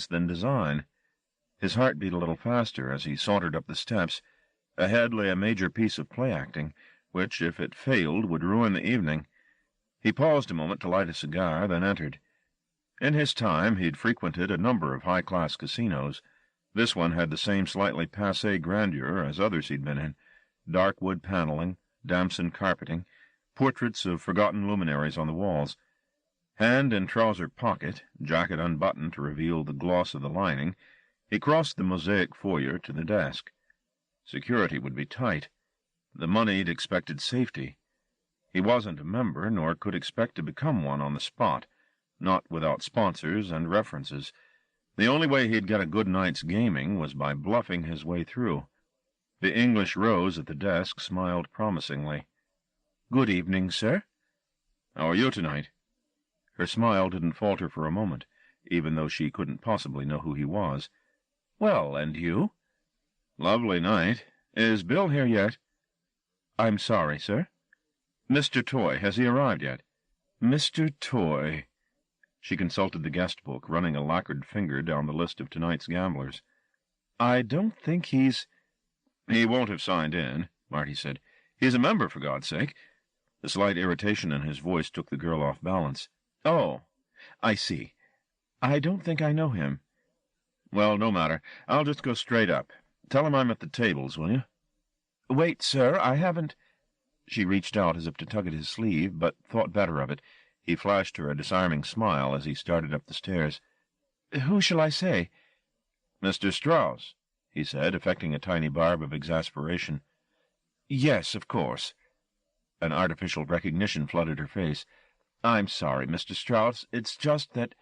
chance than design. His heart beat a little faster as he sauntered up the steps. Ahead lay a major piece of play-acting, which, if it failed, would ruin the evening. He paused a moment to light a cigar, then entered. In his time, he'd frequented a number of high-class casinos. This one had the same slightly passé grandeur as others he'd been in: dark wood paneling, damson carpeting, portraits of forgotten luminaries on the walls. Hand in trouser pocket, jacket unbuttoned to reveal the gloss of the lining, he crossed the mosaic foyer to the desk. Security would be tight. The moneyed expected safety. He wasn't a member, nor could expect to become one on the spot, not without sponsors and references. The only way he'd get a good night's gaming was by bluffing his way through. The English Rose at the desk smiled promisingly. "Good evening, sir." "How are you tonight?" Her smile didn't falter for a moment, even though she couldn't possibly know who he was. "Well, and you?" "Lovely night. Is Bill here yet?" "I'm sorry, sir." "Mr. Toy, has he arrived yet?" "Mr. Toy." She consulted the guest book, running a lacquered finger down the list of tonight's gamblers. "I don't think he's—" "He won't have signed in," Marty said. "He's a member, for God's sake." The slight irritation in his voice took the girl off balance. "Oh, I see. I don't think I know him." "Well, no matter. I'll just go straight up. Tell him I'm at the tables, will you?" "Wait, sir, I haven't—" She reached out as if to tug at his sleeve, but thought better of it. He flashed her a disarming smile as he started up the stairs. "Who shall I say?" "Mr. Strauss," he said, affecting a tiny barb of exasperation. "Yes, of course." An artificial recognition flooded her face. "I'm sorry, Mr. Strauss. It's just that—"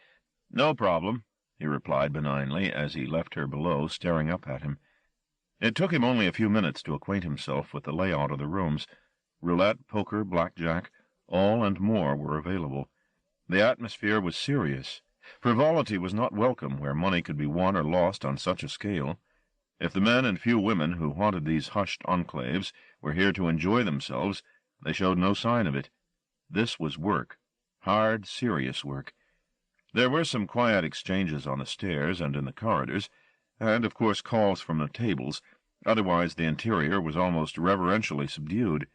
"No problem," he replied benignly as he left her below, staring up at him. It took him only a few minutes to acquaint himself with the layout of the rooms. Roulette, poker, blackjack, all and more were available. The atmosphere was serious. Frivolity was not welcome where money could be won or lost on such a scale. If the men and few women who haunted these hushed enclaves were here to enjoy themselves, they showed no sign of it. This was work. Hard, serious work. There were some quiet exchanges on the stairs and in the corridors, and, of course, calls from the tables. Otherwise, the interior was almost reverentially subdued.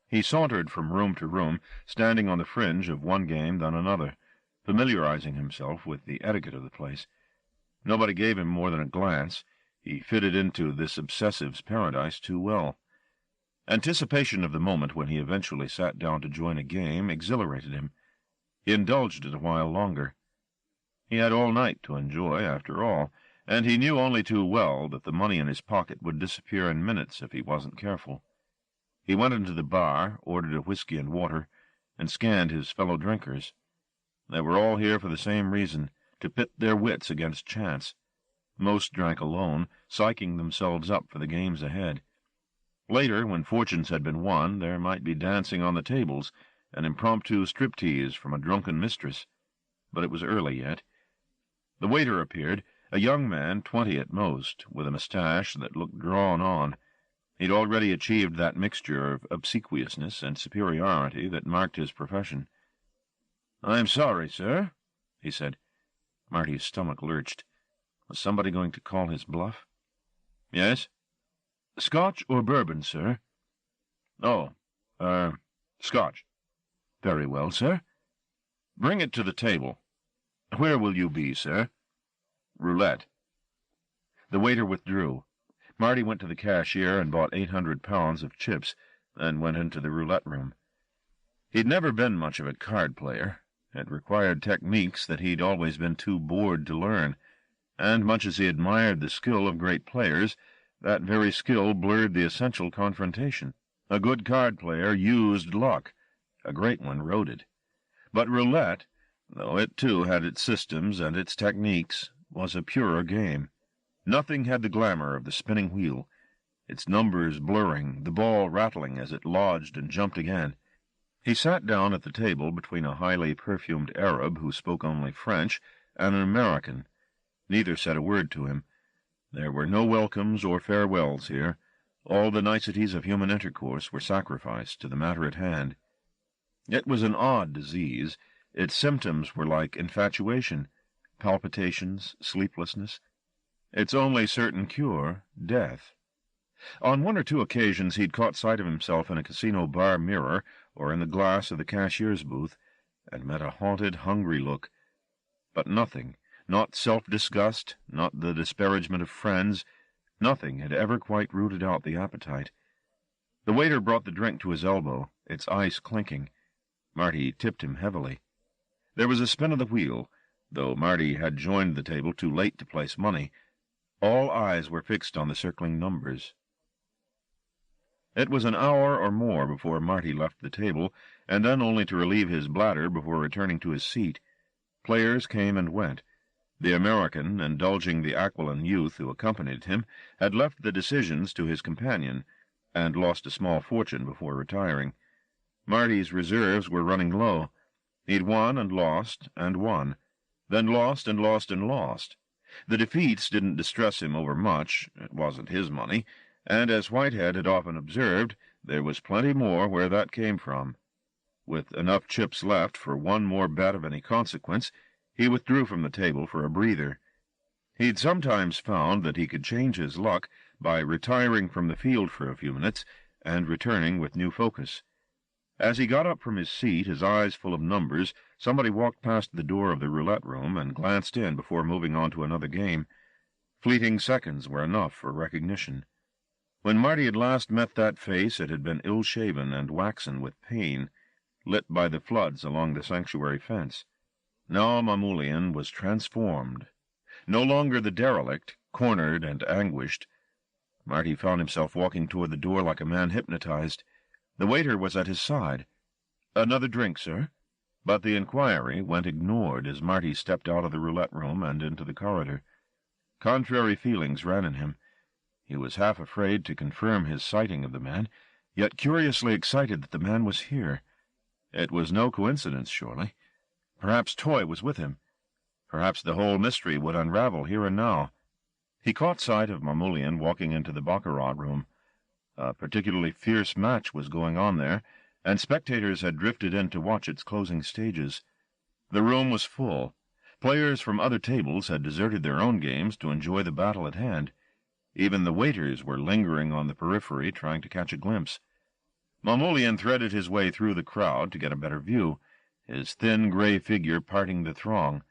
He sauntered from room to room, standing on the fringe of one game then another, familiarizing himself with the etiquette of the place. Nobody gave him more than a glance. He fitted into this obsessive's paradise too well. Anticipation of the moment when he eventually sat down to join a game exhilarated him. He indulged it a while longer. He had all night to enjoy, after all, and he knew only too well that the money in his pocket would disappear in minutes if he wasn't careful. He went into the bar, ordered a whiskey and water, and scanned his fellow drinkers. They were all here for the same reason, to pit their wits against chance. Most drank alone, psyching themselves up for the games ahead. Later, when fortunes had been won, there might be dancing on the tables, an impromptu striptease from a drunken mistress. But it was early yet. The waiter appeared, a young man, 20 at most, with a moustache that looked drawn on. He'd already achieved that mixture of obsequiousness and superiority that marked his profession. "I'm sorry, sir," he said. Marty's stomach lurched. Was somebody going to call his bluff? "Yes?" "Scotch or bourbon, sir?" "Oh, Scotch." "Very well, sir." "Bring it to the table. Where will you be, sir?" "Roulette." The waiter withdrew. Marty went to the cashier and bought 800 pounds of chips, then went into the roulette room. He'd never been much of a card player. It required techniques that he'd always been too bored to learn, and much as he admired the skill of great players, that very skill blurred the essential confrontation. A good card player used luck. A great one rode it. But roulette, though it too had its systems and its techniques, was a purer game. Nothing had the glamour of the spinning wheel, its numbers blurring, the ball rattling as it lodged and jumped again. He sat down at the table between a highly perfumed Arab who spoke only French and an American. Neither said a word to him. There were no welcomes or farewells here. All the niceties of human intercourse were sacrificed to the matter at hand. It was an odd disease. Its symptoms were like infatuation. palpitations, sleeplessness. Its only certain cure, death. On one or two occasions he'd caught sight of himself in a casino bar mirror or in the glass of the cashier's booth, and met a haunted, hungry look. But nothing, not self-disgust, not the disparagement of friends, nothing had ever quite rooted out the appetite. The waiter brought the drink to his elbow, its ice clinking. Marty tipped him heavily. There was a spin of the wheel, though Marty had joined the table too late to place money. All eyes were fixed on the circling numbers. It was an hour or more before Marty left the table, and then only to relieve his bladder before returning to his seat. Players came and went. The American, indulging the aquiline youth who accompanied him, had left the decisions to his companion, and lost a small fortune before retiring. Marty's reserves were running low. He'd won and lost, and won, then lost and lost and lost. The defeats didn't distress him overmuch. It wasn't his money, and as Whitehead had often observed, there was plenty more where that came from. With enough chips left for one more bet of any consequence, he withdrew from the table for a breather. He'd sometimes found that he could change his luck by retiring from the field for a few minutes and returning with new focus. As he got up from his seat, his eyes full of numbers, somebody walked past the door of the roulette room and glanced in before moving on to another game. Fleeting seconds were enough for recognition. When Marty had last met that face, it had been ill-shaven and waxen with pain, lit by the floods along the sanctuary fence. Now Mamoulian was transformed. No longer the derelict, cornered and anguished. Marty found himself walking toward the door like a man hypnotized. The waiter was at his side. "Another drink, sir?" But the inquiry went ignored as Marty stepped out of the roulette room and into the corridor. Contrary feelings ran in him. He was half afraid to confirm his sighting of the man, yet curiously excited that the man was here. It was no coincidence, surely. Perhaps Toy was with him. Perhaps the whole mystery would unravel here and now. He caught sight of Mamoulian walking into the baccarat room. A particularly fierce match was going on there, and spectators had drifted in to watch its closing stages. The room was full. Players from other tables had deserted their own games to enjoy the battle at hand. Even the waiters were lingering on the periphery, trying to catch a glimpse. Mamoulian threaded his way through the crowd to get a better view, his thin gray figure parting the throng.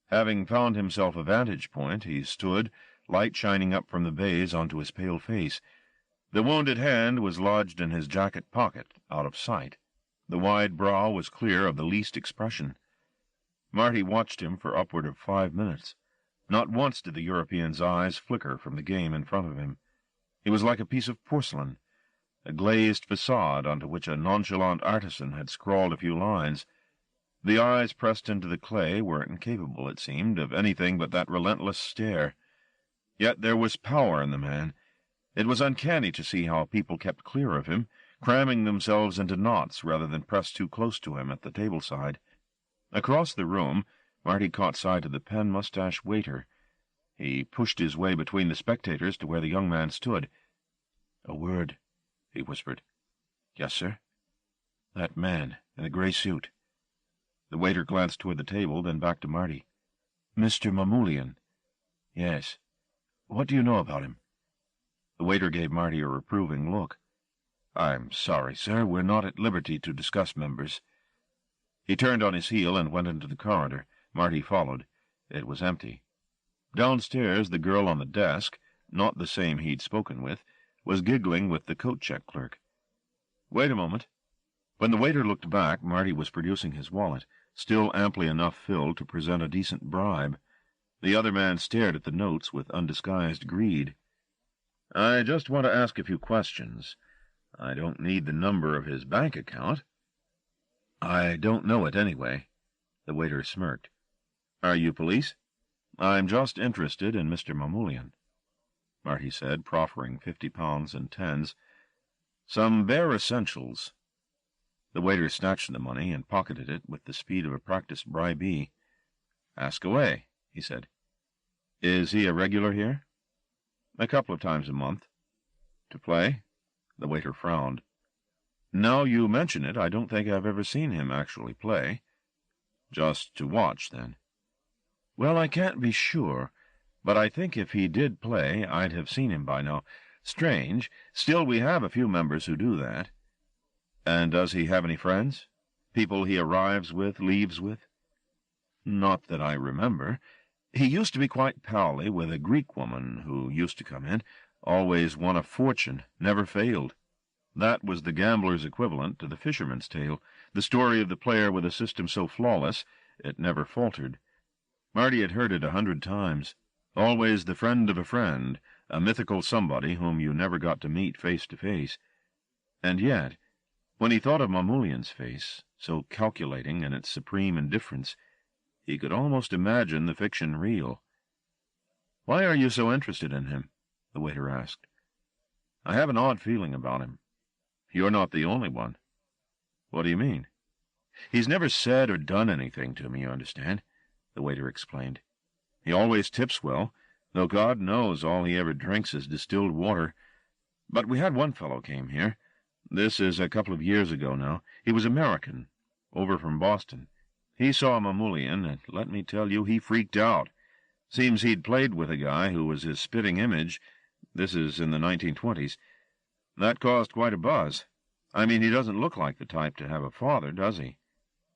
Having found himself a vantage point, he stood, light shining up from the baize onto his pale face. The wounded hand was lodged in his jacket pocket, out of sight. The wide brow was clear of the least expression. Marty watched him for upward of 5 minutes. Not once did the European's eyes flicker from the game in front of him. He was like a piece of porcelain, a glazed facade onto which a nonchalant artisan had scrawled a few lines. The eyes pressed into the clay were incapable, it seemed, of anything but that relentless stare. Yet there was power in the man. It was uncanny to see how people kept clear of him, cramming themselves into knots rather than press too close to him at the table-side. Across the room, Marty caught sight of the pen-mustached waiter. He pushed his way between the spectators to where the young man stood. "A word," he whispered. "Yes, sir?" "That man in the gray suit." The waiter glanced toward the table, then back to Marty. "Mr. Mamoulian." "Yes. What do you know about him?" The waiter gave Marty a reproving look. "I'm sorry, sir, we're not at liberty to discuss members." He turned on his heel and went into the corridor. Marty followed. It was empty. Downstairs, the girl on the desk, not the same he'd spoken with, was giggling with the coat-check clerk. "Wait a moment." When the waiter looked back, Marty was producing his wallet, still amply enough filled to present a decent bribe. The other man stared at the notes with undisguised greed. "I just want to ask a few questions. I don't need the number of his bank account." "I don't know it, anyway." The waiter smirked. "Are you police?" "I'm just interested in Mr. Mamoulian," Marty said, proffering 50 pounds in tens. "Some bare essentials." The waiter snatched the money and pocketed it with the speed of a practiced bribee. "Ask away," he said. "Is he a regular here?" "A couple of times a month." "To play?" The waiter frowned. "Now you mention it, I don't think I've ever seen him actually play." "Just to watch, then?" Well, I can't be sure, but I think if he did play, I'd have seen him by now. Strange. Still, we have a few members who do that. And does he have any friends? People he arrives with, leaves with? Not that I remember. He used to be quite pally with a Greek woman who used to come in, always won a fortune, never failed. That was the gambler's equivalent to the fisherman's tale, the story of the player with a system so flawless it never faltered. Marty had heard it 100 times. Always the friend of a friend, a mythical somebody whom you never got to meet face to face. And yet, when he thought of Mamoulian's face, so calculating in its supreme indifference, he could almost imagine the fiction real. "Why are you so interested in him?" the waiter asked. "I have an odd feeling about him." "You're not the only one." "What do you mean?" "He's never said or done anything to me, you understand," the waiter explained. "He always tips well, though God knows all he ever drinks is distilled water. But we had one fellow came here. This is a couple of years ago now. He was American, over from Boston. He saw Mamoulian, and let me tell you, he freaked out. Seems he'd played with a guy who was his spitting image. This is in the 1920s. That caused quite a buzz. I mean, he doesn't look like the type to have a father, does he?"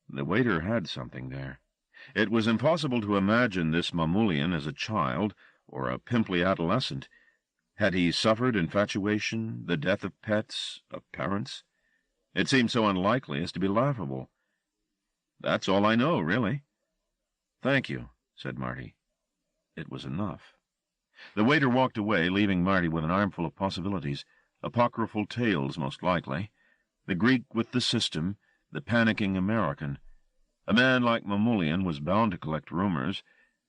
The waiter had something there. It was impossible to imagine this Mamoulian as a child or a pimply adolescent. Had he suffered infatuation, the death of pets, of parents? It seemed so unlikely as to be laughable. "That's all I know, really." "Thank you," said Marty. It was enough. The waiter walked away, leaving Marty with an armful of possibilities, apocryphal tales most likely, the Greek with the system, the panicking American. A man like Mamoulian was bound to collect rumors.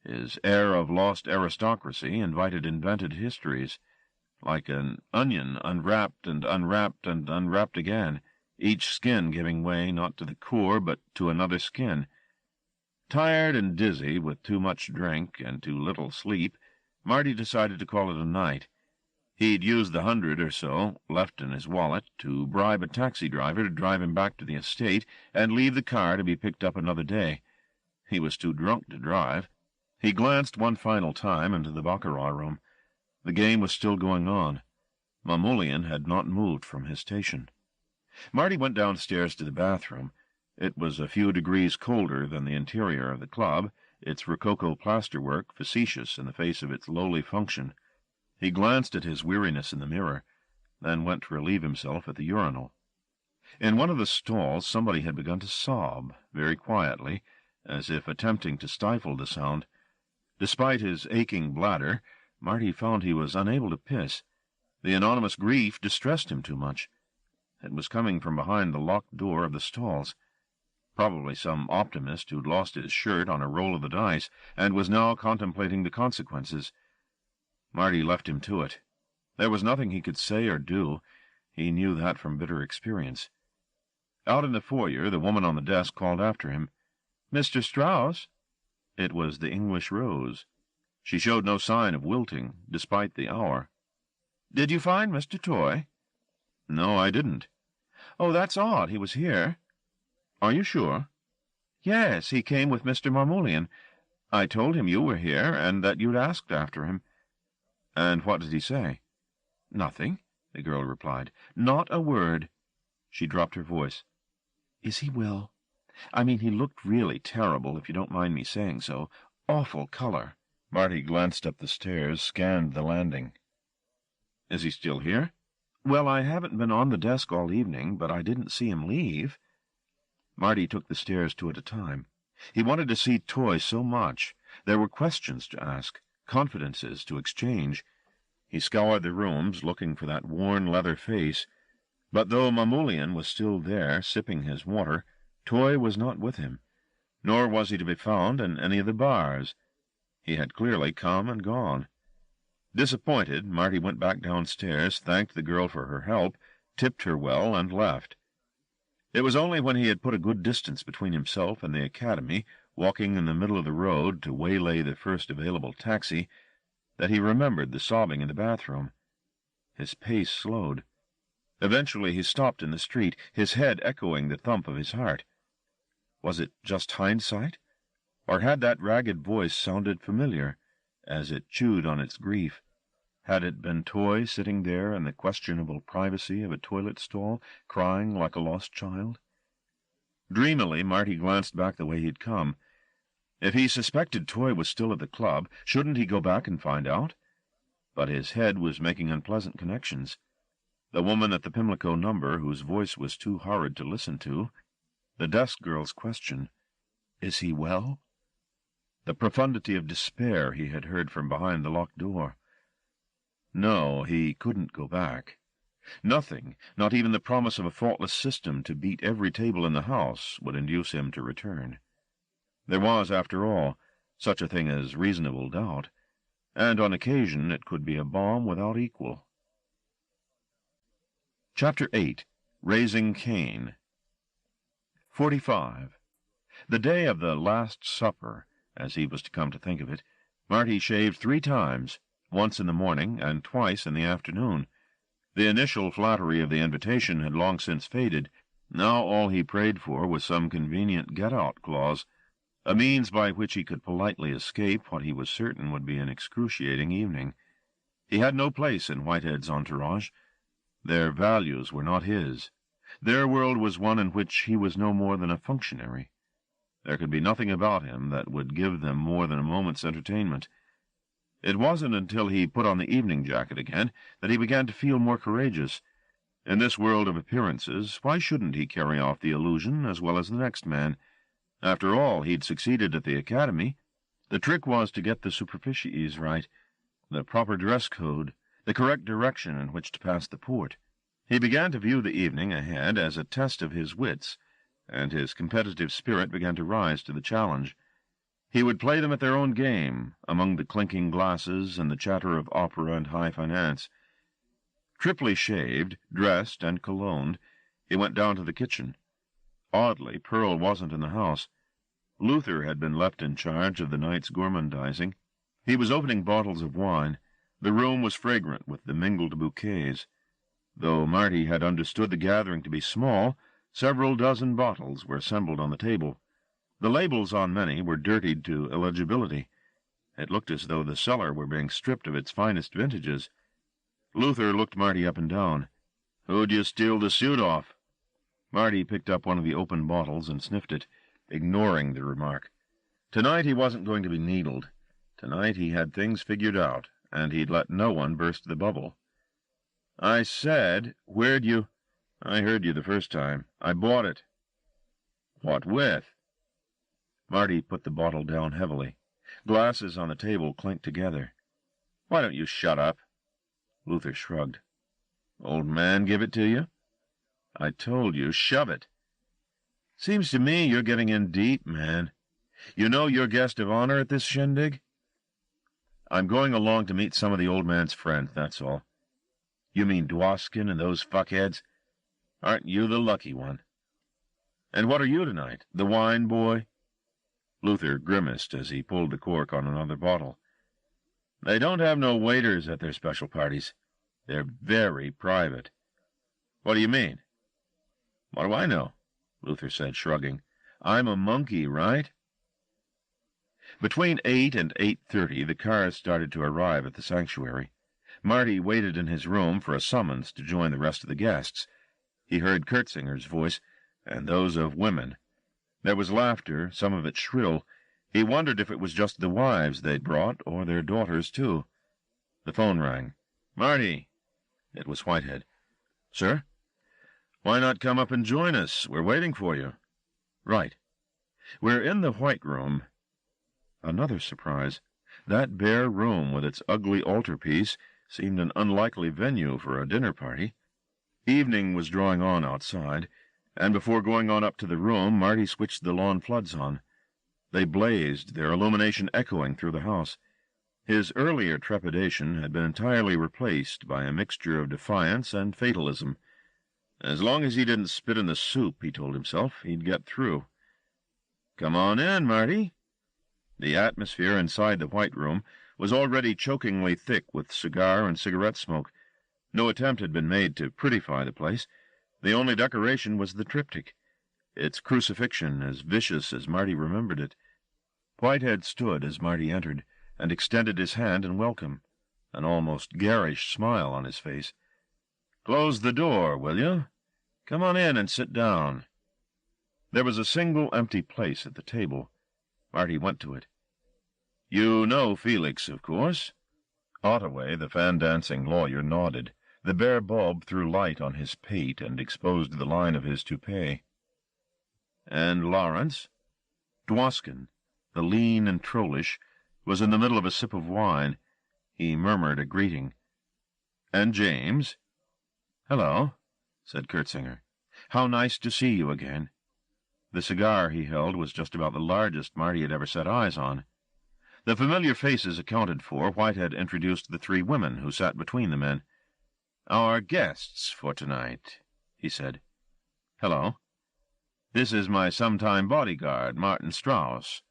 His air of lost aristocracy invited invented histories, like an onion unwrapped and unwrapped and unwrapped again, each skin giving way not to the core but to another skin. Tired and dizzy with too much drink and too little sleep, Marty decided to call it a night. He'd used the 100 or so left in his wallet to bribe a taxi driver to drive him back to the estate and leave the car to be picked up another day. He was too drunk to drive. He glanced one final time into the baccarat room. The game was still going on. Mamoulian had not moved from his station. Marty went downstairs to the bathroom. It was a few degrees colder than the interior of the club, its rococo plasterwork facetious in the face of its lowly function. He glanced at his weariness in the mirror, then went to relieve himself at the urinal. In one of the stalls somebody had begun to sob, very quietly, as if attempting to stifle the sound. Despite his aching bladder, Marty found he was unable to piss. The anonymous grief distressed him too much. It was coming from behind the locked door of the stalls. Probably some optimist who'd lost his shirt on a roll of the dice and was now contemplating the consequences. Marty left him to it. There was nothing he could say or do. He knew that from bitter experience. Out in the foyer, the woman on the desk called after him, "Mr. Strauss?" It was the English Rose. She showed no sign of wilting, despite the hour. "Did you find Mr. Toy?" "No, I didn't." "Oh, that's odd. He was here." "Are you sure?" "Yes, he came with Mr. Mamoulian. I told him you were here, and that you'd asked after him." "And what did he say?" "Nothing," the girl replied. "Not a word." She dropped her voice. "Is he well? I mean, he looked really terrible, if you don't mind me saying so. Awful color." Marty glanced up the stairs, scanned the landing. "Is he still here?" "Well, I haven't been on the desk all evening, but I didn't see him leave." Marty took the stairs two at a time. He wanted to see Toy so much. There were questions to ask, confidences to exchange. He scoured the rooms, looking for that worn leather face. But though Mamoulian was still there, sipping his water, Toy was not with him. Nor was he to be found in any of the bars. He had clearly come and gone. Disappointed, Marty went back downstairs, thanked the girl for her help, tipped her well, and left. It was only when he had put a good distance between himself and the academy, walking in the middle of the road to waylay the first available taxi, that he remembered the sobbing in the bathroom. His pace slowed. Eventually he stopped in the street, his head echoing the thump of his heart. Was it just hindsight? Or had that ragged voice sounded familiar, as it chewed on its grief? Had it been Toy sitting there in the questionable privacy of a toilet stall, crying like a lost child? Dreamily, Marty glanced back the way he'd come. If he suspected Toy was still at the club, shouldn't he go back and find out? But his head was making unpleasant connections. The woman at the Pimlico number, whose voice was too horrid to listen to. The desk girl's question, "Is he well?" The profundity of despair he had heard from behind the locked door. No, he couldn't go back. Nothing, not even the promise of a faultless system to beat every table in the house, would induce him to return. There was, after all, such a thing as reasonable doubt, and on occasion it could be a balm without equal. Chapter 8. Raising Cain. 45. The day of the Last Supper, as he was to come to think of it, Marty shaved 3 times, once in the morning and twice in the afternoon. The initial flattery of the invitation had long since faded. Now all he prayed for was some convenient get-out clause, a means by which he could politely escape what he was certain would be an excruciating evening. He had no place in Whitehead's entourage. Their values were not his. Their world was one in which he was no more than a functionary. There could be nothing about him that would give them more than a moment's entertainment. It wasn't until he put on the evening jacket again that he began to feel more courageous. In this world of appearances, why shouldn't he carry off the illusion as well as the next man? After all, he'd succeeded at the academy. The trick was to get the superficies right, the proper dress code, the correct direction in which to pass the port. He began to view the evening ahead as a test of his wits, and his competitive spirit began to rise to the challenge. He would play them at their own game, among the clinking glasses and the chatter of opera and high finance. Triply shaved, dressed, and cologned, he went down to the kitchen. Oddly, Pearl wasn't in the house. Luther had been left in charge of the night's gourmandizing. He was opening bottles of wine. The room was fragrant with the mingled bouquets. Though Marty had understood the gathering to be small, several dozen bottles were assembled on the table. The labels on many were dirtied to illegibility. It looked as though the cellar were being stripped of its finest vintages. Luther looked Marty up and down. "Who'd you steal the suit off?" Marty picked up one of the open bottles and sniffed it, ignoring the remark. Tonight he wasn't going to be needled. Tonight he had things figured out, and he'd let no one burst the bubble. "I said, where'd you—" "I heard you the first time. I bought it." "What with?" Marty put the bottle down heavily. Glasses on the table clinked together. "Why don't you shut up?" Luther shrugged. "Old man give it to you?" "I told you, shove it." "Seems to me you're getting in deep, man. You know you're guest of honor at this shindig?" "I'm going along to meet some of the old man's friends, that's all." "You mean Dwoskin and those fuckheads? Aren't you the lucky one?" "And what are you tonight, the wine boy?" Luther grimaced as he pulled the cork on another bottle. "They don't have no waiters at their special parties. They're very private." "What do you mean?" "What do I know?" Luther said, shrugging. "I'm a monkey, right?" Between 8 and 8:30 the cars started to arrive at the sanctuary. Marty waited in his room for a summons to join the rest of the guests. He heard Kurtzinger's voice, and those of women. There was laughter, some of it shrill. He wondered if it was just the wives they'd brought, or their daughters, too. The phone rang. "Marty." It was Whitehead. "Sir?" "Why not come up and join us? We're waiting for you." "Right. We're in the White Room." Another surprise. That bare room with its ugly altarpiece seemed an unlikely venue for a dinner party. Evening was drawing on outside, and before going on up to the room, Marty switched the lawn floods on. They blazed, their illumination echoing through the house. His earlier trepidation had been entirely replaced by a mixture of defiance and fatalism. As long as he didn't spit in the soup, he told himself, he'd get through. "Come on in, Marty." The atmosphere inside the White Room was already chokingly thick with cigar and cigarette smoke. No attempt had been made to prettify the place. The only decoration was the triptych, its crucifixion as vicious as Marty remembered it. Whitehead stood as Marty entered, and extended his hand in welcome, an almost garish smile on his face. "Close the door, will you? Come on in and sit down." There was a single empty place at the table. Marty went to it. "You know Felix, of course?" Ottaway, the fan-dancing lawyer, nodded. The bare bulb threw light on his pate and exposed the line of his toupee. "And Lawrence?" Dwoskin, the lean and trollish, was in the middle of a sip of wine. He murmured a greeting. "And James?" "Hello," said Kurtzinger. "How nice to see you again." The cigar he held was just about the largest Marty had ever set eyes on. The familiar faces accounted for, Whitehead introduced the three women who sat between the men. "Our guests for tonight," he said. "Hello. This is my sometime bodyguard, Martin Strauss."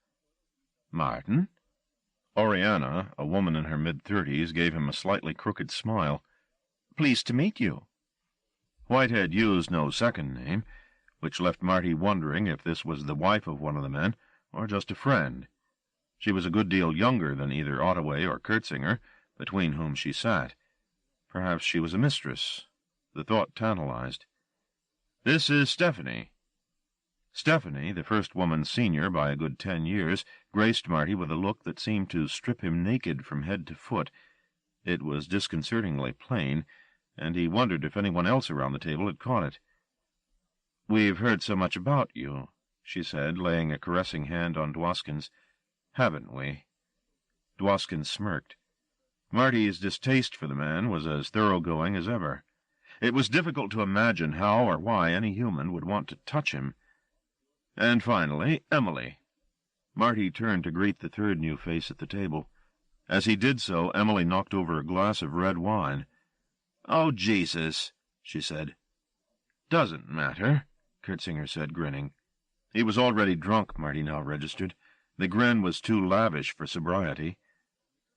"Martin?" Oriana, a woman in her mid-30s, gave him a slightly crooked smile. "Pleased to meet you." Whitehead used no second name, which left Marty wondering if this was the wife of one of the men, or just a friend. She was a good deal younger than either Ottaway or Kurtzinger, between whom she sat. Perhaps she was a mistress. The thought tantalized. "This is Stephanie." Stephanie, the first woman senior by a good 10 years, graced Marty with a look that seemed to strip him naked from head to foot. It was disconcertingly plain, and he wondered if anyone else around the table had caught it. "We've heard so much about you," she said, laying a caressing hand on Dwoskin's. "Haven't we?" Dwoskin smirked. Marty's distaste for the man was as thoroughgoing as ever. It was difficult to imagine how or why any human would want to touch him. "And finally, Emily." Marty turned to greet the third new face at the table. As he did so, Emily knocked over a glass of red wine. "Oh, Jesus," she said. "Doesn't matter," Kurtzinger said, grinning. He was already drunk, Marty now registered. The grin was too lavish for sobriety.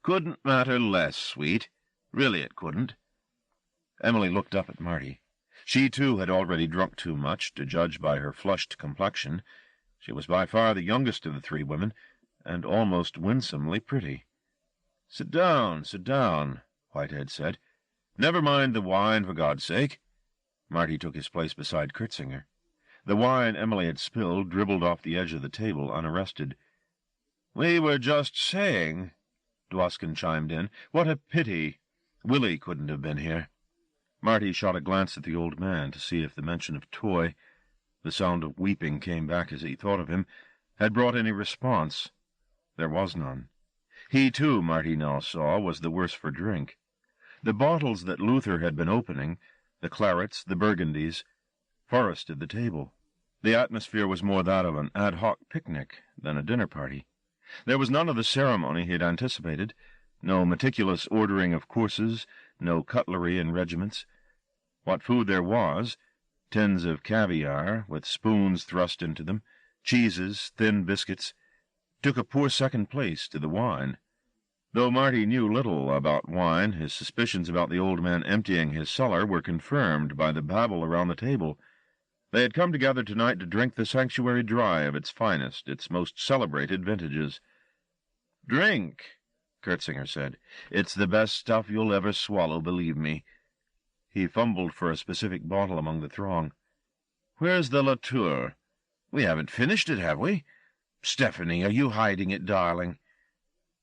"Couldn't matter less, sweet. Really it couldn't." Emily looked up at Marty. She, too, had already drunk too much, to judge by her flushed complexion. She was by far the youngest of the three women, and almost winsomely pretty. Sit down," Whitehead said. "Never mind the wine, for God's sake." Marty took his place beside Kurtzinger. The wine Emily had spilled dribbled off the edge of the table unarrested. "We were just saying," Dwoskin chimed in, "what a pity Willie couldn't have been here." Marty shot a glance at the old man to see if the mention of Toy, the sound of weeping came back as he thought of him, had brought any response. There was none. He, too, Marty now saw, was the worse for drink. The bottles that Luther had been opening, the clarets, the burgundies, forested the table. The atmosphere was more that of an ad hoc picnic than a dinner party. There was none of the ceremony he had anticipated, no meticulous ordering of courses, no cutlery in regiments. What food there was, tins of caviar, with spoons thrust into them, cheeses, thin biscuits, took a poor second place to the wine. Though Marty knew little about wine, his suspicions about the old man emptying his cellar were confirmed by the babble around the table. They had come together tonight to drink the sanctuary dry of its finest, its most celebrated vintages. "Drink," Kurtzinger said. "It's the best stuff you'll ever swallow, believe me." He fumbled for a specific bottle among the throng. "Where's the Latour? We haven't finished it, have we? Stephanie, are you hiding it, darling?"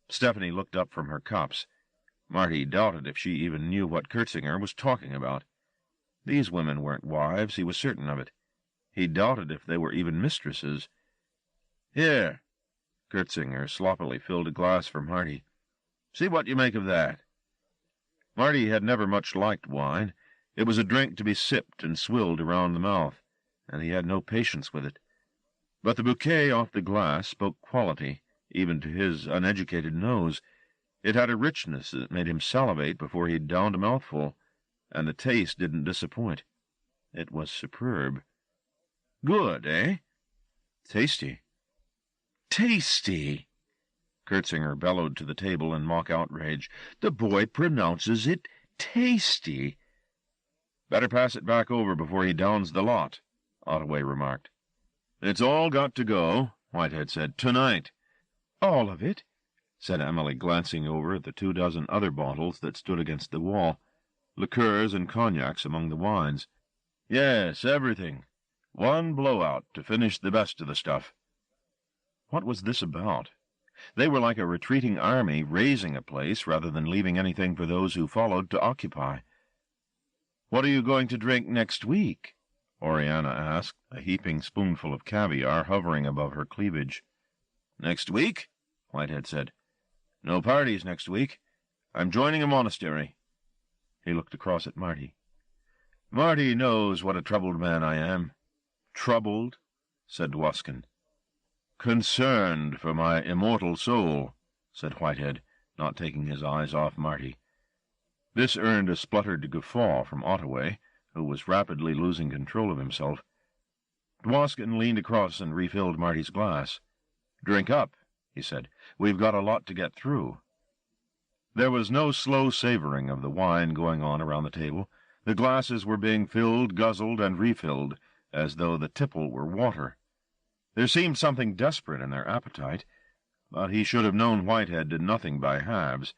Stephanie looked up from her cups. Marty doubted if she even knew what Kurtzinger was talking about. These women weren't wives, he was certain of it. He doubted if they were even mistresses. "Here." Kurtzinger sloppily filled a glass for Marty. "See what you make of that." Marty had never much liked wine. It was a drink to be sipped and swilled around the mouth, and he had no patience with it. But the bouquet off the glass spoke quality, even to his uneducated nose. It had a richness that made him salivate before he'd downed a mouthful, and the taste didn't disappoint. It was superb. "Good, eh?" "Tasty." "Tasty!" Kurtzinger bellowed to the table in mock outrage. "The boy pronounces it tasty." "Better pass it back over before he downs the lot," Ottaway remarked. "It's all got to go," Whitehead said. "Tonight." All of it?" said Emily, glancing over at the 24 other bottles that stood against the wall, liqueurs and cognacs among the wines. "Yes, everything. One blowout to finish the best of the stuff." What was this about? They were like a retreating army razing a place rather than leaving anything for those who followed to occupy. "What are you going to drink next week?" Oriana asked, a heaping spoonful of caviar hovering above her cleavage. "Next week?" Whitehead said. "No parties next week. I'm joining a monastery." He looked across at Marty. "Marty knows what a troubled man I am." "Troubled?" said Dwoskin. "Concerned for my immortal soul," said Whitehead, not taking his eyes off Marty. This earned a spluttered guffaw from Ottaway, who was rapidly losing control of himself. Dwoskin leaned across and refilled Marty's glass. "Drink up," he said. "We've got a lot to get through." There was no slow savoring of the wine going on around the table. The glasses were being filled, guzzled, and refilled, as though the tipple were water. There seemed something desperate in their appetite, but he should have known Whitehead did nothing by halves.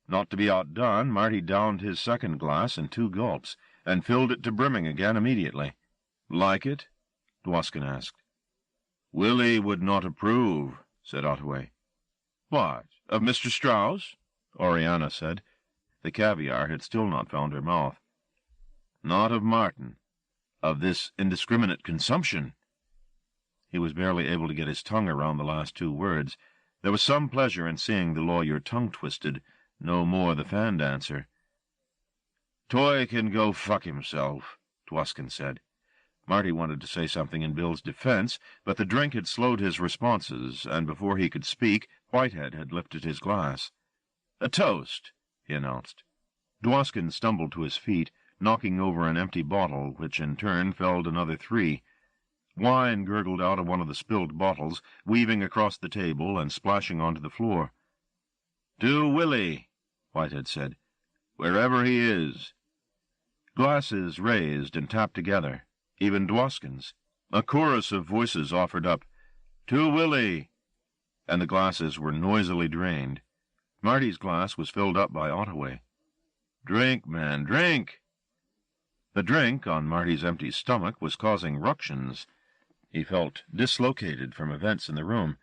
Not to be outdone, Marty downed his second glass in 2 gulps, and filled it to brimming again immediately. "Like it?" Dwoskin asked. "Willie would not approve," said Ottaway. "What, of Mr. Strauss?" Oriana said. The caviar had still not found her mouth. "Not of Martin. Of this indiscriminate consumption." He was barely able to get his tongue around the last 2 words. There was some pleasure in seeing the lawyer tongue-twisted, no more the fan-dancer. "Toy can go fuck himself," Dwoskin said. Marty wanted to say something in Bill's defense, but the drink had slowed his responses, and before he could speak, Whitehead had lifted his glass. "A toast," he announced. Dwoskin stumbled to his feet, knocking over an empty bottle, which in turn felled another 3. Wine gurgled out of one of the spilled bottles, weaving across the table and splashing onto the floor. "To Willie," Whitehead said, "wherever he is." Glasses raised and tapped together, even Dwoskin's. A chorus of voices offered up, "To Willie," and the glasses were noisily drained. Marty's glass was filled up by Ottaway. "Drink, man, drink!" The drink on Marty's empty stomach was causing ructions. He felt dislocated from events in the room,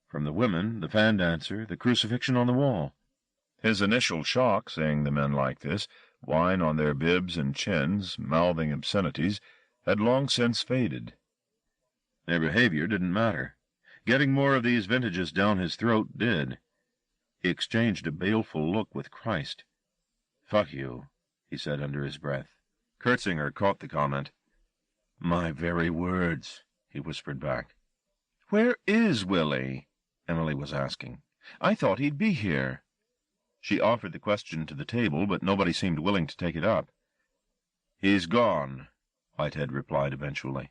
from the women, the fan-dancer, the crucifixion on the wall. His initial shock, seeing the men like this, wine on their bibs and chins, mouthing obscenities, had long since faded. Their behavior didn't matter. Getting more of these vintages down his throat did. He exchanged a baleful look with Christ. "Fuck you," he said under his breath. Kurtzinger caught the comment. "My very words," he whispered back. "Where is Willie?" Emily was asking. "I thought he'd be here." She offered the question to the table, but nobody seemed willing to take it up. "He's gone," Whitehead replied eventually.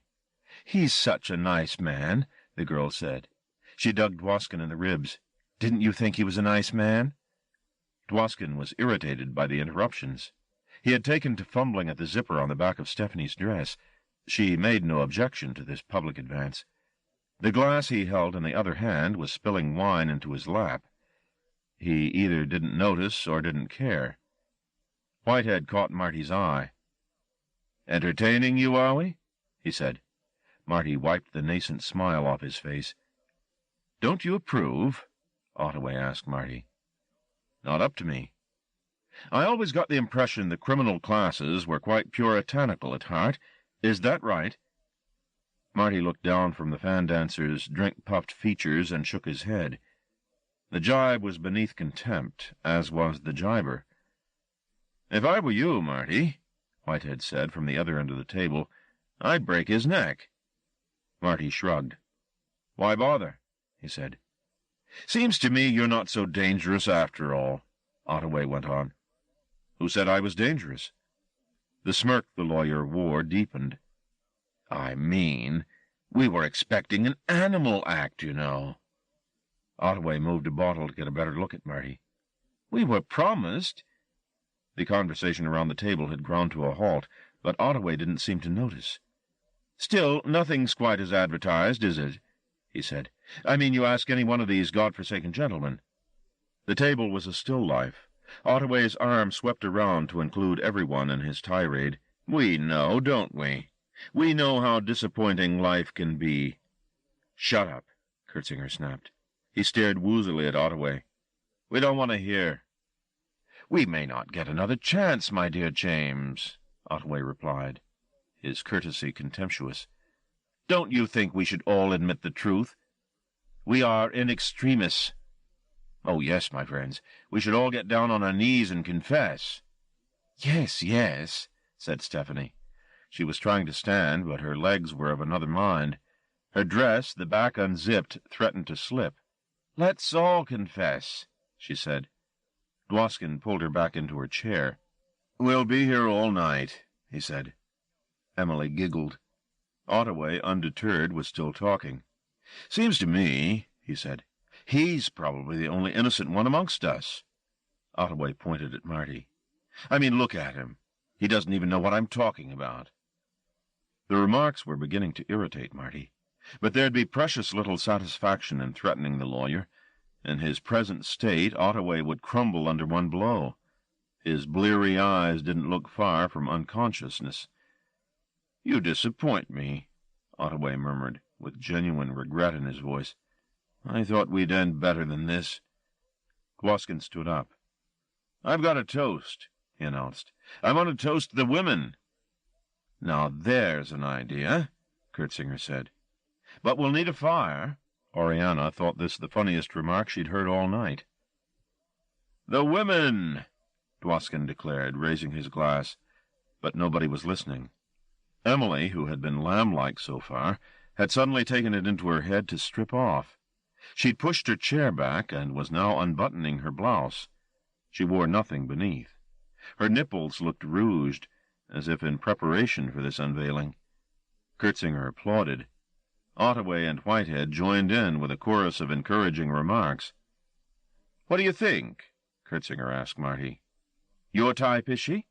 "He's such a nice man," the girl said. She dug Dwoskin in the ribs. "Didn't you think he was a nice man?" Dwoskin was irritated by the interruptions. He had taken to fumbling at the zipper on the back of Stephanie's dress. She made no objection to this public advance. The glass he held in the other hand was spilling wine into his lap. He either didn't notice or didn't care. Whitehead caught Marty's eye. "Entertaining you, are we?" he said. Marty wiped the nascent smile off his face. "Don't you approve?" Ottaway asked Marty. "Not up to me. I always got the impression the criminal classes were quite puritanical at heart. Is that right?" Marty looked down from the fan-dancer's drink-puffed features and shook his head. The jibe was beneath contempt, as was the jiber. "If I were you, Marty," Whitehead said from the other end of the table, "I'd break his neck." Marty shrugged. "Why bother?" he said. "Seems to me you're not so dangerous after all," Ottaway went on. "Who said I was dangerous?" The smirk the lawyer wore deepened. "I mean, we were expecting an animal act, you know." Ottaway moved a bottle to get a better look at Marty. "We were promised—" The conversation around the table had ground to a halt, but Ottaway didn't seem to notice. "Still, nothing's quite as advertised, is it?" he said. "I mean, you ask any one of these God-forsaken gentlemen." The table was a still life. Otway's arm swept around to include everyone in his tirade. "We know, don't we? We know how disappointing life can be." "Shut up," Kurtzinger snapped. He stared woozily at Otway. "We don't want to hear." "We may not get another chance, my dear James," Otway replied, his courtesy contemptuous. "Don't you think we should all admit the truth? We are in extremis. Oh, yes, my friends, we should all get down on our knees and confess." "Yes, yes," said Stephanie. She was trying to stand, but her legs were of another mind. Her dress, the back unzipped, threatened to slip. "Let's all confess," she said. Dwoskin pulled her back into her chair. "We'll be here all night," he said. Emily giggled. Otway, undeterred, was still talking. "Seems to me," he said, "he's probably the only innocent one amongst us." Otway pointed at Marty. "I mean, look at him. He doesn't even know what I'm talking about." The remarks were beginning to irritate Marty, but there'd be precious little satisfaction in threatening the lawyer. In his present state, Otway would crumble under one blow. His bleary eyes didn't look far from unconsciousness. "You disappoint me," Otway murmured, with genuine regret in his voice. "I thought we'd end better than this." Dwoskin stood up. "I've got a toast," he announced. "I want to toast the women." "Now there's an idea," Kurtzinger said. "But we'll need a fire." Oriana thought this the funniest remark she'd heard all night. "The women," Dwoskin declared, raising his glass, but nobody was listening. Emily, who had been lamb-like so far, had suddenly taken it into her head to strip off. She'd pushed her chair back and was now unbuttoning her blouse. She wore nothing beneath. Her nipples looked rouged, as if in preparation for this unveiling. Kurtzinger applauded. Otway and Whitehead joined in with a chorus of encouraging remarks. "What do you think?" Kurtzinger asked Marty. "Your type, is she?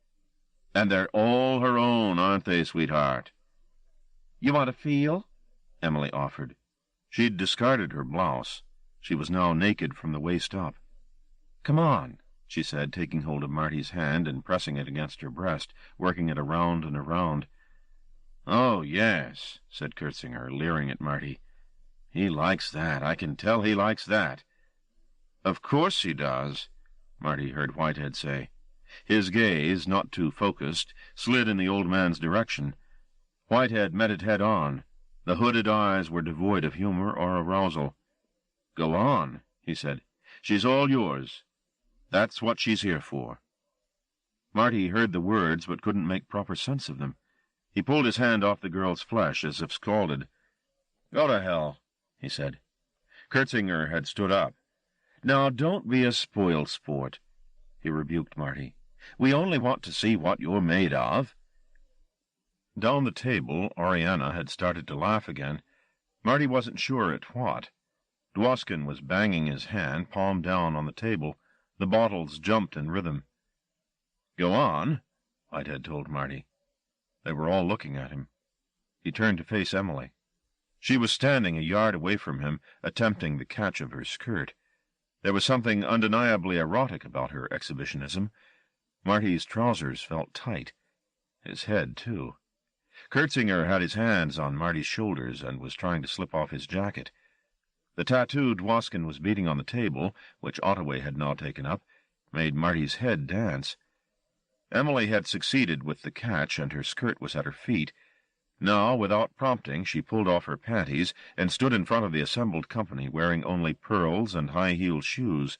And they're all her own, aren't they, sweetheart?" "You want to feel?" Emily offered. She'd discarded her blouse. She was now naked from the waist up. "Come on," she said, taking hold of Marty's hand and pressing it against her breast, working it around and around. "Oh, yes," said Kurtzinger, leering at Marty. "He likes that. I can tell he likes that." "Of course he does," Marty heard Whitehead say. His gaze, not too focused, slid in the old man's direction. Whitehead met it head-on. The hooded eyes were devoid of humor or arousal. "Go on," he said. "She's all yours. That's what she's here for." Marty heard the words but couldn't make proper sense of them. He pulled his hand off the girl's flesh as if scalded. "Go to hell," he said. Kurtzinger had stood up. "Now, don't be a spoiled sport," he rebuked Marty. "We only want to see what you're made of." Down the table, Oriana had started to laugh again. Marty wasn't sure at what. Dwoskin was banging his hand, palm down, on the table. The bottles jumped in rhythm. "Go on," Whitehead told Marty. They were all looking at him. He turned to face Emily. She was standing a yard away from him, attempting the catch of her skirt. There was something undeniably erotic about her exhibitionism. Marty's trousers felt tight. His head, too. Kurtzinger had his hands on Marty's shoulders and was trying to slip off his jacket. The tattoo Dwoskin was beating on the table, which Otway had now taken up, made Marty's head dance. Emily had succeeded with the catch, and her skirt was at her feet. Now, without prompting, she pulled off her panties and stood in front of the assembled company, wearing only pearls and high-heeled shoes.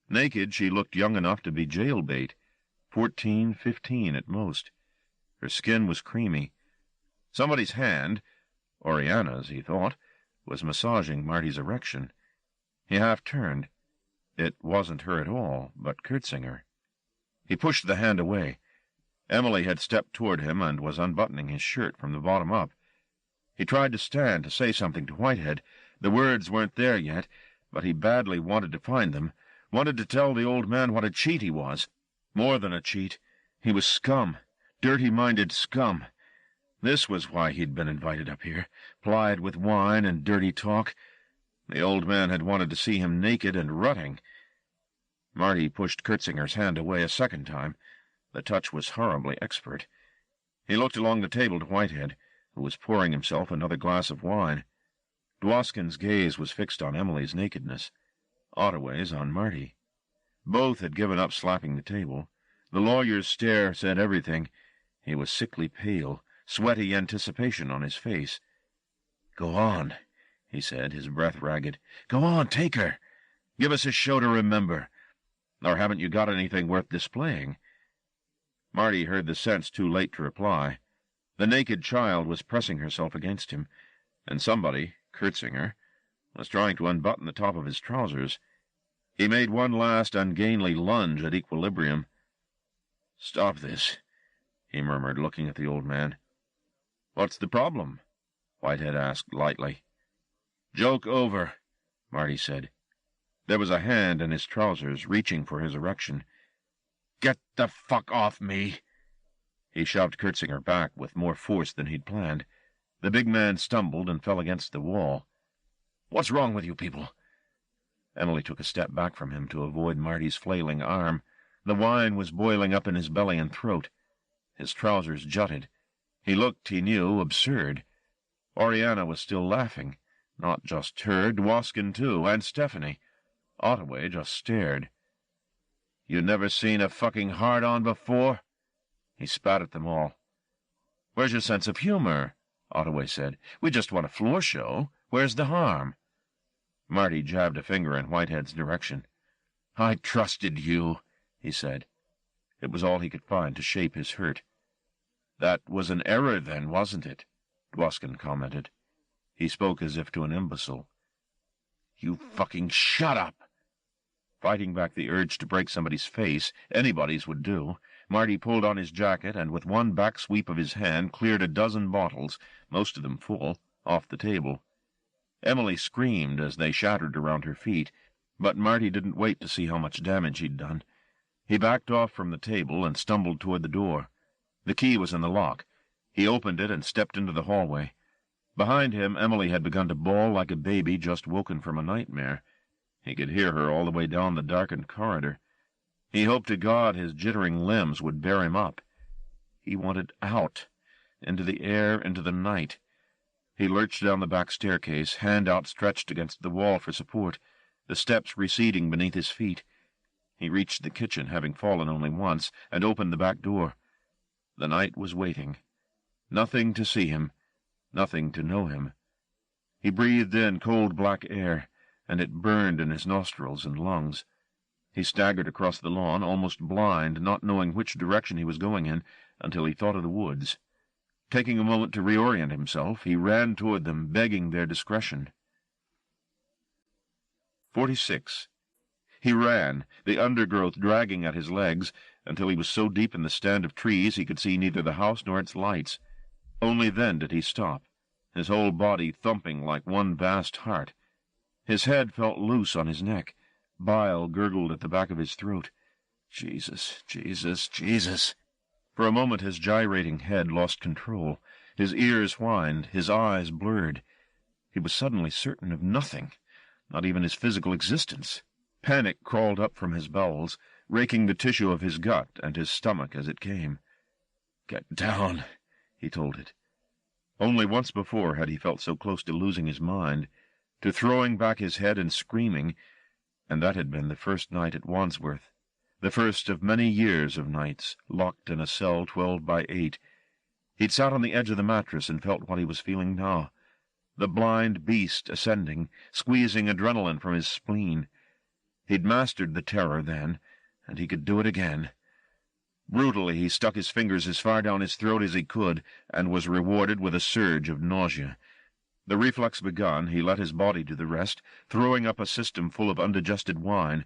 Naked, she looked young enough to be jail-bait, 14, 15 at most. Her skin was creamy. Somebody's hand, Oriana's, he thought, was massaging Marty's erection. He half-turned. It wasn't her at all, but Kurtzinger. He pushed the hand away. Emily had stepped toward him and was unbuttoning his shirt from the bottom up. He tried to stand, to say something to Whitehead. The words weren't there yet, but he badly wanted to find them, wanted to tell the old man what a cheat he was. More than a cheat. He was scum, dirty-minded scum. This was why he'd been invited up here, plied with wine and dirty talk. The old man had wanted to see him naked and rutting. Marty pushed Kurtzinger's hand away a second time. The touch was horribly expert. He looked along the table to Whitehead, who was pouring himself another glass of wine. Dwoskin's gaze was fixed on Emily's nakedness, Ottaway's on Marty. Both had given up slapping the table. The lawyer's stare said everything. He was sickly pale, sweaty anticipation on his face. "Go on," he said, his breath ragged. "Go on, take her. Give us a show to remember. Or haven't you got anything worth displaying?" Marty heard the sense too late to reply. The naked child was pressing herself against him, and somebody, Kurtzinger, was trying to unbutton the top of his trousers. He made one last ungainly lunge at equilibrium. "Stop this," he murmured, looking at the old man. "What's the problem?" Whitehead asked lightly. "Joke over," Marty said. There was a hand in his trousers, reaching for his erection. "Get the fuck off me!" He shoved Kurtzinger back with more force than he'd planned. The big man stumbled and fell against the wall. "What's wrong with you people?" Emily took a step back from him to avoid Marty's flailing arm. The wine was boiling up in his belly and throat. His trousers jutted. He looked, he knew, absurd. Oriana was still laughing. Not just her, Dwoskin too, and Stephanie. Ottaway just stared. "You never seen a fucking hard-on before?" He spat at them all. "Where's your sense of humor?" Ottaway said. "We just want a floor show. Where's the harm?" Marty jabbed a finger in Whitehead's direction. "I trusted you," he said. It was all he could find to shape his hurt. "That was an error, then, wasn't it?" Dwoskin commented. He spoke as if to an imbecile. "You fucking shut up!" Fighting back the urge to break somebody's face, anybody's would do, Marty pulled on his jacket and with one back sweep of his hand cleared a dozen bottles, most of them full, off the table. Emily screamed as they shattered around her feet, but Marty didn't wait to see how much damage he'd done. He backed off from the table and stumbled toward the door. The key was in the lock. He opened it and stepped into the hallway. Behind him, Emily had begun to bawl like a baby just woken from a nightmare. He could hear her all the way down the darkened corridor. He hoped to God his jittering limbs would bear him up. He wanted out, into the air, into the night. He lurched down the back staircase, hand outstretched against the wall for support, the steps receding beneath his feet. He reached the kitchen, having fallen only once, and opened the back door. The night was waiting. Nothing to see him, nothing to know him. He breathed in cold black air, and it burned in his nostrils and lungs. He staggered across the lawn, almost blind, not knowing which direction he was going in, until he thought of the woods. Taking a moment to reorient himself, he ran toward them, begging their discretion. 46. He ran, the undergrowth dragging at his legs, until he was so deep in the stand of trees he could see neither the house nor its lights. Only then did he stop, his whole body thumping like one vast heart. His head felt loose on his neck. Bile gurgled at the back of his throat. Jesus, Jesus, Jesus. For a moment his gyrating head lost control. His ears whined, his eyes blurred. He was suddenly certain of nothing, not even his physical existence. Panic crawled up from his bowels, raking the tissue of his gut and his stomach as it came. "Get down," he told it. Only once before had he felt so close to losing his mind, to throwing back his head and screaming, and that had been the first night at Wandsworth, the first of many years of nights, locked in a cell 12 by 8. He'd sat on the edge of the mattress and felt what he was feeling now, the blind beast ascending, squeezing adrenaline from his spleen. He'd mastered the terror then, and he could do it again. Brutally he stuck his fingers as far down his throat as he could, and was rewarded with a surge of nausea. The reflux begun, he let his body do the rest, throwing up a system full of undigested wine.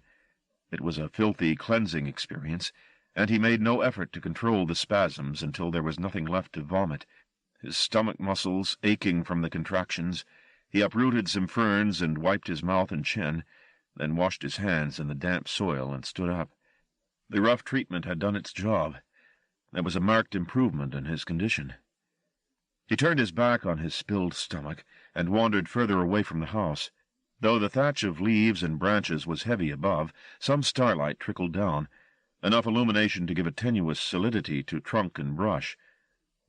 It was a filthy, cleansing experience, and he made no effort to control the spasms until there was nothing left to vomit. His stomach muscles aching from the contractions, he uprooted some ferns and wiped his mouth and chin, then washed his hands in the damp soil and stood up. The rough treatment had done its job. There was a marked improvement in his condition. He turned his back on his spilled stomach and wandered further away from the house. Though the thatch of leaves and branches was heavy above, some starlight trickled down, enough illumination to give a tenuous solidity to trunk and brush.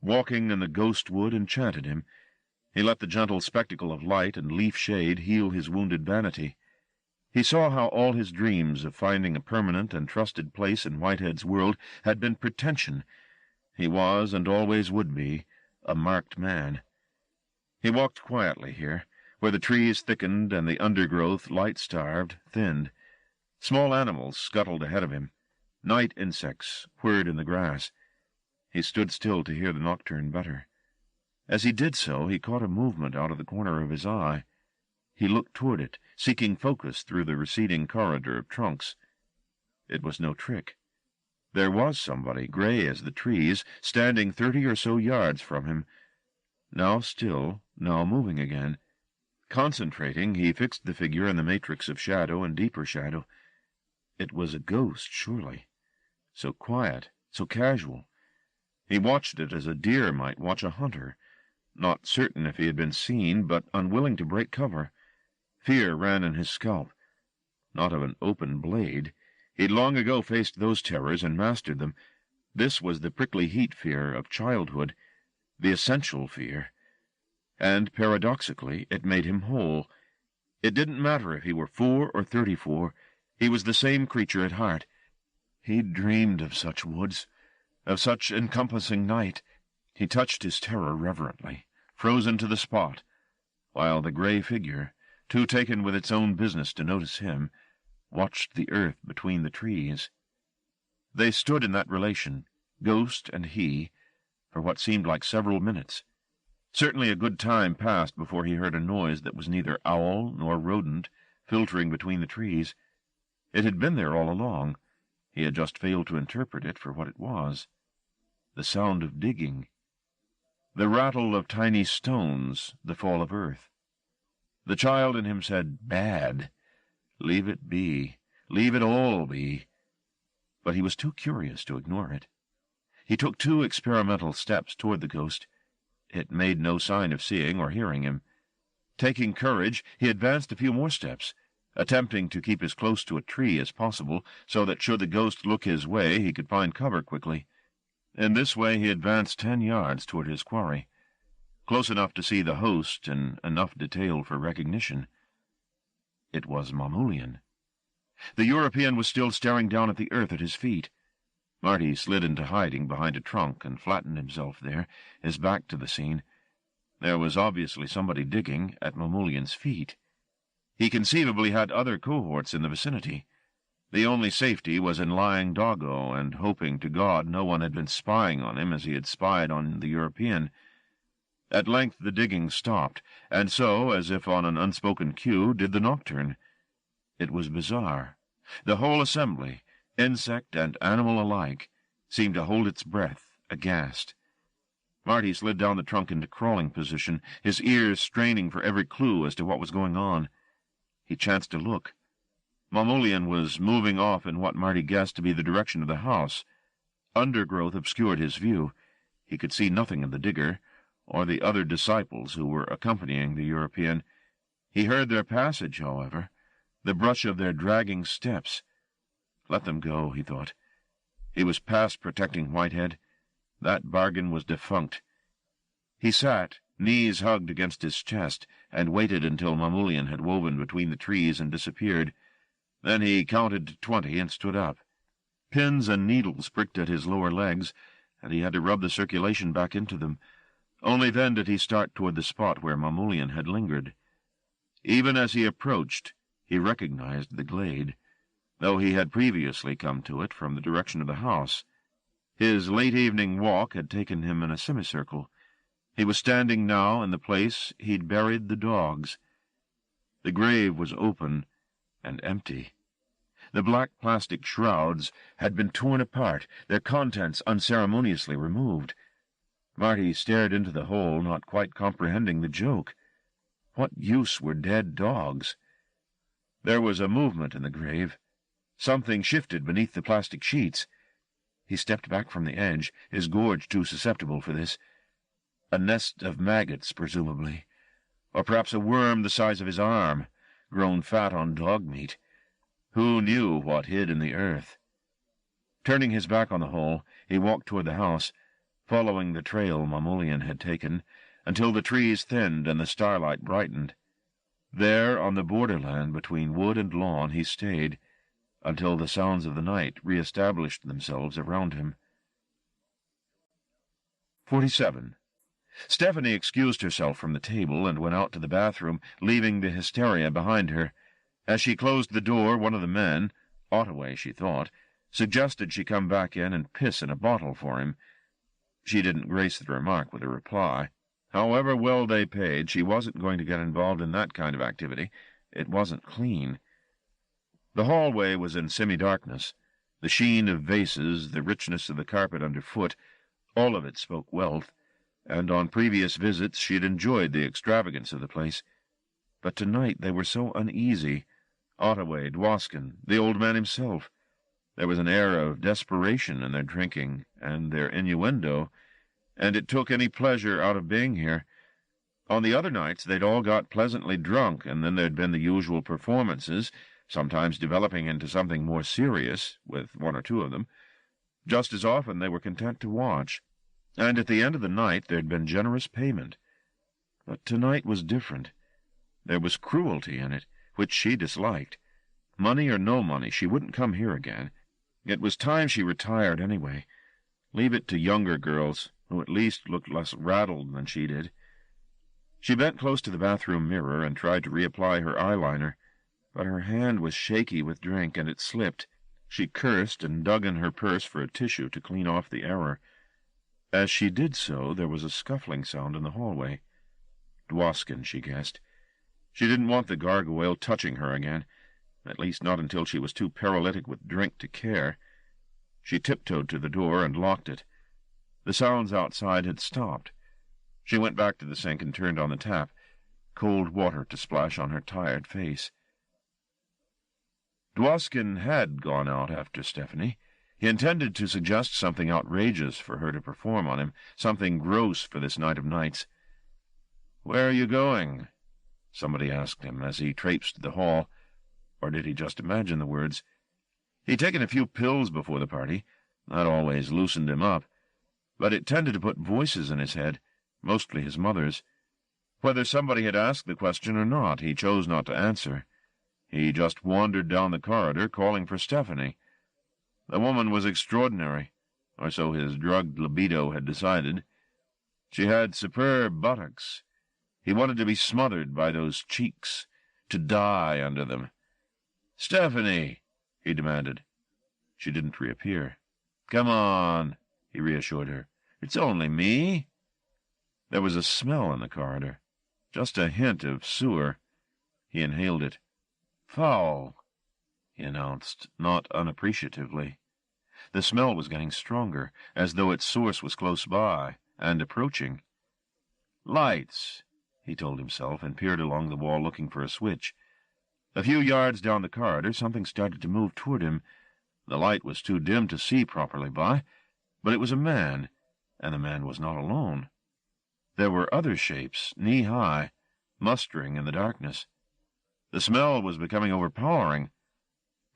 Walking in the ghost wood enchanted him. He let the gentle spectacle of light and leaf shade heal his wounded vanity. He saw how all his dreams of finding a permanent and trusted place in Whitehead's world had been pretension. He was, and always would be, a marked man. He walked quietly here, where the trees thickened and the undergrowth, light-starved, thinned. Small animals scuttled ahead of him. Night insects whirred in the grass. He stood still to hear the nocturne better. As he did so, he caught a movement out of the corner of his eye. He looked toward it, seeking focus through the receding corridor of trunks. It was no trick. There was somebody, gray as the trees, standing 30 or so yards from him. Now still, now moving again. Concentrating, he fixed the figure in the matrix of shadow and deeper shadow. It was a ghost, surely. So quiet, so casual. He watched it as a deer might watch a hunter, not certain if he had been seen, but unwilling to break cover. Fear ran in his scalp. Not of an open blade. He'd long ago faced those terrors and mastered them. This was the prickly heat fear of childhood, the essential fear. And, paradoxically, it made him whole. It didn't matter if he were 4 or 34. He was the same creature at heart. He'd dreamed of such woods, of such encompassing night. He touched his terror reverently, frozen to the spot, while the gray figure, too taken with its own business to notice him, watched the earth between the trees. They stood in that relation, ghost and he, for what seemed like several minutes. Certainly a good time passed before he heard a noise that was neither owl nor rodent filtering between the trees. It had been there all along. He had just failed to interpret it for what it was. The sound of digging. The rattle of tiny stones, the fall of earth. The child in him said, "Bad. Leave it be. Leave it all be." But he was too curious to ignore it. He took 2 experimental steps toward the ghost. It made no sign of seeing or hearing him. Taking courage, he advanced a few more steps, attempting to keep as close to a tree as possible, so that should the ghost look his way, he could find cover quickly. In this way he advanced 10 yards toward his quarry, close enough to see the host in enough detail for recognition. It was Mamoulian. The European was still staring down at the earth at his feet. Marty slid into hiding behind a trunk and flattened himself there, his back to the scene. There was obviously somebody digging at Mamoulian's feet. He conceivably had other cohorts in the vicinity. The only safety was in lying doggo and hoping to God no one had been spying on him as he had spied on the European. At length the digging stopped, and so, as if on an unspoken cue, did the nocturne. It was bizarre. The whole assembly, insect and animal alike, seemed to hold its breath, aghast. Marty slid down the trunk into crawling position, his ears straining for every clue as to what was going on. He chanced to look. Mamoulian was moving off in what Marty guessed to be the direction of the house. Undergrowth obscured his view. He could see nothing of the digger, or the other disciples who were accompanying the European. He heard their passage, however, the brush of their dragging steps. Let them go, he thought. He was past protecting Whitehead. That bargain was defunct. He sat, knees hugged against his chest, and waited until Mamoulian had woven between the trees and disappeared. Then he counted to 20 and stood up. Pins and needles pricked at his lower legs, and he had to rub the circulation back into them. Only then did he start toward the spot where Mamoulian had lingered. Even as he approached, he recognized the glade, though he had previously come to it from the direction of the house. His late-evening walk had taken him in a semicircle. He was standing now in the place he'd buried the dogs. The grave was open and empty. The black plastic shrouds had been torn apart, their contents unceremoniously removed. Marty stared into the hole, not quite comprehending the joke. What use were dead dogs? There was a movement in the grave. Something shifted beneath the plastic sheets. He stepped back from the edge, his gorge too susceptible for this. A nest of maggots, presumably, or perhaps a worm the size of his arm, grown fat on dog meat. Who knew what hid in the earth? Turning his back on the hole, he walked toward the house, following the trail Mamoulian had taken, until the trees thinned and the starlight brightened. There, on the borderland between wood and lawn, he stayed, until the sounds of the night re-established themselves around him. 47. Stephanie excused herself from the table and went out to the bathroom, leaving the hysteria behind her. As she closed the door, one of the men, Ottaway, she thought, suggested she come back in and piss in a bottle for him. She didn't grace the remark with a reply. However well they paid, she wasn't going to get involved in that kind of activity. It wasn't clean. The hallway was in semi-darkness. The sheen of vases, the richness of the carpet underfoot, all of it spoke wealth, and on previous visits she had enjoyed the extravagance of the place. But tonight they were so uneasy. Ottaway, Dwoskin, the old man himself. There was an air of desperation in their drinking and their innuendo, and it took any pleasure out of being here. On the other nights they'd all got pleasantly drunk, and then there'd been the usual performances, sometimes developing into something more serious, with one or two of them. Just as often they were content to watch, and at the end of the night there'd been generous payment. But tonight was different. There was cruelty in it, which she disliked. Money or no money, she wouldn't come here again. It was time she retired anyway. Leave it to younger girls, who at least looked less rattled than she did. She bent close to the bathroom mirror and tried to reapply her eyeliner, but her hand was shaky with drink, and it slipped. She cursed and dug in her purse for a tissue to clean off the error. As she did so, there was a scuffling sound in the hallway. Dwoskin, she guessed. She didn't want the gargoyle touching her again, at least not until she was too paralytic with drink to care. She tiptoed to the door and locked it. The sounds outside had stopped. She went back to the sink and turned on the tap, cold water to splash on her tired face. Dwoskin had gone out after Stephanie. He intended to suggest something outrageous for her to perform on him, something gross for this night of nights. "Where are you going?" somebody asked him as he traipsed the hall. Or did he just imagine the words? He'd taken a few pills before the party. That always loosened him up. But it tended to put voices in his head, mostly his mother's. Whether somebody had asked the question or not, he chose not to answer. He just wandered down the corridor, calling for Stephanie. The woman was extraordinary, or so his drugged libido had decided. She had superb buttocks. He wanted to be smothered by those cheeks, to die under them. "Stephanie," he demanded. She didn't reappear. "Come on," he reassured her. "It's only me." There was a smell in the corridor, just a hint of sewer. He inhaled it. "Foul," he announced, not unappreciatively. The smell was getting stronger, as though its source was close by, and approaching. "Lights," he told himself, and peered along the wall looking for a switch. A few yards down the corridor, something started to move toward him. The light was too dim to see properly by, but it was a man, and the man was not alone. There were other shapes, knee-high, mustering in the darkness. The smell was becoming overpowering.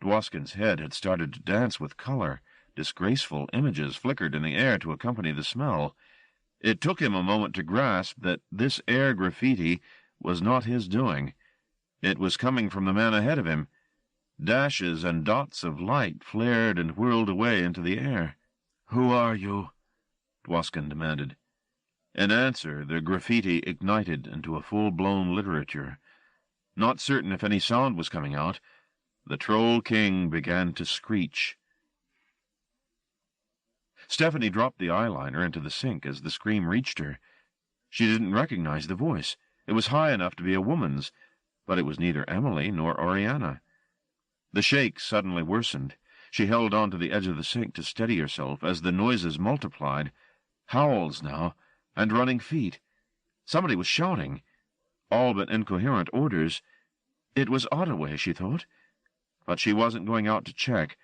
Dwoskin's head had started to dance with color. Disgraceful images flickered in the air to accompany the smell. It took him a moment to grasp that this air graffiti was not his doing. It was coming from the man ahead of him. Dashes and dots of light flared and whirled away into the air. "Who are you?" Dwoskin demanded. In answer, the graffiti ignited into a full-blown literature. Not certain if any sound was coming out, the Troll King began to screech. Stephanie dropped the eyeliner into the sink as the scream reached her. She didn't recognize the voice. It was high enough to be a woman's, but it was neither Emily nor Oriana. The shake suddenly worsened. She held on to the edge of the sink to steady herself as the noises multiplied. Howls now, and running feet. Somebody was shouting, all but incoherent orders. It was Ottaway, she thought. But she wasn't going out to check.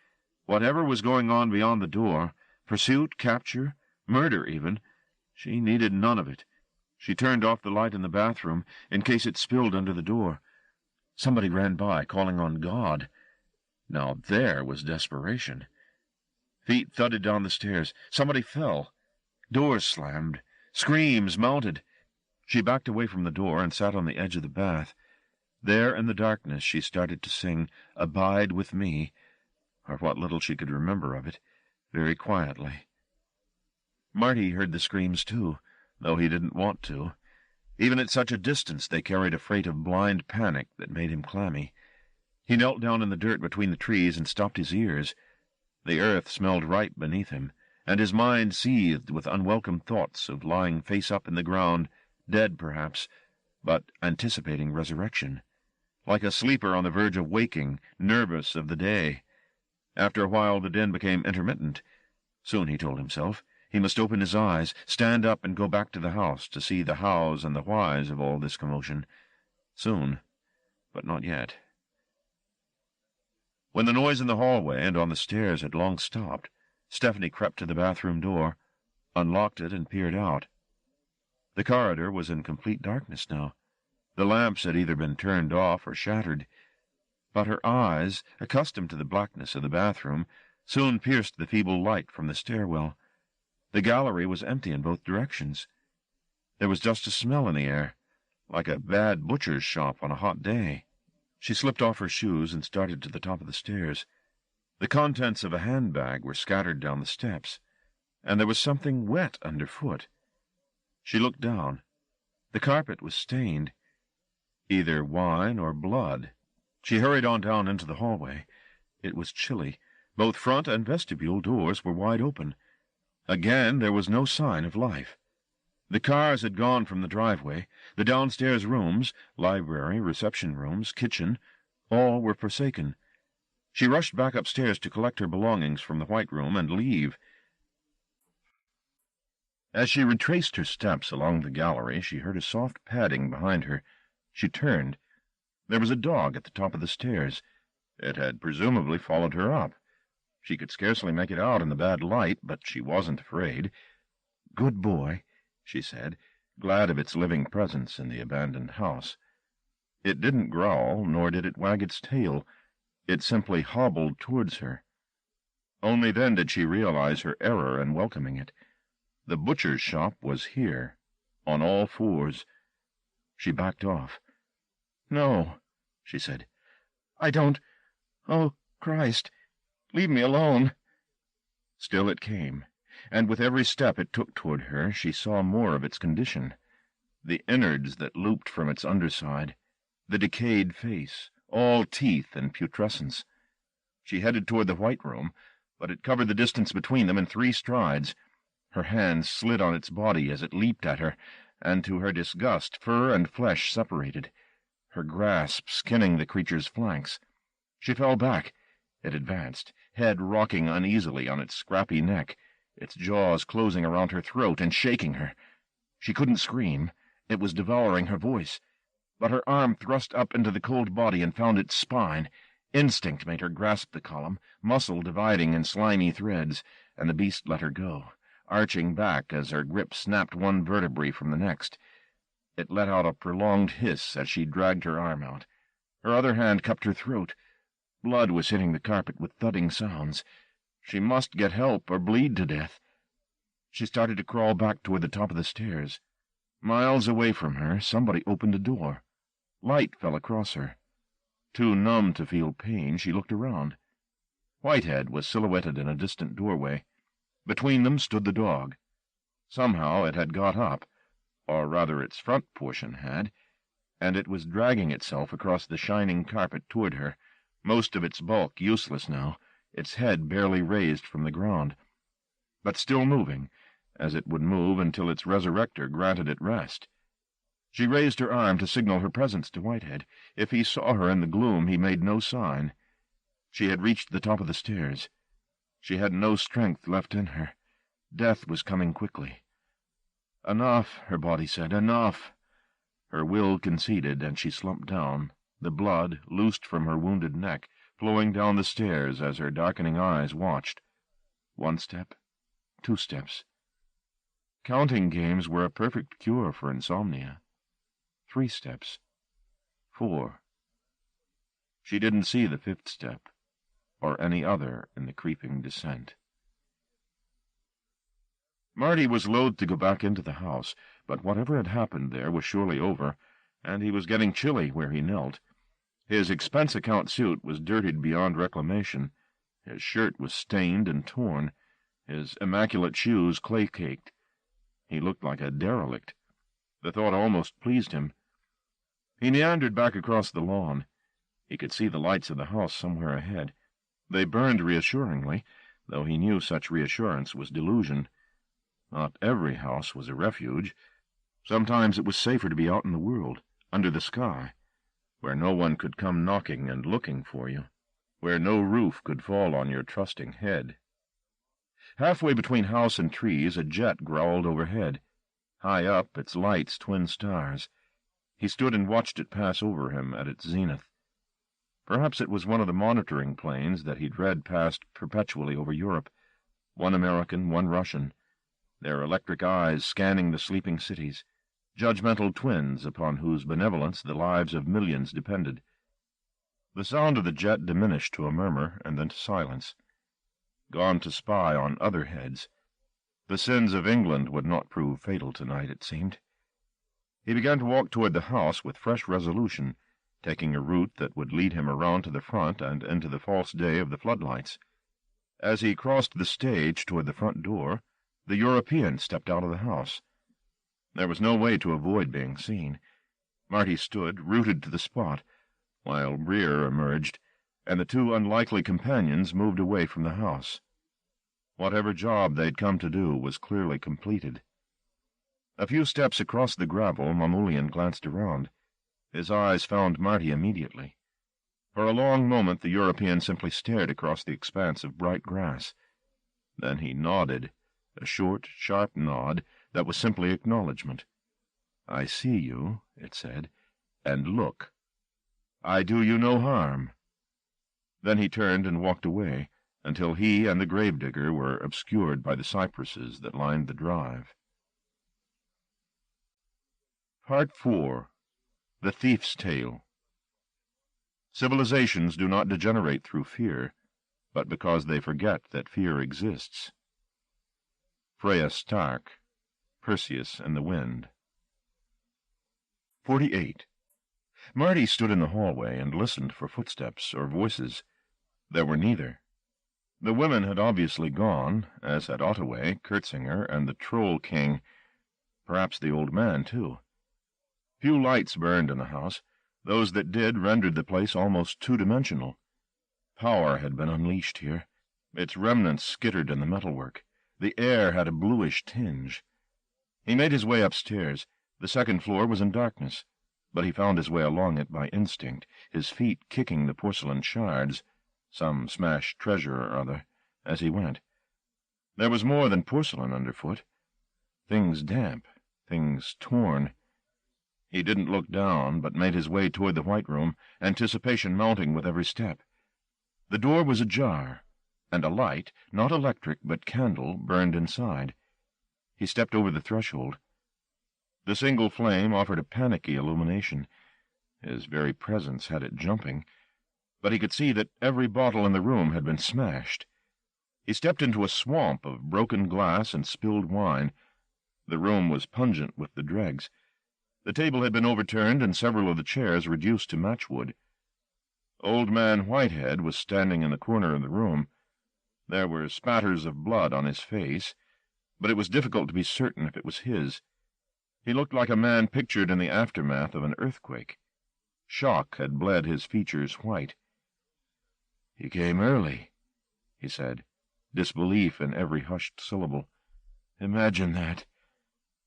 Whatever was going on beyond the door, pursuit, capture, murder even, she needed none of it. She turned off the light in the bathroom in case it spilled under the door. Somebody ran by, calling on God. Now there was desperation. Feet thudded down the stairs. Somebody fell. Doors slammed. Screams mounted. She backed away from the door and sat on the edge of the bath. There in the darkness she started to sing "Abide with Me," or what little she could remember of it, very quietly. Marty heard the screams too, though he didn't want to. Even at such a distance they carried a freight of blind panic that made him clammy. He knelt down in the dirt between the trees and stopped his ears. The earth smelled ripe beneath him, and his mind seethed with unwelcome thoughts of lying face up in the ground, dead perhaps, but anticipating resurrection, like a sleeper on the verge of waking, nervous of the day. After a while the din became intermittent. Soon, he told himself, he must open his eyes, stand up, and go back to the house to see the hows and the whys of all this commotion. Soon, but not yet. When the noise in the hallway and on the stairs had long stopped, Stephanie crept to the bathroom door, unlocked it, and peered out. The corridor was in complete darkness now. The lamps had either been turned off or shattered, but her eyes, accustomed to the blackness of the bathroom, soon pierced the feeble light from the stairwell. The gallery was empty in both directions. There was just a smell in the air, like a bad butcher's shop on a hot day. She slipped off her shoes and started to the top of the stairs. The contents of a handbag were scattered down the steps, and there was something wet underfoot. She looked down. The carpet was stained, either wine or blood. She hurried on down into the hallway. It was chilly. Both front and vestibule doors were wide open. Again there was no sign of life. The cars had gone from the driveway. The downstairs rooms, library, reception rooms, kitchen, all were forsaken. She rushed back upstairs to collect her belongings from the white room and leave. As she retraced her steps along the gallery, she heard a soft padding behind her. She turned. There was a dog at the top of the stairs. It had presumably followed her up. She could scarcely make it out in the bad light, but she wasn't afraid. "Good boy," she said, glad of its living presence in the abandoned house. It didn't growl, nor did it wag its tail. It simply hobbled towards her. Only then did she realize her error in welcoming it. The butcher's shop was here, on all fours. She backed off. "No," she said. "I don't... Oh, Christ, leave me alone." Still it came, and with every step it took toward her she saw more of its condition. The innards that looped from its underside, the decayed face, all teeth and putrescence. She headed toward the white room, but it covered the distance between them in 3 strides. Her hands slid on its body as it leaped at her, and to her disgust fur and flesh separated, her grasp skinning the creature's flanks. She fell back. It advanced, head rocking uneasily on its scrappy neck, its jaws closing around her throat and shaking her. She couldn't scream. It was devouring her voice. But her arm thrust up into the cold body and found its spine. Instinct made her grasp the column, muscle dividing in slimy threads, and the beast let her go, arching back as her grip snapped one vertebrae from the next. It let out a prolonged hiss as she dragged her arm out. Her other hand cupped her throat. Blood was hitting the carpet with thudding sounds. She must get help or bleed to death. She started to crawl back toward the top of the stairs. Miles away from her, somebody opened a door. Light fell across her. Too numb to feel pain, she looked around. Whitehead was silhouetted in a distant doorway. Between them stood the dog. Somehow it had got up, or rather its front portion had, and it was dragging itself across the shining carpet toward her, most of its bulk useless now, its head barely raised from the ground, but still moving, as it would move until its resurrector granted it rest. She raised her arm to signal her presence to Whitehead. If he saw her in the gloom, he made no sign. She had reached the top of the stairs. She had no strength left in her. Death was coming quickly. Enough, her body said, enough. Her will conceded, and she slumped down, the blood, loosed from her wounded neck, flowing down the stairs as her darkening eyes watched. 1 step, 2 steps. Counting games were a perfect cure for insomnia. 3 steps. 4. She didn't see the 5th step, or any other in the creeping descent. Marty was loath to go back into the house, but whatever had happened there was surely over, and he was getting chilly where he knelt. His expense-account suit was dirtied beyond reclamation. His shirt was stained and torn. His immaculate shoes clay-caked. He looked like a derelict. The thought almost pleased him. He meandered back across the lawn. He could see the lights of the house somewhere ahead. They burned reassuringly, though he knew such reassurance was delusion. Not every house was a refuge. Sometimes it was safer to be out in the world, under the sky, where no one could come knocking and looking for you, where no roof could fall on your trusting head. Halfway between house and trees, a jet growled overhead. High up, its lights twin stars. He stood and watched it pass over him at its zenith. Perhaps it was one of the monitoring planes that he'd read passed perpetually over Europe, one American, one Russian, their electric eyes scanning the sleeping cities, judgmental twins upon whose benevolence the lives of millions depended. The sound of the jet diminished to a murmur and then to silence. Gone to spy on other heads. The sins of England would not prove fatal tonight, it seemed. He began to walk toward the house with fresh resolution, taking a route that would lead him around to the front and into the false day of the floodlights. As he crossed the stage toward the front door, the European stepped out of the house. There was no way to avoid being seen. Marty stood, rooted to the spot, while Rear emerged, and the 2 unlikely companions moved away from the house. Whatever job they'd come to do was clearly completed. A few steps across the gravel, Mamoulian glanced around. His eyes found Marty immediately. For a long moment the European simply stared across the expanse of bright grass. Then he nodded, a short, sharp nod that was simply acknowledgment. "I see you," it said, "and look. I do you no harm." Then he turned and walked away, until he and the gravedigger were obscured by the cypresses that lined the drive. Part 4. The Thief's Tale. Civilizations do not degenerate through fear, but because they forget that fear exists. Freya Stark, Perseus and the Wind. 48. Marty stood in the hallway and listened for footsteps or voices. There were neither. The women had obviously gone, as had Ottaway, Kurtzinger, and the Troll King. Perhaps the old man, too. Few lights burned in the house. Those that did rendered the place almost two-dimensional. Power had been unleashed here. Its remnants skittered in the metalwork. The air had a bluish tinge. He made his way upstairs. The second floor was in darkness, but he found his way along it by instinct, his feet kicking the porcelain shards, some smashed treasure or other, as he went. There was more than porcelain underfoot. Things damp, things torn. He didn't look down, but made his way toward the white room, anticipation mounting with every step. The door was ajar, and a light, not electric but candle, burned inside. He stepped over the threshold. The single flame offered a panicky illumination. His very presence had it jumping, but he could see that every bottle in the room had been smashed. He stepped into a swamp of broken glass and spilled wine. The room was pungent with the dregs. The table had been overturned and several of the chairs reduced to matchwood. Old Man Whitehead was standing in the corner of the room. There were spatters of blood on his face, but it was difficult to be certain if it was his. He looked like a man pictured in the aftermath of an earthquake. Shock had bled his features white. "He came early," he said, disbelief in every hushed syllable. "Imagine that.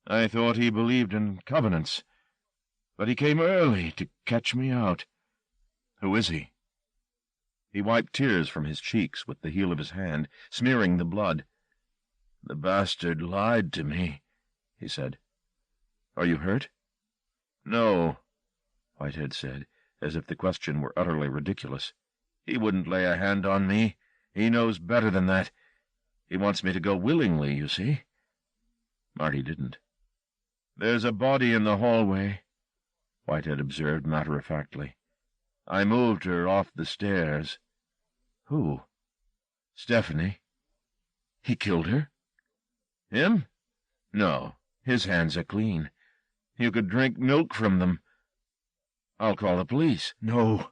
I thought he believed in covenants. But he came early to catch me out. Who is he?" He wiped tears from his cheeks with the heel of his hand, smearing the blood. "The bastard lied to me," he said. "Are you hurt?" "No," Whitehead said, as if the question were utterly ridiculous. "He wouldn't lay a hand on me. He knows better than that. He wants me to go willingly, you see." Marty didn't. "There's a body in the hallway," Whitehead observed matter-of-factly. "I moved her off the stairs." "Who?" "Stephanie." "He killed her?" "Him? No, his hands are clean. You could drink milk from them." "I'll call the police." "No."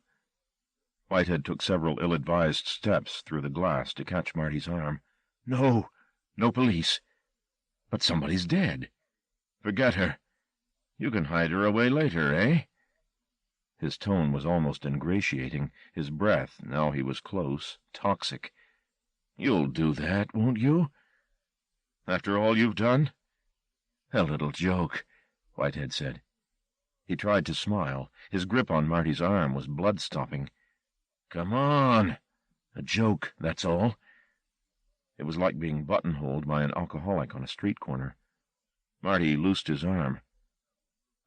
Whitehead took several ill-advised steps through the glass to catch Marty's arm. "No, no police. But somebody's dead." "Forget her. You can hide her away later, eh?" His tone was almost ingratiating, his breath, now he was close, toxic. "You'll do that, won't you? After all you've done?" "A little joke," Whitehead said. He tried to smile. His grip on Marty's arm was blood-stopping. "Come on. A joke, that's all." It was like being buttonholed by an alcoholic on a street corner. Marty loosed his arm.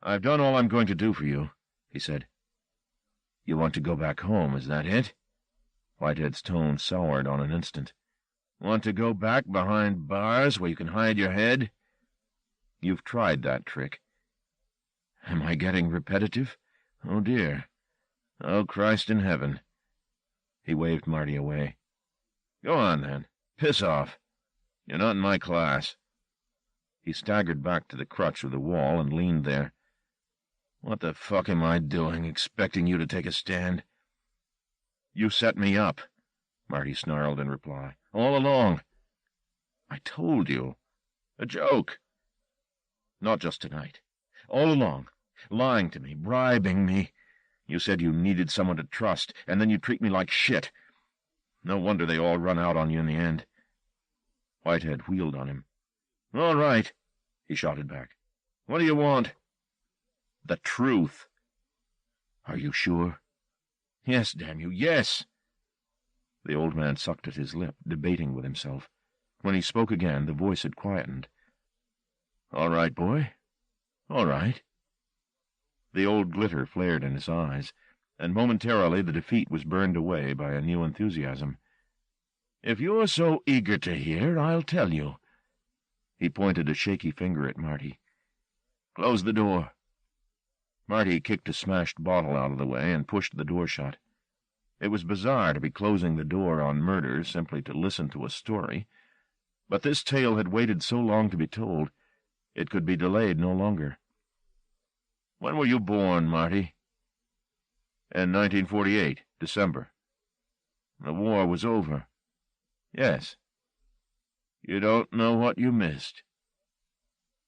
"I've done all I'm going to do for you," he said. "You want to go back home, is that it?" Whitehead's tone soured on an instant. "Want to go back behind bars where you can hide your head?" "You've tried that trick." "Am I getting repetitive? Oh, dear. Oh, Christ in heaven." He waved Marty away. "Go on, then. Piss off. You're not in my class." He staggered back to the crutch of the wall and leaned there. "What the fuck am I doing, expecting you to take a stand?" "You set me up," Marty snarled in reply. "All along." "I told you. A joke." "Not just tonight. All along. Lying to me, bribing me. You said you needed someone to trust, and then you treat me like shit. No wonder they all run out on you in the end." Whitehead wheeled on him. "All right," he shouted back. "What do you want?" "The truth." "Are you sure?" "Yes, damn you, yes." The old man sucked at his lip, debating with himself. When he spoke again, the voice had quietened. "All right, boy. All right." The old glitter flared in his eyes, and momentarily the defeat was burned away by a new enthusiasm. "If you're so eager to hear, I'll tell you." He pointed a shaky finger at Marty. "Close the door." Marty kicked a smashed bottle out of the way and pushed the door shut. It was bizarre to be closing the door on murder simply to listen to a story, but this tale had waited so long to be told, it could be delayed no longer. "When were you born, Marty?" "In 1948, December." "The war was over." "Yes." "You don't know what you missed."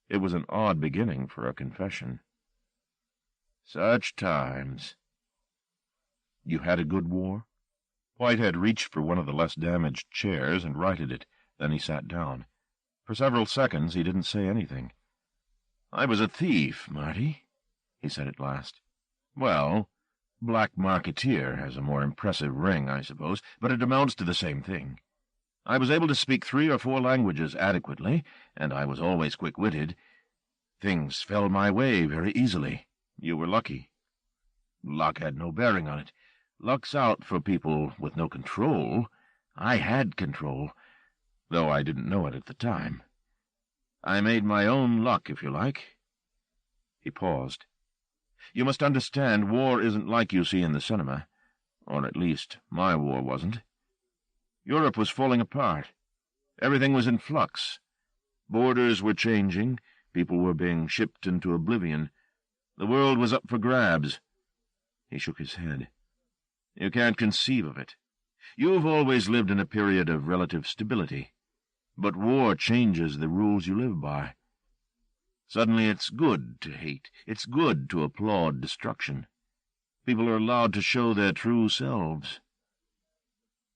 It was an odd beginning for a confession. "Such times." "You had a good war?" Whitehead reached for one of the less damaged chairs and righted it. Then he sat down. For several seconds he didn't say anything. "I was a thief, Marty," he said at last. "Well, black marketeer has a more impressive ring, I suppose, but it amounts to the same thing. I was able to speak 3 or 4 languages adequately, and I was always quick-witted. Things fell my way very easily. You were lucky." "Luck had no bearing on it. Luck's out for people with no control. I had control, though I didn't know it at the time. I made my own luck, if you like." He paused. "You must understand, war isn't like you see in the cinema. Or at least, my war wasn't. Europe was falling apart. Everything was in flux. Borders were changing. People were being shipped into oblivion. The world was up for grabs." He shook his head. "You can't conceive of it. You've always lived in a period of relative stability. But war changes the rules you live by. Suddenly it's good to hate. It's good to applaud destruction. People are allowed to show their true selves."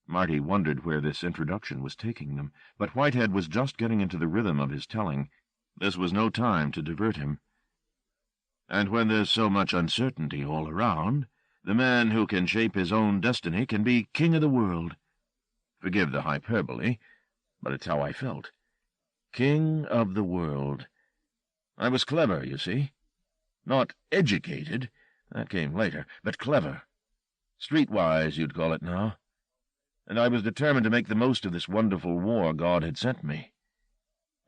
Marty wondered where this introduction was taking them, but Whitehead was just getting into the rhythm of his telling. This was no time to divert him. "And when there's so much uncertainty all around, the man who can shape his own destiny can be king of the world. Forgive the hyperbole, but it's how I felt. King of the world. I was clever, you see. Not educated, that came later, but clever. Streetwise, you'd call it now. And I was determined to make the most of this wonderful war God had sent me.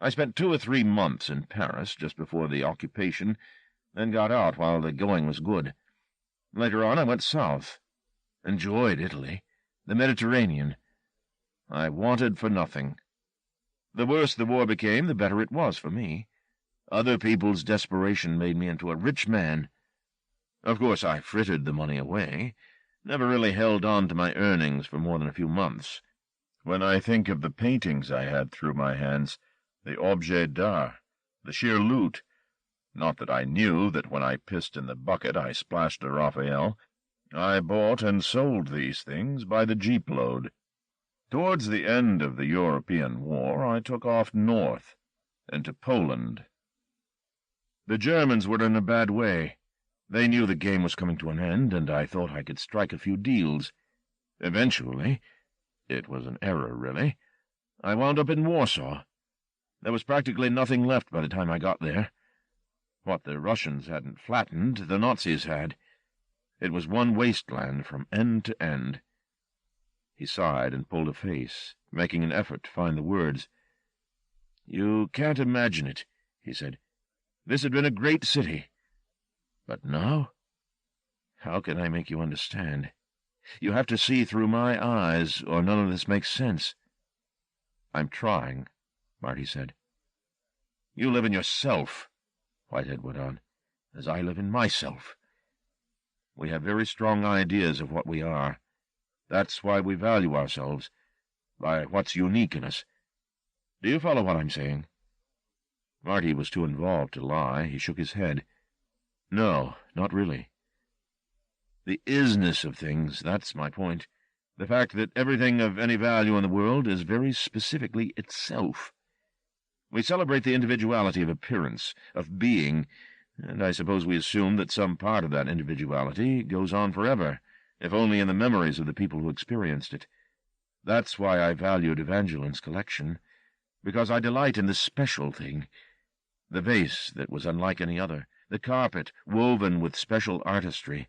I spent 2 or 3 months in Paris just before the occupation, then got out while the going was good. Later on I went south. Enjoyed Italy, the Mediterranean. I wanted for nothing. The worse the war became, the better it was for me. Other people's desperation made me into a rich man. Of course, I frittered the money away, never really held on to my earnings for more than a few months. When I think of the paintings I had through my hands, the objets d'art, the sheer loot, not that I knew that when I pissed in the bucket I splashed a Raphael, I bought and sold these things by the jeep-load. Towards the end of the European War, I took off north, into Poland. The Germans were in a bad way. They knew the game was coming to an end, and I thought I could strike a few deals. Eventually, it was an error, really, I wound up in Warsaw. There was practically nothing left by the time I got there. What the Russians hadn't flattened, the Nazis had. It was one wasteland from end to end. He sighed and pulled a face, making an effort to find the words. "You can't imagine it," he said. "This had been a great city. But now? How can I make you understand? You have to see through my eyes, or none of this makes sense." "I'm trying," Marty said. "You live in yourself," Whitehead went on, "as I live in myself. We have very strong ideas of what we are. That's why we value ourselves, by what's unique in us. Do you follow what I'm saying?" Marty was too involved to lie. He shook his head. "No, not really. The isness of things, that's my point. The fact that everything of any value in the world is very specifically itself. We celebrate the individuality of appearance, of being, and I suppose we assume that some part of that individuality goes on forever, if only in the memories of the people who experienced it. That's why I valued Evangeline's collection, because I delight in the special thing, the vase that was unlike any other, the carpet woven with special artistry."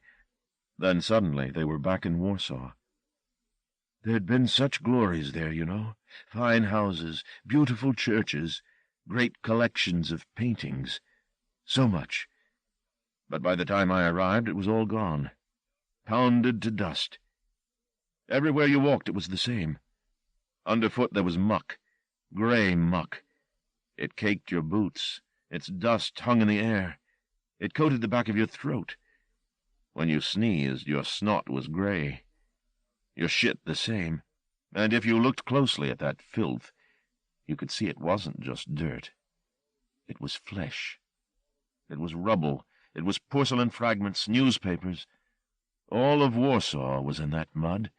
Then suddenly they were back in Warsaw. "There'd been such glories there, you know, fine houses, beautiful churches, great collections of paintings, so much. But by the time I arrived it was all gone, pounded to dust. Everywhere you walked it was the same. Underfoot there was muck, gray muck. It caked your boots, its dust hung in the air. It coated the back of your throat. When you sneezed, your snot was gray. Your shit the same. And if you looked closely at that filth, you could see it wasn't just dirt. It was flesh. It was rubble. It was porcelain fragments, newspapers. All of Warsaw was in that mud.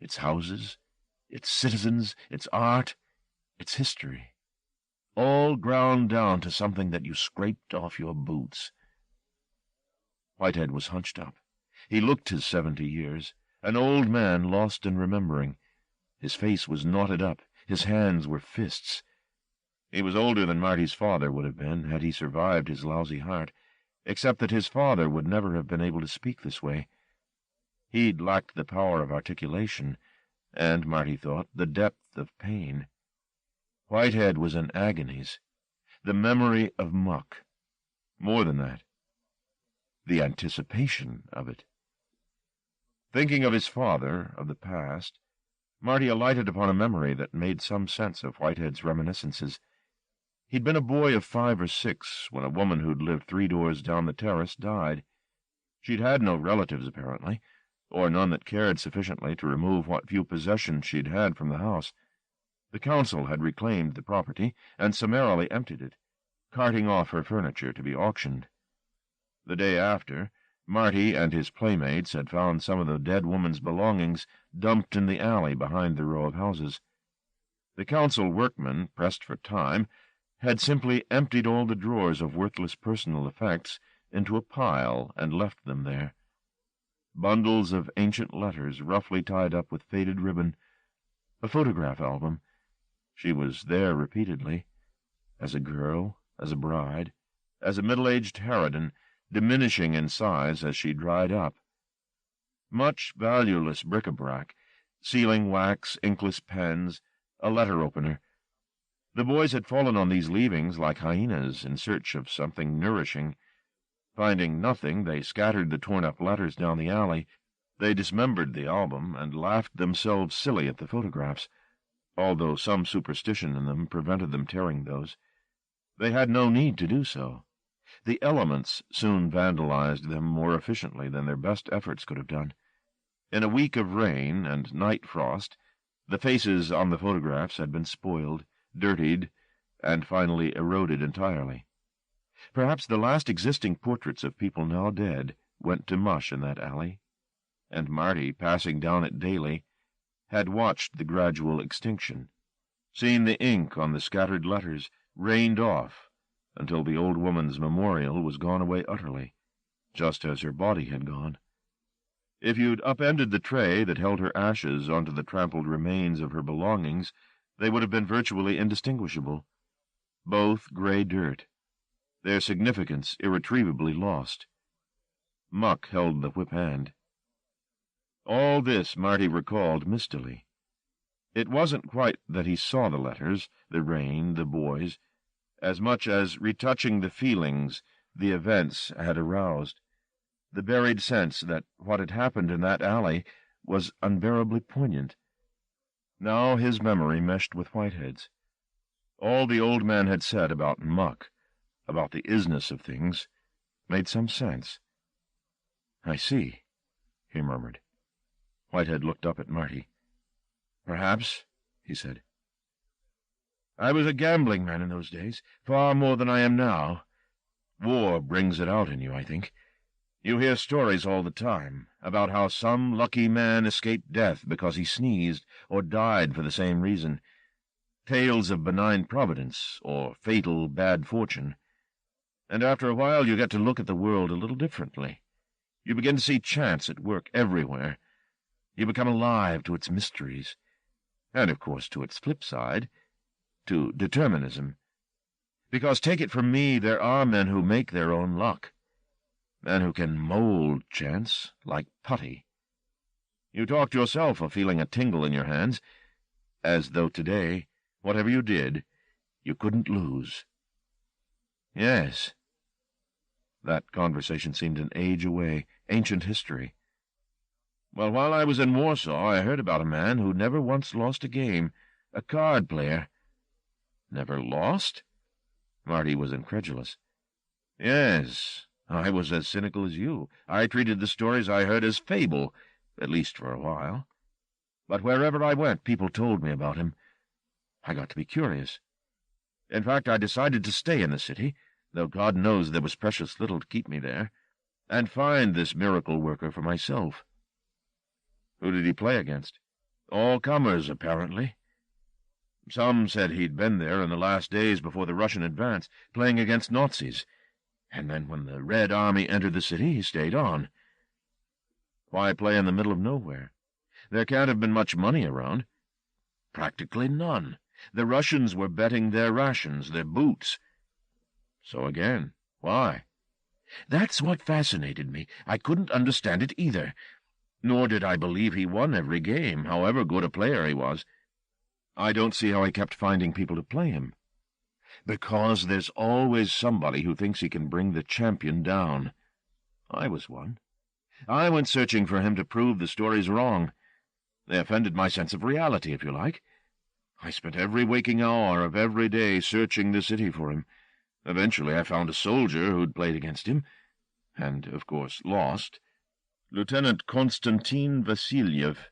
Its houses, its citizens, its art, its history. All ground down to something that you scraped off your boots." Whitehead was hunched up. He looked his 70 years, an old man lost in remembering. His face was knotted up. His hands were fists. He was older than Marty's father would have been, had he survived his lousy heart, except that his father would never have been able to speak this way. He'd lacked the power of articulation, and, Marty thought, the depth of pain. Whitehead was in agonies, the memory of muck. More than that, the anticipation of it. Thinking of his father, of the past, Marty alighted upon a memory that made some sense of Whitehead's reminiscences. He'd been a boy of 5 or 6 when a woman who'd lived 3 doors down the terrace died. She'd had no relatives, apparently, or none that cared sufficiently to remove what few possessions she'd had from the house. The council had reclaimed the property and summarily emptied it, carting off her furniture to be auctioned. The day after, Marty and his playmates had found some of the dead woman's belongings dumped in the alley behind the row of houses. The council workmen, pressed for time, had simply emptied all the drawers of worthless personal effects into a pile and left them there. Bundles of ancient letters roughly tied up with faded ribbon, a photograph album. She was there repeatedly, as a girl, as a bride, as a middle-aged harridan, diminishing in size as she dried up. Much valueless bric-a-brac, sealing wax, inkless pens, a letter-opener. The boys had fallen on these leavings like hyenas in search of something nourishing. Finding nothing, they scattered the torn-up letters down the alley. They dismembered the album and laughed themselves silly at the photographs, although some superstition in them prevented them tearing those. They had no need to do so. The elements soon vandalized them more efficiently than their best efforts could have done. In a week of rain and night frost, the faces on the photographs had been spoiled, dirtied, and finally eroded entirely. Perhaps the last existing portraits of people now dead went to mush in that alley, and Marty, passing down it daily, had watched the gradual extinction, seen the ink on the scattered letters rained off until the old woman's memorial was gone away utterly, just as her body had gone. If you'd upended the tray that held her ashes onto the trampled remains of her belongings, they would have been virtually indistinguishable. Both gray dirt, their significance irretrievably lost. Muck held the whip hand. All this Marty recalled mistily. It wasn't quite that he saw the letters, the rain, the boys, as much as retouching the feelings the events had aroused, the buried sense that what had happened in that alley was unbearably poignant. Now his memory meshed with Whitehead's. All the old man had said about Muck, about the isness of things, made some sense. "I see," he murmured. Whitehead looked up at Marty. "Perhaps," he said. "I was a gambling man in those days, far more than I am now. War brings it out in you, I think. You hear stories all the time about how some lucky man escaped death because he sneezed, or died for the same reason. Tales of benign providence, or fatal bad fortune. And after a while you get to look at the world a little differently. You begin to see chance at work everywhere. You become alive to its mysteries. And, of course, to its flip side, to determinism. Because, take it from me, there are men who make their own luck. Men who can mold chance like putty. You talked yourself of feeling a tingle in your hands, as though today, whatever you did, you couldn't lose." "Yes." That conversation seemed an age away, ancient history. "Well, while I was in Warsaw, I heard about a man who never once lost a game, a card player." "Never lost?" Marty was incredulous. "Yes. I was as cynical as you. I treated the stories I heard as fable, at least for a while. But wherever I went, people told me about him. I got to be curious. In fact, I decided to stay in the city, though God knows there was precious little to keep me there, and find this miracle worker for myself." "Who did he play against?" "All comers, apparently. Some said he'd been there in the last days before the Russian advance, playing against Nazis. And then when the Red Army entered the city, he stayed on." "Why play in the middle of nowhere? There can't have been much money around." "Practically none. The Russians were betting their rations, their boots." "So again, why?" "That's what fascinated me. I couldn't understand it either. Nor did I believe he won every game, however good a player he was." "I don't see how he kept finding people to play him." "Because there's always somebody who thinks he can bring the champion down. I was one. I went searching for him to prove the stories wrong. They offended my sense of reality, if you like. I spent every waking hour of every day searching the city for him. Eventually I found a soldier who'd played against him, and, of course, lost. Lieutenant Konstantin Vasilyev."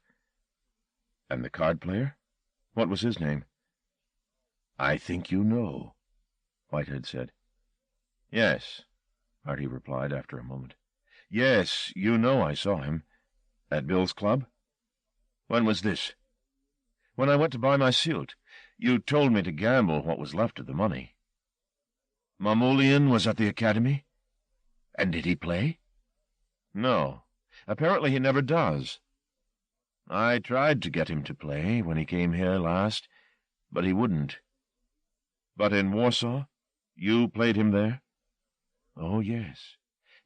"And the card player? What was his name?" "I think you know," Whitehead said. "Yes," Marty replied after a moment. "Yes, you know I saw him. At Bill's club?" "When was this?" "When I went to buy my suit. You told me to gamble what was left of the money." "Mamoulian was at the academy? And did he play?" "No. Apparently he never does. I tried to get him to play when he came here last, but he wouldn't." "But in Warsaw? You played him there?" "Oh, yes.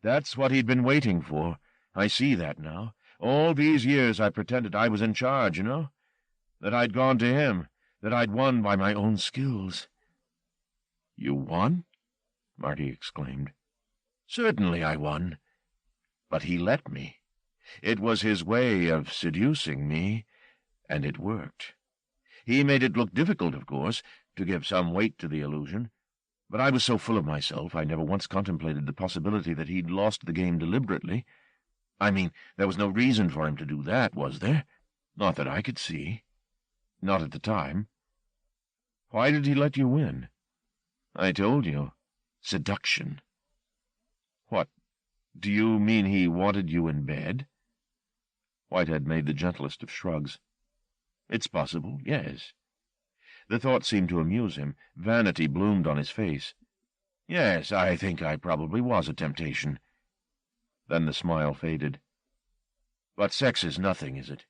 That's what he'd been waiting for. I see that now. All these years I pretended I was in charge, you know? That I'd gone to him, that I'd won by my own skills." "You won?" Marty exclaimed. "Certainly I won. But he let me. It was his way of seducing me, and it worked. He made it look difficult, of course, to give some weight to the illusion, but I was so full of myself I never once contemplated the possibility that he'd lost the game deliberately. I mean, there was no reason for him to do that, was there? Not that I could see. Not at the time. Why did he let you win?" "I told you. Seduction." "What, do you mean he wanted you in bed?" Whitehead made the gentlest of shrugs. "It's possible, yes." The thought seemed to amuse him. Vanity bloomed on his face. "Yes, I think I probably was a temptation." Then the smile faded. "But sex is nothing, is it?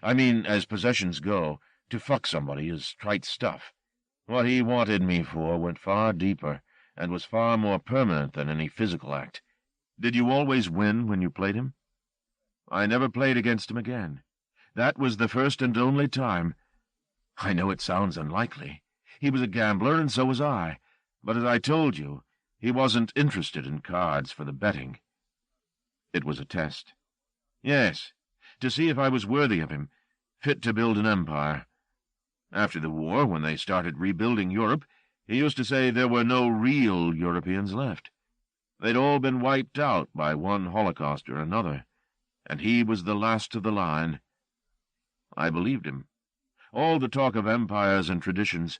I mean, as possessions go, to fuck somebody is trite stuff. What he wanted me for went far deeper, and was far more permanent than any physical act. Did you always win when you played him?" "I never played against him again. That was the first and only time. I know it sounds unlikely. He was a gambler, and so was I. But as I told you, he wasn't interested in cards for the betting." "It was a test." "Yes, to see if I was worthy of him, fit to build an empire. After the war, when they started rebuilding Europe, he used to say there were no real Europeans left. They'd all been wiped out by one Holocaust or another, and he was the last of the line. I believed him. All the talk of empires and traditions,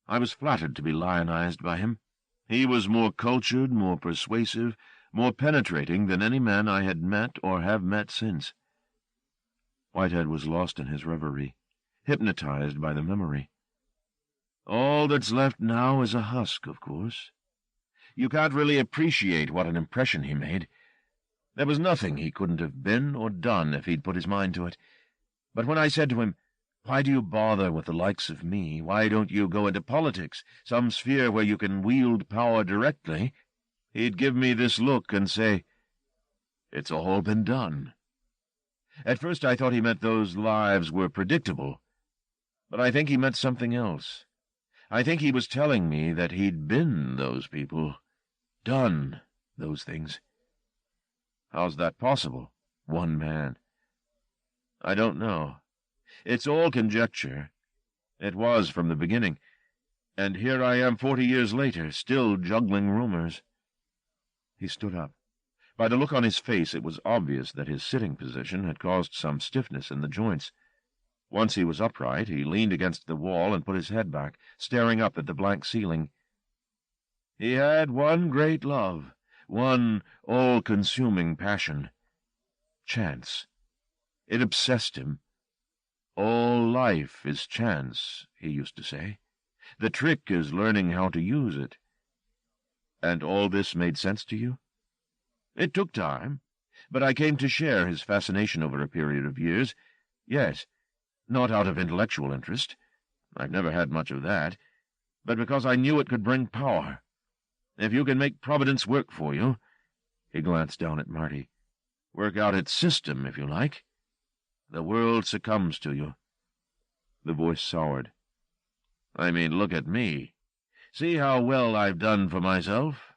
I was flattered to be lionized by him. He was more cultured, more persuasive, more penetrating than any man I had met or have met since." Whitehead was lost in his reverie, hypnotized by the memory. "All that's left now is a husk, of course. You can't really appreciate what an impression he made. There was nothing he couldn't have been or done if he'd put his mind to it. But when I said to him, 'Why do you bother with the likes of me? Why don't you go into politics, some sphere where you can wield power directly?' he'd give me this look and say, 'It's all been done.' At first I thought he meant those lives were predictable, but I think he meant something else. I think he was telling me that he'd been those people, done those things." "How's that possible? One man." "I don't know. It's all conjecture. It was from the beginning. And here I am 40 years later, still juggling rumors." He stood up. By the look on his face, it was obvious that his sitting position had caused some stiffness in the joints. Once he was upright, he leaned against the wall and put his head back, staring up at the blank ceiling. "He had one great love, one all-consuming passion. Chance. It obsessed him. 'All life is chance,' he used to say. 'The trick is learning how to use it.' And all this made sense to you?" "It took time, but I came to share his fascination over a period of years. Yes, not out of intellectual interest. I've never had much of that, but because I knew it could bring power. If you can make Providence work for you," he glanced down at Marty, "work out its system, if you like, the world succumbs to you." The voice soured. "I mean, look at me. See how well I've done for myself?"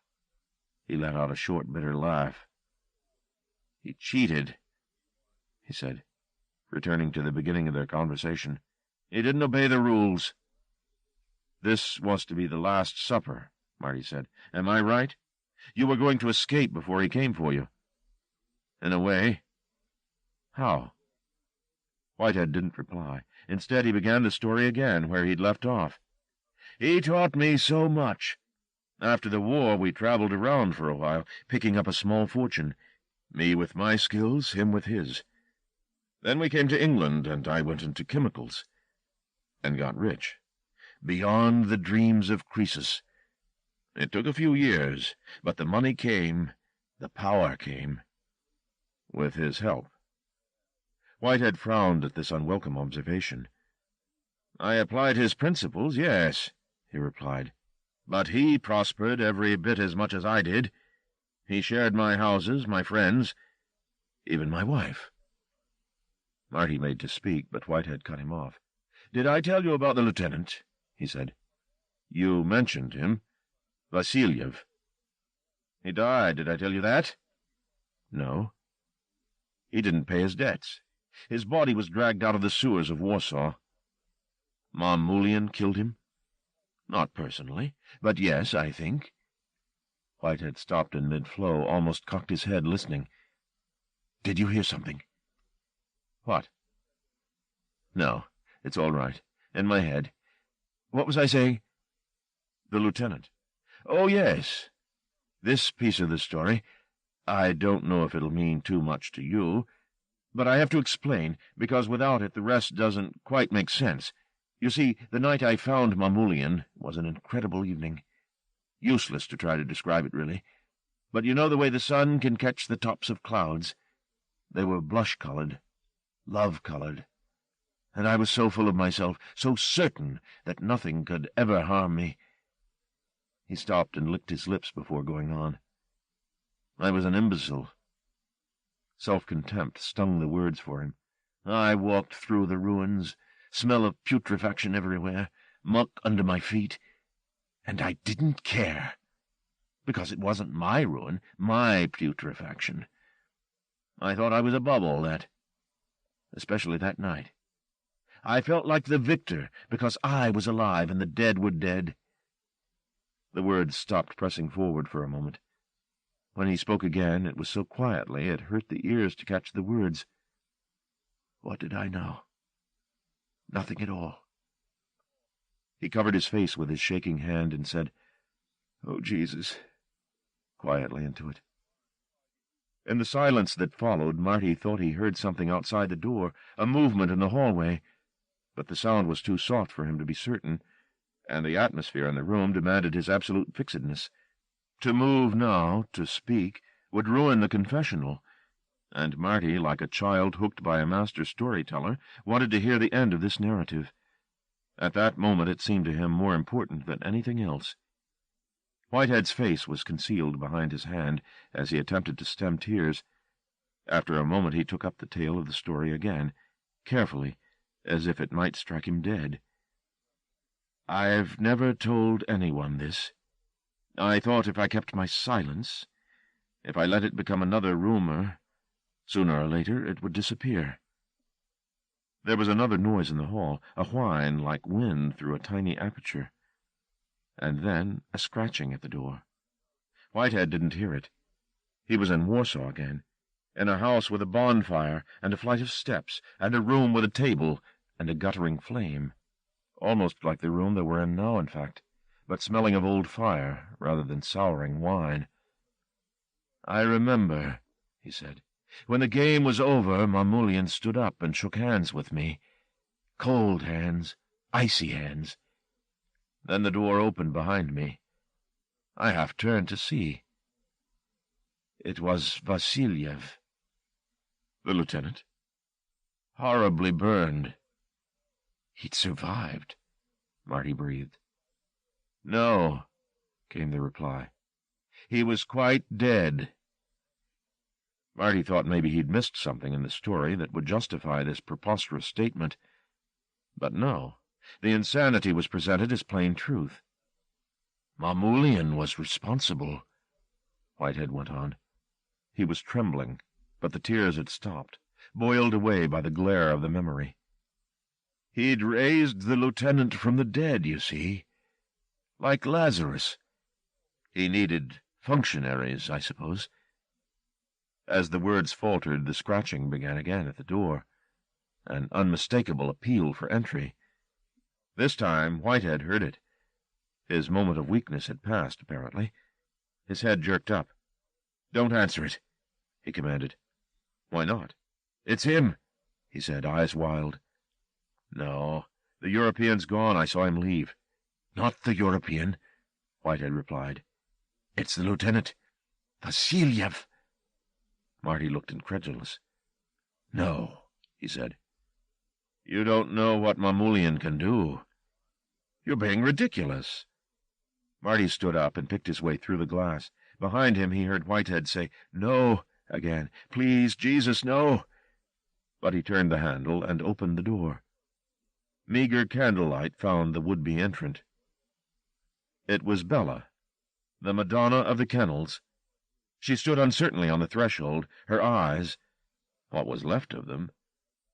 He let out a short, bitter laugh. "He cheated," he said, returning to the beginning of their conversation. "He didn't obey the rules." "This was to be the Last Supper," Marty said. "Am I right? You were going to escape before he came for you." "In a way." "How?" Whitehead didn't reply. Instead, he began the story again, where he'd left off. "He taught me so much. After the war, we traveled around for a while, picking up a small fortune. Me with my skills, him with his. Then we came to England, and I went into chemicals. And got rich. Beyond the dreams of Croesus. It took a few years, but the money came, the power came. With his help." Whitehead frowned at this unwelcome observation. "I applied his principles, yes," he replied. "But he prospered every bit as much as I did. He shared my houses, my friends, even my wife." Marty made to speak, but Whitehead cut him off. "Did I tell you about the lieutenant?" he said. "You mentioned him. Vasilyev." "He died, did I tell you that?" "No." "He didn't pay his debts. His body was dragged out of the sewers of Warsaw." "Marmulian killed him?" "Not personally, but yes, I think." Whitehead stopped in mid-flow, almost cocked his head, listening. "Did you hear something?" "What?" "No, it's all right. In my head. What was I saying?" "The lieutenant." "Oh, yes. This piece of the story, I don't know if it'll mean too much to you, but I have to explain, because without it the rest doesn't quite make sense. You see, the night I found Marmulian was an incredible evening. Useless to try to describe it, really. But you know the way the sun can catch the tops of clouds? They were blush-colored, love-colored, and I was so full of myself, so certain that nothing could ever harm me." He stopped and licked his lips before going on. "I was an imbecile." Self-contempt stung the words for him. "I walked through the ruins, smell of putrefaction everywhere, muck under my feet, and I didn't care, because it wasn't my ruin, my putrefaction. I thought I was above all that, especially that night. I felt like the victor, because I was alive and the dead were dead." The words stopped pressing forward for a moment. When he spoke again, it was so quietly it hurt the ears to catch the words. "What did I know? Nothing at all." He covered his face with his shaking hand and said, "Oh, Jesus," quietly into it. In the silence that followed, Marty thought he heard something outside the door, a movement in the hallway, but the sound was too soft for him to be certain, and the atmosphere in the room demanded his absolute fixedness. To move now, to speak, would ruin the confessional, and Marty, like a child hooked by a master storyteller, wanted to hear the end of this narrative. At that moment it seemed to him more important than anything else. Whitehead's face was concealed behind his hand as he attempted to stem tears. After a moment he took up the tale of the story again, carefully, as if it might strike him dead. "I've never told anyone this. I thought if I kept my silence, if I let it become another rumor, sooner or later it would disappear." There was another noise in the hall, a whine like wind through a tiny aperture, and then a scratching at the door. Whitehead didn't hear it. He was in Warsaw again, in a house with a bonfire and a flight of steps, and a room with a table and a guttering flame, almost like the room they were in now, in fact, but smelling of old fire rather than souring wine. "I remember," he said. "When the game was over, Marmulian stood up and shook hands with me. Cold hands, icy hands. Then the door opened behind me. I half turned to see. It was Vasilyev." "The lieutenant?" "Horribly burned." "He'd survived," Marty breathed. "No," came the reply. "He was quite dead." Marty thought maybe he'd missed something in the story that would justify this preposterous statement. But no, the insanity was presented as plain truth. "Marmulian was responsible," Whitehead went on. He was trembling, but the tears had stopped, boiled away by the glare of the memory. "He'd raised the lieutenant from the dead, you see. Like Lazarus. He needed functionaries, I suppose." As the words faltered, the scratching began again at the door, an unmistakable appeal for entry. This time Whitehead heard it. His moment of weakness had passed, apparently. His head jerked up. "Don't answer it," he commanded. "Why not?" "It's him," he said, eyes wild. "No, the European's gone. I saw him leave." "Not the European," Whitehead replied. "It's the lieutenant. Vasilyev." Marty looked incredulous. "No," he said. "You don't know what Marmulian can do." "You're being ridiculous." Marty stood up and picked his way through the glass. Behind him he heard Whitehead say, "No," again. "Please, Jesus, no." But he turned the handle and opened the door. Meager candlelight found the would-be entrant. It was Bella, the Madonna of the Kennels. She stood uncertainly on the threshold, her eyes, what was left of them,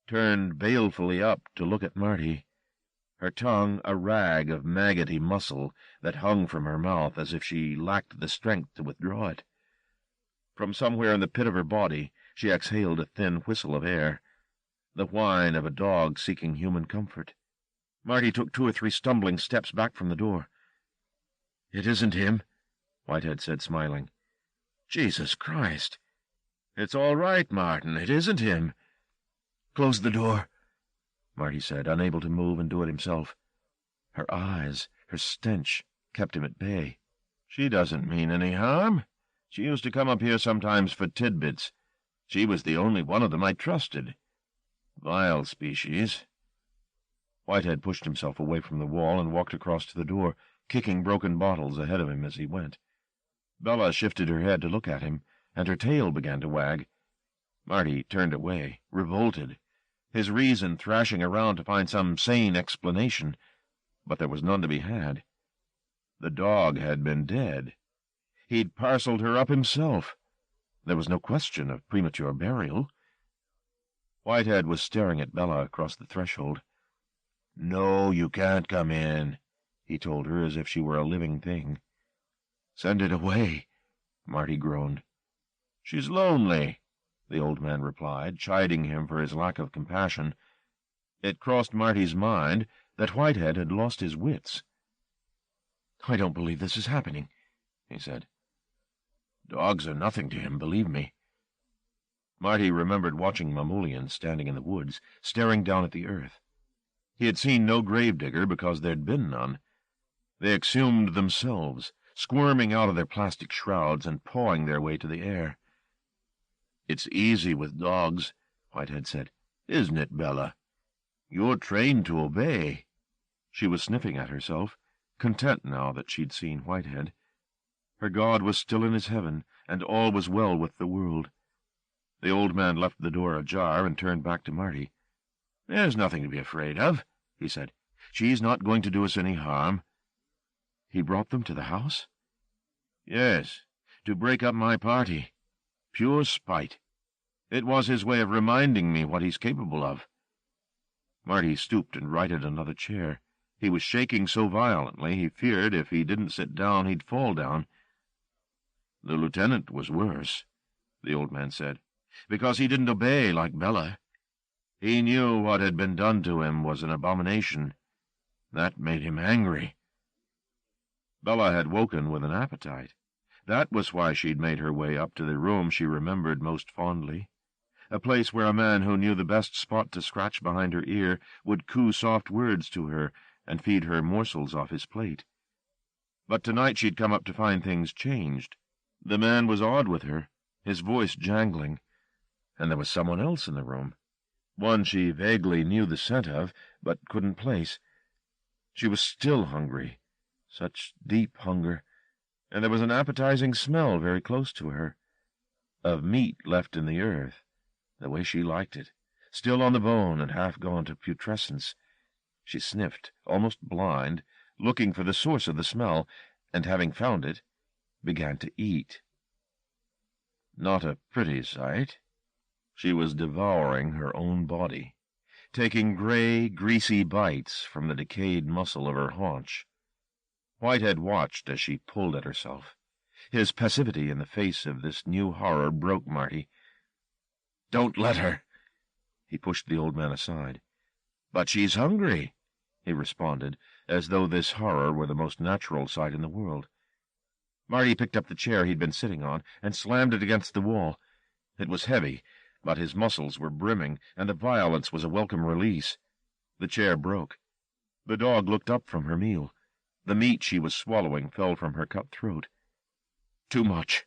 turned balefully up to look at Marty, her tongue a rag of maggoty muscle that hung from her mouth as if she lacked the strength to withdraw it. From somewhere in the pit of her body she exhaled a thin whistle of air, the whine of a dog seeking human comfort. Marty took 2 or 3 stumbling steps back from the door. "It isn't him," Whitehead said, smiling. "Jesus Christ! It's all right, Martin. It isn't him." "Close the door," Marty said, unable to move and do it himself. Her eyes, her stench, kept him at bay. "She doesn't mean any harm. She used to come up here sometimes for tidbits. She was the only one of them I trusted. Vile species." Whitehead pushed himself away from the wall and walked across to the door, kicking broken bottles ahead of him as he went. Bella shifted her head to look at him, and her tail began to wag. Marty turned away, revolted, his reason thrashing around to find some sane explanation, but there was none to be had. The dog had been dead. He'd parceled her up himself. There was no question of premature burial. Whitehead was staring at Bella across the threshold. "No, you can't come in," he told her as if she were a living thing. "Send it away," Marty groaned. "She's lonely," the old man replied, chiding him for his lack of compassion. It crossed Marty's mind that Whitehead had lost his wits. "I don't believe this is happening," he said. "Dogs are nothing to him, believe me." Marty remembered watching Mamoulian standing in the woods, staring down at the earth. He had seen no gravedigger because there'd been none. They exhumed themselves, squirming out of their plastic shrouds and pawing their way to the air. "It's easy with dogs," Whitehead said. "Isn't it, Bella? You're trained to obey." She was sniffing at herself, content now that she'd seen Whitehead. Her God was still in his heaven, and all was well with the world. The old man left the door ajar and turned back to Marty. "There's nothing to be afraid of," he said. "She's not going to do us any harm." "He brought them to the house?" "Yes, to break up my party. Pure spite. It was his way of reminding me what he's capable of." Marty stooped and righted another chair. He was shaking so violently he feared if he didn't sit down he'd fall down. "The lieutenant was worse," the old man said, "because he didn't obey like Bella. He knew what had been done to him was an abomination. That made him angry." Bella had woken with an appetite. That was why she'd made her way up to the room she remembered most fondly, a place where a man who knew the best spot to scratch behind her ear would coo soft words to her and feed her morsels off his plate. But tonight she'd come up to find things changed. The man was odd with her, his voice jangling, and there was someone else in the room, one she vaguely knew the scent of, but couldn't place. She was still hungry, such deep hunger, and there was an appetizing smell very close to her, of meat left in the earth, the way she liked it, still on the bone and half gone to putrescence. She sniffed, almost blind, looking for the source of the smell, and having found it, began to eat. Not a pretty sight. She was devouring her own body, taking gray, greasy bites from the decayed muscle of her haunch. Whitehead watched as she pulled at herself. His passivity in the face of this new horror broke Marty. "Don't let her!" He pushed the old man aside. "But she's hungry," he responded, as though this horror were the most natural sight in the world. Marty picked up the chair he'd been sitting on and slammed it against the wall. It was heavy, but his muscles were brimming, and the violence was a welcome release. The chair broke. The dog looked up from her meal. The meat she was swallowing fell from her cut throat. "Too much,"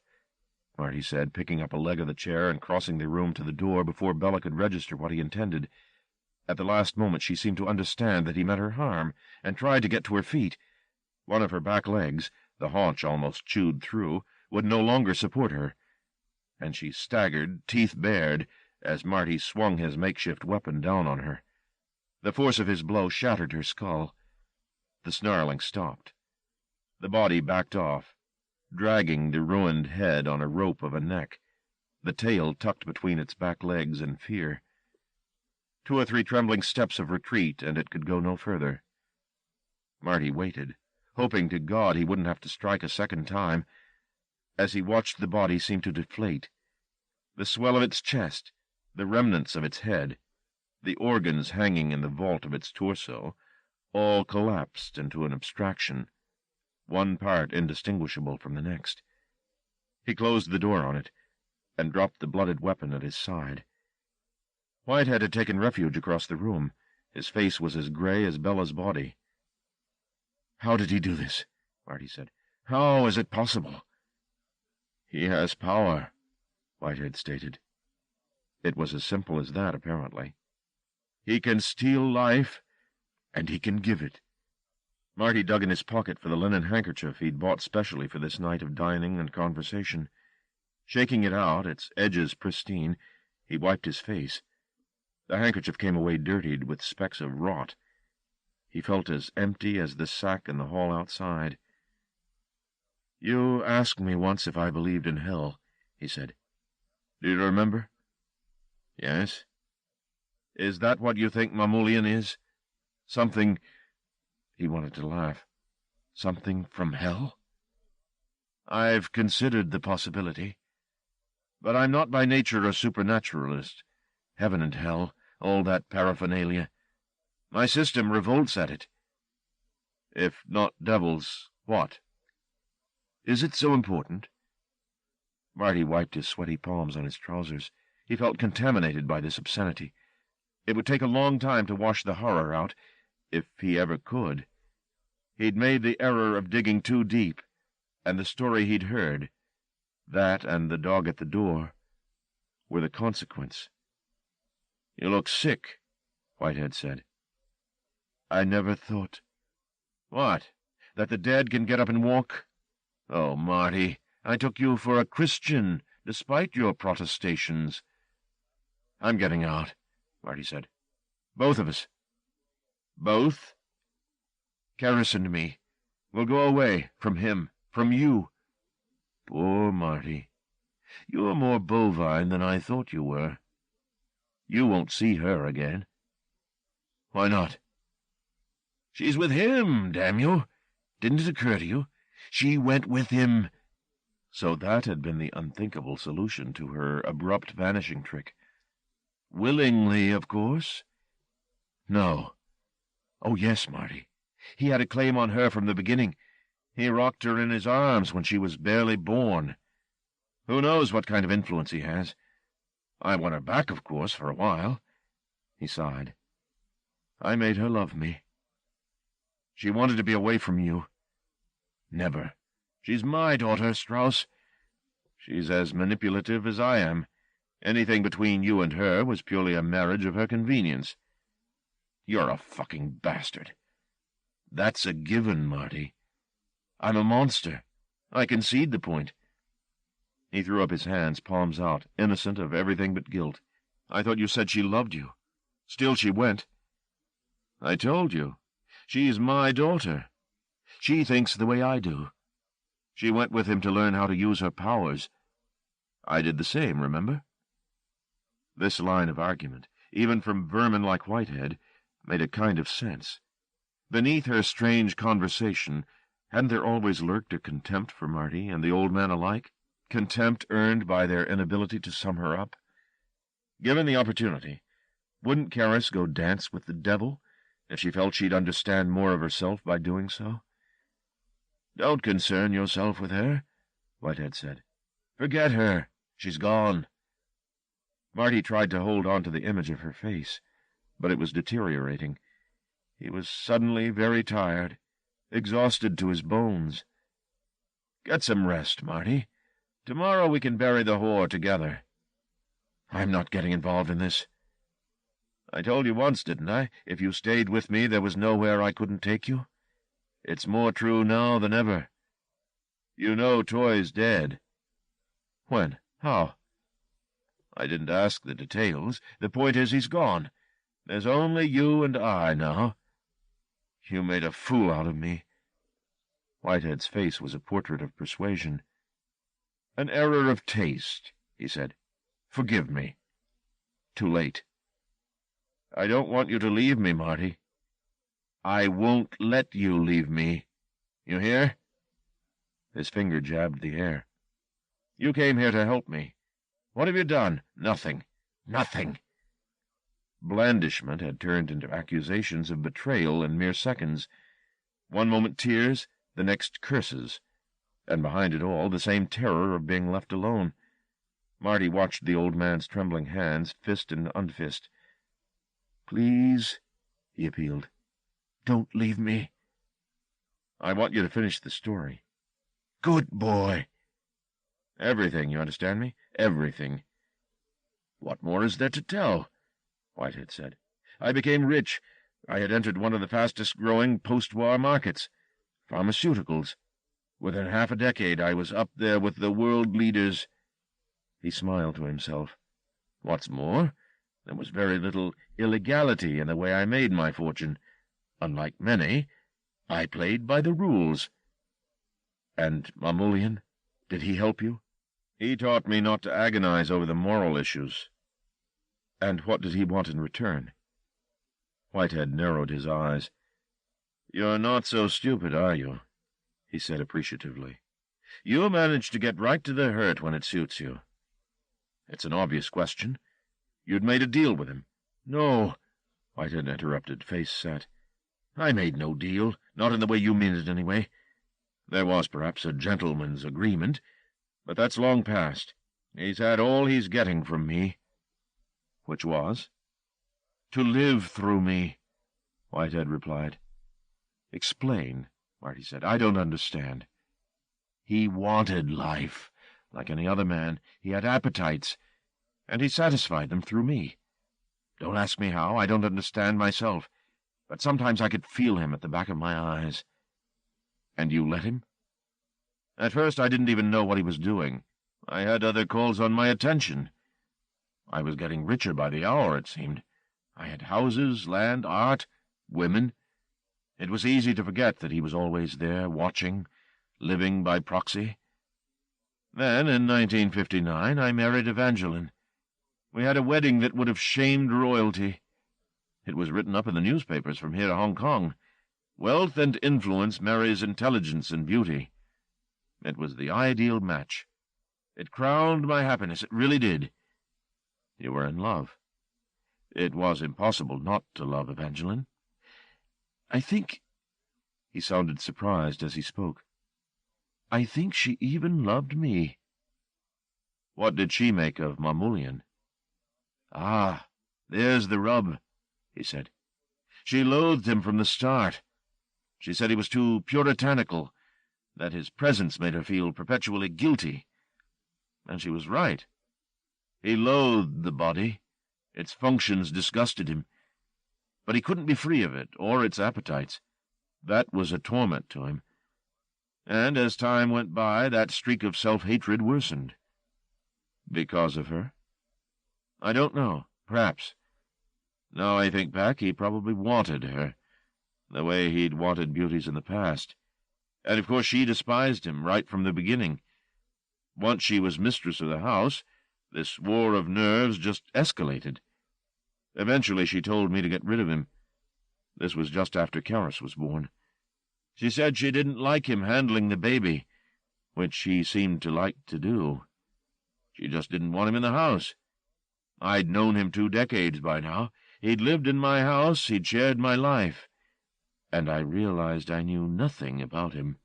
Marty said, picking up a leg of the chair and crossing the room to the door before Bella could register what he intended. At the last moment she seemed to understand that he meant her harm, and tried to get to her feet. One of her back legs, the haunch almost chewed through, would no longer support her, and she staggered, teeth bared, as Marty swung his makeshift weapon down on her. The force of his blow shattered her skull. The snarling stopped. The body backed off, dragging the ruined head on a rope of a neck, the tail tucked between its back legs in fear. 2 or 3 trembling steps of retreat, and it could go no further. Marty waited, hoping to God he wouldn't have to strike a second time, as he watched the body seem to deflate. The swell of its chest, the remnants of its head, the organs hanging in the vault of its torso, all collapsed into an abstraction, one part indistinguishable from the next. He closed the door on it, and dropped the blooded weapon at his side. Whitehead had taken refuge across the room. His face was as gray as Bella's body. "How did he do this?" Marty said. "How is it possible?" "He has power," Whitehead stated. It was as simple as that, apparently. "He can steal life, and he can give it." Marty dug in his pocket for the linen handkerchief he'd bought specially for this night of dining and conversation. Shaking it out, its edges pristine, he wiped his face. The handkerchief came away dirtied with specks of rot. He felt as empty as the sack in the hall outside. "You asked me once if I believed in hell," he said. "Do you remember?" "Yes." "Is that what you think Mamoulian is? Something—" He wanted to laugh. "Something from hell?" "I've considered the possibility. But I'm not by nature a supernaturalist. Heaven and hell, all that paraphernalia. My system revolts at it. If not devils, what? Is it so important?" Marty wiped his sweaty palms on his trousers. He felt contaminated by this obscenity. It would take a long time to wash the horror out, if he ever could. He'd made the error of digging too deep, and the story he'd heard, that and the dog at the door, were the consequence. "You look sick," Whitehead said. "I never thought—" "What? That the dead can get up and walk? Oh, Marty, I took you for a Christian, despite your protestations." "I'm getting out," Marty said. "Both of us." "Both?" "Karras and me. We'll go away, from him, from you." "Poor Marty. You're more bovine than I thought you were. You won't see her again." "Why not?" "She's with him, damn you! Didn't it occur to you? She went with him." So that had been the unthinkable solution to her abrupt vanishing trick. "Willingly, of course?" "No." "Oh, yes, Marty. He had a claim on her from the beginning. He rocked her in his arms when she was barely born. Who knows what kind of influence he has? I won her back, of course, for a while." He sighed. "I made her love me. She wanted to be away from you." "Never. She's my daughter, Strauss. She's as manipulative as I am. Anything between you and her was purely a marriage of her convenience." "You're a fucking bastard." "That's a given, Marty. I'm a monster. I concede the point." He threw up his hands, palms out, innocent of everything but guilt. "I thought you said she loved you. Still she went." "I told you. She's my daughter. She thinks the way I do. She went with him to learn how to use her powers. I did the same, remember?" This line of argument, even from vermin like Whitehead, made a kind of sense. Beneath her strange conversation, hadn't there always lurked a contempt for Marty and the old man alike? Contempt earned by their inability to sum her up? Given the opportunity, wouldn't Karras go dance with the devil if she felt she'd understand more of herself by doing so? "Don't concern yourself with her," Whitehead said. "Forget her. She's gone." Marty tried to hold on to the image of her face, but it was deteriorating. He was suddenly very tired, exhausted to his bones. "Get some rest, Marty. Tomorrow we can bury the whore together." "I'm not getting involved in this." "I told you once, didn't I? If you stayed with me, there was nowhere I couldn't take you. It's more true now than ever. You know Toy's dead." "When? How?" "I didn't ask the details. The point is he's gone. There's only you and I now. You made a fool out of me." Whitehead's face was a portrait of persuasion. "An error of taste," he said. "Forgive me." Too late. "I don't want you to leave me, Marty. I won't let you leave me. You hear?" His finger jabbed the air. "You came here to help me. What have you done? Nothing. Nothing." Blandishment had turned into accusations of betrayal in mere seconds. One moment tears, the next curses, and behind it all the same terror of being left alone. Marty watched the old man's trembling hands, fist and unfist. "Please," he appealed, "don't leave me." "I want you to finish the story." "Good boy." "Everything, you understand me? Everything." "What more is there to tell?" Whitehead said. "I became rich. I had entered one of the fastest-growing post-war markets, pharmaceuticals. Within half a decade I was up there with the world leaders." He smiled to himself. "What's more, there was very little illegality in the way I made my fortune. Unlike many, I played by the rules." "And Mamoulian? Did he help you?" "He taught me not to agonize over the moral issues." "And what did he want in return?" Whitehead narrowed his eyes. "You're not so stupid, are you?" he said appreciatively. "You manage to get right to the hurt when it suits you." "It's an obvious question. You'd made a deal with him." "No," Whitehead interrupted, face set. "I made no deal, not in the way you mean it, anyway. There was perhaps a gentleman's agreement, but that's long past. He's had all he's getting from me." "Which was?" "To live through me," Whitehead replied. "Explain," Marty said. "I don't understand." "He wanted life, like any other man. He had appetites, and he satisfied them through me. Don't ask me how. I don't understand myself, but sometimes I could feel him at the back of my eyes." "And you let him?" "At first I didn't even know what he was doing. I had other calls on my attention. I was getting richer by the hour, it seemed. I had houses, land, art, women. It was easy to forget that he was always there, watching, living by proxy. Then, in 1959, I married Evangeline. We had a wedding that would have shamed royalty. It was written up in the newspapers from here to Hong Kong. Wealth and influence marries intelligence and beauty. It was the ideal match. It crowned my happiness, it really did." "You were in love." "It was impossible not to love Evangeline. I think—" He sounded surprised as he spoke. "I think she even loved me." "What did she make of Mamoulian?" "Ah, there's the rub," he said. "She loathed him from the start. She said he was too puritanical, that his presence made her feel perpetually guilty. And she was right. He loathed the body. Its functions disgusted him. But he couldn't be free of it, or its appetites. That was a torment to him. And as time went by, that streak of self-hatred worsened." "Because of her?" "I don't know. Perhaps. Now I think back, he probably wanted her, the way he'd wanted beauties in the past. And of course she despised him right from the beginning. Once she was mistress of the house, this war of nerves just escalated. Eventually she told me to get rid of him. This was just after Karis was born. She said she didn't like him handling the baby, which he seemed to like to do. She just didn't want him in the house. I'd known him 2 decades by now. He'd lived in my house, he'd shared my life. And I realized I knew nothing about him.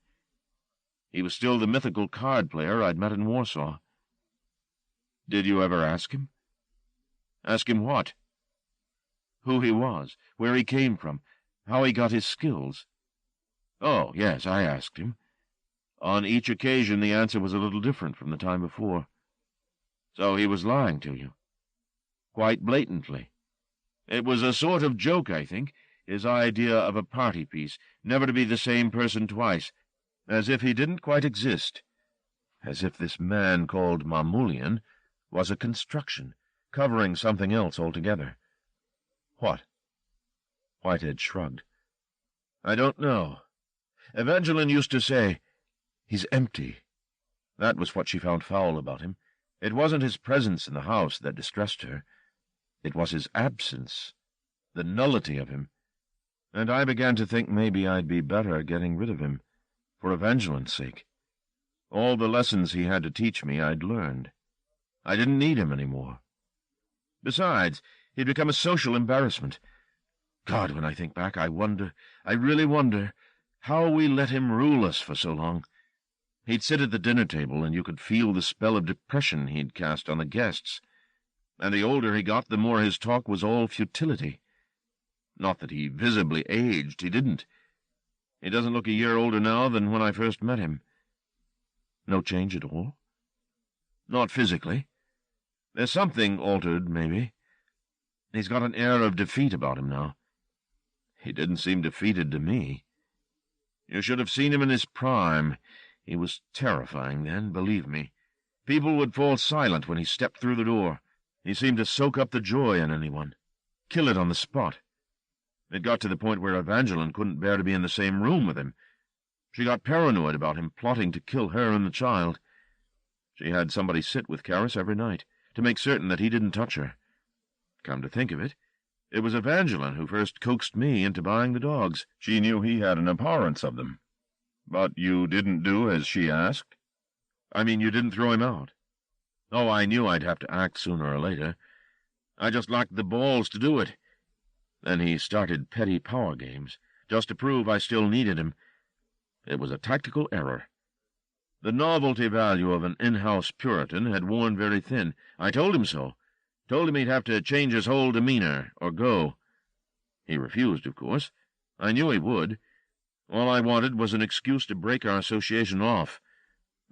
He was still the mythical card player I'd met in Warsaw." "Did you ever ask him?" "Ask him what?" "Who he was, where he came from, how he got his skills." "Oh, yes, I asked him. On each occasion the answer was a little different from the time before." "So he was lying to you?" "Quite blatantly. It was a sort of joke, I think, his idea of a party piece, never to be the same person twice, as if he didn't quite exist, as if this man called Mamoulian was a construction, covering something else altogether." "What?" Whitehead shrugged. "I don't know. Evangeline used to say, 'He's empty.' That was what she found foul about him. It wasn't his presence in the house that distressed her. It was his absence, the nullity of him. And I began to think maybe I'd be better getting rid of him, for Evangeline's sake. All the lessons he had to teach me I'd learned. I didn't need him any more. Besides, he'd become a social embarrassment. God, when I think back, I really wonder, how we let him rule us for so long. He'd sit at the dinner table, and you could feel the spell of depression he'd cast on the guests. And the older he got, the more his talk was all futility. Not that he visibly aged, he didn't. He doesn't look a year older now than when I first met him. No change at all? Not physically. There's something altered, maybe. He's got an air of defeat about him now. He didn't seem defeated to me. You should have seen him in his prime. He was terrifying then, believe me. People would fall silent when he stepped through the door. He seemed to soak up the joy in anyone, kill it on the spot. It got to the point where Evangeline couldn't bear to be in the same room with him. She got paranoid about him plotting to kill her and the child. She had somebody sit with Caris every night, to make certain that he didn't touch her. Come to think of it, it was Evangeline who first coaxed me into buying the dogs. She knew he had an abhorrence of them. But you didn't do as she asked? I mean, you didn't throw him out? Oh, I knew I'd have to act sooner or later. I just lacked the balls to do it. Then he started petty power games, just to prove I still needed him. It was a tactical error. The novelty value of an in-house Puritan had worn very thin. I told him so. Told him he'd have to change his whole demeanor, or go. He refused, of course. I knew he would. All I wanted was an excuse to break our association off,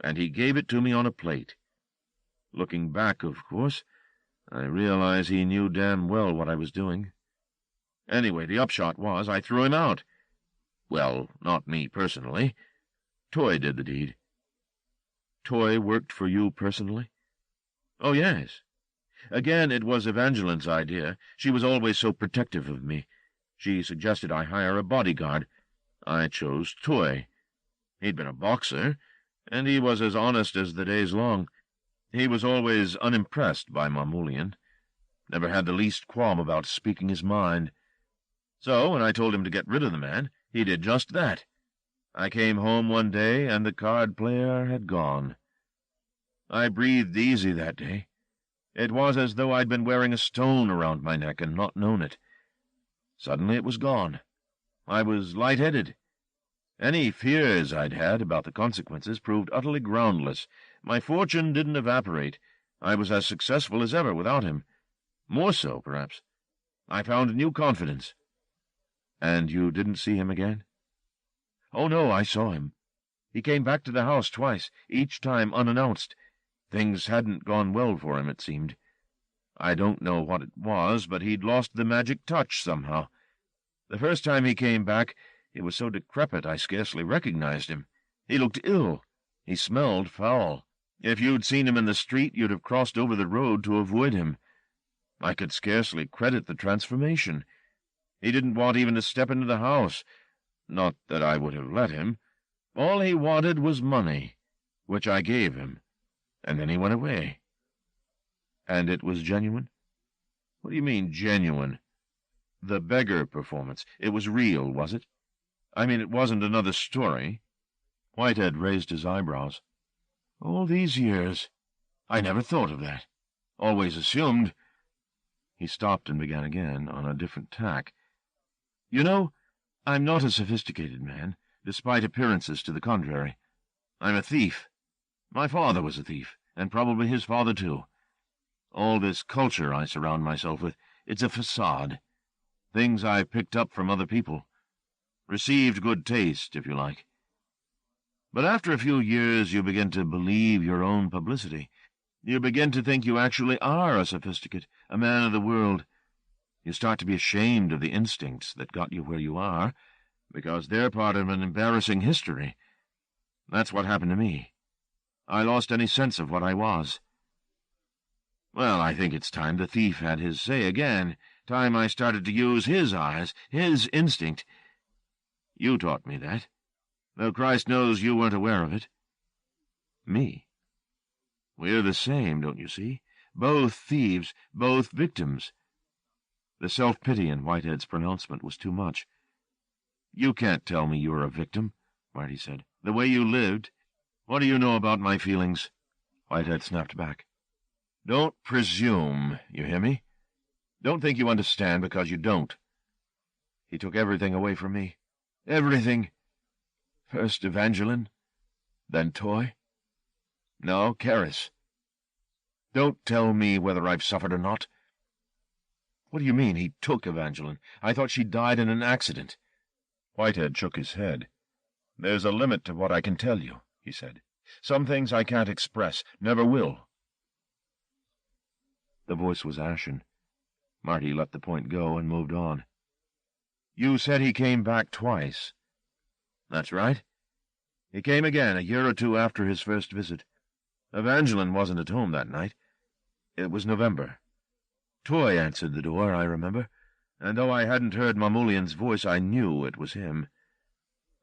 and he gave it to me on a plate. Looking back, of course, I realize he knew damn well what I was doing. Anyway, the upshot was I threw him out. Well, not me personally. Toy did the deed. Toy worked for you personally? Oh, yes. Again, it was Evangeline's idea. She was always so protective of me. She suggested I hire a bodyguard. I chose Toy. He'd been a boxer, and he was as honest as the day's long. He was always unimpressed by Marmulian. Never had the least qualm about speaking his mind. So, when I told him to get rid of the man, he did just that. I came home one day, and the card-player had gone. I breathed easy that day. It was as though I'd been wearing a stone around my neck and not known it. Suddenly it was gone. I was light-headed. Any fears I'd had about the consequences proved utterly groundless. My fortune didn't evaporate. I was as successful as ever without him. More so, perhaps. I found new confidence. And you didn't see him again? Oh, no, I saw him. He came back to the house twice, each time unannounced. Things hadn't gone well for him, it seemed. I don't know what it was, but he'd lost the magic touch somehow. The first time he came back, he was so decrepit I scarcely recognized him. He looked ill. He smelled foul. If you'd seen him in the street, you'd have crossed over the road to avoid him. I could scarcely credit the transformation. He didn't want even to step into the house. Not that I would have let him. All he wanted was money, which I gave him, and then he went away. And it was genuine? What do you mean, genuine? The beggar performance. It was real, was it? I mean, it wasn't another story. Whitehead raised his eyebrows. All these years, I never thought of that. Always assumed. He stopped and began again, on a different tack. You know, I'm not a sophisticated man, despite appearances to the contrary. I'm a thief. My father was a thief, and probably his father too. All this culture I surround myself with, it's a facade. Things I've picked up from other people. Received good taste, if you like. But after a few years you begin to believe your own publicity. You begin to think you actually are a sophisticate, a man of the world. You start to be ashamed of the instincts that got you where you are, because they're part of an embarrassing history. That's what happened to me. I lost any sense of what I was. Well, I think it's time the thief had his say again. Time I started to use his eyes, his instinct. You taught me that, though Christ knows you weren't aware of it. Me? We're the same, don't you see? Both thieves, both victims. The self-pity in Whitehead's pronouncement was too much. You can't tell me you're a victim, Marty said. The way you lived. What do you know about my feelings? Whitehead snapped back. Don't presume, you hear me? Don't think you understand because you don't. He took everything away from me. Everything. First Evangeline, then Toy. Now Karis. Don't tell me whether I've suffered or not. What do you mean, he took Evangeline? I thought she died in an accident. Whitehead shook his head. There's a limit to what I can tell you, he said. Some things I can't express, never will. The voice was ashen. Marty let the point go and moved on. You said he came back twice. That's right. He came again a year or two after his first visit. Evangeline wasn't at home that night. It was November. Toy answered the door, I remember, and though I hadn't heard Mamulian's voice, I knew it was him.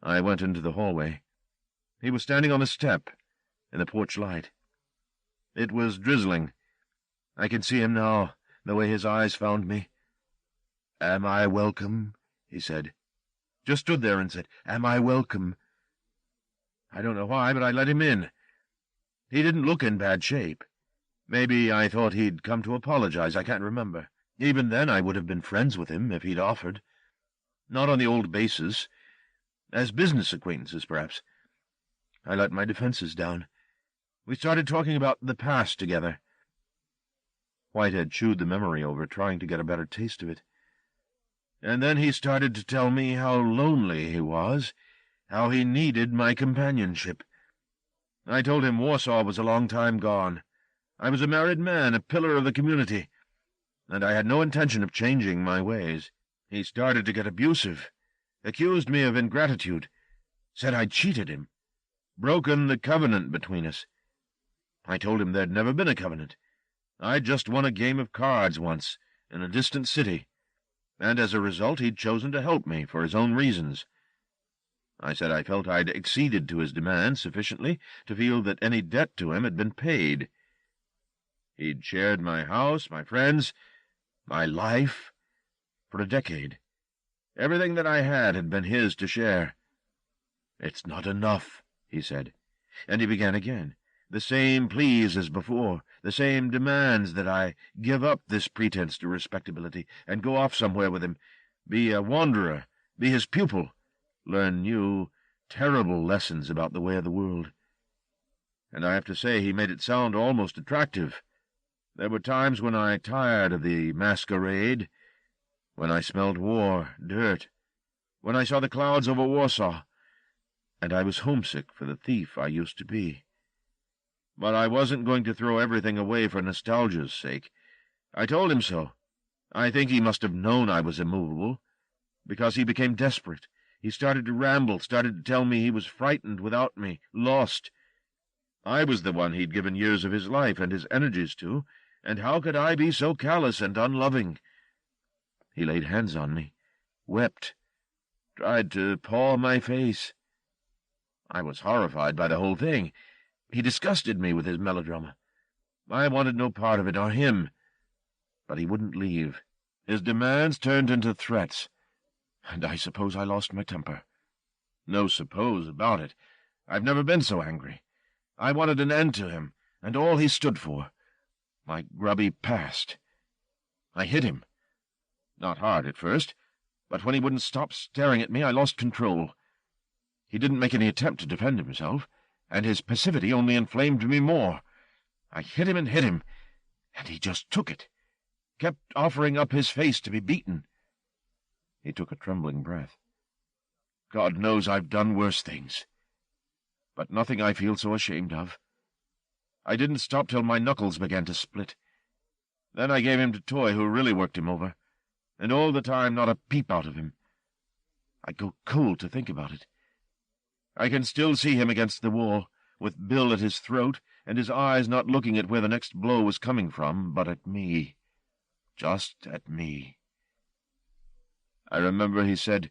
I went into the hallway. He was standing on the step, in the porch light. It was drizzling. I can see him now, the way his eyes found me. "Am I welcome?" he said. Just stood there and said, "Am I welcome?" I don't know why, but I let him in. He didn't look in bad shape. Maybe I thought he'd come to apologize, I can't remember. Even then I would have been friends with him if he'd offered. Not on the old basis. As business acquaintances, perhaps. I let my defenses down. We started talking about the past together. Whitehead chewed the memory over, trying to get a better taste of it. And then he started to tell me how lonely he was, how he needed my companionship. I told him Warsaw was a long time gone. I was a married man, a pillar of the community, and I had no intention of changing my ways. He started to get abusive, accused me of ingratitude, said I'd cheated him, broken the covenant between us. I told him there'd never been a covenant. I'd just won a game of cards once, in a distant city, and as a result he'd chosen to help me for his own reasons. I said I felt I'd acceded to his demands sufficiently to feel that any debt to him had been paid. He'd shared my house, my friends, my life, for a decade. Everything that I had been his to share. "It's not enough," he said, and he began again. The same pleas as before, the same demands that I give up this pretense to respectability and go off somewhere with him, be a wanderer, be his pupil, learn new, terrible lessons about the way of the world. And I have to say he made it sound almost attractive. There were times when I tired of the masquerade, when I smelled war, dirt, when I saw the clouds over Warsaw, and I was homesick for the thief I used to be. But I wasn't going to throw everything away for nostalgia's sake. I told him so. I think he must have known I was immovable, because he became desperate. He started to ramble, started to tell me he was frightened without me, lost. I was the one he'd given years of his life and his energies to, and how could I be so callous and unloving? He laid hands on me, wept, tried to paw my face. I was horrified by the whole thing. He disgusted me with his melodrama. I wanted no part of it, or him. But he wouldn't leave. His demands turned into threats, and I suppose I lost my temper. No suppose about it. I've never been so angry. I wanted an end to him, and all he stood for. My grubby past. I hit him. Not hard at first, but when he wouldn't stop staring at me, I lost control. He didn't make any attempt to defend himself, and his passivity only inflamed me more. I hit him, and he just took it, kept offering up his face to be beaten. He took a trembling breath. God knows I've done worse things, but nothing I feel so ashamed of. I didn't stop till my knuckles began to split. Then I gave him to Toy, who really worked him over, and all the time not a peep out of him. I go cold to think about it. I can still see him against the wall, with Bill at his throat, and his eyes not looking at where the next blow was coming from, but at me. Just at me. I remember he said,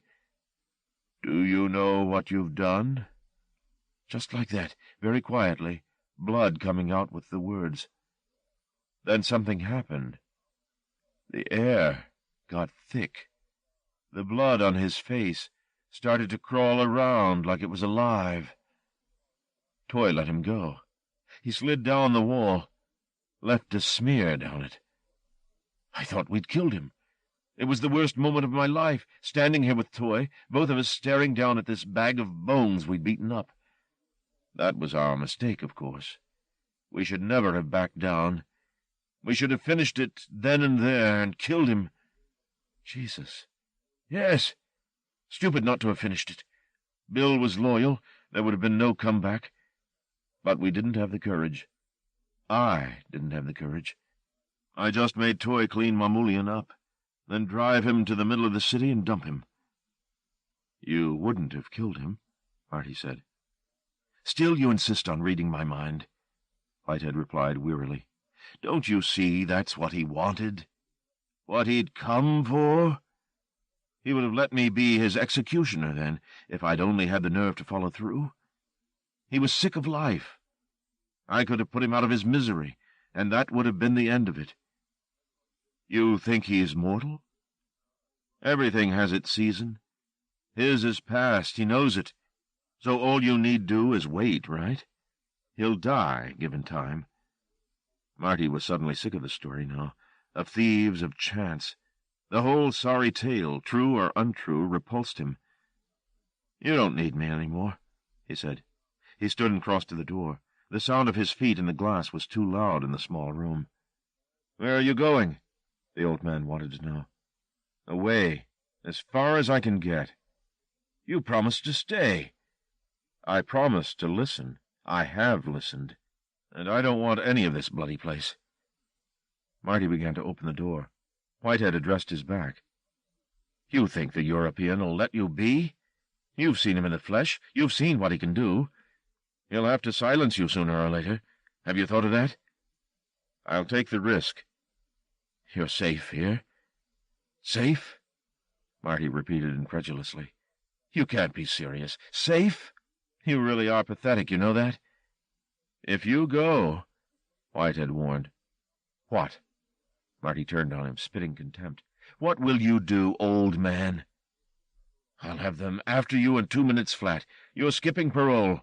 'Do you know what you've done?' Just like that, very quietly, blood coming out with the words. Then something happened. The air got thick. The blood on his face started to crawl around like it was alive. Toy let him go. He slid down the wall, left a smear down it. I thought we'd killed him. It was the worst moment of my life, standing here with Toy, both of us staring down at this bag of bones we'd beaten up. That was our mistake, of course. We should never have backed down. We should have finished it then and there and killed him. Jesus. Yes. Stupid not to have finished it. Bill was loyal. There would have been no comeback. But we didn't have the courage. I didn't have the courage. I just made Toy clean Mamoulian up, then drive him to the middle of the city and dump him. You wouldn't have killed him, Marty said. Still you insist on reading my mind, Whitehead replied wearily. Don't you see that's what he wanted? What he'd come for? He would have let me be his executioner then, if I'd only had the nerve to follow through. He was sick of life. I could have put him out of his misery, and that would have been the end of it. You think he is mortal? Everything has its season. His is past, he knows it. So all you need do is wait, right? He'll die, given time. Marty was suddenly sick of the story now, of thieves, of chance. The whole sorry tale, true or untrue, repulsed him. You don't need me any more, he said. He stood and crossed to the door. The sound of his feet in the glass was too loud in the small room. Where are you going? The old man wanted to know. Away, as far as I can get. You promised to stay. I promised to listen. I have listened. And I don't want any of this bloody place. Marty began to open the door. Whitehead addressed his back. You think the European will let you be? You've seen him in the flesh. You've seen what he can do. He'll have to silence you sooner or later. Have you thought of that? I'll take the risk. You're safe here. Safe? Marty repeated incredulously. You can't be serious. Safe? You really are pathetic, you know that? If you go, Whitehead warned. What? Marty turned on him, spitting contempt. What will you do, old man? I'll have them after you in 2 minutes flat. You're skipping parole.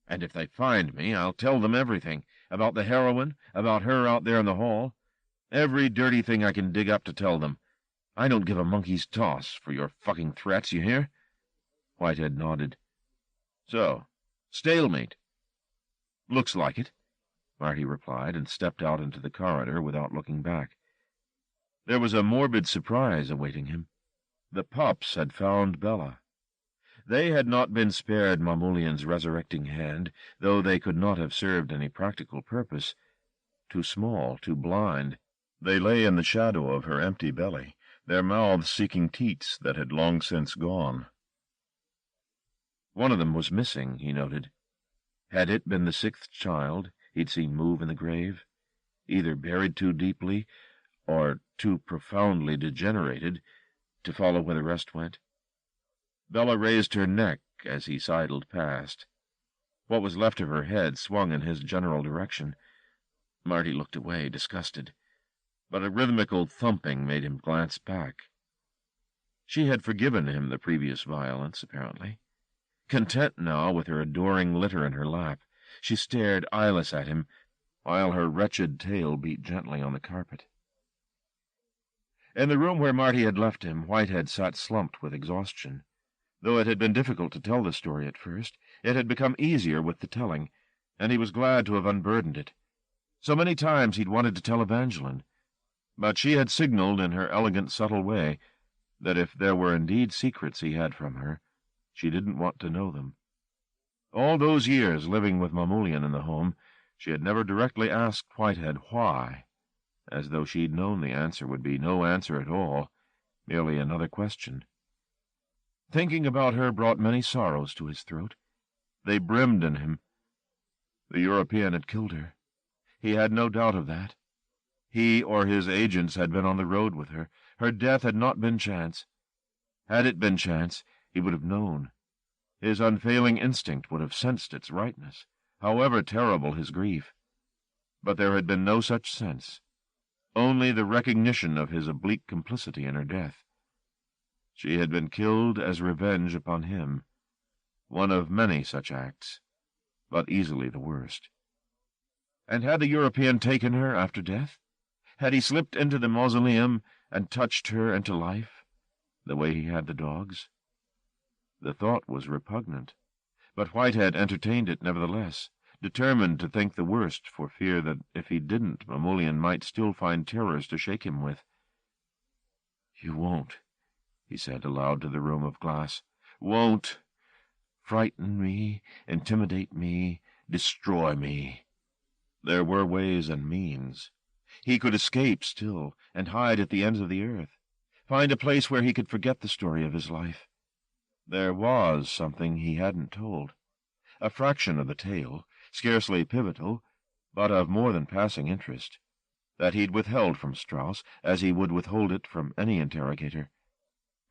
And if they find me, I'll tell them everything. About the heroin, about her out there in the hall. Every dirty thing I can dig up to tell them. I don't give a monkey's toss for your fucking threats, you hear? Whitehead nodded. So, stalemate. Looks like it, Marty replied, and stepped out into the corridor without looking back. There was a morbid surprise awaiting him. The pups had found Bella. They had not been spared Mamoulian's resurrecting hand, though they could not have served any practical purpose. Too small, too blind, they lay in the shadow of her empty belly, their mouths seeking teats that had long since gone. One of them was missing, he noted. Had it been the 6th child he'd seen move in the grave, either buried too deeply or too profoundly degenerated to follow where the rest went? Bella raised her neck as he sidled past. What was left of her head swung in his general direction. Marty looked away, disgusted, but a rhythmical thumping made him glance back. She had forgiven him the previous violence, apparently. Content now with her adoring litter in her lap, she stared eyeless at him, while her wretched tail beat gently on the carpet. In the room where Marty had left him, Whitehead sat slumped with exhaustion. Though it had been difficult to tell the story at first, it had become easier with the telling, and he was glad to have unburdened it. So many times he'd wanted to tell Evangeline, but she had signaled in her elegant, subtle way that if there were indeed secrets he had from her, she didn't want to know them. All those years living with Mamoulian in the home, she had never directly asked Whitehead why, as though she'd known the answer would be no answer at all, merely another question. Thinking about her brought many sorrows to his throat. They brimmed in him. The European had killed her. He had no doubt of that. He or his agents had been on the road with her. Her death had not been chance. Had it been chance, he would have known. His unfailing instinct would have sensed its rightness, however terrible his grief. But there had been no such sense, only the recognition of his oblique complicity in her death. She had been killed as revenge upon him, one of many such acts, but easily the worst. And had the European taken her after death? Had he slipped into the mausoleum and touched her into life, the way he had the dogs? The thought was repugnant, but Whitehead entertained it nevertheless, determined to think the worst for fear that if he didn't, Mamoulian might still find terrors to shake him with. "You won't," he said aloud to the room of glass. "Won't frighten me, intimidate me, destroy me." There were ways and means. He could escape still, and hide at the ends of the earth, find a place where he could forget the story of his life. There was something he hadn't told, a fraction of the tale, scarcely pivotal, but of more than passing interest, that he'd withheld from Strauss, as he would withhold it from any interrogator.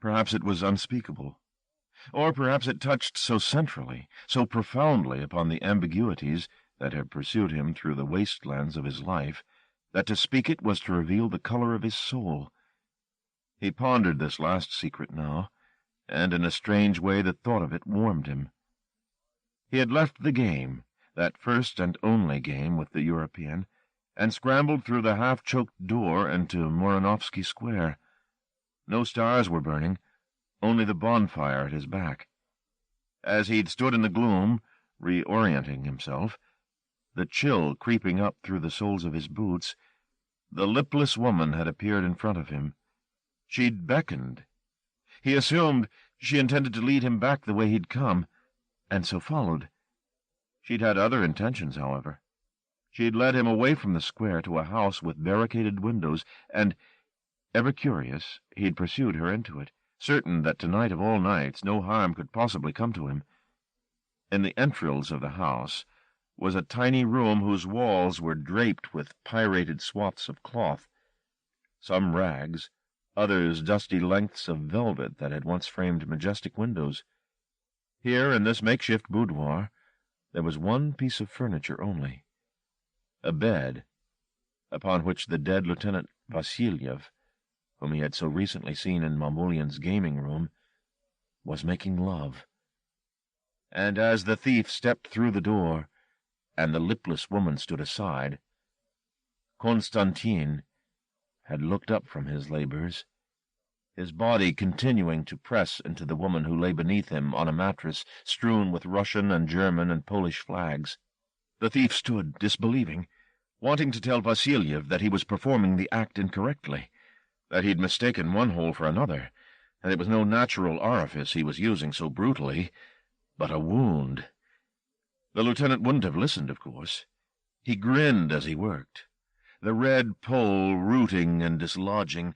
Perhaps it was unspeakable, or perhaps it touched so centrally, so profoundly upon the ambiguities that had pursued him through the wastelands of his life, that to speak it was to reveal the color of his soul. He pondered this last secret now, and in a strange way the thought of it warmed him. He had left the game, that first and only game with the European, and scrambled through the half-choked door into Muranovsky Square. No stars were burning, only the bonfire at his back. As he'd stood in the gloom, reorienting himself, the chill creeping up through the soles of his boots, the lipless woman had appeared in front of him. She'd beckoned. He assumed she intended to lead him back the way he'd come, and so followed. She'd had other intentions, however. She'd led him away from the square to a house with barricaded windows, and, ever curious, he'd pursued her into it, certain that tonight of all nights no harm could possibly come to him. In the entrails of the house was a tiny room whose walls were draped with pirated swaths of cloth, some rags, others dusty lengths of velvet that had once framed majestic windows. Here, in this makeshift boudoir, there was one piece of furniture only, a bed, upon which the dead Lieutenant Vasilyev, whom he had so recently seen in Mamoulian's gaming room, was making love. And as the thief stepped through the door, and the lipless woman stood aside, Constantine had looked up from his labors, his body continuing to press into the woman who lay beneath him on a mattress strewn with Russian and German and Polish flags. The thief stood, disbelieving, wanting to tell Vasilyev that he was performing the act incorrectly, that he'd mistaken one hole for another, and it was no natural orifice he was using so brutally, but a wound. The lieutenant wouldn't have listened, of course. He grinned as he worked, the red pole rooting and dislodging,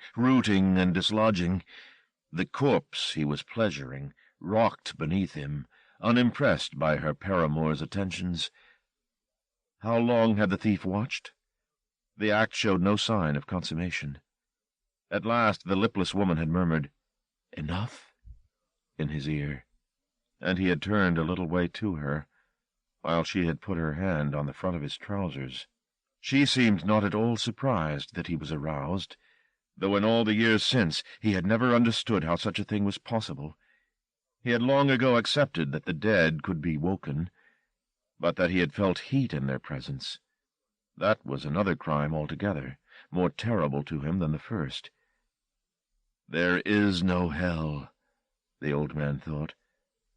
The corpse he was pleasuring rocked beneath him, unimpressed by her paramour's attentions. How long had the thief watched? The act showed no sign of consummation. At last the lipless woman had murmured, "Enough?" in his ear, and he had turned a little way to her, while she had put her hand on the front of his trousers. She seemed not at all surprised that he was aroused, though in all the years since he had never understood how such a thing was possible. He had long ago accepted that the dead could be woken, but that he had felt heat in their presence. That was another crime altogether, more terrible to him than the first. "There is no hell," the old man thought,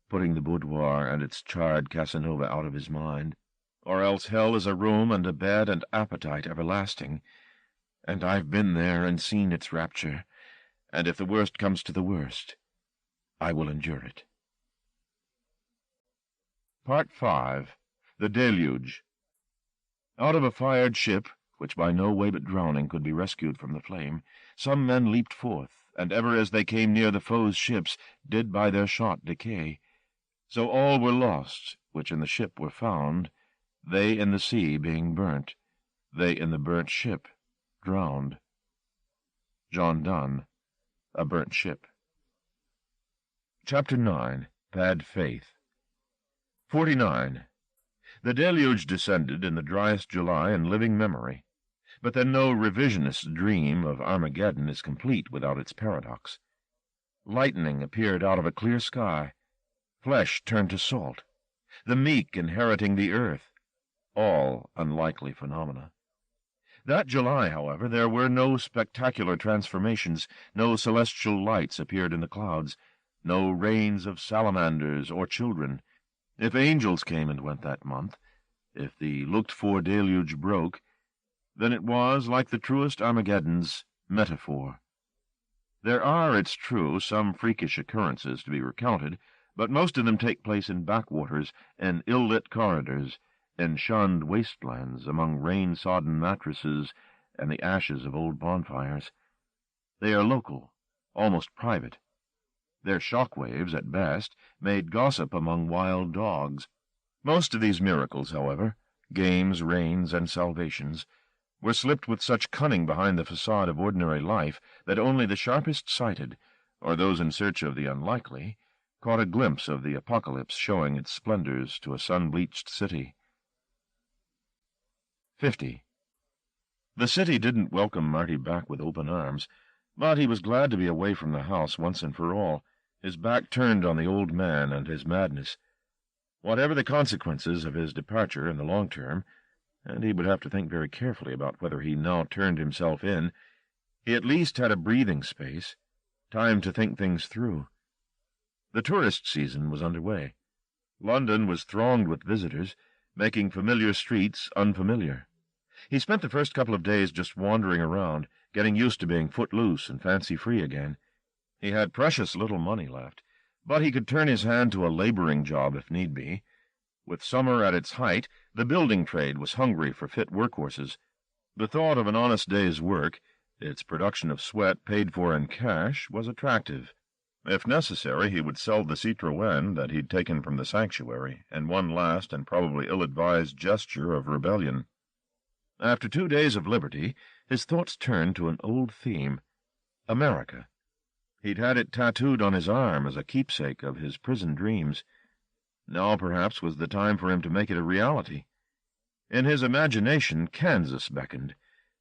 putting the boudoir and its charred Casanova out of his mind, "or else hell is a room and a bed and appetite everlasting, and I've been there and seen its rapture, and if the worst comes to the worst, I will endure it." Part 5. The Deluge. Out of a fired ship, which by no way but drowning could be rescued from the flame, some men leaped forth, and ever as they came near the foe's ships, did by their shot decay. So all were lost, which in the ship were found, they in the sea being burnt, they in the burnt ship drowned. John Donne, A Burnt Ship. Chapter 9. Bad Faith. 49. The deluge descended in the driest July in living memory, but then no revisionist dream of Armageddon is complete without its paradox. Lightning appeared out of a clear sky, flesh turned to salt, the meek inheriting the earth, all unlikely phenomena. That July, however, there were no spectacular transformations, no celestial lights appeared in the clouds, no rains of salamanders or children. If angels came and went that month, if the looked-for deluge broke, then it was, like the truest Armageddons, metaphor. There are, it's true, some freakish occurrences to be recounted, but most of them take place in backwaters and ill-lit corridors, in shunned wastelands among rain-sodden mattresses and the ashes of old bonfires. They are local, almost private. Their shock-waves, at best, made gossip among wild dogs. Most of these miracles, however, games, rains, and salvations, were slipped with such cunning behind the facade of ordinary life that only the sharpest-sighted, or those in search of the unlikely, caught a glimpse of the apocalypse showing its splendors to a sun-bleached city. 50. The city didn't welcome Marty back with open arms, but he was glad to be away from the house once and for all, his back turned on the old man and his madness. Whatever the consequences of his departure in the long term, and he would have to think very carefully about whether he now turned himself in, he at least had a breathing space, time to think things through. The tourist season was under way. London was thronged with visitors, making familiar streets unfamiliar. He spent the first couple of days just wandering around, getting used to being foot-loose and fancy-free again. He had precious little money left, but he could turn his hand to a laboring job if need be. With summer at its height, the building trade was hungry for fit workhorses. The thought of an honest day's work, its production of sweat paid for in cash, was attractive. If necessary, he would sell the Citroën that he'd taken from the sanctuary, in one last and probably ill-advised gesture of rebellion. After 2 days of liberty, his thoughts turned to an old theme, America. He'd had it tattooed on his arm as a keepsake of his prison dreams. Now perhaps was the time for him to make it a reality. In his imagination, Kansas beckoned,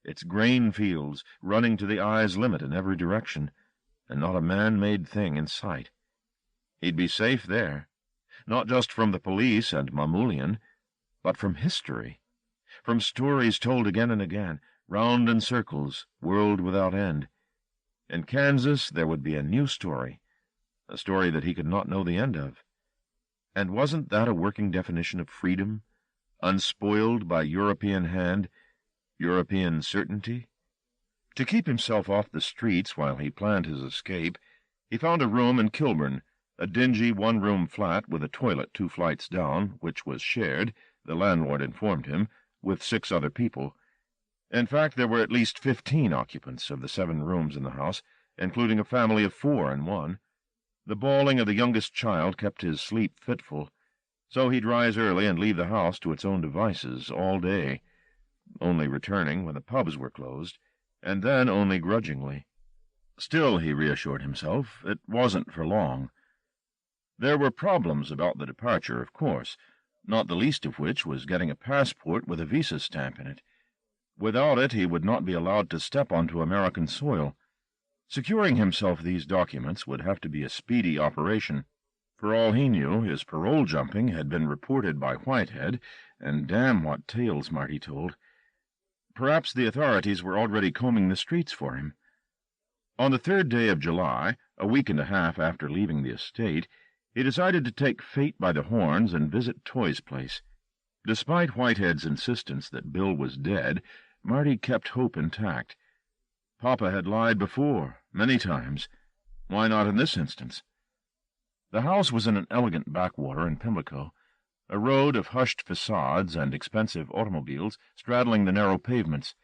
its grain fields running to the eye's limit in every direction, and not a man-made thing in sight. He'd be safe there, not just from the police and Mamoulian, but from history, from stories told again and again, round in circles, world without end. In Kansas there would be a new story, a story that he could not know the end of. And wasn't that a working definition of freedom, unspoiled by European hand, European certainty? To keep himself off the streets while he planned his escape, he found a room in Kilburn, a dingy one-room flat with a toilet 2 flights down, which was shared, the landlord informed him, with 6 other people. In fact, there were at least 15 occupants of the 7 rooms in the house, including a family of 4 in one. The bawling of the youngest child kept his sleep fitful, so he'd rise early and leave the house to its own devices all day, only returning when the pubs were closed, and then only grudgingly. Still, he reassured himself, it wasn't for long. There were problems about the departure, of course, not the least of which was getting a passport with a visa stamp in it. Without it, he would not be allowed to step onto American soil. Securing himself these documents would have to be a speedy operation. For all he knew, his parole jumping had been reported by Whitehead, and damn what tales Marty told. Perhaps the authorities were already combing the streets for him. On the 3rd day of July, a week and a half after leaving the estate, he decided to take fate by the horns and visit Toy's place. Despite Whitehead's insistence that Bill was dead, Marty kept hope intact. Papa had lied before, many times. Why not in this instance? The house was in an elegant backwater in Pimlico, a road of hushed facades and expensive automobiles straddling the narrow pavements.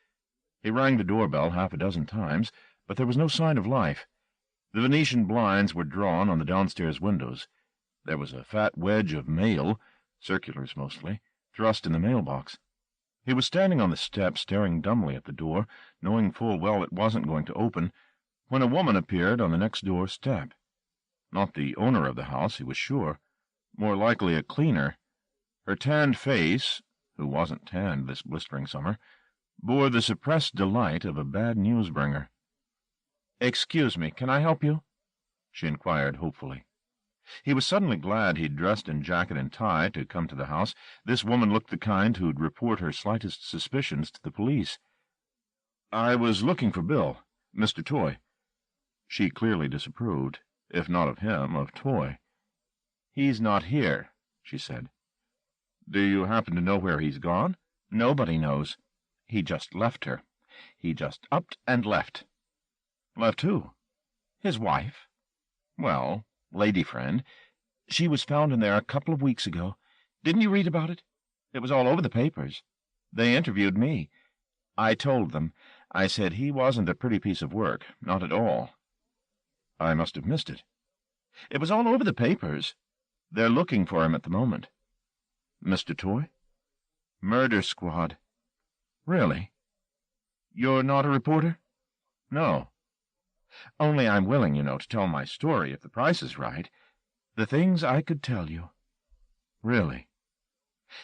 He rang the doorbell 6 times, but there was no sign of life. The Venetian blinds were drawn on the downstairs windows. There was a fat wedge of mail, circulars mostly, thrust in the mailbox. He was standing on the step, staring dumbly at the door, knowing full well it wasn't going to open, when a woman appeared on the next door step. Not the owner of the house, he was sure. More likely a cleaner. Her tanned face, who wasn't tanned this blistering summer, bore the suppressed delight of a bad news-bringer. "Excuse me, can I help you?" she inquired hopefully. He was suddenly glad he'd dressed in jacket and tie to come to the house. This woman looked the kind who'd report her slightest suspicions to the police. "I was looking for Bill, Mr. Toy." She clearly disapproved, if not of him, of Toy. "He's not here," she said. "Do you happen to know where he's gone?" "Nobody knows. He just left her. He just upped and left." "Left who?" "His wife." "Well, lady friend. She was found in there a couple of weeks ago. Didn't you read about it? It was all over the papers. They interviewed me. I told them. I said he wasn't a pretty piece of work, not at all." "I must have missed it." "It was all over the papers. They're looking for him at the moment." "Mr. Toy?" "Murder Squad." "Really? You're not a reporter?" "No." "Only I'm willing, to tell my story if the price is right. The things I could tell you." "Really?"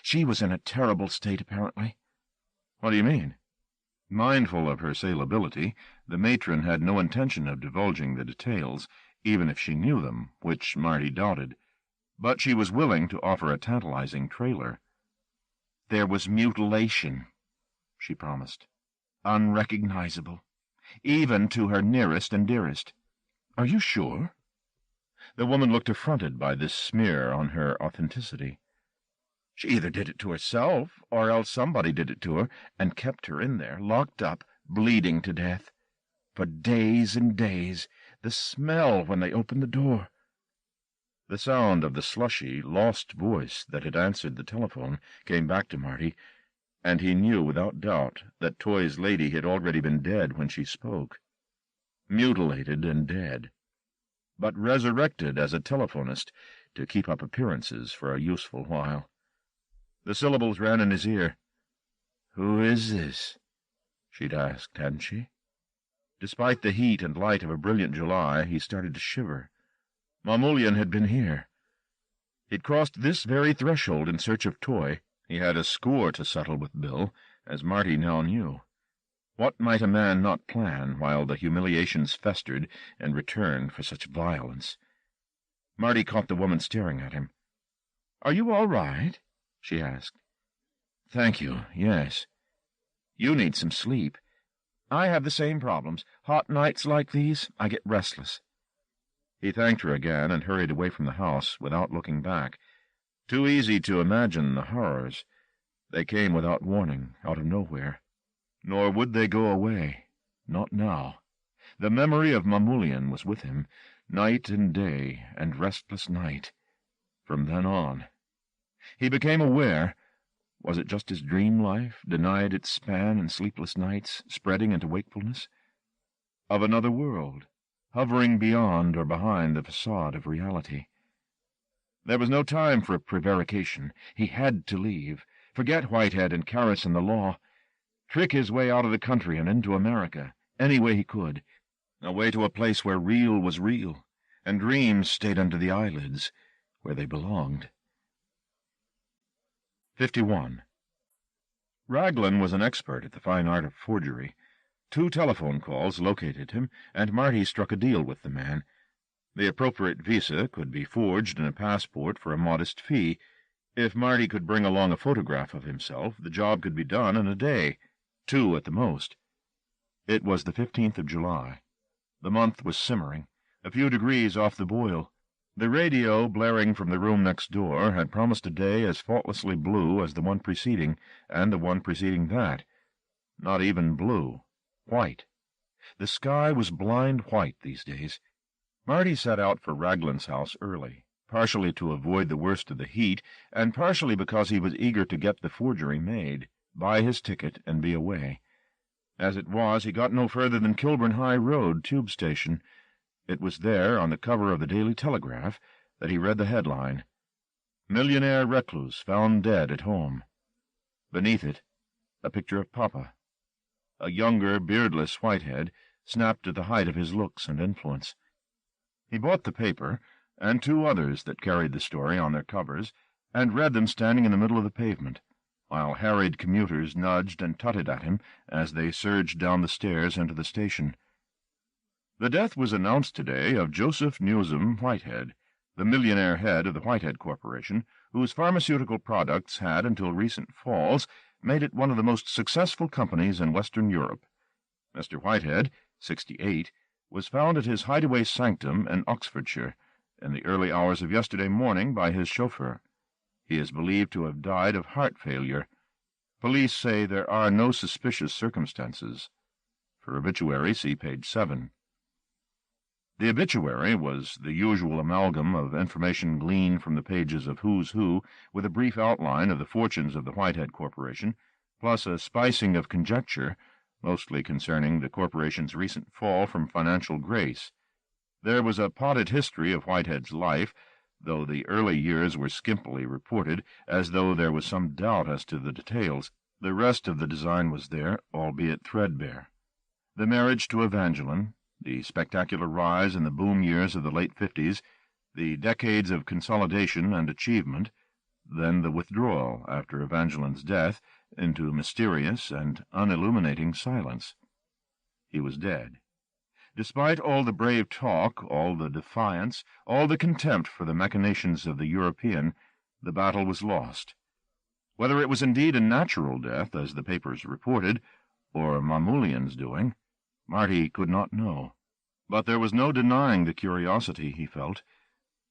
"She was in a terrible state, apparently." "What do you mean?" Mindful of her salability, the matron had no intention of divulging the details, even if she knew them, which Marty doubted. But she was willing to offer a tantalizing trailer. "There was mutilation," she promised. "Unrecognizable, even to her nearest and dearest." "Are you sure?" The woman looked affronted by this smear on her authenticity. "She either did it to herself, or else somebody did it to her, and kept her in there, locked up, bleeding to death. For days and days. The smell when they opened the door." The sound of the slushy, lost voice that had answered the telephone came back to Marty, and he knew without doubt that Toy's lady had already been dead when she spoke. Mutilated and dead, but resurrected as a telephonist to keep up appearances for a useful while. The syllables ran in his ear. "Who is this?" she'd asked, hadn't she? Despite the heat and light of a brilliant July, he started to shiver. Mamoulian had been here. He'd crossed this very threshold in search of Toy. He had a score to settle with Bill, as Marty now knew. What might a man not plan while the humiliations festered and returned for such violence? Marty caught the woman staring at him. "Are you all right?" she asked. "Thank you, yes." "You need some sleep. I have the same problems. Hot nights like these, I get restless." He thanked her again and hurried away from the house without looking back. Too easy to imagine the horrors. They came without warning, out of nowhere. Nor would they go away. Not now. The memory of Mamoulian was with him, night and day and restless night. From then on. He became aware, was it just his dream life, denied its span in sleepless nights, spreading into wakefulness? Of another world, hovering beyond or behind the facade of reality. There was no time for prevarication. He had to leave, forget Whitehead and Karras and the law, trick his way out of the country and into America, any way he could, away to a place where real was real, and dreams stayed under the eyelids, where they belonged. 51. Raglan was an expert at the fine art of forgery. 2 telephone calls located him, and Marty struck a deal with the man. The appropriate visa could be forged in a passport for a modest fee. If Marty could bring along a photograph of himself, the job could be done in a day, 2 at the most. It was the 15th of July. The month was simmering, a few degrees off the boil. The radio, blaring from the room next door, had promised a day as faultlessly blue as the one preceding, and the one preceding that. Not even blue. White. The sky was blind white these days. Marty set out for Raglan's house early, partially to avoid the worst of the heat, and partially because he was eager to get the forgery made, buy his ticket, and be away. As it was, he got no further than Kilburn High Road tube station. It was there, on the cover of the Daily Telegraph, that he read the headline, "Millionaire Recluse Found Dead at Home." Beneath it, a picture of Papa. A younger, beardless Whitehead, snapped at the height of his looks and influence. He bought the paper, and two others that carried the story on their covers, and read them standing in the middle of the pavement, while harried commuters nudged and tutted at him as they surged down the stairs into the station. The death was announced today of Joseph Newsom Whitehead, the millionaire head of the Whitehead Corporation, whose pharmaceutical products had, until recent falls, made it one of the most successful companies in Western Europe. Mr. Whitehead, 68, was found at his hideaway sanctum in Oxfordshire in the early hours of yesterday morning by his chauffeur. He is believed to have died of heart failure. Police say there are no suspicious circumstances. For obituary, see page 7. The obituary was the usual amalgam of information gleaned from the pages of Who's Who, with a brief outline of the fortunes of the Whitehead Corporation, plus a spicing of conjecture, mostly concerning the corporation's recent fall from financial grace. There was a potted history of Whitehead's life, though the early years were skimpily reported, as though there was some doubt as to the details. The rest of the design was there, albeit threadbare. The marriage to Evangeline, the spectacular rise in the boom years of the late 50s, the decades of consolidation and achievement, then the withdrawal, after Evangeline's death, into mysterious and unilluminating silence. He was dead. Despite all the brave talk, all the defiance, all the contempt for the machinations of the European, the battle was lost. Whether it was indeed a natural death, as the papers reported, or Mamoulian's doing, Marty could not know. But there was no denying the curiosity he felt.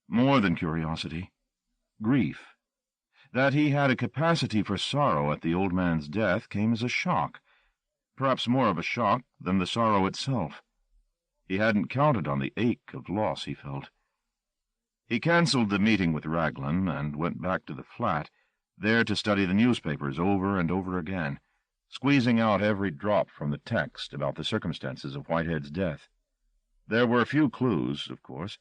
More than curiosity, grief. That he had a capacity for sorrow at the old man's death came as a shock, perhaps more of a shock than the sorrow itself. He hadn't counted on the ache of loss he felt. He cancelled the meeting with Raglan and went back to the flat, there to study the newspapers over and over again, squeezing out every drop from the text about the circumstances of Whitehead's death. There were few clues, of course.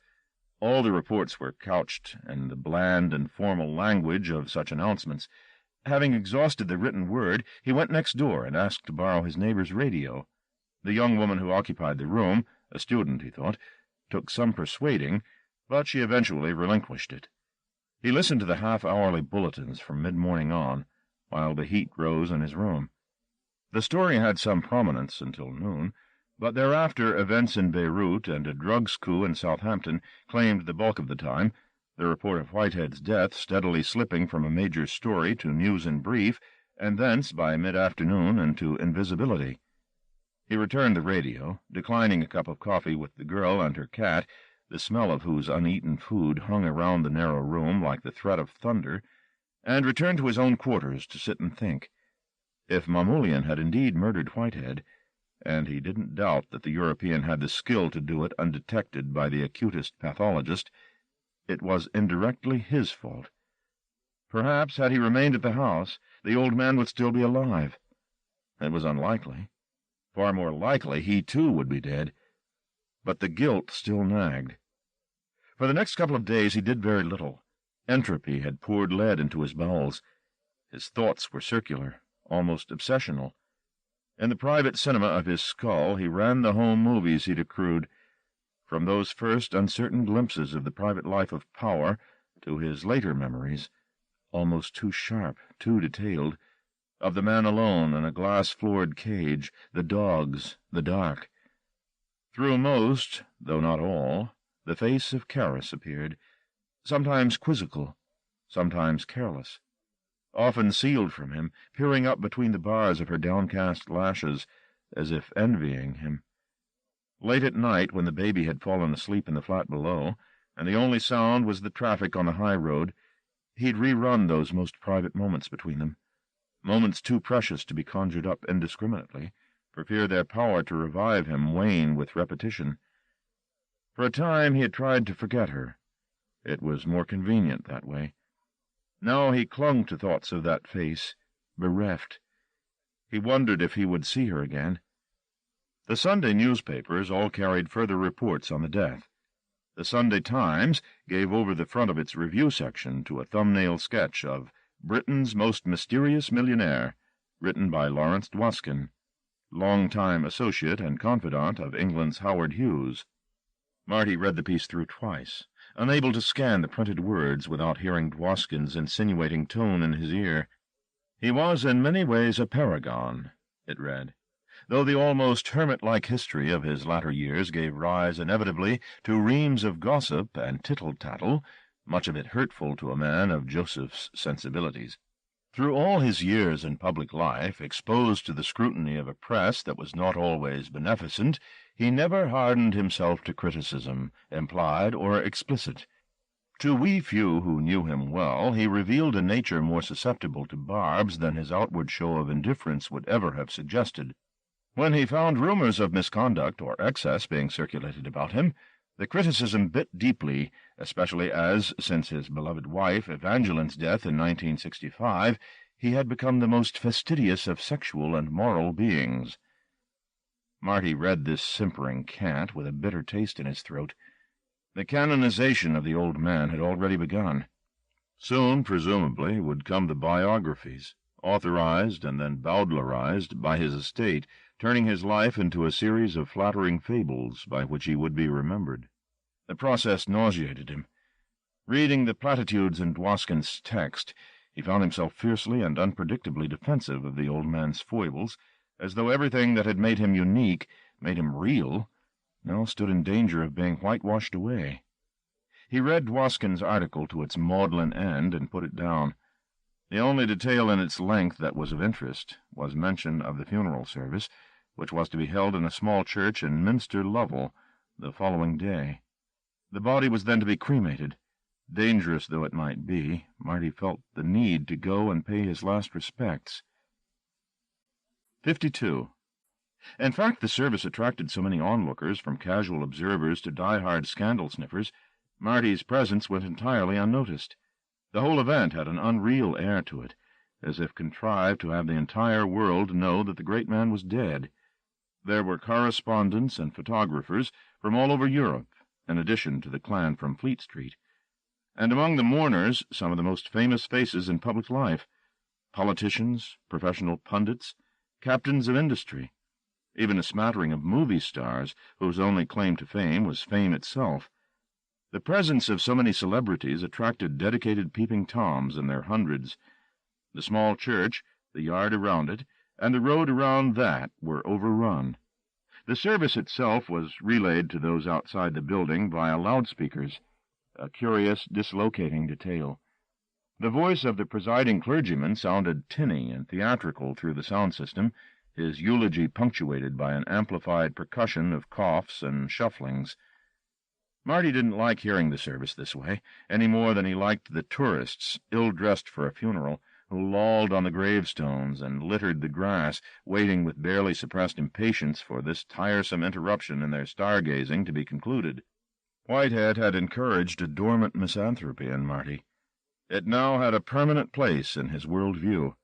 All the reports were couched in the bland and formal language of such announcements. Having exhausted the written word, he went next door and asked to borrow his neighbor's radio. The young woman who occupied the room, a student, he thought, took some persuading, but she eventually relinquished it. He listened to the half-hourly bulletins from mid-morning on, while the heat rose in his room. The story had some prominence until noon, but thereafter events in Beirut and a drugs coup in Southampton claimed the bulk of the time, the report of Whitehead's death steadily slipping from a major story to news in brief, and thence by mid-afternoon into invisibility. He returned the radio, declining a cup of coffee with the girl and her cat, the smell of whose uneaten food hung around the narrow room like the threat of thunder, and returned to his own quarters to sit and think. If Mamoulian had indeed murdered Whitehead, and he didn't doubt that the European had the skill to do it undetected by the acutest pathologist, it was indirectly his fault. Perhaps, had he remained at the house, the old man would still be alive. It was unlikely. Far more likely he, too, would be dead. But the guilt still nagged. For the next couple of days he did very little. Entropy had poured lead into his bowels. His thoughts were circular, almost obsessional. In the private cinema of his skull he ran the home movies he'd accrued, from those first uncertain glimpses of the private life of power to his later memories, almost too sharp, too detailed, of the man alone in a glass-floored cage, the dogs, the dark. Through most, though not all, the face of Caris appeared, sometimes quizzical, sometimes careless, often sealed from him, peering up between the bars of her downcast lashes, as if envying him. Late at night, when the baby had fallen asleep in the flat below, and the only sound was the traffic on the high road, he'd rerun those most private moments between them, moments too precious to be conjured up indiscriminately, for fear their power to revive him wane with repetition. For a time he had tried to forget her. It was more convenient that way. Now he clung to thoughts of that face, bereft. He wondered if he would see her again. The Sunday newspapers all carried further reports on the death. The Sunday Times gave over the front of its review section to a thumbnail sketch of Britain's Most Mysterious Millionaire, written by Lawrence Dwoskin, long-time associate and confidant of England's Howard Hughes. Marty read the piece through twice, unable to scan the printed words without hearing Dwoskin's insinuating tone in his ear. He was in many ways a paragon, it read, though the almost hermit-like history of his latter years gave rise inevitably to reams of gossip and tittle-tattle, much of it hurtful to a man of Joseph's sensibilities. Through all his years in public life, exposed to the scrutiny of a press that was not always beneficent, he never hardened himself to criticism, implied or explicit. To we few who knew him well, he revealed a nature more susceptible to barbs than his outward show of indifference would ever have suggested. When he found rumors of misconduct or excess being circulated about him, the criticism bit deeply, especially as, since his beloved wife Evangeline's death in 1965, he had become the most fastidious of sexual and moral beings. Marty read this simpering cant with a bitter taste in his throat. The canonization of the old man had already begun. Soon, presumably, would come the biographies, authorized and then Bowdlerized by his estate, turning his life into a series of flattering fables by which he would be remembered. The process nauseated him. Reading the platitudes in Dwoskin's text, he found himself fiercely and unpredictably defensive of the old man's foibles, as though everything that had made him unique, made him real, now stood in danger of being whitewashed away. He read Dwoskin's article to its maudlin end and put it down. The only detail in its length that was of interest was mention of the funeral service, which was to be held in a small church in Minster Lovel the following day. The body was then to be cremated. Dangerous though it might be, Marty felt the need to go and pay his last respects. 52. In fact, the service attracted so many onlookers, from casual observers to die-hard scandal-sniffers, Marty's presence went entirely unnoticed. The whole event had an unreal air to it, as if contrived to have the entire world know that the great man was dead. There were correspondents and photographers from all over Europe, in addition to the clan from Fleet Street, and among the mourners some of the most famous faces in public life, politicians, professional pundits, captains of industry, even a smattering of movie stars whose only claim to fame was fame itself. The presence of so many celebrities attracted dedicated peeping toms in their hundreds. The small church, the yard around it, and the road around that were overrun. The service itself was relayed to those outside the building via loudspeakers, a curious, dislocating detail. The voice of the presiding clergyman sounded tinny and theatrical through the sound system, his eulogy punctuated by an amplified percussion of coughs and shufflings. Marty didn't like hearing the service this way, any more than he liked the tourists, ill-dressed for a funeral, who lolled on the gravestones and littered the grass, waiting with barely suppressed impatience for this tiresome interruption in their stargazing to be concluded. Whitehead had encouraged a dormant misanthropy in Marty. It now had a permanent place in his world-view.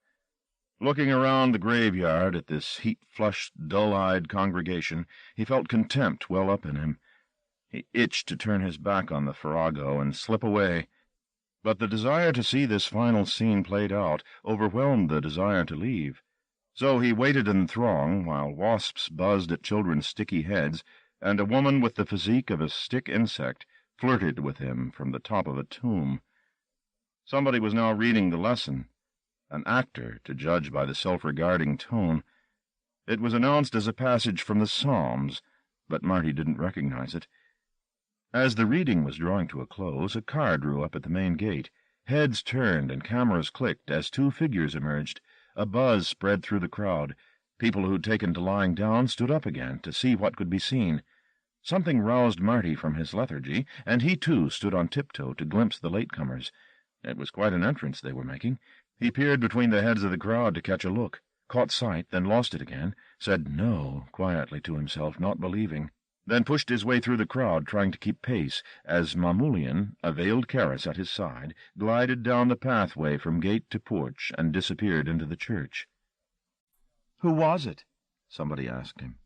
Looking around the graveyard at this heat-flushed, dull-eyed congregation, he felt contempt well up in him. He itched to turn his back on the farrago and slip away, but the desire to see this final scene played out overwhelmed the desire to leave. So he waited in the throng while wasps buzzed at children's sticky heads, and a woman with the physique of a stick insect flirted with him from the top of a tomb. Somebody was now reading the lesson, an actor, to judge by the self-regarding tone. It was announced as a passage from the Psalms, but Marty didn't recognize it. As the reading was drawing to a close, a car drew up at the main gate. Heads turned and cameras clicked as two figures emerged. A buzz spread through the crowd. People who'd taken to lying down stood up again to see what could be seen. Something roused Marty from his lethargy, and he too stood on tiptoe to glimpse the latecomers. It was quite an entrance they were making. He peered between the heads of the crowd to catch a look, caught sight, then lost it again, said "no" quietly to himself, not believing, then pushed his way through the crowd, trying to keep pace, as Mamoulian, a veiled Karis at his side, glided down the pathway from gate to porch and disappeared into the church. "Who was it?" somebody asked him.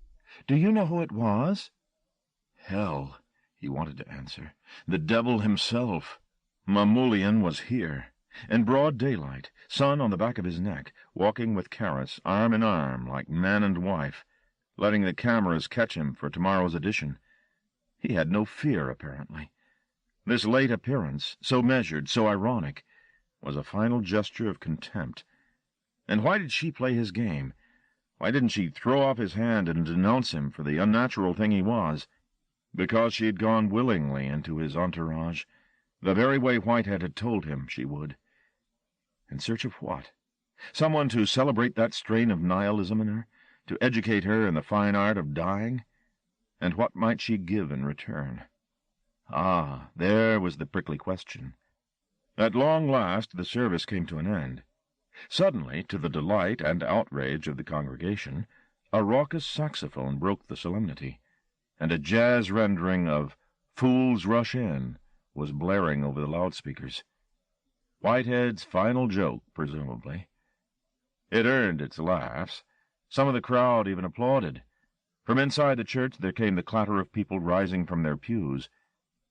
"Do you know who it was?" Hell, he wanted to answer. The devil himself. Mamoulian was here, in broad daylight, sun on the back of his neck, walking with Karis, arm in arm, like man and wife, letting the cameras catch him for tomorrow's edition. He had no fear, apparently. This late appearance, so measured, so ironic, was a final gesture of contempt. And why did she play his game? Why didn't she throw off his hand and denounce him for the unnatural thing he was? Because she had gone willingly into his entourage, the very way Whitehead had told him she would. In search of what? Someone to celebrate that strain of nihilism in her, to educate her in the fine art of dying? And what might she give in return? Ah, there was the prickly question. At long last the service came to an end. Suddenly, to the delight and outrage of the congregation, a raucous saxophone broke the solemnity, and a jazz rendering of "Fools Rush In" was blaring over the loudspeakers. Whitehead's final joke, presumably. It earned its laughs. Some of the crowd even applauded. From inside the church there came the clatter of people rising from their pews.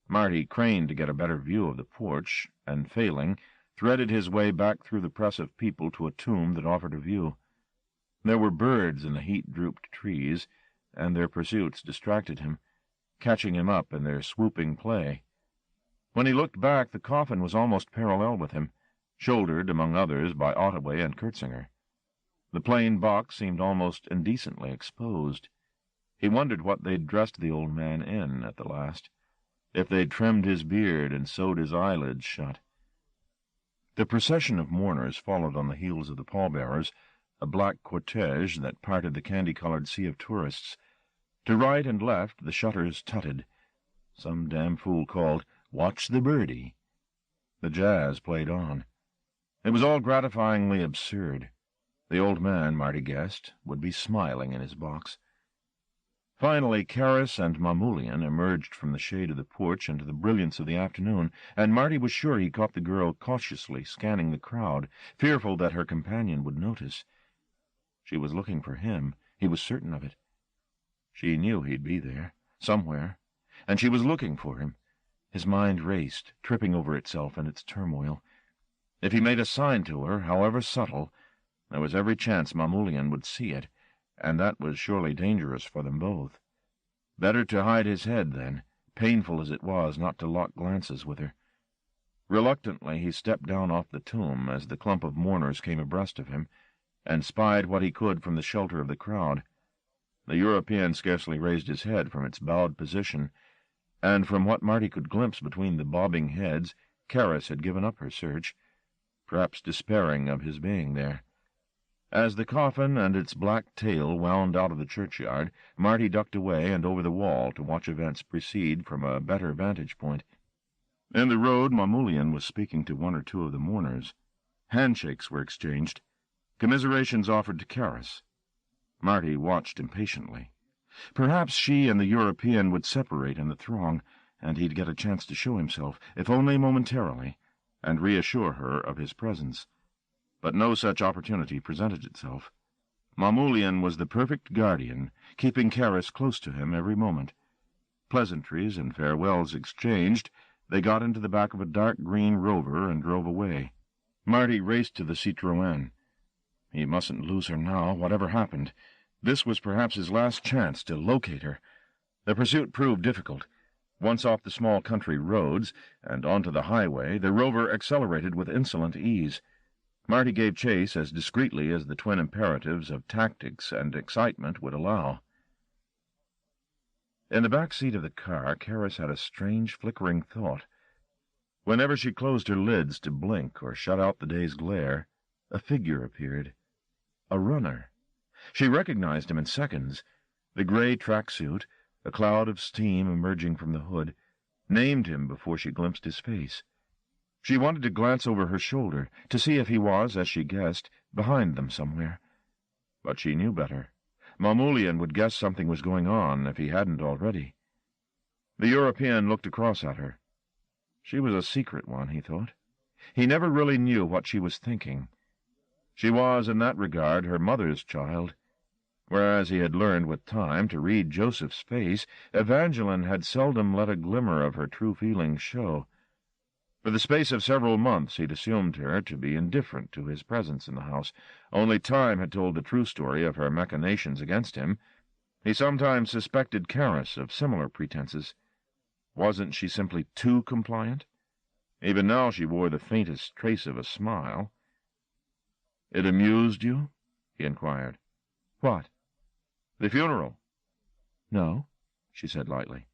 Marty craned to get a better view of the porch, and, failing, threaded his way back through the press of people to a tomb that offered a view. There were birds in the heat-drooped trees, and their pursuits distracted him, catching him up in their swooping play. When he looked back, the coffin was almost parallel with him, shouldered, among others, by Ottaway and Kurtzinger. The plain box seemed almost indecently exposed. He wondered what they'd dressed the old man in at the last, if they'd trimmed his beard and sewed his eyelids shut. The procession of mourners followed on the heels of the pallbearers, a black cortege that parted the candy-colored sea of tourists. To right and left the shutters tutted. Some damn fool called, "Watch the birdie." The jazz played on. It was all gratifyingly absurd. The old man, Marty guessed, would be smiling in his box. Finally, Karras and Mamoulian emerged from the shade of the porch into the brilliance of the afternoon, and Marty was sure he caught the girl cautiously scanning the crowd, fearful that her companion would notice. She was looking for him, he was certain of it. She knew he'd be there, somewhere, and she was looking for him. His mind raced, tripping over itself in its turmoil. If he made a sign to her, however subtle, there was every chance Mamoulian would see it, and that was surely dangerous for them both. Better to hide his head, then, painful as it was not to lock glances with her. Reluctantly he stepped down off the tomb as the clump of mourners came abreast of him, and spied what he could from the shelter of the crowd. The European scarcely raised his head from its bowed position, and from what Marty could glimpse between the bobbing heads, Karras had given up her search, perhaps despairing of his being there. As the coffin and its black tail wound out of the churchyard, Marty ducked away and over the wall to watch events proceed from a better vantage point. In the road, Mamoulian was speaking to one or two of the mourners. Handshakes were exchanged, commiserations offered to Karras. Marty watched impatiently. Perhaps she and the European would separate in the throng, and he'd get a chance to show himself, if only momentarily, and reassure her of his presence. But no such opportunity presented itself. Mamoulian was the perfect guardian, keeping Karras close to him every moment. Pleasantries and farewells exchanged, they got into the back of a dark green Rover and drove away. Marty raced to the Citroën. He mustn't lose her now, whatever happened. This was perhaps his last chance to locate her. The pursuit proved difficult. Once off the small country roads and onto the highway, the Rover accelerated with insolent ease. Marty gave chase as discreetly as the twin imperatives of tactics and excitement would allow. In the back seat of the car, Karras had a strange, flickering thought. Whenever she closed her lids to blink or shut out the day's glare, a figure appeared. A runner. She recognized him in seconds. The gray tracksuit, a cloud of steam emerging from the hood, named him before she glimpsed his face. She wanted to glance over her shoulder, to see if he was, as she guessed, behind them somewhere. But she knew better. Mamoulian would guess something was going on if he hadn't already. The European looked across at her. She was a secret one, he thought. He never really knew what she was thinking. She was, in that regard, her mother's child. Whereas he had learned with time to read Joseph's face, Evangeline had seldom let a glimmer of her true feelings show. For the space of several months he'd assumed her to be indifferent to his presence in the house. Only time had told the true story of her machinations against him. He sometimes suspected Karras of similar pretenses. Wasn't she simply too compliant? Even now she wore the faintest trace of a smile. "It amused you?" he inquired. "What?" "The funeral." "No," she said lightly.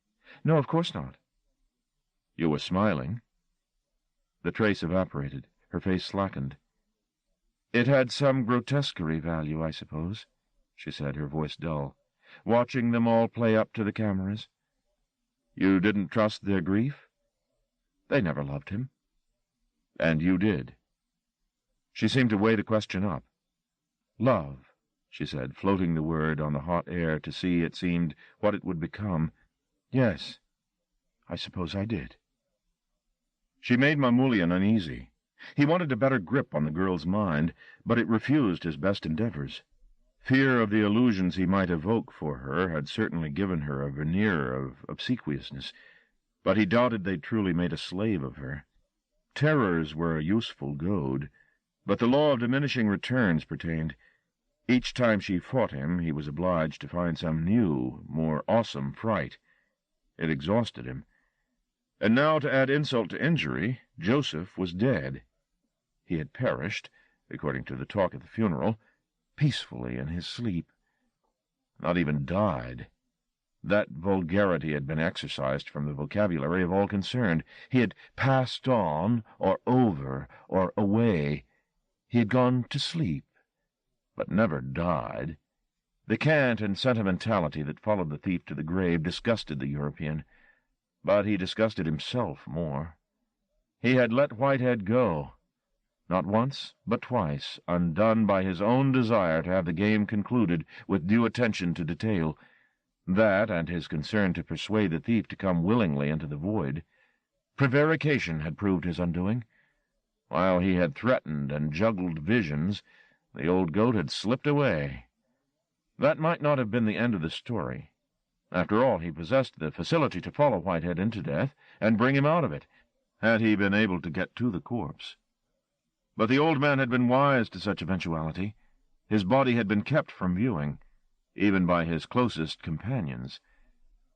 "No, of course not." "You were smiling." The trace evaporated. Her face slackened. "It had some grotesquerie value, I suppose," she said, her voice dull. "Watching them all play up to the cameras." "You didn't trust their grief?" "They never loved him." "And you did?" She seemed to weigh the question up. "Love," she said, floating the word on the hot air to see, it seemed, what it would become. "Yes, I suppose I did." She made Mamoulian uneasy. He wanted a better grip on the girl's mind, but it refused his best endeavors. Fear of the illusions he might evoke for her had certainly given her a veneer of obsequiousness, but he doubted they'd truly made a slave of her. Terrors were a useful goad, but the law of diminishing returns pertained. Each time she fought him, he was obliged to find some new, more awesome fright. It exhausted him. And now, to add insult to injury, Joseph was dead. He had perished, according to the talk at the funeral, peacefully in his sleep. Not even died. That vulgarity had been exorcised from the vocabulary of all concerned. He had passed on, or over, or away. He had gone to sleep, but never died. The cant and sentimentality that followed the thief to the grave disgusted the European, but he disgusted himself more. He had let Whitehead go, not once, but twice, undone by his own desire to have the game concluded with due attention to detail. That, and his concern to persuade the thief to come willingly into the void. Prevarication had proved his undoing. While he had threatened and juggled visions, the old goat had slipped away. That might not have been the end of the story. After all, he possessed the facility to follow Whitehead into death and bring him out of it, had he been able to get to the corpse. But the old man had been wise to such eventuality. His body had been kept from viewing, even by his closest companions.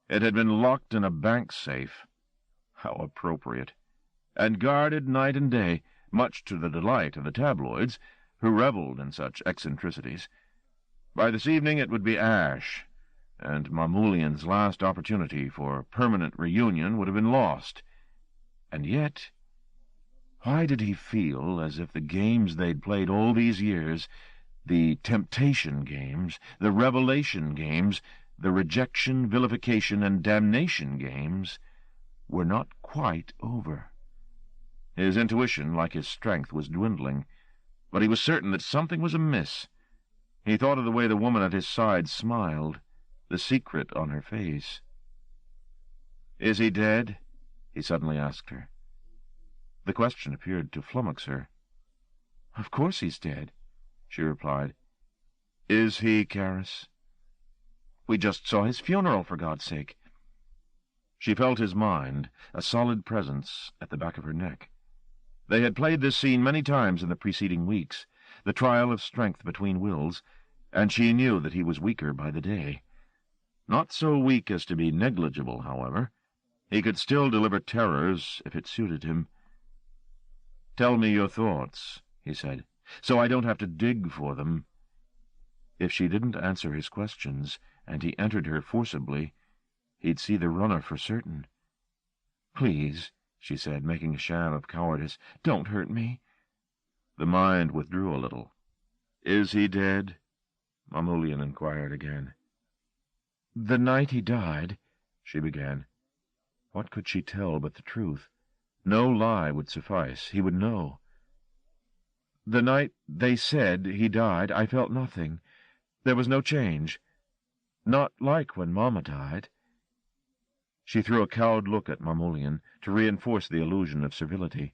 It had been locked in a bank safe. How appropriate! And guarded night and day, much to the delight of the tabloids, who revelled in such eccentricities. By this evening it would be ash, and Mamoulian's last opportunity for permanent reunion would have been lost. And yet, why did he feel as if the games they'd played all these years, the temptation games, the revelation games, the rejection, vilification, and damnation games, were not quite over? His intuition, like his strength, was dwindling, but he was certain that something was amiss. He thought of the way the woman at his side smiled, the secret on her face. "Is he dead?" he suddenly asked her. The question appeared to flummox her. "Of course he's dead," she replied. "Is he, Caris?" "We just saw his funeral, for God's sake." She felt his mind, a solid presence, at the back of her neck. They had played this scene many times in the preceding weeks, the trial of strength between wills, and she knew that he was weaker by the day. Not so weak as to be negligible, however. He could still deliver terrors if it suited him. "Tell me your thoughts," he said, "so I don't have to dig for them." If she didn't answer his questions, and he entered her forcibly, he'd see the runner for certain. "Please," she said, making a sham of cowardice, "don't hurt me." The mind withdrew a little. "Is he dead?" Mamoulian inquired again. "The night he died," she began. What could she tell but the truth? No lie would suffice. He would know. "The night they said he died, I felt nothing. There was no change. Not like when Mamma died." She threw a cowed look at Mamoulian to reinforce the illusion of servility.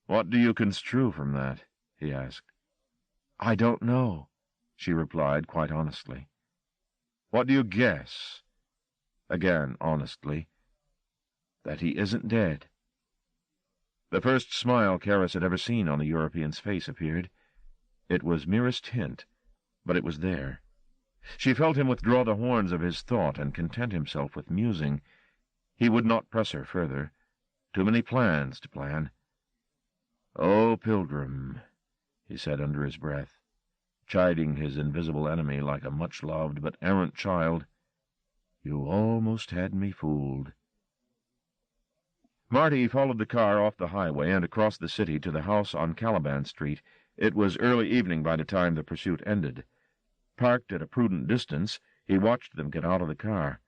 "What do you construe from that?" he asked. "I don't know," she replied quite honestly. "What do you guess?" Again honestly. "That he isn't dead." The first smile Caris had ever seen on the European's face appeared. It was merest hint, but it was there. She felt him withdraw the horns of his thought and content himself with musing. He would not press her further. Too many plans to plan. "Oh, Pilgrim," he said under his breath, chiding his invisible enemy like a much-loved but errant child, "you almost had me fooled." Marty followed the car off the highway and across the city to the house on Caliban Street. It was early evening by the time the pursuit ended. Parked at a prudent distance, he watched them get out of the car.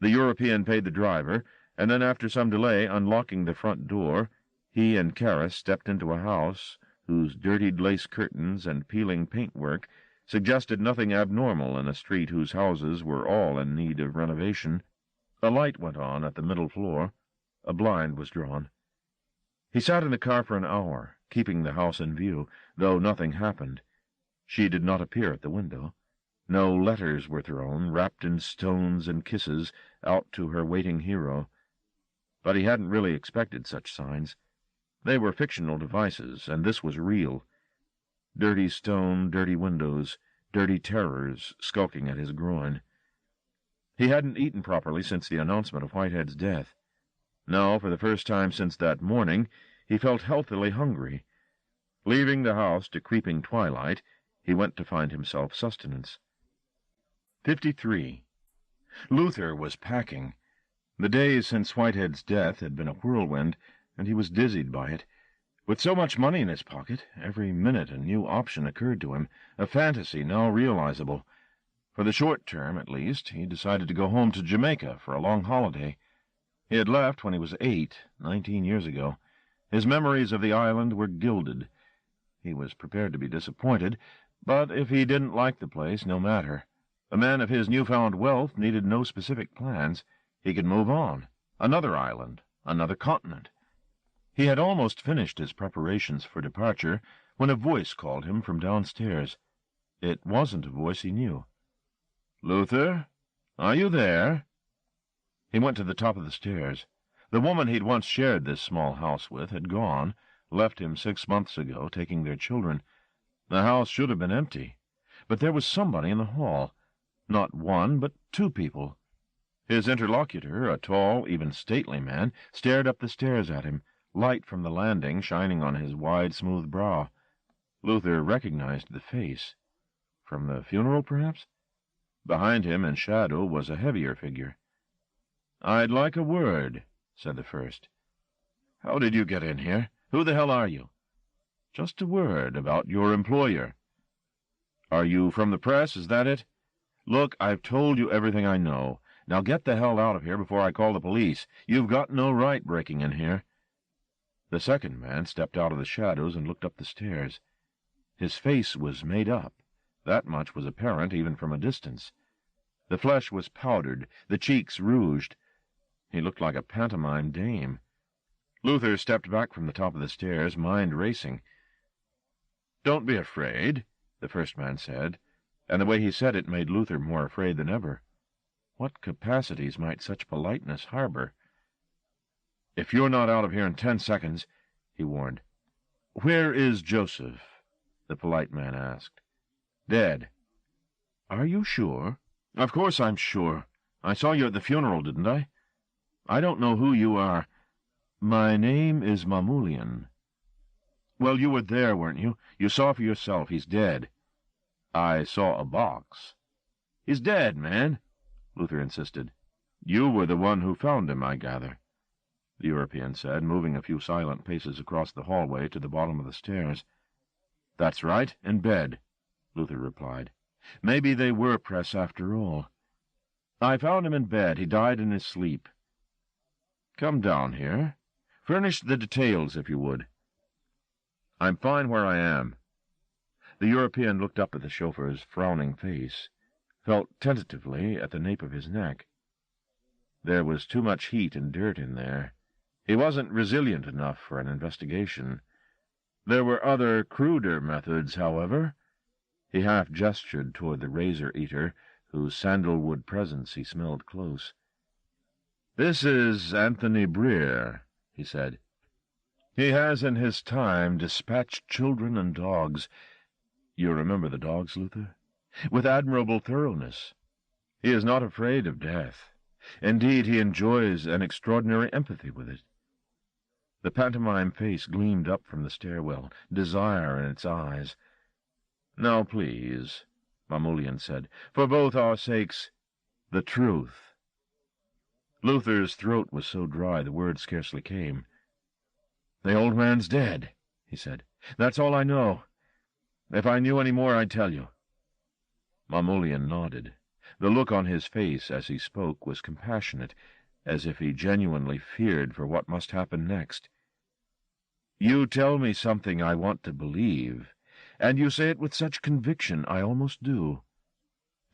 The European paid the driver, and then, after some delay, unlocking the front door, he and Kara stepped into a house whose dirtied lace curtains and peeling paintwork suggested nothing abnormal in a street whose houses were all in need of renovation. A light went on at the middle floor. A blind was drawn. He sat in the car for an hour, keeping the house in view, though nothing happened. She did not appear at the window. No letters were thrown, wrapped in stones and kisses, out to her waiting hero. But he hadn't really expected such signs. They were fictional devices, and this was real. Dirty stone, dirty windows, dirty terrors skulking at his groin. He hadn't eaten properly since the announcement of Whitehead's death. Now, for the first time since that morning, he felt healthily hungry. Leaving the house to creeping twilight, he went to find himself sustenance. 53. Luther was packing. The days since Whitehead's death had been a whirlwind, and he was dizzied by it. With so much money in his pocket, every minute a new option occurred to him, a fantasy now realizable. For the short term, at least, he decided to go home to Jamaica for a long holiday. He had left when he was 8, 19 years ago. His memories of the island were gilded. He was prepared to be disappointed, but if he didn't like the place, no matter. A man of his newfound wealth needed no specific plans. He could move on. Another island, another continent. He had almost finished his preparations for departure when a voice called him from downstairs. It wasn't a voice he knew. "Luther, are you there?" He went to the top of the stairs. The woman he'd once shared this small house with had gone, left him 6 months ago, taking their children. The house should have been empty, but there was somebody in the hall. Not one, but 2 people. His interlocutor, a tall, even stately man, stared up the stairs at him, light from the landing shining on his wide, smooth brow. Luther recognized the face. From the funeral, perhaps? Behind him, in shadow, was a heavier figure. "I'd like a word," said the first. "How did you get in here? Who the hell are you?" "Just a word about your employer." "Are you from the press, is that it?" "Look, I've told you everything I know. Now get the hell out of here before I call the police. You've got no right breaking in here." The second man stepped out of the shadows and looked up the stairs. His face was made up. That much was apparent even from a distance. The flesh was powdered, the cheeks rouged. He looked like a pantomime dame. Luther stepped back from the top of the stairs, mind racing. "Don't be afraid," the first man said, and the way he said it made Luther more afraid than ever. What capacities might such politeness harbor? "If you're not out of here in 10 seconds, he warned. "Where is Joseph?" the polite man asked. "Dead." "Are you sure?" "Of course I'm sure. I saw you at the funeral, didn't I?" "I don't know who you are." "My name is Mamulian." "Well, you were there, weren't you? You saw for yourself. He's dead." "I saw a box." "He's dead, man," Luther insisted. "You were the one who found him, I gather," the European said, moving a few silent paces across the hallway to the bottom of the stairs. "That's right, in bed," Luther replied. "Maybe they were press after all. I found him in bed. He died in his sleep." "Come down here. Furnish the details, if you would." "I'm fine where I am." The European looked up at the chauffeur's frowning face, felt tentatively at the nape of his neck. There was too much heat and dirt in there. He wasn't resilient enough for an investigation. There were other, cruder methods, however. He half gestured toward the razor-eater, whose sandalwood presence he smelled close. "This is Anthony Breer," he said. "He has in his time dispatched children and dogs. You remember the dogs, Luther? With admirable thoroughness. He is not afraid of death. Indeed, he enjoys an extraordinary empathy with it. The pantomime face gleamed up from the stairwell, desire in its eyes. "Now, please," Mamoulian said, "for both our sakes, the truth." Luther's throat was so dry the words scarcely came. "The old man's dead," he said. "That's all I know. If I knew any more, I'd tell you." Mamoulian nodded. The look on his face as he spoke was compassionate, as if he genuinely feared for what must happen next. "You tell me something I want to believe, and you say it with such conviction I almost do.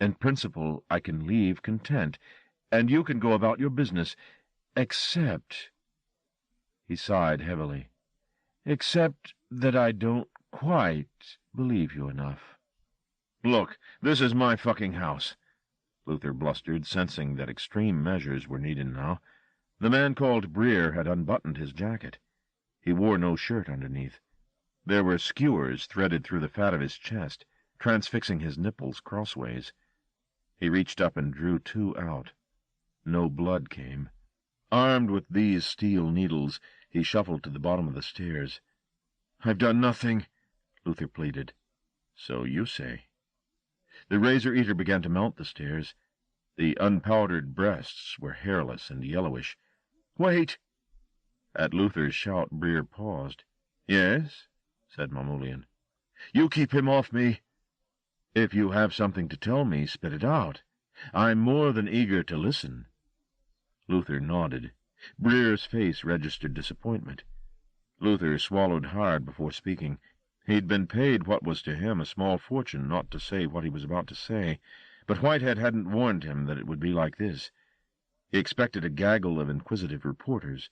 In principle, I can leave content, and you can go about your business, except—" He sighed heavily. "Except that I don't quite believe you enough." "Look, this is my fucking house," Luther blustered, sensing that extreme measures were needed now. The man called Breer had unbuttoned his jacket. He wore no shirt underneath. There were skewers threaded through the fat of his chest, transfixing his nipples crossways. He reached up and drew 2 out. No blood came. Armed with these steel needles, he shuffled to the bottom of the stairs. "I've done nothing," Luther pleaded. "So you say." The razor-eater began to mount the stairs. The unpowdered breasts were hairless and yellowish. "Wait!" At Luther's shout, Breer paused. "Yes?" said Mamoulian. "You keep him off me." "If you have something to tell me, spit it out. I'm more than eager to listen." Luther nodded. Breer's face registered disappointment. Luther swallowed hard before speaking. He'd been paid what was to him a small fortune not to say what he was about to say, but Whitehead hadn't warned him that it would be like this. He expected a gaggle of inquisitive reporters,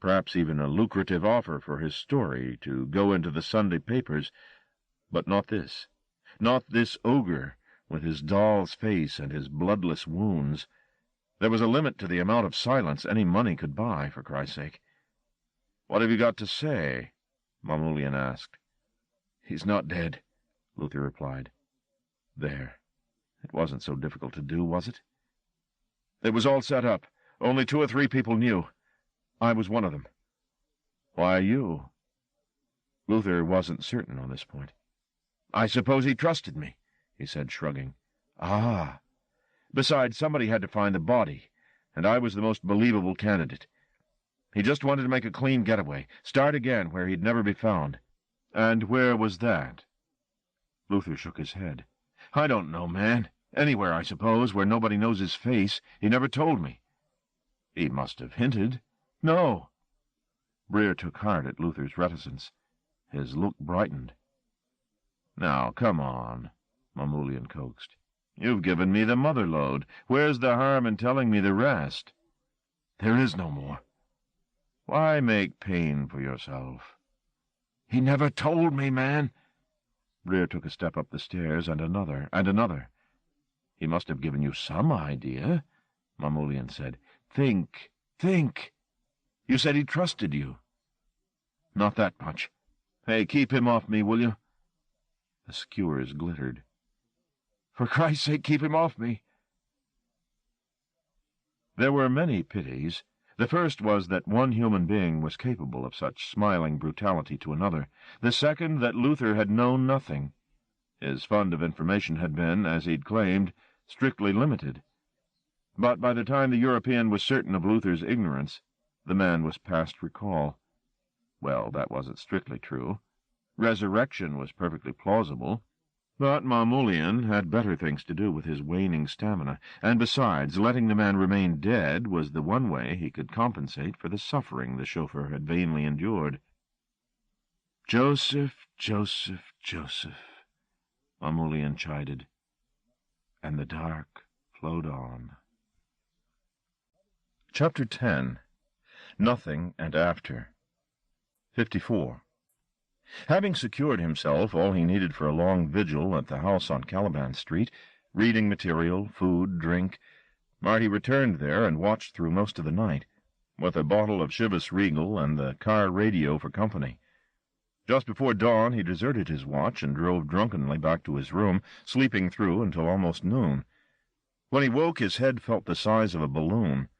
perhaps even a lucrative offer for his story to go into the Sunday papers, but not this. Not this ogre, with his doll's face and his bloodless wounds. There was a limit to the amount of silence any money could buy, for Christ's sake. "What have you got to say?" Mamoulian asked. "He's not dead," Luther replied. There. It wasn't so difficult to do, was it? "It was all set up. Only 2 or 3 people knew. I was one of them." "Why you?" Luther wasn't certain on this point. "I suppose he trusted me," he said, shrugging. "Ah. Besides, somebody had to find the body, and I was the most believable candidate. He just wanted to make a clean getaway, start again where he'd never be found." "And where was that?" Luther shook his head. "I don't know, man. Anywhere, I suppose, where nobody knows his face. He never told me." "He must have hinted." "No." Breer took heart at Luther's reticence. His look brightened. "Now, come on," Mamoulian coaxed. "You've given me the mother lode. Where's the harm in telling me the rest?" "There is no more." "Why make pain for yourself?" "He never told me, man." Breer took a step up the stairs, and another, and another. "He must have given you some idea," Mamoulian said. "Think. You said he trusted you." "Not that much. Hey, keep him off me, will you?" The skewers glittered. "For Christ's sake, keep him off me." There were many pities. The first was that one human being was capable of such smiling brutality to another. The second, that Luther had known nothing. His fund of information had been, as he'd claimed, strictly limited. But by the time the European was certain of Luther's ignorance, the man was past recall. Well, that wasn't strictly true. Resurrection was perfectly plausible. But Mamoulian had better things to do with his waning stamina, and besides, letting the man remain dead was the one way he could compensate for the suffering the chauffeur had vainly endured. "Joseph, Joseph, Joseph," Mamoulian chided, and the dark flowed on. Chapter 10. Nothing and After. 54. Having secured himself all he needed for a long vigil at the house on Caliban Street, reading material, food, drink, Marty returned there and watched through most of the night, with a bottle of Chivas Regal and the car radio for company. Just before dawn he deserted his watch and drove drunkenly back to his room, sleeping through until almost noon. When he woke, his head felt the size of a balloon,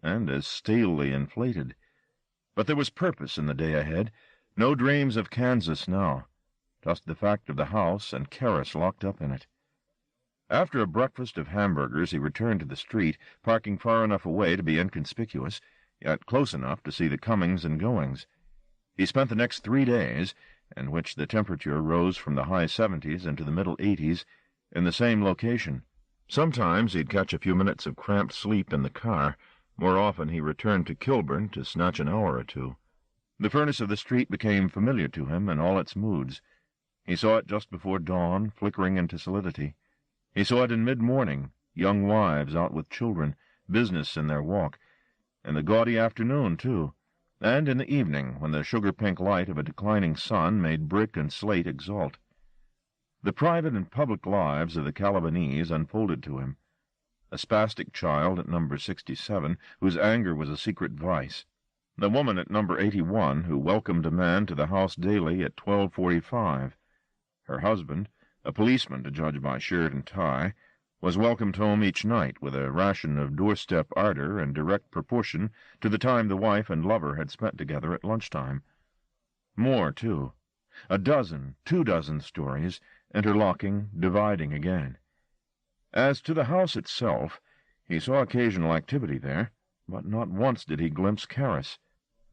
and as stalely inflated. But there was purpose in the day ahead. No dreams of Kansas now. Just the fact of the house and Karis locked up in it. After a breakfast of hamburgers, he returned to the street, parking far enough away to be inconspicuous, yet close enough to see the comings and goings. He spent the next 3 days, in which the temperature rose from the high 70s into the middle 80s, in the same location. Sometimes he'd catch a few minutes of cramped sleep in the car. More often he returned to Kilburn to snatch an hour or two. The furnace of the street became familiar to him in all its moods. He saw it just before dawn, flickering into solidity. He saw it in mid-morning, young wives out with children, business in their walk, in the gaudy afternoon, too, and in the evening, when the sugar-pink light of a declining sun made brick and slate exult. The private and public lives of the Calabanese unfolded to him. A spastic child at number 67, whose anger was a secret vice. The woman at number 81, who welcomed a man to the house daily at 12:45. Her husband, a policeman to judge by shirt and tie, was welcomed home each night with a ration of doorstep ardor in direct proportion to the time the wife and lover had spent together at lunchtime. More, too. 12 2 dozen stories, interlocking, dividing again. As to the house itself, he saw occasional activity there, but not once did he glimpse Karis.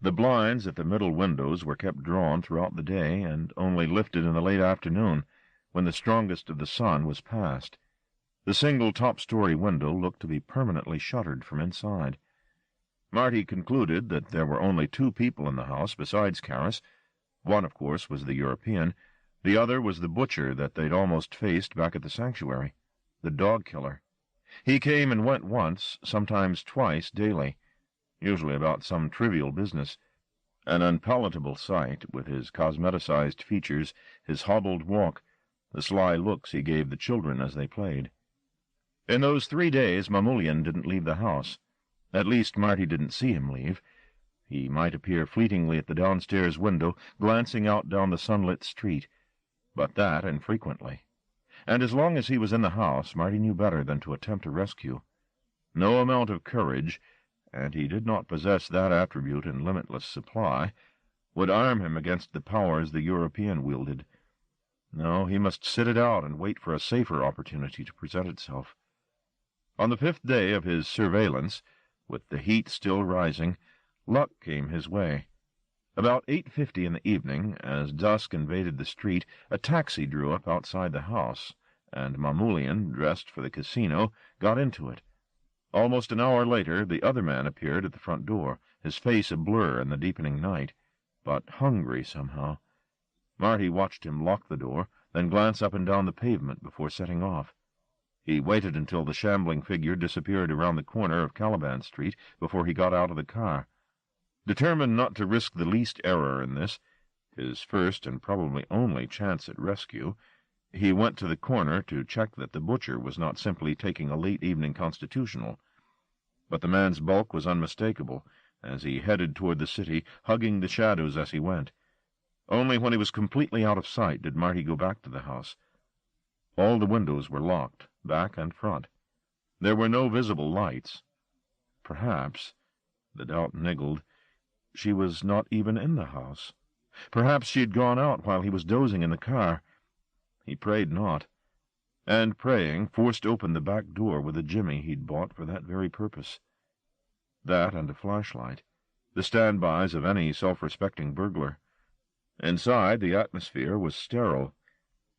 The blinds at the middle windows were kept drawn throughout the day, and only lifted in the late afternoon, when the strongest of the sun was past. The single top-story window looked to be permanently shuttered from inside. Marty concluded that there were only 2 people in the house besides Karis. One, of course, was the European. The other was the butcher that they'd almost faced back at the sanctuary, the dog-killer. He came and went once, sometimes twice daily, usually about some trivial business. An unpalatable sight, with his cosmeticized features, his hobbled walk, the sly looks he gave the children as they played. In those 3 days, Mamoulian didn't leave the house. At least, Marty didn't see him leave. He might appear fleetingly at the downstairs window, glancing out down the sunlit street, but that infrequently. And as long as he was in the house, Marty knew better than to attempt a rescue. No amount of courage, and he did not possess that attribute in limitless supply, would arm him against the powers the European wielded. No, he must sit it out and wait for a safer opportunity to present itself. On the 5th day of his surveillance, with the heat still rising, luck came his way. About 8:50 in the evening, as dusk invaded the street, a taxi drew up outside the house, and Mamoulian, dressed for the casino, got into it. Almost an hour later, the other man appeared at the front door, his face a blur in the deepening night, but hungry somehow. Marty watched him lock the door, then glance up and down the pavement before setting off. He waited until the shambling figure disappeared around the corner of Caliban Street before he got out of the car. Determined not to risk the least error in this, his first and probably only chance at rescue, he went to the corner to check that the butcher was not simply taking a late-evening constitutional. But the man's bulk was unmistakable as he headed toward the city, hugging the shadows as he went. Only when he was completely out of sight did Marty go back to the house. All the windows were locked, back and front. There were no visible lights. Perhaps, the doubt niggled, she was not even in the house. Perhaps she had gone out while he was dozing in the car. He prayed not, and praying, forced open the back door with a jimmy he'd bought for that very purpose. That and a flashlight, the standbys of any self-respecting burglar. Inside, the atmosphere was sterile.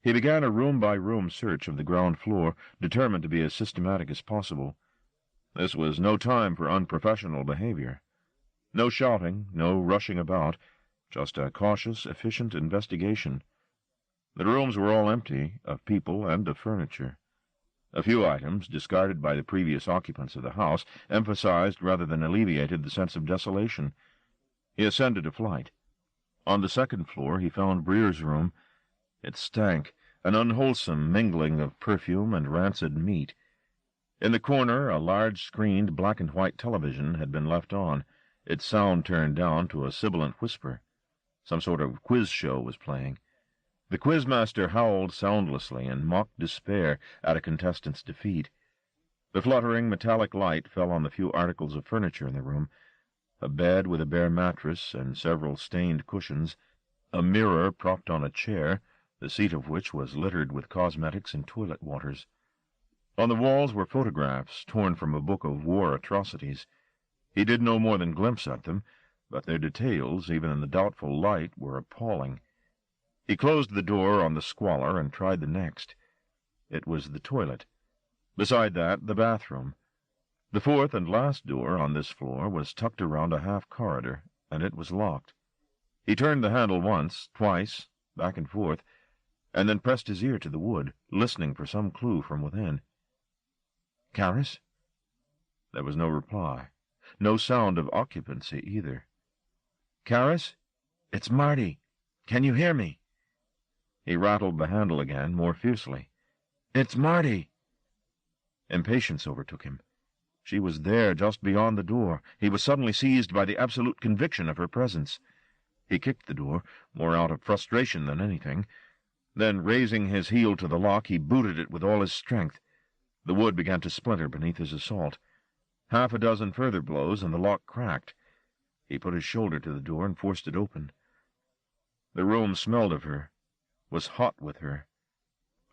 He began a room-by-room search of the ground floor, determined to be as systematic as possible. This was no time for unprofessional behavior. No shouting, no rushing about, just a cautious, efficient investigation. The rooms were all empty, of people and of furniture. A few items, discarded by the previous occupants of the house, emphasized rather than alleviated the sense of desolation. He ascended a flight. On the second floor he found Breer's room. It stank, an unwholesome mingling of perfume and rancid meat. In the corner, a large-screened black-and-white television had been left on, its sound turned down to a sibilant whisper. Some sort of quiz show was playing. The quizmaster howled soundlessly in mock despair at a contestant's defeat. The fluttering metallic light fell on the few articles of furniture in the room: a bed with a bare mattress and several stained cushions, a mirror propped on a chair, the seat of which was littered with cosmetics and toilet waters. On the walls were photographs torn from a book of war atrocities. He did no more than glimpse at them, but their details, even in the doubtful light, were appalling. He closed the door on the squalor and tried the next. It was the toilet. Beside that, the bathroom. The fourth and last door on this floor was tucked around a half-corridor, and it was locked. He turned the handle once, twice, back and forth, and then pressed his ear to the wood, listening for some clue from within. "Caris?" There was no reply. No sound of occupancy, either. "Caris? It's Marty. Can you hear me?" He rattled the handle again, more fiercely. "It's Marty." Impatience overtook him. She was there, just beyond the door. He was suddenly seized by the absolute conviction of her presence. He kicked the door, more out of frustration than anything. Then, raising his heel to the lock, he booted it with all his strength. The wood began to splinter beneath his assault. Half a dozen further blows, and the lock cracked. He put his shoulder to the door and forced it open. The room smelled of her, was hot with her.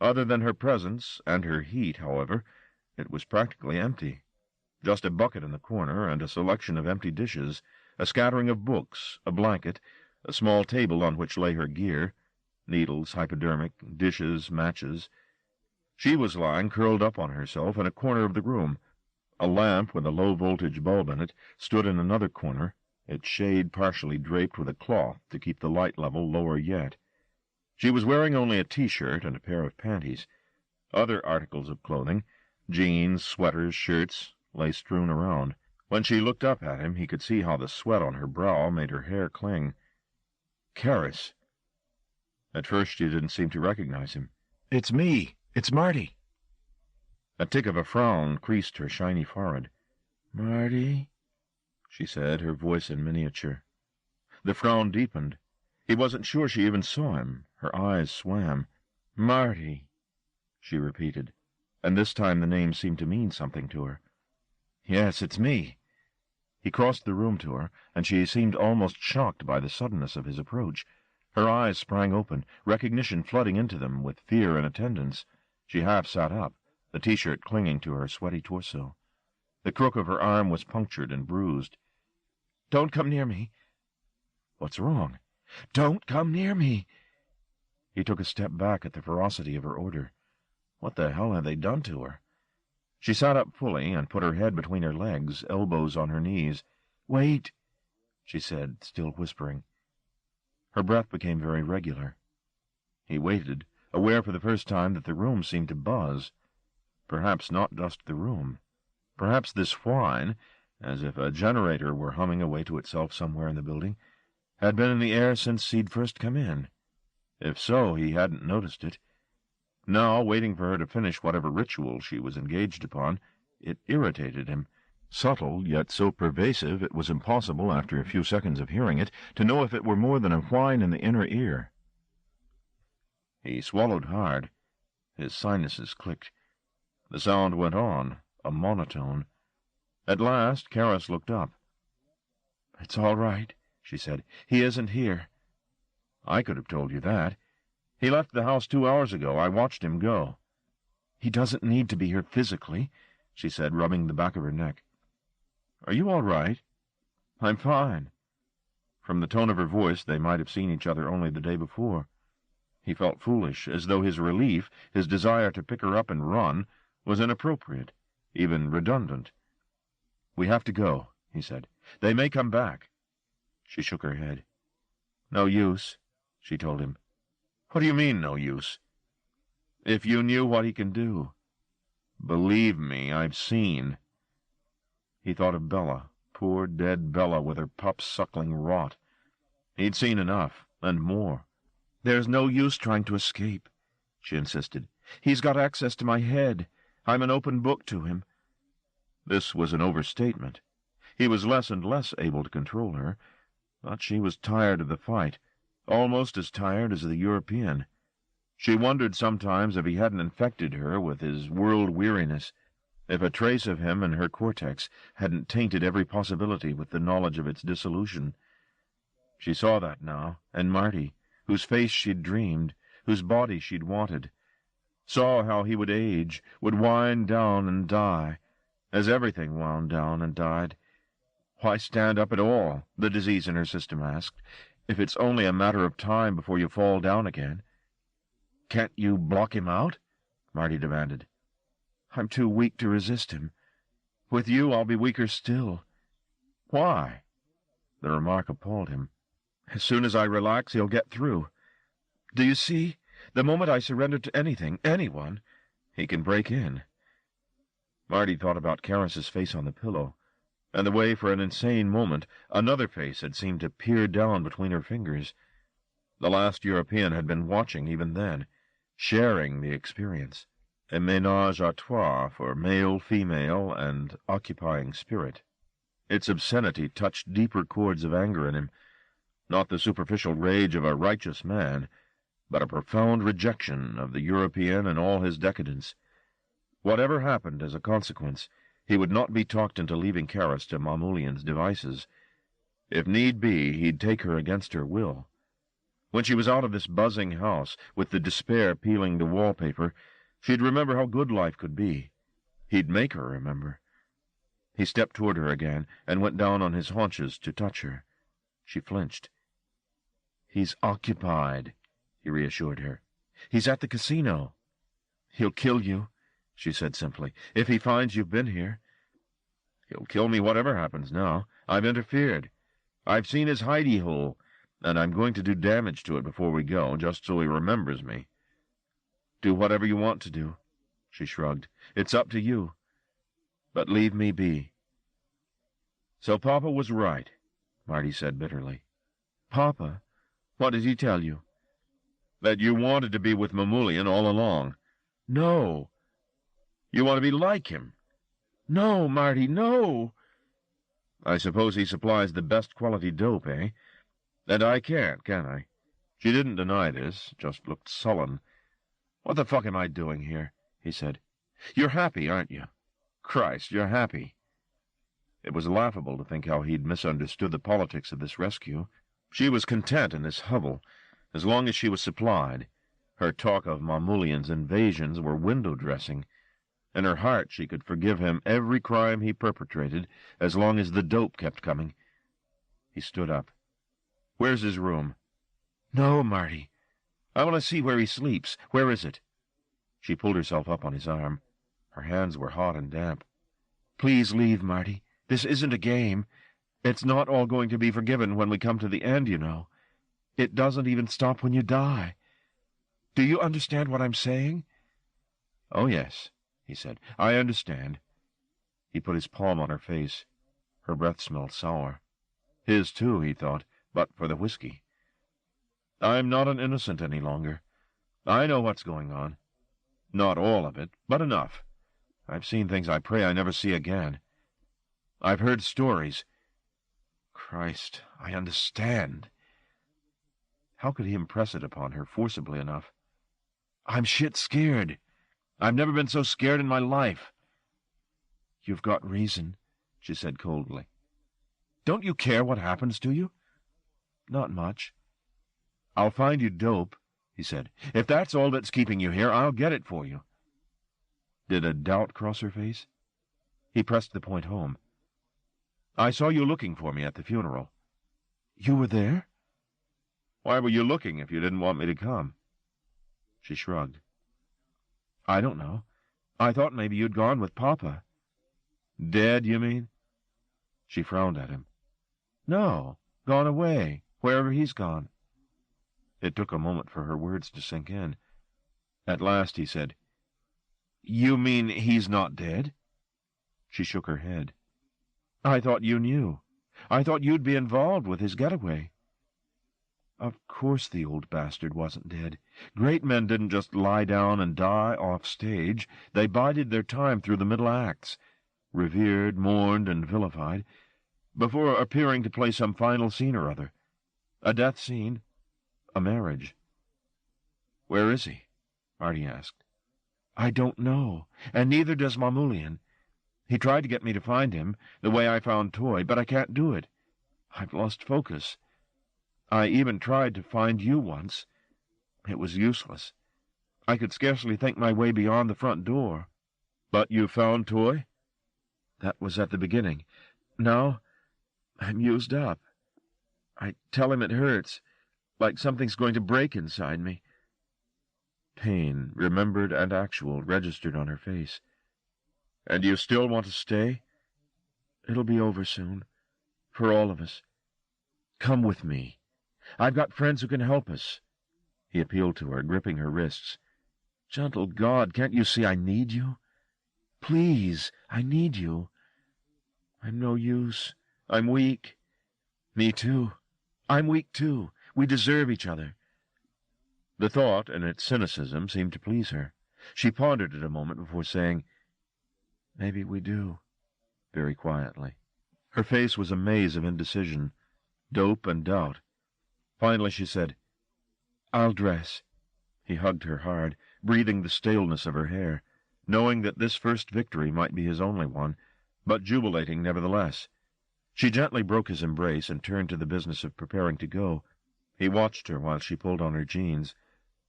Other than her presence and her heat, however, it was practically empty. Just a bucket in the corner and a selection of empty dishes, a scattering of books, a blanket, a small table on which lay her gear, needles, hypodermic, dishes, matches. She was lying curled up on herself in a corner of the room. A lamp with a low-voltage bulb in it stood in another corner, its shade partially draped with a cloth to keep the light level lower yet. She was wearing only a T-shirt and a pair of panties. Other articles of clothing, jeans, sweaters, shirts, lay strewn around. When she looked up at him, he could see how the sweat on her brow made her hair cling. "Caris." At first she didn't seem to recognize him. "It's me. It's Marty." A tick of a frown creased her shiny forehead. "Marty," she said, her voice in miniature. The frown deepened. He wasn't sure she even saw him. Her eyes swam. "Marty," she repeated, and this time the name seemed to mean something to her. "Yes, it's me." He crossed the room to her, and she seemed almost shocked by the suddenness of his approach. Her eyes sprang open, recognition flooding into them with fear in attendance. She half sat up, the T-shirt clinging to her sweaty torso. The crook of her arm was punctured and bruised. "Don't come near me." "What's wrong?" "Don't come near me." He took a step back at the ferocity of her order. What the hell had they done to her? She sat up fully and put her head between her legs, elbows on her knees. "Wait," she said, still whispering. Her breath became very regular. He waited, aware for the first time that the room seemed to buzz. Perhaps not just the room. Perhaps this whine, as if a generator were humming away to itself somewhere in the building, had been in the air since he'd first come in. If so, he hadn't noticed it. Now, waiting for her to finish whatever ritual she was engaged upon, it irritated him. Subtle, yet so pervasive it was impossible, after a few seconds of hearing it, to know if it were more than a whine in the inner ear. He swallowed hard. His sinuses clicked. The sound went on, a monotone. At last, Caris looked up. "It's all right," she said. "He isn't here." "I could have told you that. He left the house 2 hours ago. I watched him go." "He doesn't need to be here physically," she said, rubbing the back of her neck. "Are you all right?" "I'm fine." From the tone of her voice, they might have seen each other only the day before. He felt foolish, as though his relief, his desire to pick her up and run, was inappropriate, even redundant. "We have to go," he said. "They may come back." She shook her head. "No use," she told him. "What do you mean, no use?" "If you knew what he can do." "Believe me, I've seen." He thought of Bella, poor dead Bella with her pups suckling rot. He'd seen enough, and more. "There's no use trying to escape," she insisted. "He's got access to my head. I'm an open book to him." This was an overstatement. He was less and less able to control her, but she was tired of the fight, almost as tired as the European. She wondered sometimes if he hadn't infected her with his world-weariness. if a trace of him in her cortex hadn't tainted every possibility with the knowledge of its dissolution. She saw that now, and Marty, whose face she'd dreamed, whose body she'd wanted, saw how he would age, would wind down and die, as everything wound down and died. Why stand up at all, the disease in her system asked, if it's only a matter of time before you fall down again? Can't you block him out? Marty demanded. I'm too weak to resist him. With you, I'll be weaker still. Why? The remark appalled him. As soon as I relax, he'll get through. Do you see? The moment I surrender to anything, anyone, he can break in. Marty thought about Karis's face on the pillow, and the way for an insane moment another face had seemed to peer down between her fingers. The last European had been watching even then, sharing the experience. A ménage à trois for male, female, and occupying spirit. Its obscenity touched deeper chords of anger in him, not the superficial rage of a righteous man, but a profound rejection of the European and all his decadence. Whatever happened as a consequence, he would not be talked into leaving Karis to Mamulian's devices. If need be, he'd take her against her will. When she was out of this buzzing house, with the despair peeling the wallpaper, she'd remember how good life could be. He'd make her remember. He stepped toward her again and went down on his haunches to touch her. She flinched. He's occupied, he reassured her. He's at the casino. He'll kill you, she said simply, if he finds you've been here. He'll kill me whatever happens now. I've interfered. I've seen his hidey hole, and I'm going to do damage to it before we go, just so he remembers me. Do whatever you want to do, she shrugged. It's up to you. But leave me be. So Papa was right, Marty said bitterly. Papa? What did he tell you? That you wanted to be with Mamulian all along. No. You want to be like him. No, Marty, no. I suppose he supplies the best quality dope, eh? And I can't, can I? She didn't deny this, just looked sullen. What the fuck am I doing here? He said. You're happy, aren't you? Christ, you're happy. It was laughable to think how he'd misunderstood the politics of this rescue. She was content in this hovel, as long as she was supplied. Her talk of Mamulian's invasions were window-dressing. In her heart she could forgive him every crime he perpetrated, as long as the dope kept coming. He stood up. Where's his room? No, Marty. I want to see where he sleeps. Where is it? She pulled herself up on his arm. Her hands were hot and damp. Please leave, Marty. This isn't a game. It's not all going to be forgiven when we come to the end, you know. It doesn't even stop when you die. Do you understand what I'm saying? Oh, yes, he said. I understand. He put his palm on her face. Her breath smelled sour. His, too, he thought, but for the whiskey. I'm not an innocent any longer. I know what's going on. Not all of it, but enough. I've seen things I pray I never see again. I've heard stories. Christ, I understand. How could he impress it upon her forcibly enough? I'm shit scared. I've never been so scared in my life. You've got reason, she said coldly. Don't you care what happens to you? Not much. I'll find you dope, he said. If that's all that's keeping you here, I'll get it for you. Did a doubt cross her face? He pressed the point home. I saw you looking for me at the funeral. You were there? Why were you looking if you didn't want me to come? She shrugged. I don't know. I thought maybe you'd gone with Papa. Dead, you mean? She frowned at him. No, gone away, wherever he's gone. It took a moment for her words to sink in. At last he said, You mean he's not dead? She shook her head. I thought you knew. I thought you'd be involved with his getaway. Of course the old bastard wasn't dead. Great men didn't just lie down and die off stage. They bided their time through the middle acts, revered, mourned, and vilified, before appearing to play some final scene or other. A death scene, a marriage. Where is he? Marty asked. I don't know, and neither does Mamulian. He tried to get me to find him, the way I found Toy, but I can't do it. I've lost focus. I even tried to find you once. It was useless. I could scarcely think my way beyond the front door. But you found Toy? That was at the beginning. Now, I'm used up. I tell him it hurts, like something's going to break inside me. Pain, remembered and actual, registered on her face. And you still want to stay? It'll be over soon, for all of us. Come with me. I've got friends who can help us. He appealed to her, gripping her wrists. Gentle God, can't you see I need you? Please, I need you. I'm no use. I'm weak. Me too. I'm weak too. We deserve each other. The thought and its cynicism seemed to please her. She pondered it a moment before saying, Maybe we do, very quietly. Her face was a maze of indecision, dope and doubt. Finally she said, I'll dress. He hugged her hard, breathing the staleness of her hair, knowing that this first victory might be his only one, but jubilating nevertheless. She gently broke his embrace and turned to the business of preparing to go. He watched her while she pulled on her jeans,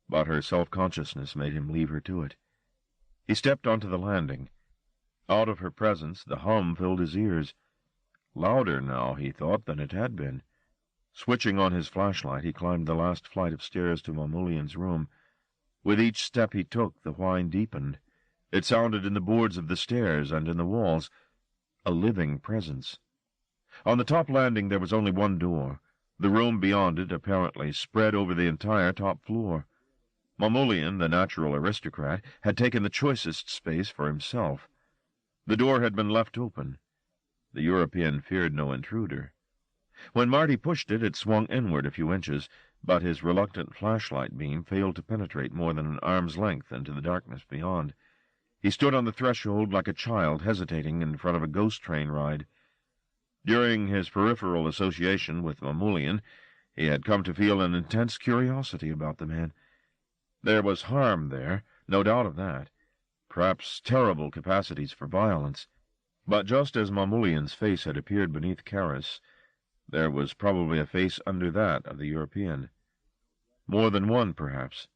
but her self-consciousness made him leave her to it. He stepped onto the landing. Out of her presence, the hum filled his ears. Louder now, he thought, than it had been. Switching on his flashlight, he climbed the last flight of stairs to Mamulian's room. With each step he took, the whine deepened. It sounded in the boards of the stairs and in the walls. A living presence. On the top landing there was only one door. The room beyond it, apparently, spread over the entire top floor. Mamulian, the natural aristocrat, had taken the choicest space for himself. The door had been left open. The European feared no intruder. When Marty pushed it, it swung inward a few inches, but his reluctant flashlight beam failed to penetrate more than an arm's length into the darkness beyond. He stood on the threshold like a child hesitating in front of a ghost train ride. During his peripheral association with Mamulian, he had come to feel an intense curiosity about the man. There was harm there, no doubt of that, perhaps terrible capacities for violence. But just as Mamulian's face had appeared beneath Kara's, there was probably a face under that of the European. More than one, perhaps.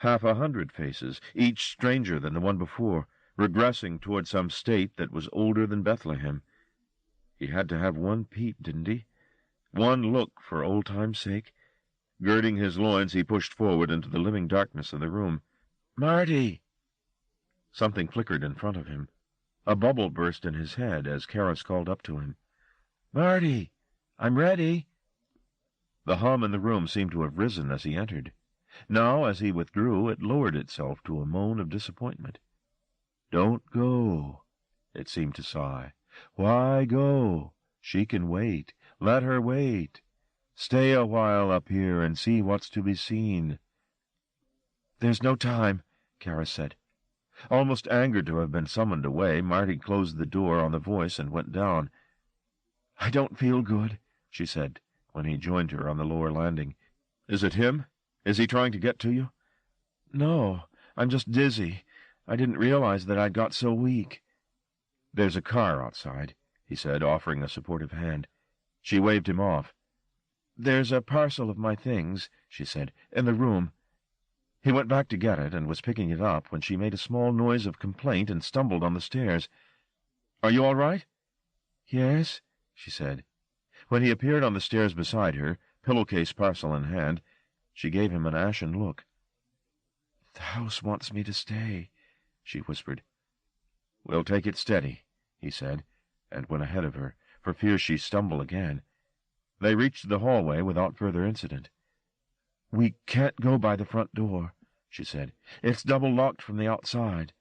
100 faces, each stranger than the one before, regressing toward some state that was older than Bethlehem. He had to have one peep, didn't he? One look for old time's sake. Girding his loins, he pushed forward into the living darkness of the room. "Marty!" Something flickered in front of him. A bubble burst in his head as Karis called up to him. "Marty! I'm ready." The hum in the room seemed to have risen as he entered. Now, as he withdrew, it lowered itself to a moan of disappointment. "Don't go," it seemed to sigh. "Why go? She can wait. Let her wait. Stay a while up here and see what's to be seen." "There's no time," Karis said. Almost angered to have been summoned away, Marty closed the door on the voice and went down. "I don't feel good," she said, when he joined her on the lower landing. "Is it him? Is he trying to get to you?" "No, I'm just dizzy. I didn't realize that I'd got so weak." "There's a car outside," he said, offering a supportive hand. She waved him off. "There's a parcel of my things," she said, "in the room." He went back to get it and was picking it up when she made a small noise of complaint and stumbled on the stairs. "Are you all right?" "Yes," she said. When he appeared on the stairs beside her, pillowcase parcel in hand, she gave him an ashen look. "The house wants me to stay," she whispered. "We'll take it steady," he said, and went ahead of her, for fear she stumble again. They reached the hallway without further incident. "We can't go by the front door," she said. "It's double-locked from the outside."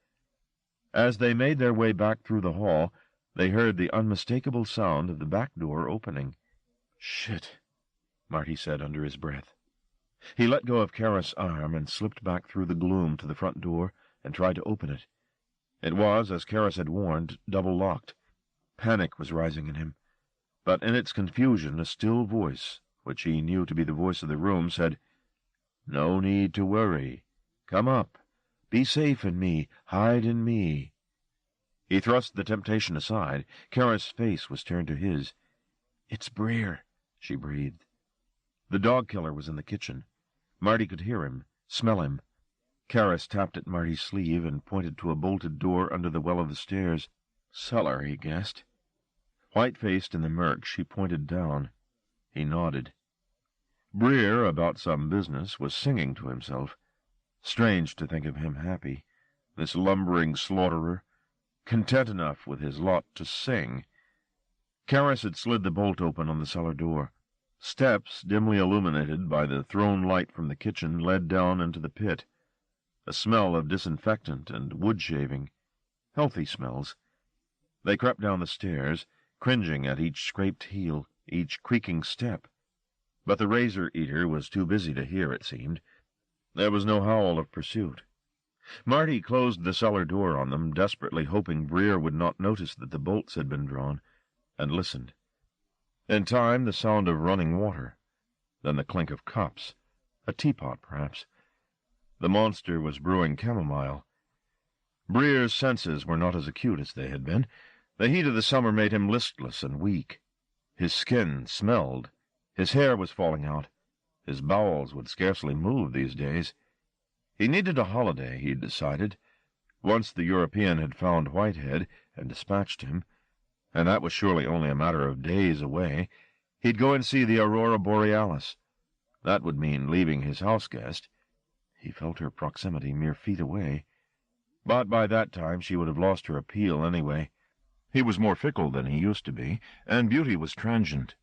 As they made their way back through the hall, they heard the unmistakable sound of the back door opening. "Shit," Marty said under his breath. He let go of Kara's arm and slipped back through the gloom to the front door and tried to open it. It was, as Karis had warned, double-locked. Panic was rising in him, but in its confusion a still voice, which he knew to be the voice of the room, said, "No need to worry. Come up. Be safe in me. Hide in me." He thrust the temptation aside. Kara's face was turned to his. "It's Breer," she breathed. The dog killer was in the kitchen. Marty could hear him, smell him. Karis tapped at Marty's sleeve and pointed to a bolted door under the well of the stairs. Cellar, he guessed. White-faced in the murk, she pointed down. He nodded. Breer, about some business, was singing to himself. Strange to think of him happy, this lumbering slaughterer, content enough with his lot to sing. Karis had slid the bolt open on the cellar door. Steps, dimly illuminated by the thrown light from the kitchen, led down into the pit. A smell of disinfectant and wood-shaving. Healthy smells. They crept down the stairs, cringing at each scraped heel, each creaking step. But the razor-eater was too busy to hear, it seemed. There was no howl of pursuit. Marty closed the cellar door on them, desperately hoping Breer would not notice that the bolts had been drawn, and listened. In time, the sound of running water, then the clink of cups, a teapot, perhaps. The monster was brewing chamomile. Breer's senses were not as acute as they had been. The heat of the summer made him listless and weak. His skin smelled. His hair was falling out. His bowels would scarcely move these days. He needed a holiday, he'd decided. Once the European had found Whitehead and dispatched him, and that was surely only a matter of days away. He'd go and see the aurora borealis. That would mean leaving his house-guest. He felt her proximity mere feet away. But by that time she would have lost her appeal anyway. He was more fickle than he used to be, and beauty was transient.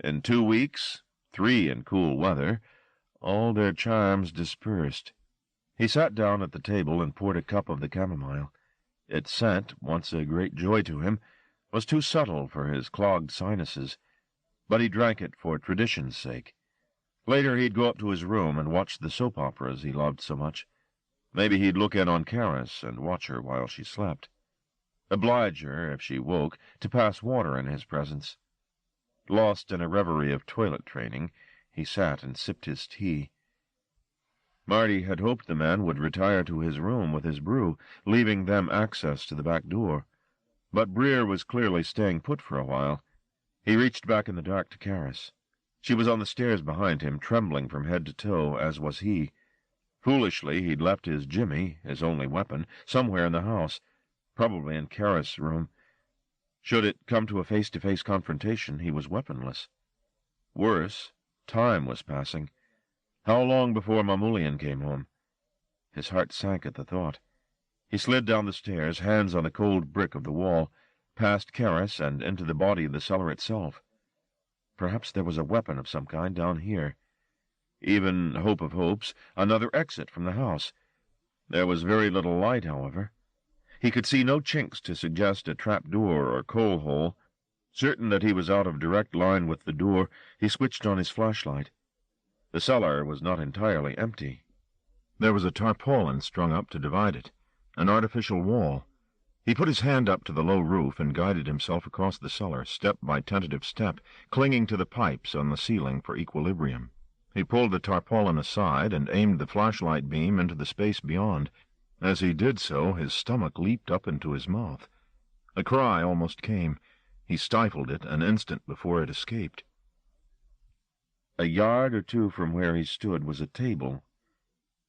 In 2 weeks, 3 in cool weather, all their charms dispersed. He sat down at the table and poured a cup of the chamomile. Its scent, once a great joy to him, was too subtle for his clogged sinuses, but he drank it for tradition's sake. Later he'd go up to his room and watch the soap operas he loved so much. Maybe he'd look in on Karis and watch her while she slept. Oblige her, if she woke, to pass water in his presence. Lost in a reverie of toilet training, he sat and sipped his tea. Marty had hoped the man would retire to his room with his brew, leaving them access to the back door. But Breer was clearly staying put for a while. He reached back in the dark to Karis. She was on the stairs behind him, trembling from head to toe, as was he. Foolishly, he'd left his jimmy, his only weapon, somewhere in the house, probably in Karis' room. Should it come to a face-to-face confrontation, he was weaponless. Worse, time was passing. How long before Mamulian came home? His heart sank at the thought. He slid down the stairs, hands on the cold brick of the wall, past Karis and into the body of the cellar itself. Perhaps there was a weapon of some kind down here. Even, hope of hopes, another exit from the house. There was very little light, however. He could see no chinks to suggest a trap-door or coal-hole. Certain that he was out of direct line with the door, he switched on his flashlight. The cellar was not entirely empty. There was a tarpaulin strung up to divide it, an artificial wall. He put his hand up to the low roof and guided himself across the cellar, step by tentative step, clinging to the pipes on the ceiling for equilibrium. He pulled the tarpaulin aside and aimed the flashlight beam into the space beyond. As he did so, his stomach leaped up into his mouth. A cry almost came. He stifled it an instant before it escaped. A yard or two from where he stood was a table.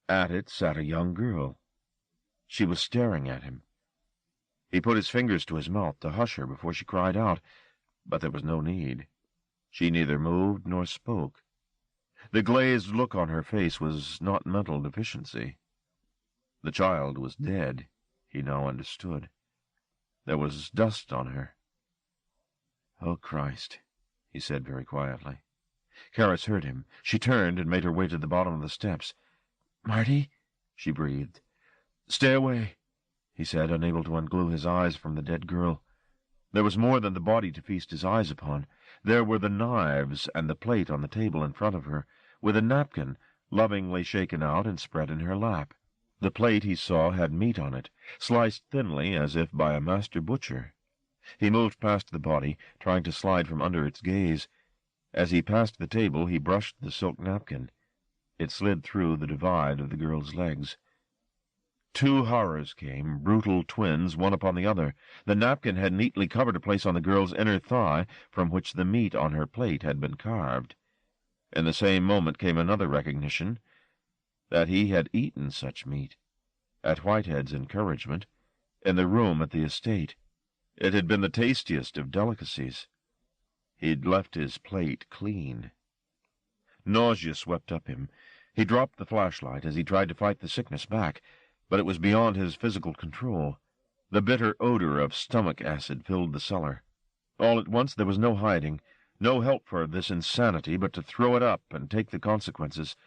At it sat a young girl. She was staring at him. He put his fingers to his mouth to hush her before she cried out, but there was no need. She neither moved nor spoke. The glazed look on her face was not mental deficiency. The child was dead, he now understood. There was dust on her. "Oh, Christ," he said very quietly. Karis heard him. She turned and made her way to the bottom of the steps. "Marty?" she breathed. "Stay away," he said, unable to unglue his eyes from the dead girl. There was more than the body to feast his eyes upon. There were the knives and the plate on the table in front of her, with a napkin lovingly shaken out and spread in her lap. The plate, he saw, had meat on it, sliced thinly as if by a master butcher. He moved past the body, trying to slide from under its gaze. As he passed the table, he brushed the silk napkin. It slid through the divide of the girl's legs. Two horrors came, brutal twins, one upon the other. The napkin had neatly covered a place on the girl's inner thigh from which the meat on her plate had been carved. In the same moment came another recognition that he had eaten such meat, at Whitehead's encouragement, in the room at the estate. It had been the tastiest of delicacies. He'd left his plate clean. Nausea swept up him. He dropped the flashlight as he tried to fight the sickness back, but it was beyond his physical control. The bitter odor of stomach acid filled the cellar. All at once there was no hiding, no help for this insanity but to throw it up and take the consequences.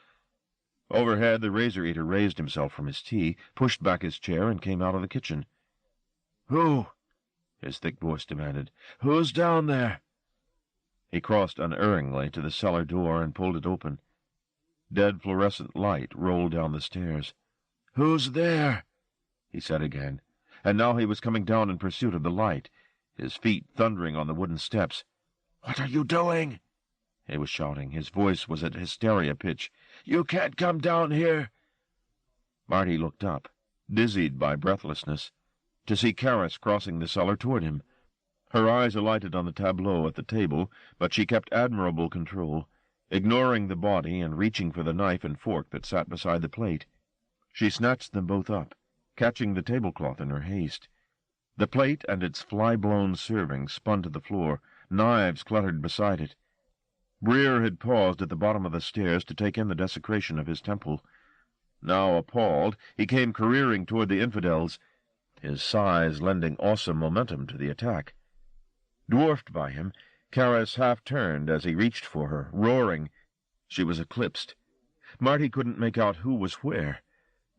Overhead, the razor-eater raised himself from his tea, pushed back his chair, and came out of the kitchen. "Who?" his thick voice demanded. "Who's down there?" He crossed unerringly to the cellar door and pulled it open. Dead fluorescent light rolled down the stairs. "Who's there?" he said again, and now he was coming down in pursuit of the light, his feet thundering on the wooden steps. "What are you doing?" he was shouting. His voice was at hysteria pitch. "You can't come down here." Marty looked up, dizzied by breathlessness, to see Karis crossing the cellar toward him. Her eyes alighted on the tableau at the table, but she kept admirable control, ignoring the body and reaching for the knife and fork that sat beside the plate. She snatched them both up, catching the tablecloth in her haste. The plate and its fly-blown serving spun to the floor. Knives cluttered beside it. Breer had paused at the bottom of the stairs to take in the desecration of his temple. Now, appalled, he came careering toward the infidels, his size lending awesome momentum to the attack. Dwarfed by him, Karis half-turned as he reached for her, roaring. She was eclipsed. Marty couldn't make out who was where,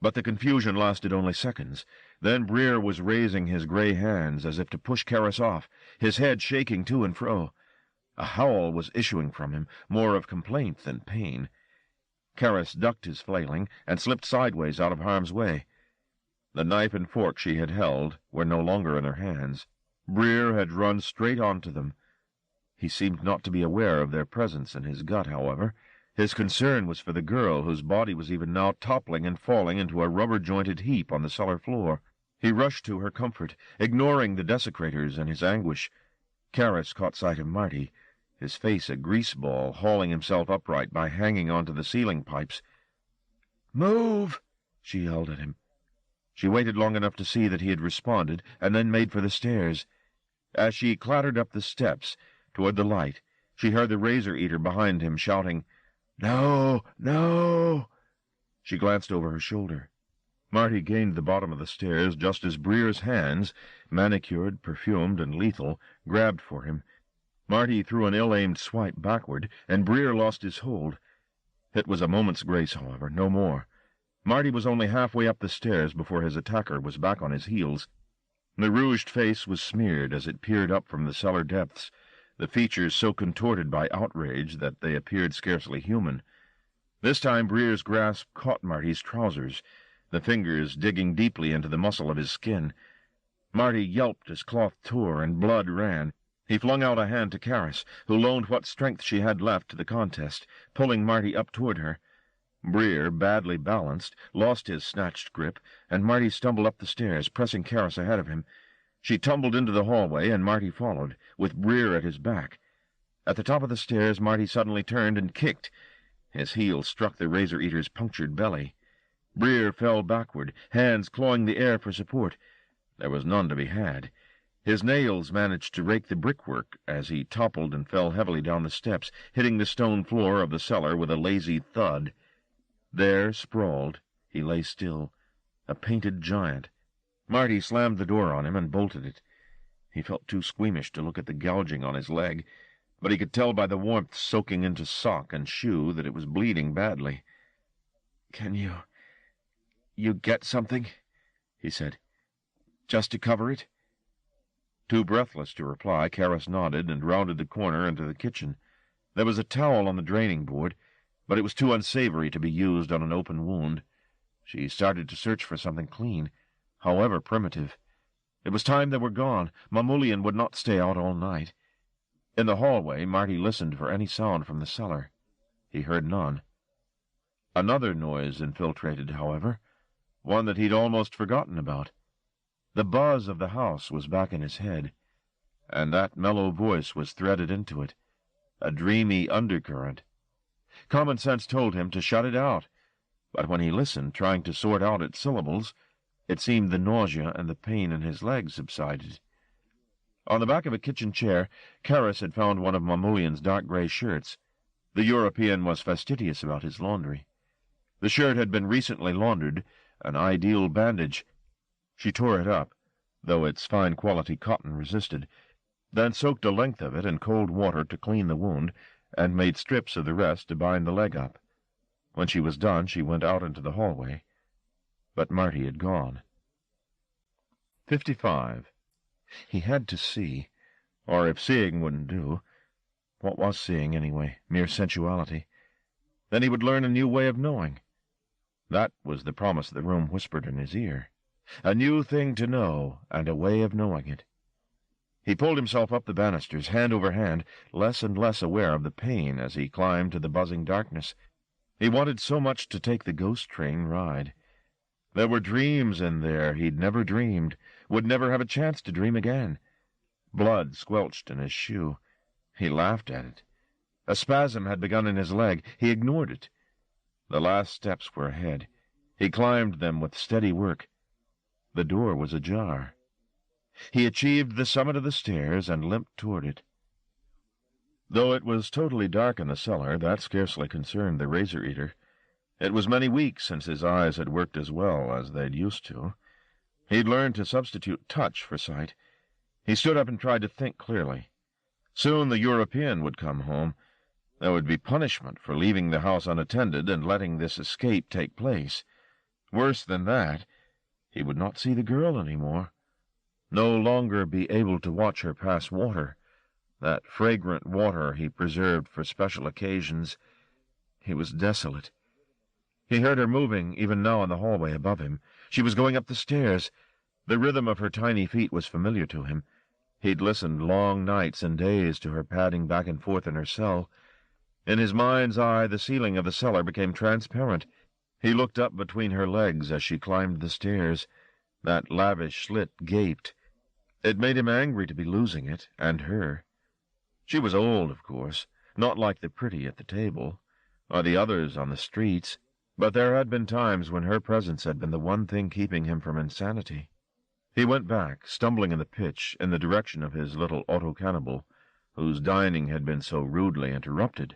but the confusion lasted only seconds. Then Breer was raising his gray hands as if to push Karis off, his head shaking to and fro. A howl was issuing from him, more of complaint than pain. Karis ducked his flailing and slipped sideways out of harm's way. The knife and fork she had held were no longer in her hands. Breer had run straight onto them. He seemed not to be aware of their presence in his gut, however. His concern was for the girl, whose body was even now toppling and falling into a rubber-jointed heap on the cellar floor. He rushed to her comfort, ignoring the desecrators and his anguish. Karis caught sight of Marty, his face a grease ball, hauling himself upright by hanging onto the ceiling pipes. "Move!" she yelled at him. She waited long enough to see that he had responded, and then made for the stairs. As she clattered up the steps toward the light, she heard the razor-eater behind him shouting, "No, no!" She glanced over her shoulder. Marty gained the bottom of the stairs just as Breer's hands, manicured, perfumed, and lethal, grabbed for him. Marty threw an ill-aimed swipe backward, and Breer lost his hold. It was a moment's grace, however, no more. Marty was only halfway up the stairs before his attacker was back on his heels. The rouged face was smeared as it peered up from the cellar depths, the features so contorted by outrage that they appeared scarcely human. This time Breer's grasp caught Marty's trousers, the fingers digging deeply into the muscle of his skin. Marty yelped as cloth tore and blood ran. He flung out a hand to Karis, who loaned what strength she had left to the contest, pulling Marty up toward her. Breer, badly balanced, lost his snatched grip, and Marty stumbled up the stairs, pressing Karis ahead of him. She tumbled into the hallway, and Marty followed, with Breer at his back. At the top of the stairs, Marty suddenly turned and kicked. His heel struck the razor-eater's punctured belly. Breer fell backward, hands clawing the air for support. There was none to be had. His nails managed to rake the brickwork as he toppled and fell heavily down the steps, hitting the stone floor of the cellar with a lazy thud. There, sprawled, he lay still, a painted giant. Marty slammed the door on him and bolted it. He felt too squeamish to look at the gouging on his leg, but he could tell by the warmth soaking into sock and shoe that it was bleeding badly. "Can you get something?" he said. "Just to cover it?" Too breathless to reply, Karis nodded and rounded the corner into the kitchen. There was a towel on the draining board, but it was too unsavory to be used on an open wound. She started to search for something clean, however primitive. It was time they were gone. Mamoulian would not stay out all night. In the hallway, Marty listened for any sound from the cellar. He heard none. Another noise infiltrated, however. one that he'd almost forgotten about. The buzz of the house was back in his head, and that mellow voice was threaded into it, a dreamy undercurrent. Common sense told him to shut it out, but when he listened, trying to sort out its syllables, it seemed the nausea and the pain in his legs subsided. On the back of a kitchen chair, Karras had found one of Mamoulian's dark grey shirts. The European was fastidious about his laundry. The shirt had been recently laundered, an ideal bandage. She tore it up, though its fine-quality cotton resisted, then soaked a length of it in cold water to clean the wound, and made strips of the rest to bind the leg up. When she was done, she went out into the hallway. But Marty had gone. 55. He had to see, or if seeing wouldn't do, what was seeing anyway? Mere sensuality. Then he would learn a new way of knowing. That was the promise the room whispered in his ear. A new thing to know, and a way of knowing it. He pulled himself up the banisters, hand over hand, less and less aware of the pain as he climbed to the buzzing darkness. He wanted so much to take the ghost train ride. There were dreams in there he'd never dreamed, would never have a chance to dream again. Blood squelched in his shoe. He laughed at it. A spasm had begun in his leg. He ignored it. The last steps were ahead. He climbed them with steady work. The door was ajar. He achieved the summit of the stairs and limped toward it. Though it was totally dark in the cellar, that scarcely concerned the razor-eater. It was many weeks since his eyes had worked as well as they'd used to. He'd learned to substitute touch for sight. He stood up and tried to think clearly. Soon the European would come home. There would be punishment for leaving the house unattended and letting this escape take place. Worse than that, he would not see the girl any more. No longer be able to watch her pass water, that fragrant water he preserved for special occasions. He was desolate. He heard her moving, even now in the hallway above him. She was going up the stairs. The rhythm of her tiny feet was familiar to him. He'd listened long nights and days to her padding back and forth in her cell. In his mind's eye, the ceiling of the cellar became transparent. He looked up between her legs as she climbed the stairs. That lavish slit gaped. It made him angry to be losing it, and her. She was old, of course, not like the pretty at the table, or the others on the streets, but there had been times when her presence had been the one thing keeping him from insanity. He went back, stumbling in the pitch, in the direction of his little auto-cannibal, whose dining had been so rudely interrupted.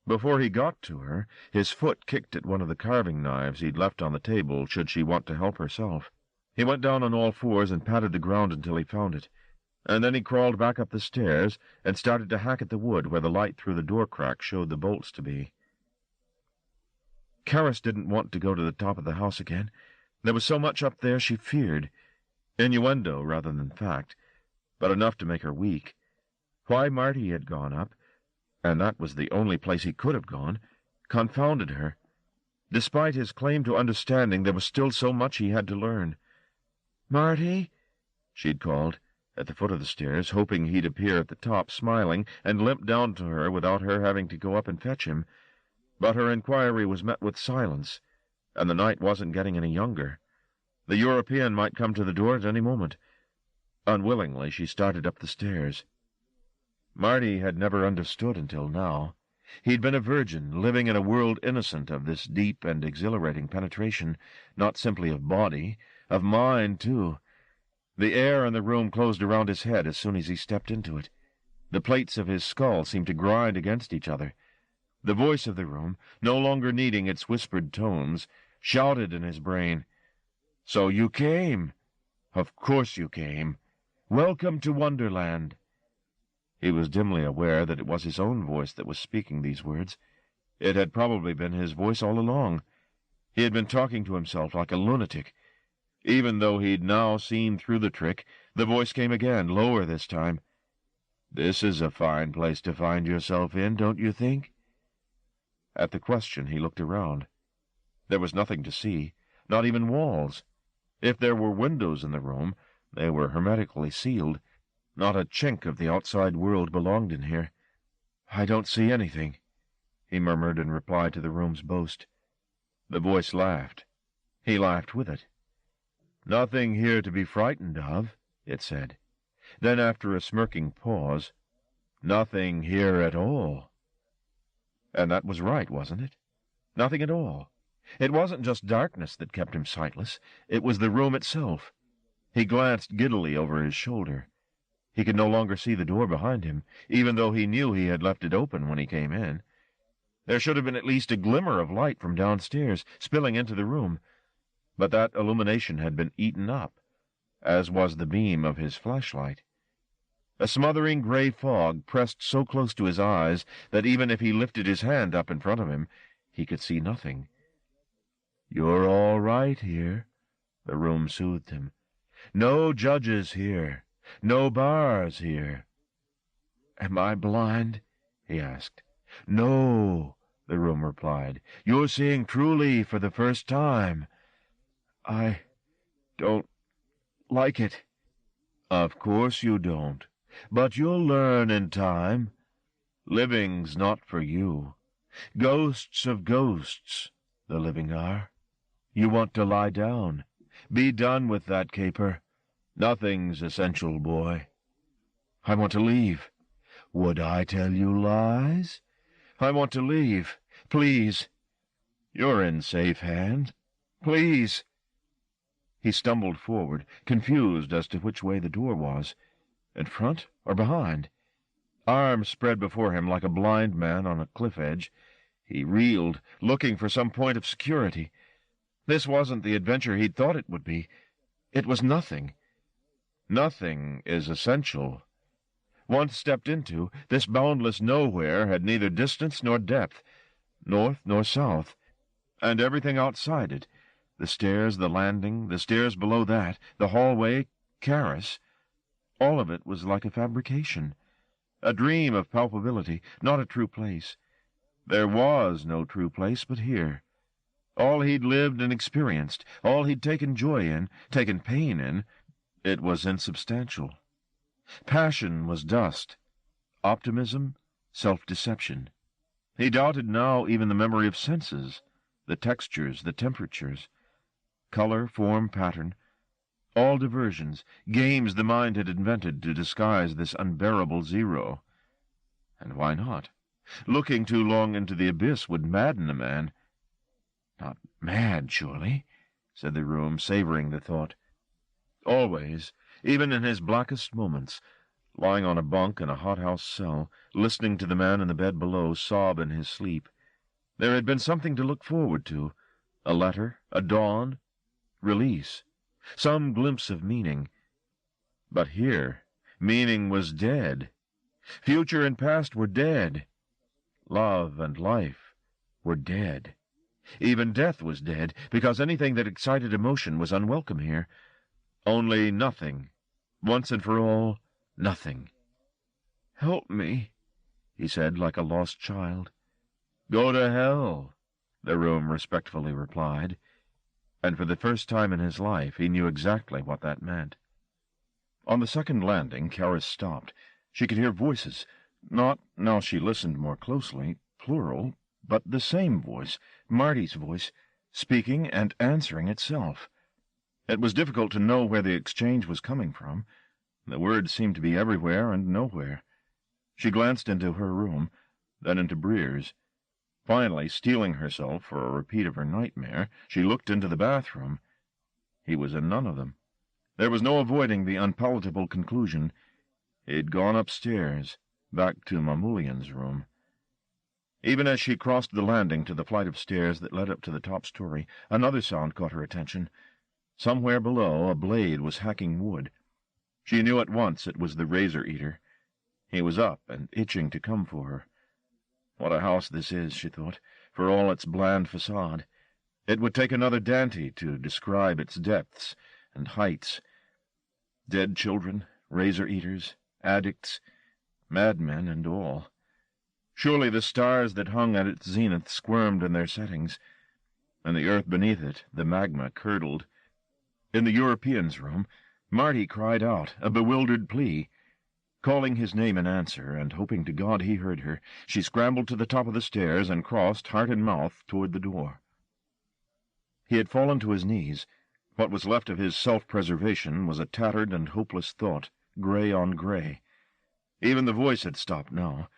Before he got to her, his foot kicked at one of the carving knives he'd left on the table should she want to help herself. He went down on all fours and patted the ground until he found it, and then he crawled back up the stairs and started to hack at the wood where the light through the door crack showed the bolts to be. Karras didn't want to go to the top of the house again. There was so much up there she feared. Innuendo rather than fact, but enough to make her weak. Why Marty had gone up, and that was the only place he could have gone, confounded her. Despite his claim to understanding, there was still so much he had to learn. "Marty," she'd called, at the foot of the stairs, hoping he'd appear at the top, smiling, and limp down to her without her having to go up and fetch him. But her inquiry was met with silence, and the night wasn't getting any younger. The European might come to the door at any moment. Unwillingly, she started up the stairs. Marty had never understood until now. He'd been a virgin, living in a world innocent of this deep and exhilarating penetration, not simply of body, of mind, too. The air in the room closed around his head as soon as he stepped into it. The plates of his skull seemed to grind against each other. The voice of the room, no longer needing its whispered tones, shouted in his brain, "So you came. Of course you came. Welcome to Wonderland." He was dimly aware that it was his own voice that was speaking these words. It had probably been his voice all along. He had been talking to himself like a lunatic. Even though he'd now seen through the trick, the voice came again, lower this time. "This is a fine place to find yourself in, don't you think?" At the question, he looked around. There was nothing to see, not even walls. If there were windows in the room, they were hermetically sealed. Not a chink of the outside world belonged in here. "I don't see anything," he murmured in reply to the room's boast. The voice laughed. He laughed with it. "Nothing here to be frightened of," it said. Then, after a smirking pause, "Nothing here at all." And that was right, wasn't it? Nothing at all. It wasn't just darkness that kept him sightless. It was the room itself. He glanced giddily over his shoulder. He could no longer see the door behind him, even though he knew he had left it open when he came in. There should have been at least a glimmer of light from downstairs, spilling into the room. But that illumination had been eaten up, as was the beam of his flashlight. A smothering gray fog pressed so close to his eyes that even if he lifted his hand up in front of him, he could see nothing. "You're all right here," the room soothed him. "No judges here. No bars here." "Am I blind?" he asked. "No," the room replied. "You're seeing truly for the first time." "I don't like it." "Of course you don't. But you'll learn in time. Living's not for you. Ghosts of ghosts, the living are. You want to lie down. Be done with that caper. Nothing's essential, boy." "I want to leave." "Would I tell you lies?" "I want to leave. Please." "You're in safe hands. Please." He stumbled forward, confused as to which way the door was, in front or behind. Arms spread before him like a blind man on a cliff edge. He reeled, looking for some point of security. This wasn't the adventure he'd thought it would be. It was nothing. Nothing is essential. Once stepped into, this boundless nowhere had neither distance nor depth, north nor south, and everything outside it, the stairs, the landing, the stairs below that, the hallway, Karis, all of it was like a fabrication, a dream of palpability, not a true place. There was no true place but here. All he'd lived and experienced, all he'd taken joy in, taken pain in, it was insubstantial. Passion was dust, optimism, self-deception. He doubted now even the memory of senses, the textures, the temperatures. Color, form, pattern, all diversions, games the mind had invented to disguise this unbearable zero. And why not? Looking too long into the abyss would madden a man. "Not mad, surely," said the room, savoring the thought. Always, even in his blackest moments, lying on a bunk in a hothouse cell, listening to the man in the bed below sob in his sleep, there had been something to look forward to, a letter, a dawn, release, some glimpse of meaning. But here, meaning was dead. Future and past were dead. Love and life were dead. Even death was dead, because anything that excited emotion was unwelcome here. Only nothing, once and for all, nothing. "Help me," he said like a lost child. "Go to hell," the room respectfully replied, and for the first time in his life he knew exactly what that meant. On the second landing, Karis stopped. She could hear voices, not, now she listened more closely, plural, but the same voice, Marty's voice, speaking and answering itself. It was difficult to know where the exchange was coming from. The words seemed to be everywhere and nowhere. She glanced into her room, then into Breer's. Finally, steeling herself for a repeat of her nightmare, she looked into the bathroom. He was in none of them. There was no avoiding the unpalatable conclusion. He'd gone upstairs, back to Mamulian's room. Even as she crossed the landing to the flight of stairs that led up to the top story, another sound caught her attention. Somewhere below, a blade was hacking wood. She knew at once it was the razor-eater. He was up and itching to come for her. What a house this is, she thought, for all its bland facade. It would take another Dante to describe its depths and heights. Dead children, razor-eaters, addicts, madmen and all. Surely the stars that hung at its zenith squirmed in their settings, and the earth beneath it, the magma, curdled. In the European's room, Marty cried out, a bewildered plea. Calling his name in answer, and hoping to God he heard her, she scrambled to the top of the stairs and crossed, heart in mouth, toward the door. He had fallen to his knees. What was left of his self-preservation was a tattered and hopeless thought, grey on grey. Even the voice had stopped now.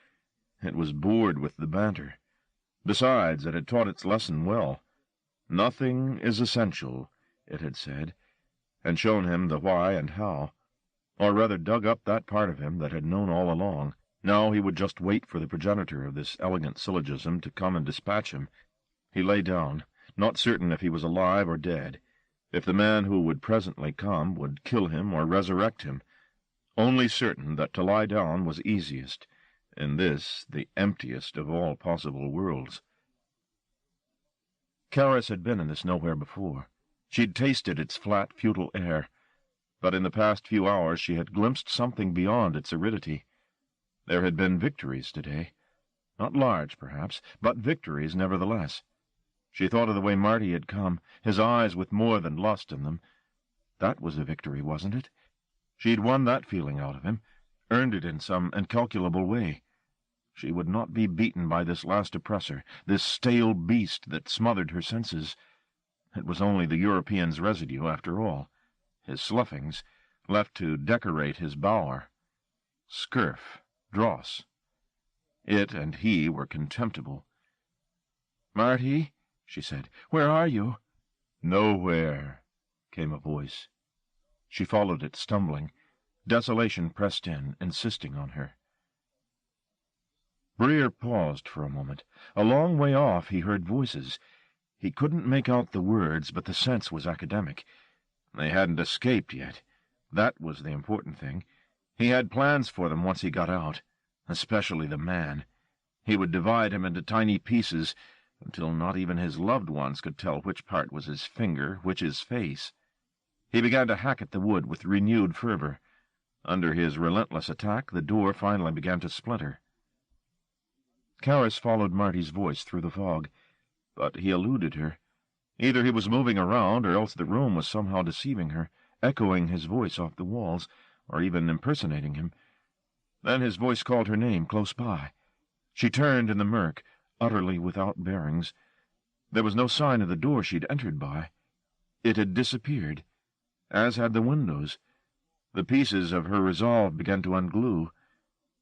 It was bored with the banter. Besides, it had taught its lesson well. Nothing is essential, it had said, and shown him the why and how, or rather dug up that part of him that had known all along. Now he would just wait for the progenitor of this elegant syllogism to come and dispatch him. He lay down, not certain if he was alive or dead, if the man who would presently come would kill him or resurrect him, only certain that to lie down was easiest, in this, the emptiest of all possible worlds. Karis had been in this nowhere before. She'd tasted its flat, futile air, but in the past few hours she had glimpsed something beyond its aridity. There had been victories today. Not large, perhaps, but victories nevertheless. She thought of the way Marty had come, his eyes with more than lust in them. That was a victory, wasn't it? She'd won that feeling out of him, earned it in some incalculable way. She would not be beaten by this last oppressor, this stale beast that smothered her senses. It was only the European's residue, after all, his sloughings, left to decorate his bower. Scurf, dross. It and he were contemptible. "Marty," she said, "where are you?" "Nowhere," came a voice. She followed it, stumbling. Desolation pressed in, insisting on her. Breer paused for a moment. A long way off he heard voices. He couldn't make out the words, but the sense was academic. They hadn't escaped yet. That was the important thing. He had plans for them once he got out, especially the man. He would divide him into tiny pieces, until not even his loved ones could tell which part was his finger, which his face. He began to hack at the wood with renewed fervor. Under his relentless attack, the door finally began to splinter. Karis followed Marty's voice through the fog, but he eluded her. Either he was moving around, or else the room was somehow deceiving her, echoing his voice off the walls, or even impersonating him. Then his voice called her name close by. She turned in the murk, utterly without bearings. There was no sign of the door she'd entered by. It had disappeared, as had the windows. The pieces of her resolve began to unglue.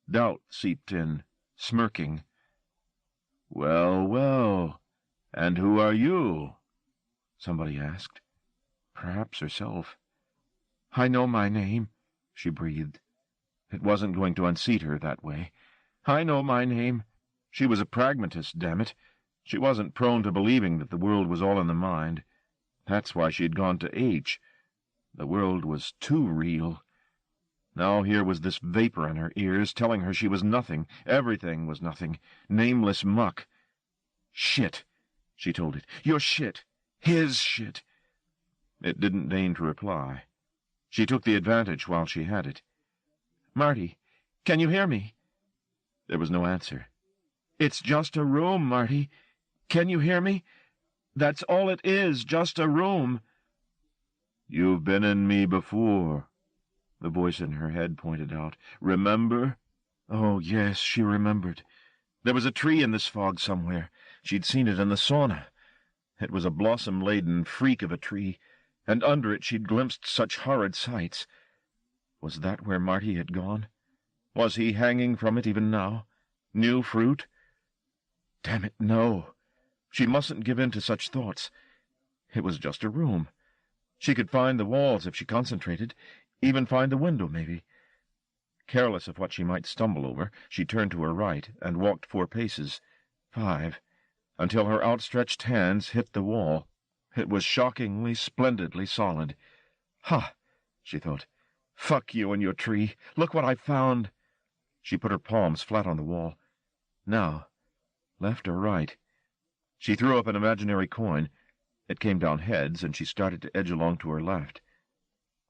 Doubt seeped in, smirking. "Well, well, and who are you?" somebody asked. Perhaps herself. "I know my name," she breathed. It wasn't going to unseat her that way. "I know my name." She was a pragmatist, damn it. She wasn't prone to believing that the world was all in the mind. That's why she'd gone to H. The world was too real. Now here was this vapor in her ears, telling her she was nothing. Everything was nothing. Nameless muck. "Shit," she told it. "You're shit. His shit." It didn't deign to reply. She took the advantage while she had it. "Marty, can you hear me?" There was no answer. "It's just a room, Marty. Can you hear me? That's all it is, just a room." "You've been in me before," the voice in her head pointed out. "Remember?" Oh, yes, she remembered. There was a tree in this fog somewhere. She'd seen it in the sauna. It was a blossom-laden freak of a tree, and under it she'd glimpsed such horrid sights. Was that where Marty had gone? Was he hanging from it even now? New fruit? Damn it, no. She mustn't give in to such thoughts. It was just a room. She could find the walls if she concentrated, even find the window, maybe. Careless of what she might stumble over, she turned to her right and walked 4 paces, 5, until her outstretched hands hit the wall. It was shockingly, splendidly solid. "Ha!" she thought. "Fuck you and your tree. Look what I found." She put her palms flat on the wall. Now, left or right? She threw up an imaginary coin. It came down heads, and she started to edge along to her left.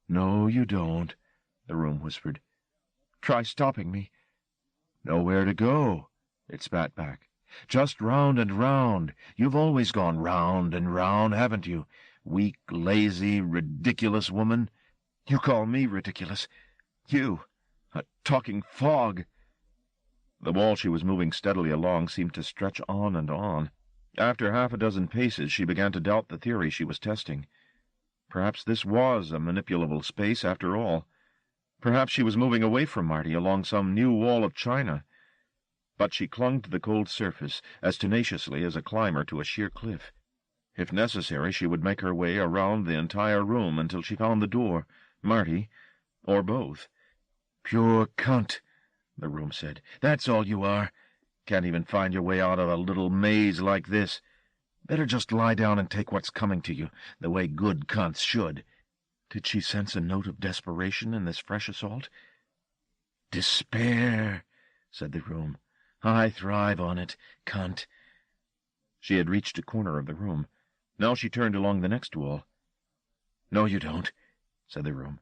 "No, you don't," the room whispered. "Try stopping me." "Nowhere to go," it spat back. "Just round and round. You've always gone round and round, haven't you? Weak, lazy, ridiculous woman. You call me ridiculous. You, a talking fog." The wall she was moving steadily along seemed to stretch on and on. After half a dozen paces, she began to doubt the theory she was testing. Perhaps this was a manipulable space after all. Perhaps she was moving away from Marty along some new wall of china. But she clung to the cold surface as tenaciously as a climber to a sheer cliff. If necessary, she would make her way around the entire room until she found the door, Marty, or both. "Pure cunt," the room said. "That's all you are. Can't even find your way out of a little maze like this. Better just lie down and take what's coming to you, the way good cunts should." Did she sense a note of desperation in this fresh assault? "Despair," said the room. "I thrive on it, cunt." She had reached a corner of the room. Now she turned along the next wall. "No, you don't," said the room.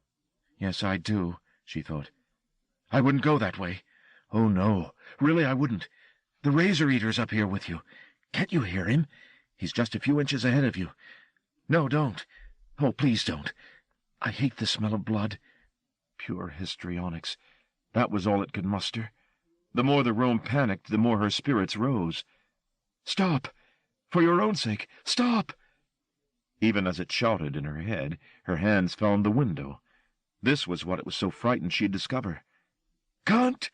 "Yes, I do," she thought. "I wouldn't go that way. Oh, no, really I wouldn't. The razor-eater's up here with you. Can't you hear him? He's just a few inches ahead of you. No, don't. Oh, please don't. I hate the smell of blood." Pure histrionics. That was all it could muster. The more the room panicked, the more her spirits rose. "Stop! For your own sake, stop!" Even as it shouted in her head, her hands found the window. This was what it was so frightened she'd discover. "Cunt!"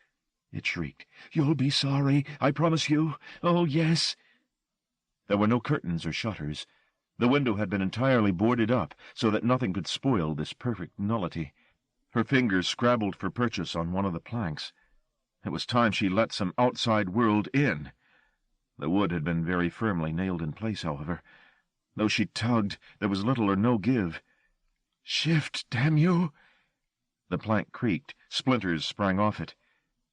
it shrieked. "You'll be sorry, I promise you. Oh, yes." There were no curtains or shutters. The window had been entirely boarded up, so that nothing could spoil this perfect nullity. Her fingers scrabbled for purchase on one of the planks. It was time she let some outside world in. The wood had been very firmly nailed in place, however. Though she tugged, there was little or no give. "Shift, damn you!" The plank creaked. Splinters sprang off it.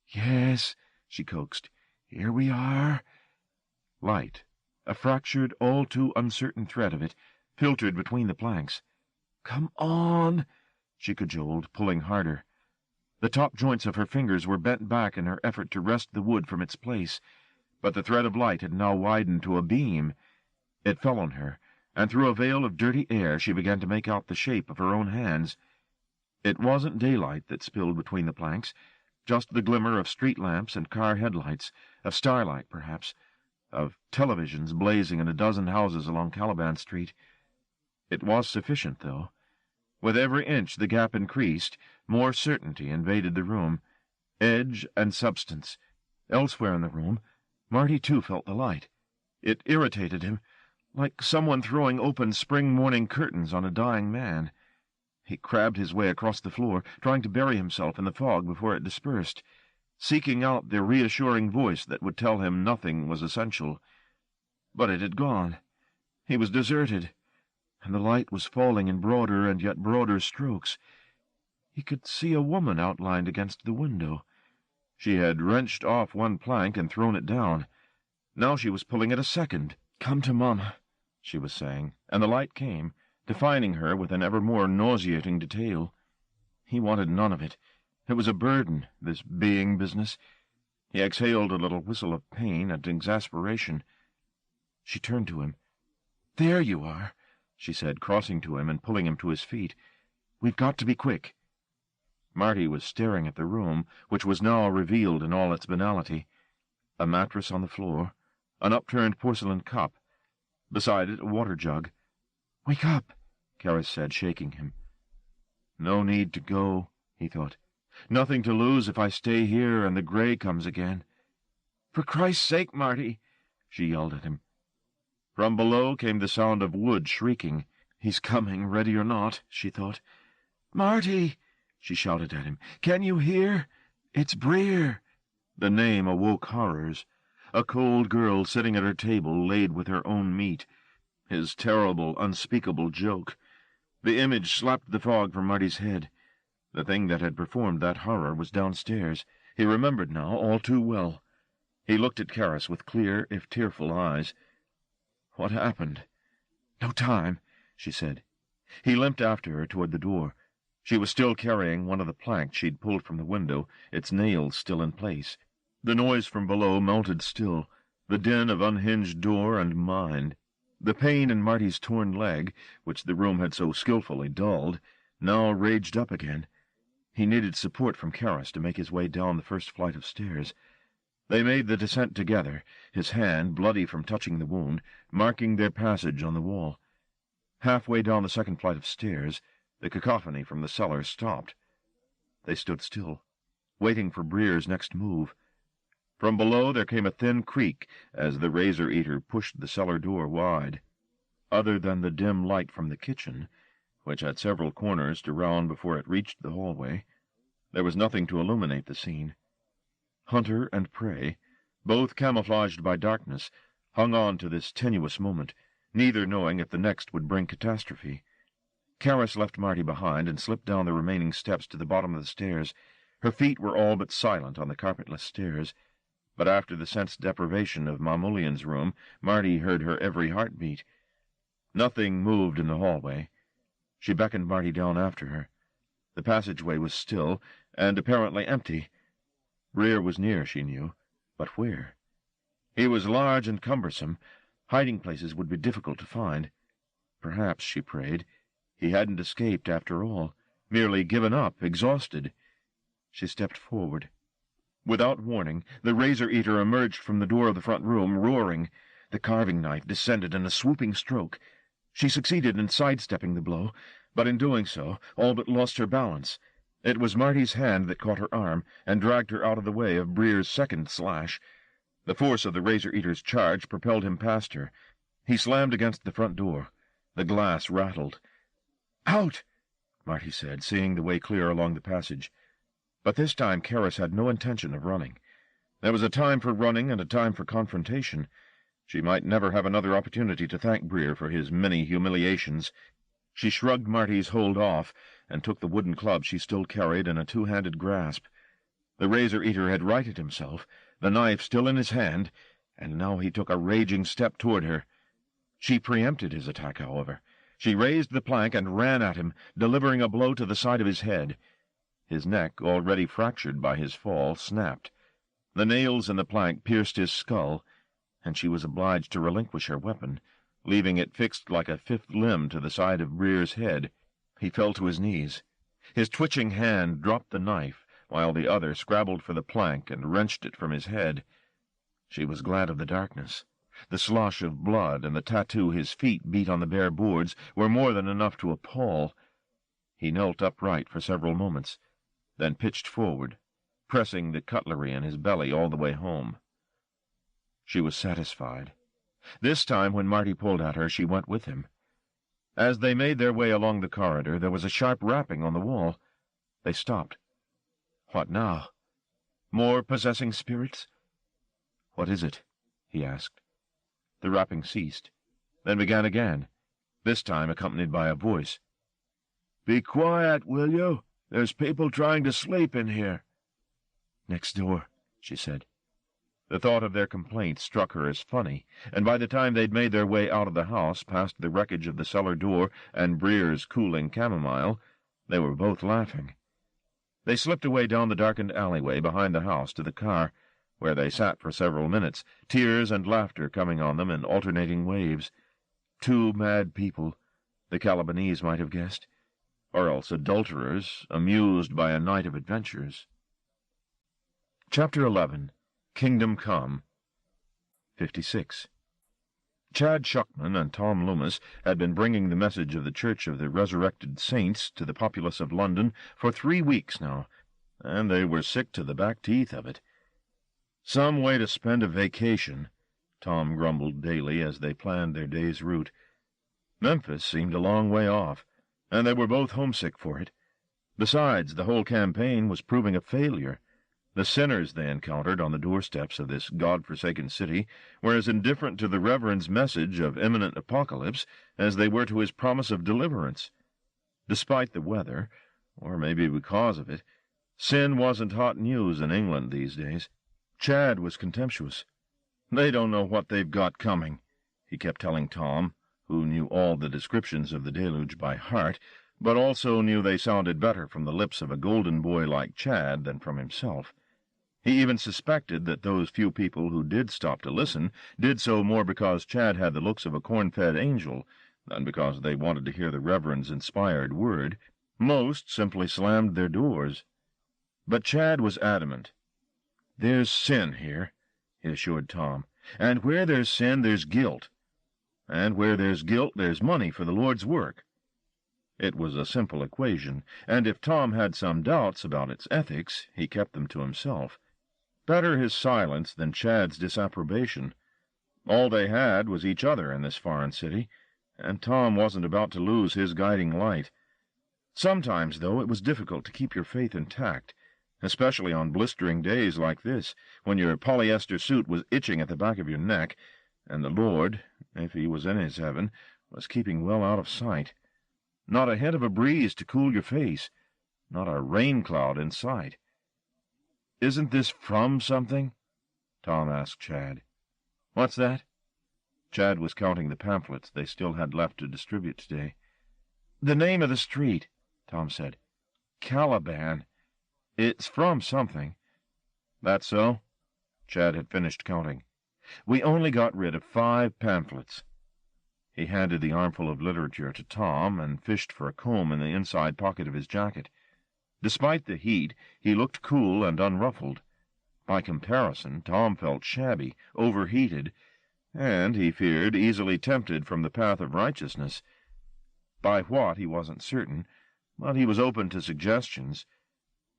"Yes," she coaxed. "Here we are." Light, a fractured, all too uncertain thread of it, filtered between the planks. "Come on," she cajoled, pulling harder. The top joints of her fingers were bent back in her effort to wrest the wood from its place, but the thread of light had now widened to a beam. It fell on her, and through a veil of dirty air she began to make out the shape of her own hands. It wasn't daylight that spilled between the planks, just the glimmer of street lamps and car headlights, of starlight, perhaps, of televisions blazing in a dozen houses along Caliban Street. It was sufficient, though. With every inch the gap increased, more certainty invaded the room, edge and substance. Elsewhere in the room, Marty too felt the light. It irritated him, like someone throwing open spring morning curtains on a dying man. He crabbed his way across the floor, trying to bury himself in the fog before it dispersed, seeking out the reassuring voice that would tell him nothing was essential. But it had gone. He was deserted, and the light was falling in broader and yet broader strokes. He could see a woman outlined against the window. She had wrenched off one plank and thrown it down. Now she was pulling at a second. "Come to Mama," she was saying, and the light came, defining her with an ever more nauseating detail. He wanted none of it. It was a burden, this being business. He exhaled a little whistle of pain and exasperation. She turned to him. "There you are," she said, crossing to him and pulling him to his feet. "We've got to be quick." Marty was staring at the room, which was now revealed in all its banality. A mattress on the floor, an upturned porcelain cup. Beside it, a water jug. "Wake up," Karis said, shaking him. No need to go, he thought. Nothing to lose if I stay here and the gray comes again. "For Christ's sake, Marty," she yelled at him. From below came the sound of wood shrieking. "He's coming, ready or not," she thought. "Marty," she shouted at him. "Can you hear? It's Breer." The name awoke horrors. A cold girl sitting at her table laid with her own meat. His terrible, unspeakable joke. The image slapped the fog from Marty's head. The thing that had performed that horror was downstairs. He remembered now all too well. He looked at Karis with clear, if tearful, eyes. What happened? "No time," she said. He limped after her toward the door. She was still carrying one of the planks she'd pulled from the window, its nails still in place. The noise from below mounted still, the din of unhinged door and mind. The pain in Marty's torn leg, which the room had so skillfully dulled, now raged up again. He needed support from Karis to make his way down the first flight of stairs. They made the descent together, his hand, bloody from touching the wound, marking their passage on the wall. Halfway down the second flight of stairs, the cacophony from the cellar stopped. They stood still, waiting for Breer's next move. From below there came a thin creak as the razor-eater pushed the cellar door wide. Other than the dim light from the kitchen, which had several corners to round before it reached the hallway, there was nothing to illuminate the scene. Hunter and prey, both camouflaged by darkness, hung on to this tenuous moment, neither knowing if the next would bring catastrophe. Karis left Marty behind and slipped down the remaining steps to the bottom of the stairs. Her feet were all but silent on the carpetless stairs, but after the sense deprivation of Mamulian's room, Marty heard her every heartbeat. Nothing moved in the hallway. She beckoned Marty down after her. The passageway was still, and apparently empty. Breer was near, she knew, but where? He was large and cumbersome. Hiding places would be difficult to find. Perhaps, she prayed, he hadn't escaped after all, merely given up, exhausted. She stepped forward. Without warning, the razor-eater emerged from the door of the front room, roaring. The carving knife descended in a swooping stroke. She succeeded in sidestepping the blow, but in doing so, all but lost her balance. It was Marty's hand that caught her arm and dragged her out of the way of Breer's second slash. The force of the razor-eater's charge propelled him past her. He slammed against the front door. The glass rattled. "Out!" Marty said, seeing the way clear along the passage. But this time Karis had no intention of running. There was a time for running and a time for confrontation. She might never have another opportunity to thank Breer for his many humiliations. She shrugged Marty's hold off and took the wooden club she still carried in a two-handed grasp. The razor-eater had righted himself, the knife still in his hand, and now he took a raging step toward her. She preempted his attack, however. She raised the plank and ran at him, delivering a blow to the side of his head. His neck, already fractured by his fall, snapped. The nails in the plank pierced his skull, and she was obliged to relinquish her weapon, leaving it fixed like a fifth limb to the side of Breer's head. He fell to his knees. His twitching hand dropped the knife, while the other scrabbled for the plank and wrenched it from his head. She was glad of the darkness. The slosh of blood and the tattoo his feet beat on the bare boards were more than enough to appall. He knelt upright for several moments, then pitched forward, pressing the cutlery in his belly all the way home. She was satisfied. This time, when Marty pulled at her, she went with him. As they made their way along the corridor, there was a sharp rapping on the wall. They stopped. What now? More possessing spirits? "What is it?" he asked. The rapping ceased, then began again, this time accompanied by a voice. "Be quiet, will you? There's people trying to sleep in here." "Next door," she said. The thought of their complaint struck her as funny, and by the time they'd made their way out of the house, past the wreckage of the cellar door and Breer's cooling chamomile, they were both laughing. They slipped away down the darkened alleyway behind the house to the car, where they sat for several minutes, tears and laughter coming on them in alternating waves. Two mad people, the Calabanese might have guessed, or else adulterers amused by a night of adventures. Chapter 11. Kingdom Come. 56. Chad Shuckman and Tom Loomis had been bringing the message of the Church of the Resurrected Saints to the populace of London for 3 weeks now, and they were sick to the back teeth of it. Some way to spend a vacation, Tom grumbled daily as they planned their day's route. Memphis seemed a long way off, and they were both homesick for it. Besides, the whole campaign was proving a failure. The sinners they encountered on the doorsteps of this God-forsaken city were as indifferent to the Reverend's message of imminent apocalypse as they were to his promise of deliverance. Despite the weather, or maybe because of it, sin wasn't hot news in England these days. Chad was contemptuous. "They don't know what they've got coming," he kept telling Tom, who knew all the descriptions of the deluge by heart, but also knew they sounded better from the lips of a golden boy like Chad than from himself. He even suspected that those few people who did stop to listen did so more because Chad had the looks of a corn-fed angel than because they wanted to hear the Reverend's inspired word. Most simply slammed their doors. But Chad was adamant. "There's sin here. he assured Tom. "And where there's sin, there's guilt. And where there's guilt, there's money for the Lord's work." It was a simple equation, and if Tom had some doubts about its ethics, he kept them to himself. Better his silence than Chad's disapprobation. All they had was each other in this foreign city, and Tom wasn't about to lose his guiding light. Sometimes, though, it was difficult to keep your faith intact, especially on blistering days like this, when your polyester suit was itching at the back of your neck, and the Lord, if he was in his heaven, was keeping well out of sight. Not a hint of a breeze to cool your face, not a rain cloud in sight. "Isn't this from something?" Tom asked Chad. "What's that?" Chad was counting the pamphlets they still had left to distribute today. "The name of the street," Tom said. "Caliban. It's from something." "That's so?" Chad had finished counting. "We only got rid of 5 pamphlets." He handed the armful of literature to Tom and fished for a comb in the inside pocket of his jacket. Despite the heat, he looked cool and unruffled. By comparison, Tom felt shabby, overheated, and, he feared, easily tempted from the path of righteousness. By what, he wasn't certain, but he was open to suggestions.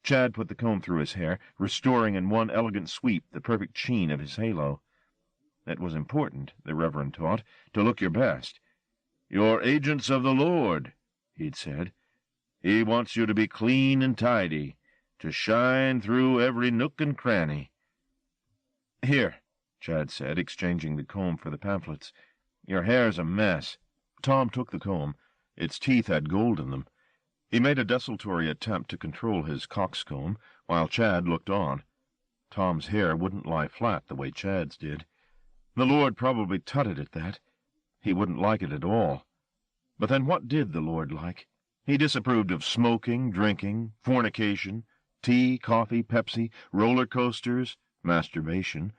Chad put the comb through his hair, restoring in one elegant sweep the perfect sheen of his halo. It was important, the Reverend taught, to look your best. "You're agents of the Lord," he'd said. "He wants you to be clean and tidy, to shine through every nook and cranny." "Here," Chad said, exchanging the comb for the pamphlets. "Your hair's a mess." Tom took the comb. Its teeth had gold in them. He made a desultory attempt to control his coxcomb, while Chad looked on. Tom's hair wouldn't lie flat the way Chad's did. The Lord probably tutted at that. He wouldn't like it at all. But then what did the Lord like? He disapproved of smoking, drinking, fornication, tea, coffee, Pepsi, roller coasters, masturbation,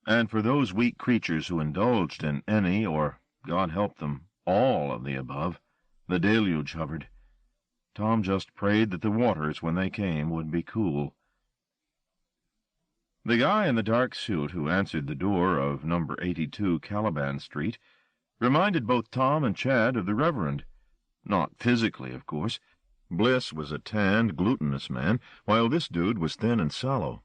and for those weak creatures who indulged in any, or, God help them, all of the above, the deluge hovered. Tom just prayed that the waters, when they came, would be cool. The guy in the dark suit who answered the door of number 82 Caliban Street reminded both Tom and Chad of the Reverend. Not physically, of course. Bliss was a tanned, glutinous man, while this dude was thin and sallow.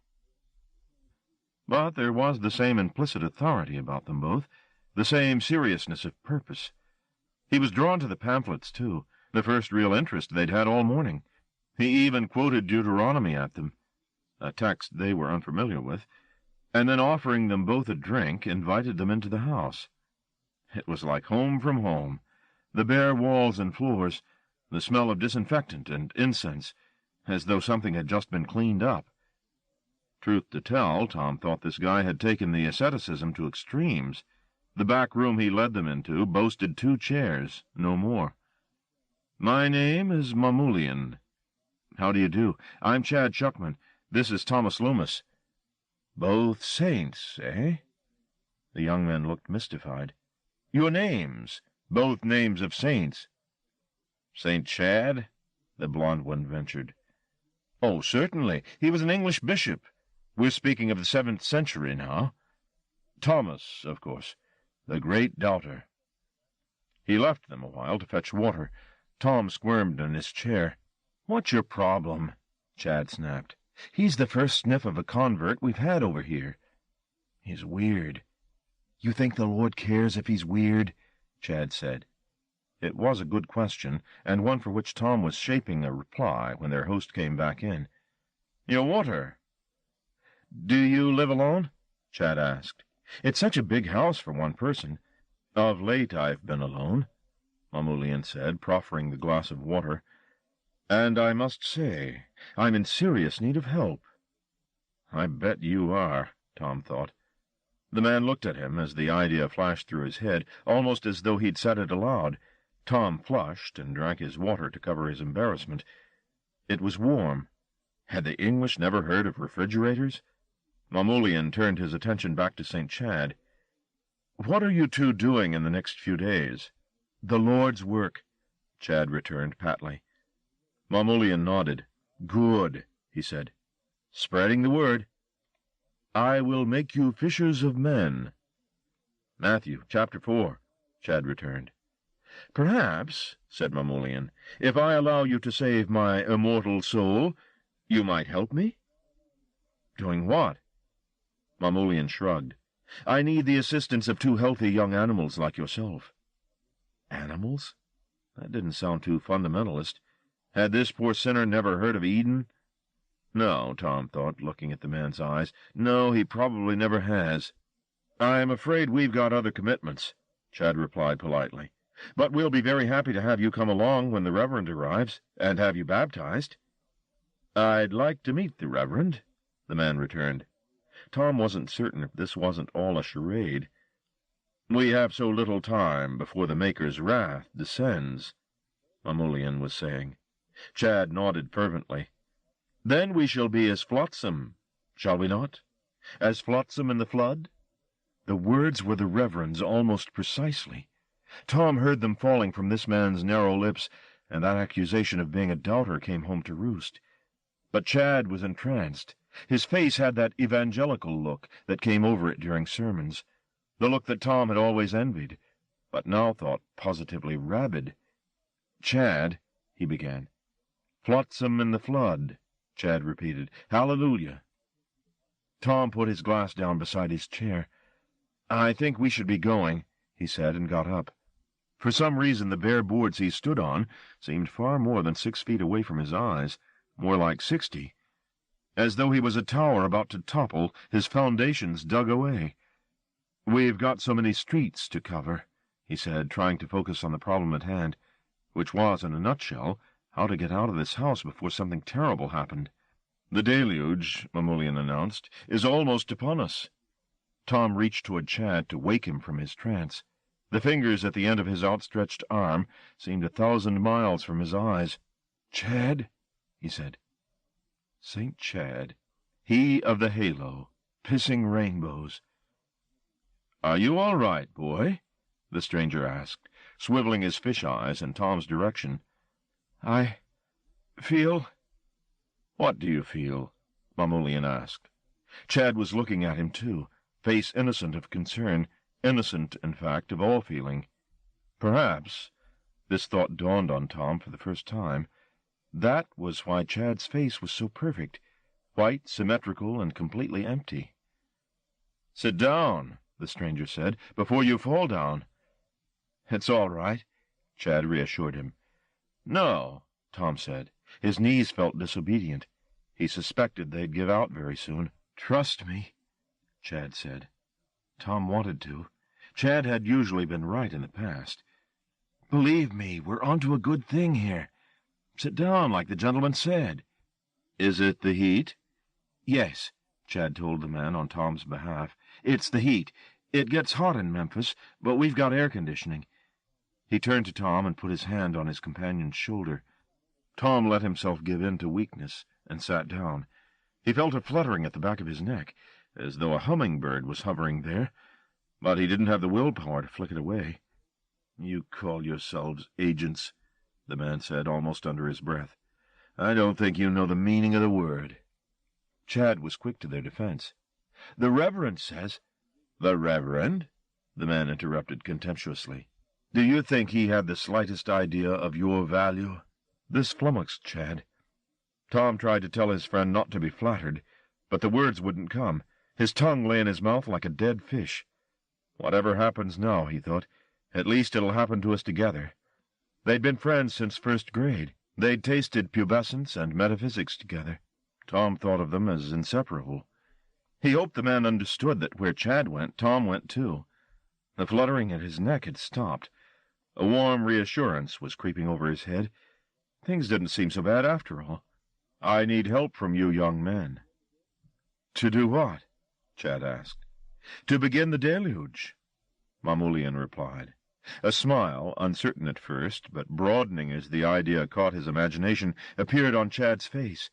But there was the same implicit authority about them both, the same seriousness of purpose. He was drawn to the pamphlets, too, the first real interest they'd had all morning. He even quoted Deuteronomy at them, a text they were unfamiliar with, and then, offering them both a drink, invited them into the house. It was like home from home, the bare walls and floors, the smell of disinfectant and incense, as though something had just been cleaned up. Truth to tell, Tom thought this guy had taken the asceticism to extremes. The back room he led them into boasted 2 chairs, no more. "My name is Mamulian." "How do you do? I'm Chad Shuckman. This is Thomas Loomis." "Both saints, eh?" The young man looked mystified. "Your names, both names of saints." "St. Chad?" the blond one ventured. "Oh, certainly. He was an English bishop. We're speaking of the 7th century now. Thomas, of course, the great doubter." He left them a while to fetch water. Tom squirmed in his chair. "What's your problem?" Chad snapped. "He's the first sniff of a convert we've had over here." "He's weird." "You think the Lord cares if he's weird?" Chad said. It was a good question, and one for which Tom was shaping a reply when their host came back in. "Your water." "Do you live alone?" Chad asked. "It's such a big house for one person." "Of late I've been alone," Mamulian said, proffering the glass of water. "And I must say, I'm in serious need of help." "I bet you are," Tom thought. The man looked at him as the idea flashed through his head, almost as though he'd said it aloud. Tom flushed and drank his water to cover his embarrassment. It was warm. Had the English never heard of refrigerators? Mamulian turned his attention back to St. Chad. "What are you 2 doing in the next few days?" "The Lord's work," Chad returned patly. Mamulian nodded. "Good," he said. "Spreading the word." I will make you fishers of men." "Matthew, chapter 4, Chad returned. "Perhaps," said Mamoulian, "if I allow you to save my immortal soul, you might help me?" "Doing what?" Mamoulian shrugged. "I need the assistance of 2 healthy young animals like yourself." Animals? That didn't sound too fundamentalist. Had this poor sinner never heard of Eden? No, Tom thought, looking at the man's eyes. No, he probably never has. "I'm afraid we've got other commitments," Chad replied politely. "But we'll be very happy to have you come along when the Reverend arrives, and have you baptized." "I'd like to meet the Reverend," the man returned. Tom wasn't certain if this wasn't all a charade. "We have so little time before the Maker's wrath descends," Mamoulian was saying. Chad nodded fervently. "Then we shall be as flotsam, shall we not? As flotsam in the flood?" The words were the Reverend's almost precisely. Tom heard them falling from this man's narrow lips, and that accusation of being a doubter came home to roost. But Chad was entranced. His face had that evangelical look that came over it during sermons, the look that Tom had always envied, but now thought positively rabid. "Chad," he began. "Flotsam in the flood," Chad repeated. "Hallelujah." Tom put his glass down beside his chair. "I think we should be going," he said, and got up. For some reason the bare boards he stood on seemed far more than 6 feet away from his eyes, more like 60, as though he was a tower about to topple, his foundations dug away. "We've got so many streets to cover," he said, trying to focus on the problem at hand, which was, in a nutshell, how to get out of this house before something terrible happened. "The deluge," Mamoulian announced, "is almost upon us." Tom reached toward Chad to wake him from his trance. The fingers at the end of his outstretched arm seemed 1,000 miles from his eyes. "Chad," he said. St. Chad, he of the halo, pissing rainbows. "Are you all right, boy?" the stranger asked, swiveling his fish eyes in Tom's direction. "I feel—" "What do you feel?" Mamoulian asked. Chad was looking at him, too, face innocent of concern, innocent, in fact, of all feeling. Perhaps, this thought dawned on Tom for the first time, that was why Chad's face was so perfect, white, symmetrical, and completely empty. "Sit down," the stranger said, "before you fall down." "It's all right," Chad reassured him. "No," Tom said. His knees felt disobedient. He suspected they'd give out very soon. "Trust me," Chad said. Tom wanted to. Chad had usually been right in the past. "Believe me, we're onto a good thing here. Sit down, like the gentleman said." "Is it the heat?" "Yes," Chad told the man on Tom's behalf. "It's the heat. It gets hot in Memphis, but we've got air conditioning." He turned to Tom and put his hand on his companion's shoulder. Tom let himself give in to weakness and sat down. He felt a fluttering at the back of his neck, as though a hummingbird was hovering there, but he didn't have the willpower to flick it away. "You call yourselves agents," the man said, almost under his breath. "I don't think you know the meaning of the word." Chad was quick to their defense. "The Reverend says—" "The Reverend?" the man interrupted contemptuously. "Do you think he had the slightest idea of your value?" This flummoxed Chad. Tom tried to tell his friend not to be flattered, but the words wouldn't come. His tongue lay in his mouth like a dead fish. Whatever happens now, he thought, at least it'll happen to us together. They'd been friends since first grade. They'd tasted pubescence and metaphysics together. Tom thought of them as inseparable. He hoped the man understood that where Chad went, Tom went too. The fluttering at his neck had stopped. A warm reassurance was creeping over his head. Things didn't seem so bad after all. "I need help from you young men." "To do what?" Chad asked. "To begin the deluge," Mamoulian replied. A smile, uncertain at first, but broadening as the idea caught his imagination, appeared on Chad's face.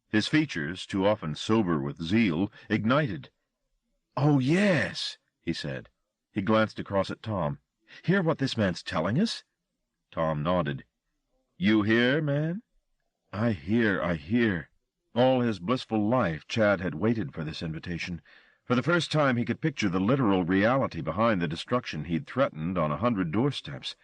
His features, too often sober with zeal, ignited. "Oh, yes," he said. He glanced across at Tom. "Hear what this man's telling us?" Tom nodded. "You hear, man?" I hear. All his blissful life Chad had waited for this invitation. For the first time he could picture the literal reality behind the destruction he'd threatened on 100 doorsteps.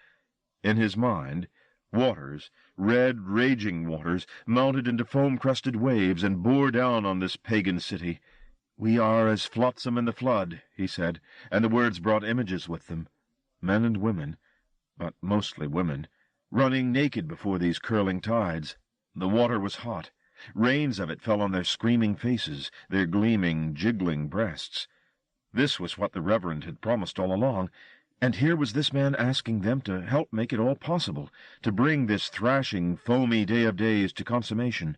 In his mind, waters, red, raging waters, mounted into foam-crusted waves and bore down on this pagan city. "We are as flotsam in the flood," he said, and the words brought images with them. Men and women, but mostly women, running naked before these curling tides. The water was hot. Rains of it fell on their screaming faces, their gleaming, jiggling breasts. This was what the Reverend had promised all along, and here was this man asking them to help make it all possible, to bring this thrashing, foamy day of days to consummation.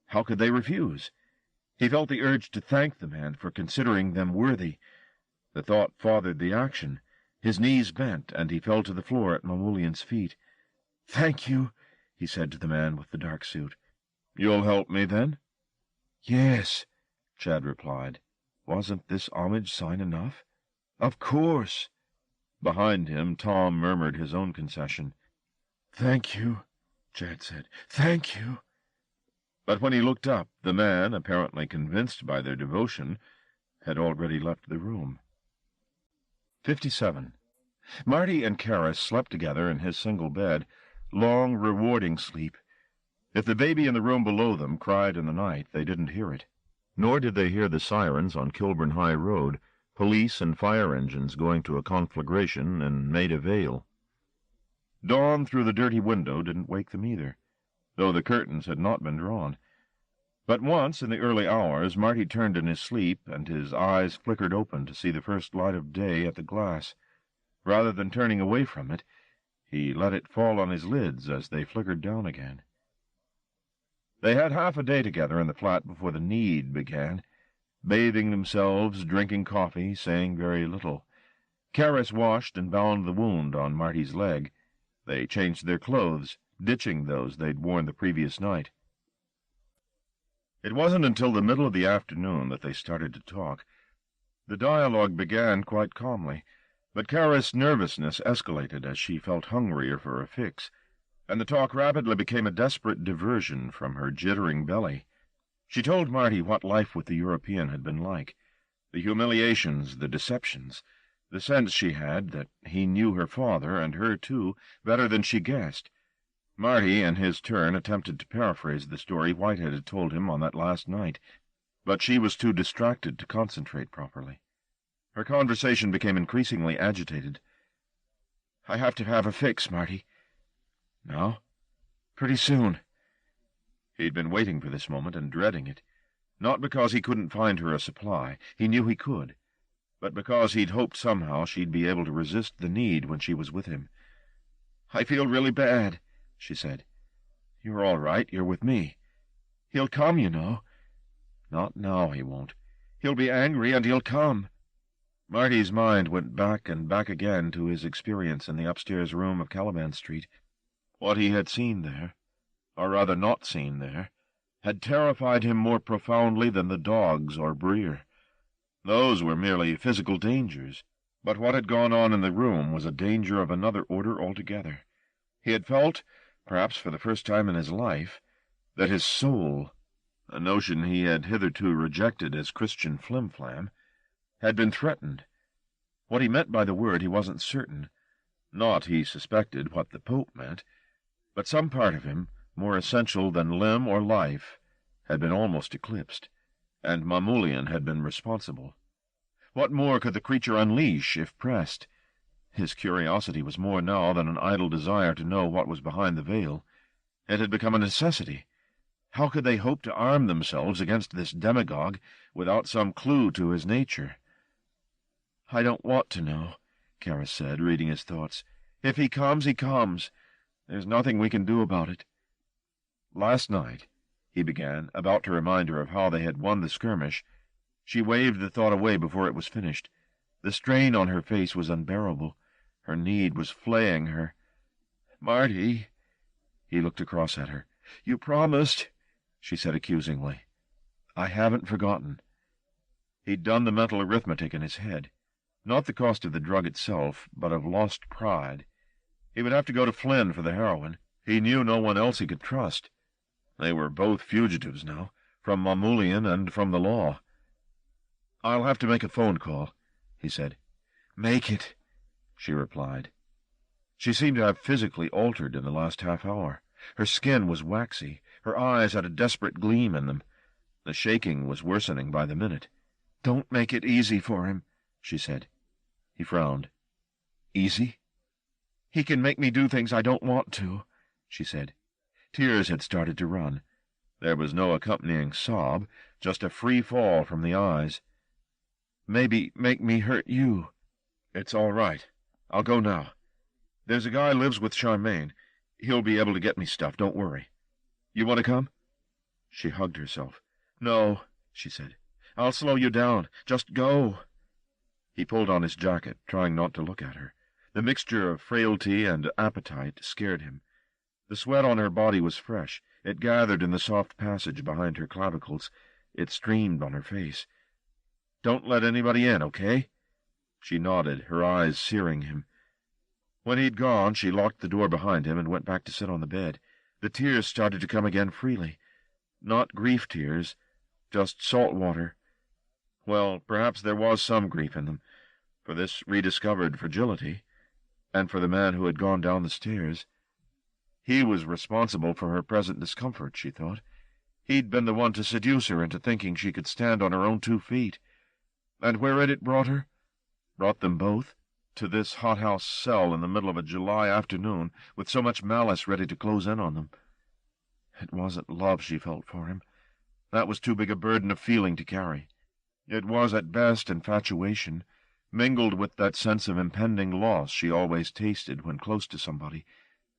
How could they refuse? He felt the urge to thank the man for considering them worthy. The thought fathered the action. His knees bent, and he fell to the floor at Mamulian's feet. "Thank you," he said to the man with the dark suit. "You'll help me, then?" "Yes," Chad replied. Wasn't this homage sign enough? "Of course." Behind him, Tom murmured his own concession. "Thank you," Chad said. "Thank you." But when he looked up, the man, apparently convinced by their devotion, had already left the room. 57. Marty and Karis slept together in his single bed, long, rewarding sleep. If the baby in the room below them cried in the night, they didn't hear it. Nor did they hear the sirens on Kilburn High Road, police and fire engines going to a conflagration in Maida Vale. Dawn through the dirty window didn't wake them either, though the curtains had not been drawn. But once, in the early hours, Marty turned in his sleep, and his eyes flickered open to see the first light of day at the glass. Rather than turning away from it, he let it fall on his lids as they flickered down again. They had half a day together in the flat before the need began, bathing themselves, drinking coffee, saying very little. Karis washed and bound the wound on Marty's leg. They changed their clothes, ditching those they'd worn the previous night. It wasn't until the middle of the afternoon that they started to talk. The dialogue began quite calmly, but Karis' nervousness escalated as she felt hungrier for a fix, and the talk rapidly became a desperate diversion from her jittering belly. She told Marty what life with the European had been like, the humiliations, the deceptions, the sense she had that he knew her father, and her too, better than she guessed. Marty, in his turn, attempted to paraphrase the story Whitehead had told him on that last night, but she was too distracted to concentrate properly. Her conversation became increasingly agitated. "I have to have a fix, Marty." "Now?" "Pretty soon." He'd been waiting for this moment and dreading it, not because he couldn't find her a supply, he knew he could, but because he'd hoped somehow she'd be able to resist the need when she was with him. "I feel really bad," she said. "You're all right, you're with me. He'll come, you know." "Not now, he won't. He'll be angry, and he'll come." Marty's mind went back and back again to his experience in the upstairs room of Caliban Street. What he had seen there, or rather not seen there, had terrified him more profoundly than the dogs or Breer. Those were merely physical dangers, but what had gone on in the room was a danger of another order altogether. He had felt, perhaps for the first time in his life, that his soul, a notion he had hitherto rejected as Christian flim-flam, had been threatened. What he meant by the word he wasn't certain. Not, he suspected, what the Pope meant, but some part of him, more essential than limb or life, had been almost eclipsed, and Mamulian had been responsible. What more could the creature unleash if pressed? His curiosity was more now than an idle desire to know what was behind the veil. It had become a necessity. How could they hope to arm themselves against this demagogue without some clue to his nature? "I don't want to know," Karis said, reading his thoughts. "If he comes, he comes. There's nothing we can do about it." "Last night," he began, about to remind her of how they had won the skirmish. She waved the thought away before it was finished. The strain on her face was unbearable. Her need was flaying her. "Marty," he looked across at her. "You promised," she said accusingly. "I haven't forgotten." He'd done the mental arithmetic in his head. Not the cost of the drug itself, but of lost pride. He would have to go to Flynn for the heroin. He knew no one else he could trust. They were both fugitives now, from Mamulian and from the law. "I'll have to make a phone call," he said. "Make it," she replied. She seemed to have physically altered in the last half-hour. Her skin was waxy. Her eyes had a desperate gleam in them. The shaking was worsening by the minute. "Don't make it easy for him," she said. He frowned. "Easy?" "He can make me do things I don't want to," she said. Tears had started to run. There was no accompanying sob, just a free fall from the eyes. "Maybe make me hurt you." "It's all right. I'll go now. There's a guy lives with Charmaine. He'll be able to get me stuff, don't worry. You want to come?" She hugged herself. "No," she said. "I'll slow you down. Just go." He pulled on his jacket, trying not to look at her. The mixture of frailty and appetite scared him. The sweat on her body was fresh. It gathered in the soft passage behind her clavicles. It streamed on her face. "Don't let anybody in, okay?" She nodded, her eyes searing him. When he'd gone, she locked the door behind him and went back to sit on the bed. The tears started to come again freely. Not grief tears, just salt water. Well, perhaps there was some grief in them, for this rediscovered fragility, and for the man who had gone down the stairs. He was responsible for her present discomfort, she thought. He'd been the one to seduce her into thinking she could stand on her own 2 feet. And where had it brought her? Brought them both? To this hothouse cell in the middle of a July afternoon, with so much malice ready to close in on them. It wasn't love she felt for him. That was too big a burden of feeling to carry. It was at best infatuation, mingled with that sense of impending loss she always tasted when close to somebody,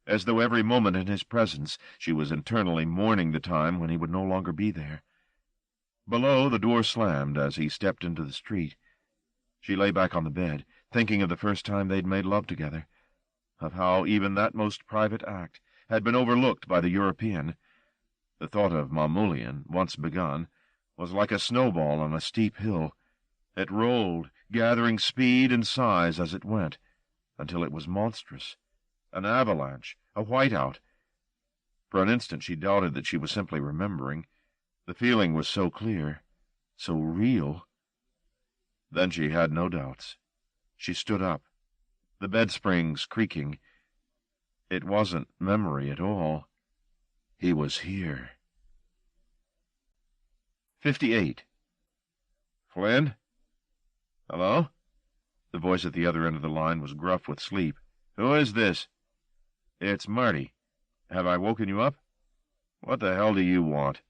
as though every moment in his presence she was internally mourning the time when he would no longer be there. Below, the door slammed as he stepped into the street. She lay back on the bed, thinking of the first time they'd made love together, of how even that most private act had been overlooked by the European. The thought of Mamoulian, once begun, was like a snowball on a steep hill. It rolled, gathering speed and size as it went, until it was monstrous. An avalanche, a whiteout. For an instant she doubted that she was simply remembering. The feeling was so clear, so real. Then she had no doubts. She stood up, the bed springs creaking. It wasn't memory at all. He was here. 58. "Flynn? Hello?" The voice at the other end of the line was gruff with sleep. "Who is this?" "It's Marty. Have I woken you up?" "What the hell do you want?"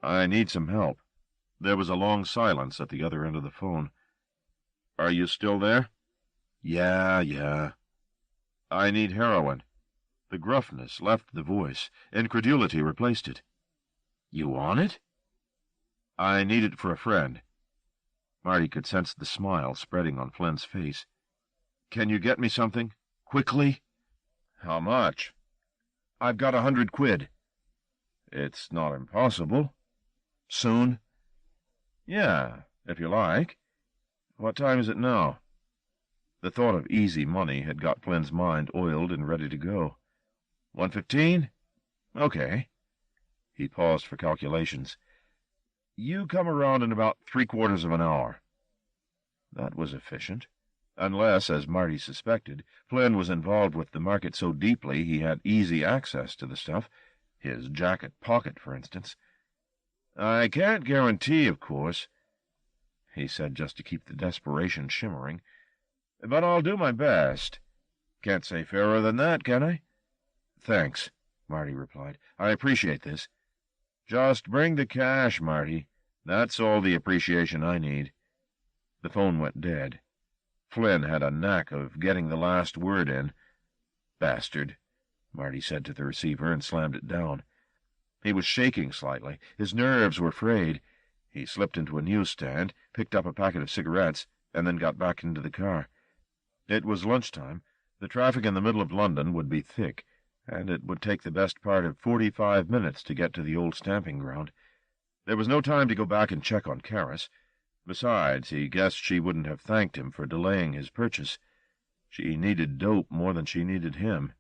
"I need some help." There was a long silence at the other end of the phone. "Are you still there?" Yeah. "I need heroin." The gruffness left the voice. Incredulity replaced it. "You want it?" "I need it for a friend." Marty could sense the smile spreading on Flynn's face. "Can you get me something? Quickly?" "How much?" "I've got 100 quid. "It's not impossible." "Soon?" "Yeah, if you like. What time is it now?" The thought of easy money had got Flynn's mind oiled and ready to go. 1:15? Okay. He paused for calculations. "You come around in about 3/4 of an hour." That was efficient. Unless, as Marty suspected, Flynn was involved with the market so deeply he had easy access to the stuff, his jacket pocket, for instance. "I can't guarantee, of course," he said just to keep the desperation shimmering, "but I'll do my best. Can't say fairer than that, can I?" "Thanks," Marty replied. "I appreciate this." "Just bring the cash, Marty. That's all the appreciation I need." The phone went dead. Flynn had a knack of getting the last word in. "Bastard," Marty said to the receiver and slammed it down. He was shaking slightly. His nerves were frayed. He slipped into a newsstand, picked up a packet of cigarettes, and then got back into the car. It was lunchtime. The traffic in the middle of London would be thick, and it would take the best part of 45 minutes to get to the old stamping ground. There was no time to go back and check on Karis. Besides, he guessed she wouldn't have thanked him for delaying his purchase. She needed dope more than she needed him.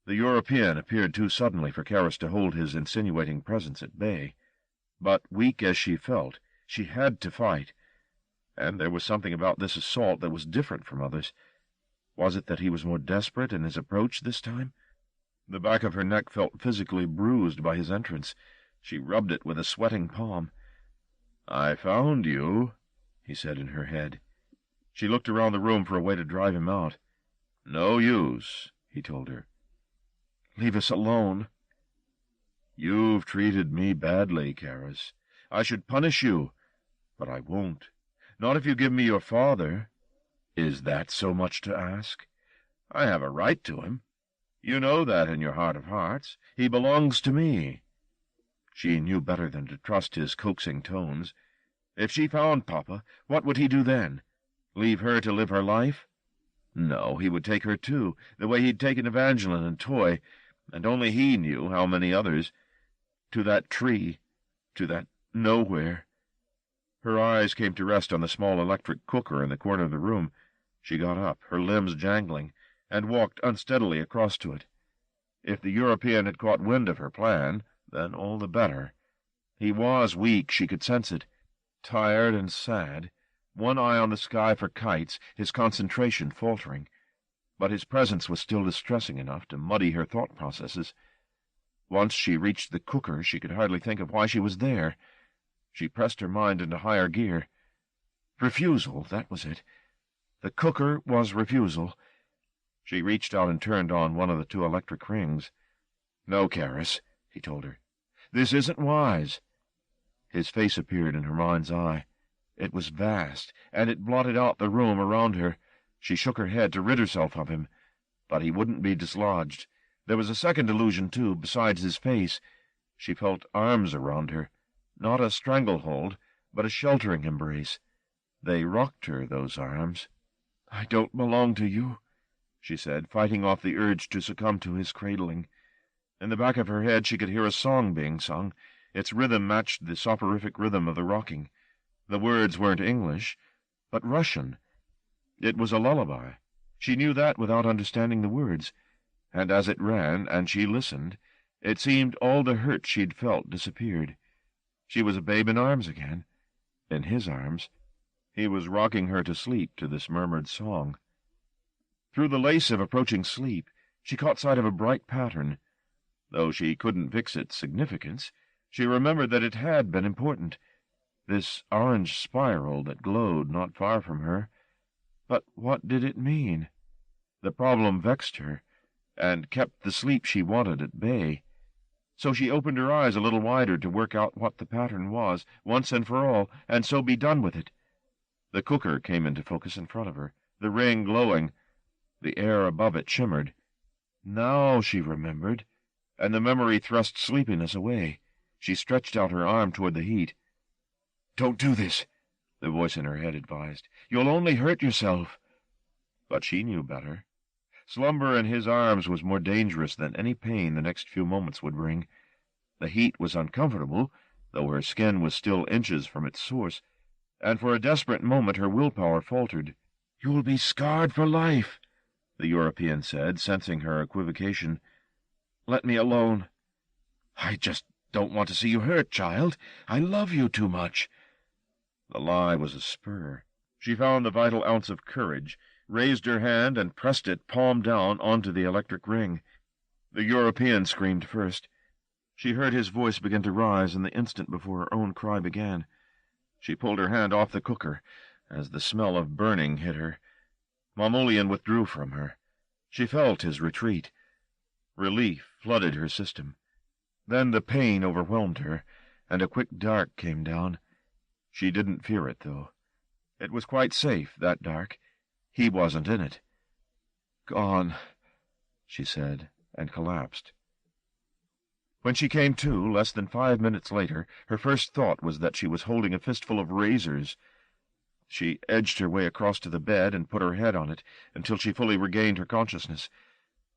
The European appeared too suddenly for Karis to hold his insinuating presence at bay. But, weak as she felt, She had to fight. And there was something about this assault that was different from others. Was it that he was more desperate in his approach this time? The back of her neck felt physically bruised by his entrance. She rubbed it with a sweating palm. "I found you," he said in her head. She looked around the room for a way to drive him out. "No use," he told her. "Leave us alone." "You've treated me badly, Karis. I should punish you, but I won't. Not if you give me your father." "Is that so much to ask?" "I have a right to him. You know that in your heart of hearts. He belongs to me." She knew better than to trust his coaxing tones. If she found Papa, what would he do then? Leave her to live her life? No, he would take her too, the way he'd taken Evangeline and Toy, and only he knew how many others. To that tree, to that nowhere. Her eyes came to rest on the small electric cooker in the corner of the room. She got up, her limbs jangling, and walked unsteadily across to it. If the European had caught wind of her plan, then all the better. He was weak, she could sense it. Tired and sad, one eye on the sky for kites, his concentration faltering. But his presence was still distressing enough to muddy her thought processes. Once she reached the cooker, she could hardly think of why she was there. She pressed her mind into higher gear. Refusal, that was it. The cooker was refusal. She reached out and turned on one of the 2 electric rings. "No, Karis," he told her. "This isn't wise." His face appeared in her mind's eye. It was vast, and it blotted out the room around her. She shook her head to rid herself of him. But he wouldn't be dislodged. There was a second illusion, too, besides his face. She felt arms around her. Not a stranglehold, but a sheltering embrace. They rocked her, those arms. "I don't belong to you," she said, fighting off the urge to succumb to his cradling. In the back of her head she could hear a song being sung. Its rhythm matched the soporific rhythm of the rocking. The words weren't English, but Russian. It was a lullaby. She knew that without understanding the words. And as it ran, and she listened, it seemed all the hurt she'd felt disappeared. She was a babe in arms again. In his arms. He was rocking her to sleep to this murmured song. Through the lace of approaching sleep, she caught sight of a bright pattern. Though she couldn't fix its significance, she remembered that it had been important. This orange spiral that glowed not far from her. But what did it mean? The problem vexed her, and kept the sleep she wanted at bay. So she opened her eyes a little wider to work out what the pattern was, once and for all, and so be done with it. The cooker came into focus in front of her, the ring glowing. The air above it shimmered. Now she remembered, and the memory thrust sleepiness away. She stretched out her arm toward the heat. "Don't do this," the voice in her head advised. "You'll only hurt yourself." But she knew better. Slumber in his arms was more dangerous than any pain the next few moments would bring. The heat was uncomfortable, though her skin was still inches from its source, and for a desperate moment her willpower faltered. "You'll be scarred for life," the European said, sensing her equivocation. "Let me alone." "I just don't want to see you hurt, child. I love you too much." The lie was a spur. She found the vital ounce of courage, raised her hand, and pressed it palm down onto the electric ring. The European screamed first. She heard his voice begin to rise in the instant before her own cry began. She pulled her hand off the cooker as the smell of burning hit her. Mamoulian withdrew from her. She felt his retreat. Relief flooded her system. Then the pain overwhelmed her, and a quick dark came down. She didn't fear it, though. It was quite safe, that dark. He wasn't in it. "Gone," she said, and collapsed. When she came to, less than 5 minutes later, her first thought was that she was holding a fistful of razors. She edged her way across to the bed and put her head on it until she fully regained her consciousness.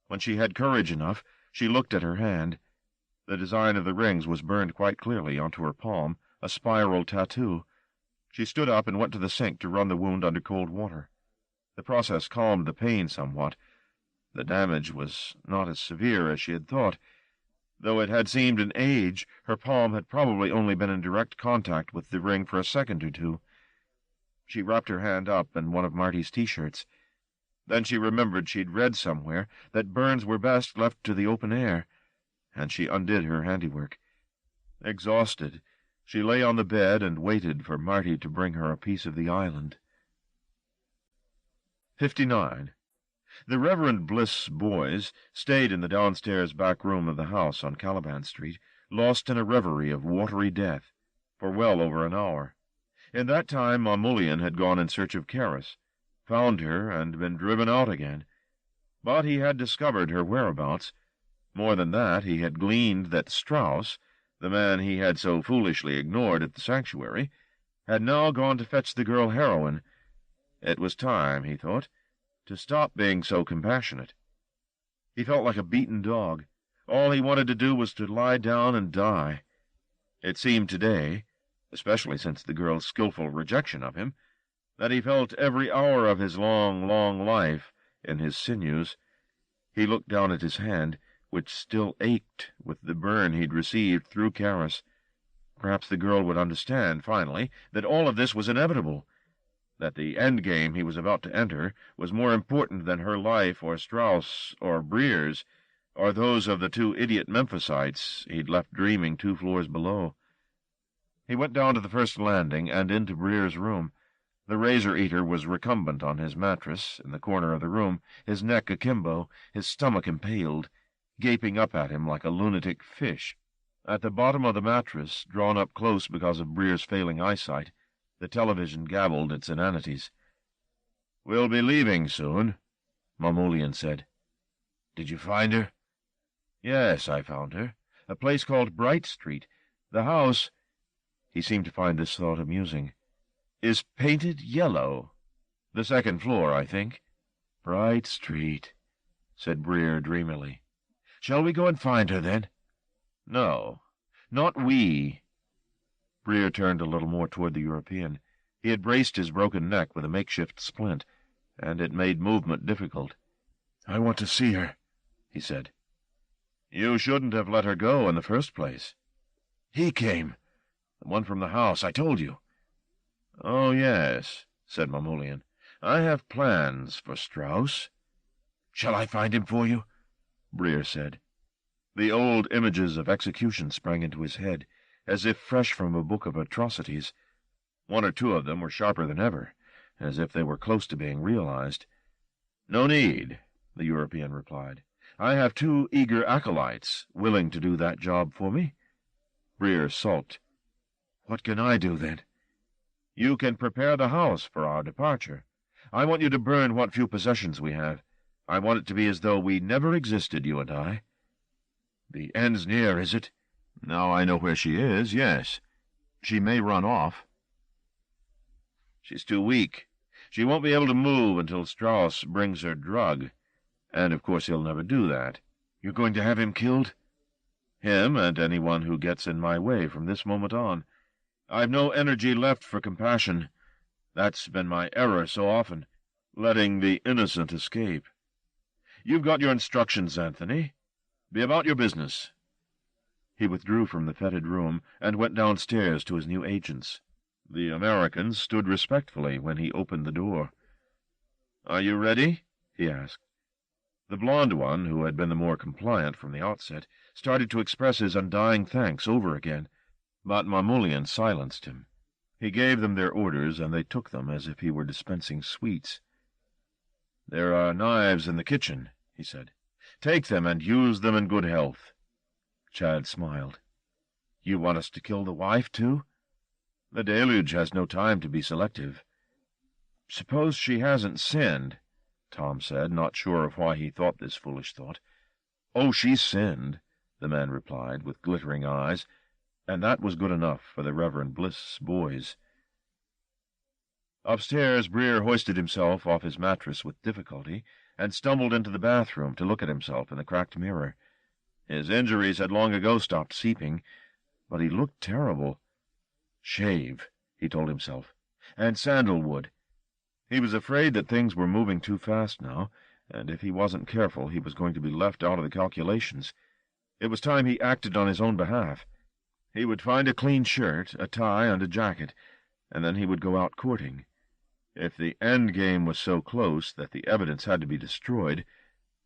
When she had courage enough, she looked at her hand. The design of the rings was burned quite clearly onto her palm, a spiral tattoo. She stood up and went to the sink to run the wound under cold water. The process calmed the pain somewhat. The damage was not as severe as she had thought. Though it had seemed an age, her palm had probably only been in direct contact with the ring for a second or two. She wrapped her hand up in one of Marty's T-shirts. Then she remembered she'd read somewhere that burns were best left to the open air, and she undid her handiwork. Exhausted, she lay on the bed and waited for Marty to bring her a piece of the island. 59. The Reverend Bliss boys stayed in the downstairs back room of the house on Caliban Street, lost in a reverie of watery death, for well over an hour. In that time Mamoulian had gone in search of Karis, found her, and been driven out again. But he had discovered her whereabouts. More than that, he had gleaned that Strauss, the man he had so foolishly ignored at the sanctuary, had now gone to fetch the girl heroine. It was time, he thought, to stop being so compassionate. He felt like a beaten dog. All he wanted to do was to lie down and die. It seemed today, especially since the girl's skilful rejection of him, that he felt every hour of his long, long life in his sinews. He looked down at his hand, which still ached with the burn he'd received through Karis. Perhaps the girl would understand, finally, that all of this was inevitable, that the endgame he was about to enter was more important than her life or Strauss or Breer's, or those of the two idiot Memphisites he'd left dreaming 2 floors below. He went down to the first landing and into Breer's room. The razor-eater was recumbent on his mattress in the corner of the room, his neck akimbo, his stomach impaled, gaping up at him like a lunatic fish. At the bottom of the mattress, drawn up close because of Breer's failing eyesight, the television gabbled its inanities. "We'll be leaving soon," Mamoulian said. "Did you find her?" "Yes, I found her. A place called Bright Street. The house—" he seemed to find this thought amusing— "is painted yellow. The 2nd floor, I think." "Bright Street," said Breer dreamily. "Shall we go and find her, then?" "No, not we." Breer turned a little more toward the European. He had braced his broken neck with a makeshift splint, and it made movement difficult. "I want to see her," he said. "You shouldn't have let her go in the first place." "He came. The one from the house, I told you." "Oh, yes," said Mamoulian. "I have plans for Strauss." "Shall I find him for you?" Breer said. The old images of execution sprang into his head, as if fresh from a book of atrocities. 1 or 2 of them were sharper than ever, as if they were close to being realized. "No need," the European replied. "I have 2 eager acolytes willing to do that job for me." Breer sulked. "What can I do, then?" "You can prepare the house for our departure. I want you to burn what few possessions we have. I want it to be as though we never existed, you and I." "The end's near, is it?" "Now I know where she is, yes. She may run off." "She's too weak. She won't be able to move until Strauss brings her drug. And of course he'll never do that." "You're going to have him killed?" "Him and anyone who gets in my way from this moment on. I've no energy left for compassion. That's been my error so often, letting the innocent escape. You've got your instructions, Anthony. Be about your business." He withdrew from the fetid room and went downstairs to his new agents. The Americans stood respectfully when he opened the door. "Are you ready?" he asked. The blond one, who had been the more compliant from the outset, started to express his undying thanks over again, but Mamoulian silenced him. He gave them their orders, and they took them as if he were dispensing sweets. "There are knives in the kitchen," he said. "Take them and use them in good health." Chad smiled. "You want us to kill the wife, too?" "The deluge has no time to be selective." "Suppose she hasn't sinned," Tom said, not sure of why he thought this foolish thought. "Oh, she's sinned," the man replied, with glittering eyes, and that was good enough for the Reverend Bliss boys. Upstairs, Breer hoisted himself off his mattress with difficulty and stumbled into the bathroom to look at himself in the cracked mirror. His injuries had long ago stopped seeping, but he looked terrible. Shave, he told himself, and sandalwood. He was afraid that things were moving too fast now, and if he wasn't careful he was going to be left out of the calculations. It was time he acted on his own behalf. He would find a clean shirt, a tie, and a jacket, and then he would go out courting. If the end game was so close that the evidence had to be destroyed,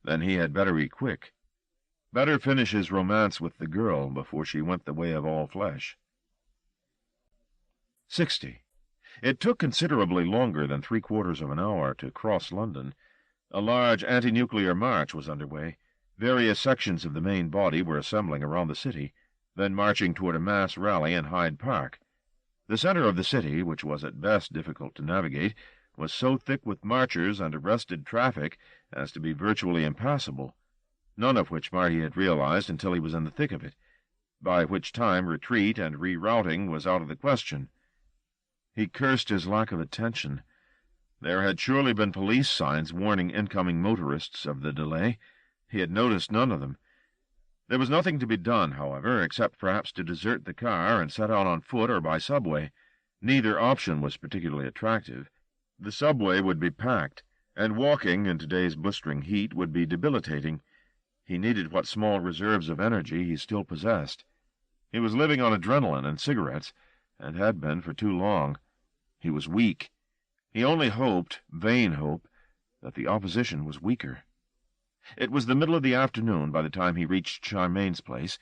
then he had better be quick. Better finish his romance with the girl before she went the way of all flesh. 60. It took considerably longer than 3/4 of an hour to cross London. A large anti-nuclear march was underway. Various sections of the main body were assembling around the city, then marching toward a mass rally in Hyde Park. The center of the city, which was at best difficult to navigate, was so thick with marchers and arrested traffic as to be virtually impassable, none of which Marty had realized until he was in the thick of it, by which time retreat and rerouting was out of the question. He cursed his lack of attention. There had surely been police signs warning incoming motorists of the delay. He had noticed none of them. There was nothing to be done, however, except perhaps to desert the car and set out on foot or by subway. Neither option was particularly attractive. The subway would be packed, and walking in today's blistering heat would be debilitating. He needed what small reserves of energy he still possessed. He was living on adrenaline and cigarettes, and had been for too long. He was weak. He only hoped, vain hope, that the opposition was weaker. It was the middle of the afternoon by the time he reached Charmaine's place.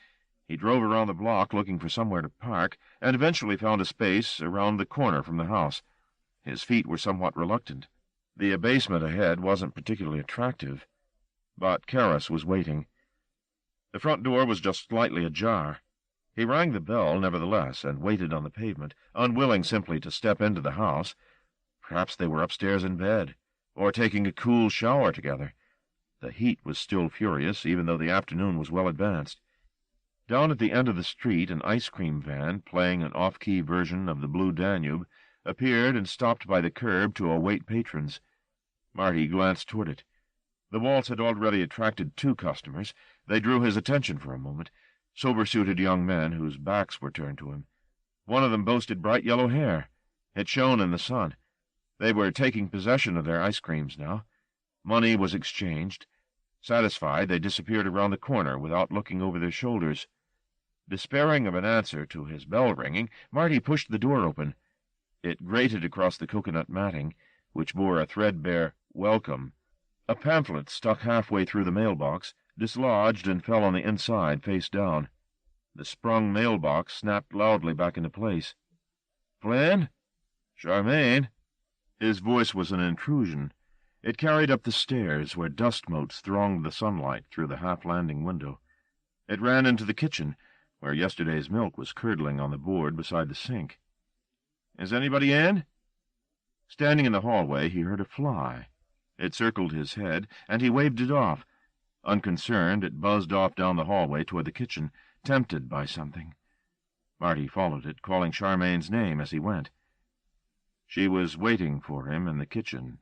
He drove around the block looking for somewhere to park, and eventually found a space around the corner from the house. His feet were somewhat reluctant. The abasement ahead wasn't particularly attractive, but Karas was waiting. The front door was just slightly ajar. He rang the bell, nevertheless, and waited on the pavement, unwilling simply to step into the house. Perhaps they were upstairs in bed, or taking a cool shower together. The heat was still furious, even though the afternoon was well advanced. Down at the end of the street, an ice-cream van, playing an off-key version of the Blue Danube, appeared and stopped by the curb to await patrons. Marty glanced toward it. The waltz had already attracted 2 customers. They drew his attention for a moment, sober-suited young men whose backs were turned to him. One of them boasted bright yellow hair. It shone in the sun. They were taking possession of their ice creams now. Money was exchanged. Satisfied, they disappeared around the corner without looking over their shoulders. Despairing of an answer to his bell-ringing, Marty pushed the door open. It grated across the coconut matting, which bore a threadbare "Welcome." A pamphlet stuck halfway through the mailbox, dislodged and fell on the inside, face down. The sprung mailbox snapped loudly back into place. "Flynn? Charmaine?" His voice was an intrusion. It carried up the stairs, where dust-motes thronged the sunlight through the half-landing window. It ran into the kitchen, where yesterday's milk was curdling on the board beside the sink. "Is anybody in?" Standing in the hallway, he heard a fly. It circled his head, and he waved it off. Unconcerned, it buzzed off down the hallway toward the kitchen, tempted by something. Marty followed it, calling Charmaine's name as he went. She was waiting for him in the kitchen,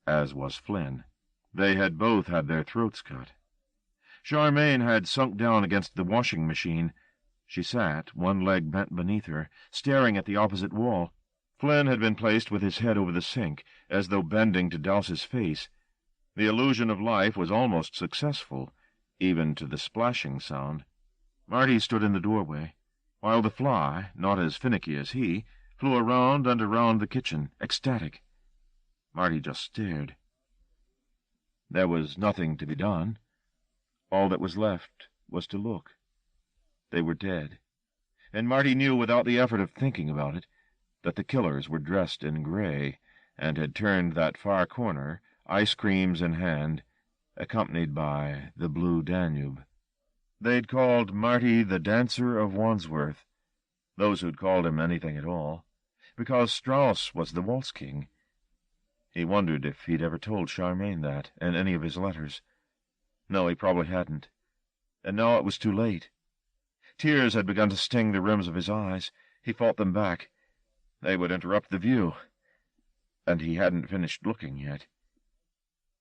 as was Flynn. They had both had their throats cut. Charmaine had sunk down against the washing machine. She sat, one leg bent beneath her, staring at the opposite wall. Flynn had been placed with his head over the sink, as though bending to douse his face. The illusion of life was almost successful, even to the splashing sound. Marty stood in the doorway, while the fly, not as finicky as he, flew around and around the kitchen, ecstatic. Marty just stared. There was nothing to be done. All that was left was to look. They were dead, and Marty knew without the effort of thinking about it that the killers were dressed in gray and had turned that far corner, ice creams in hand, accompanied by the Blue Danube. They'd called Marty the Dancer of Wandsworth, those who'd called him anything at all, because Strauss was the waltz king. He wondered if he'd ever told Charmaine that in any of his letters. No, he probably hadn't. And now it was too late. Tears had begun to sting the rims of his eyes. He fought them back. They would interrupt the view. And he hadn't finished looking yet.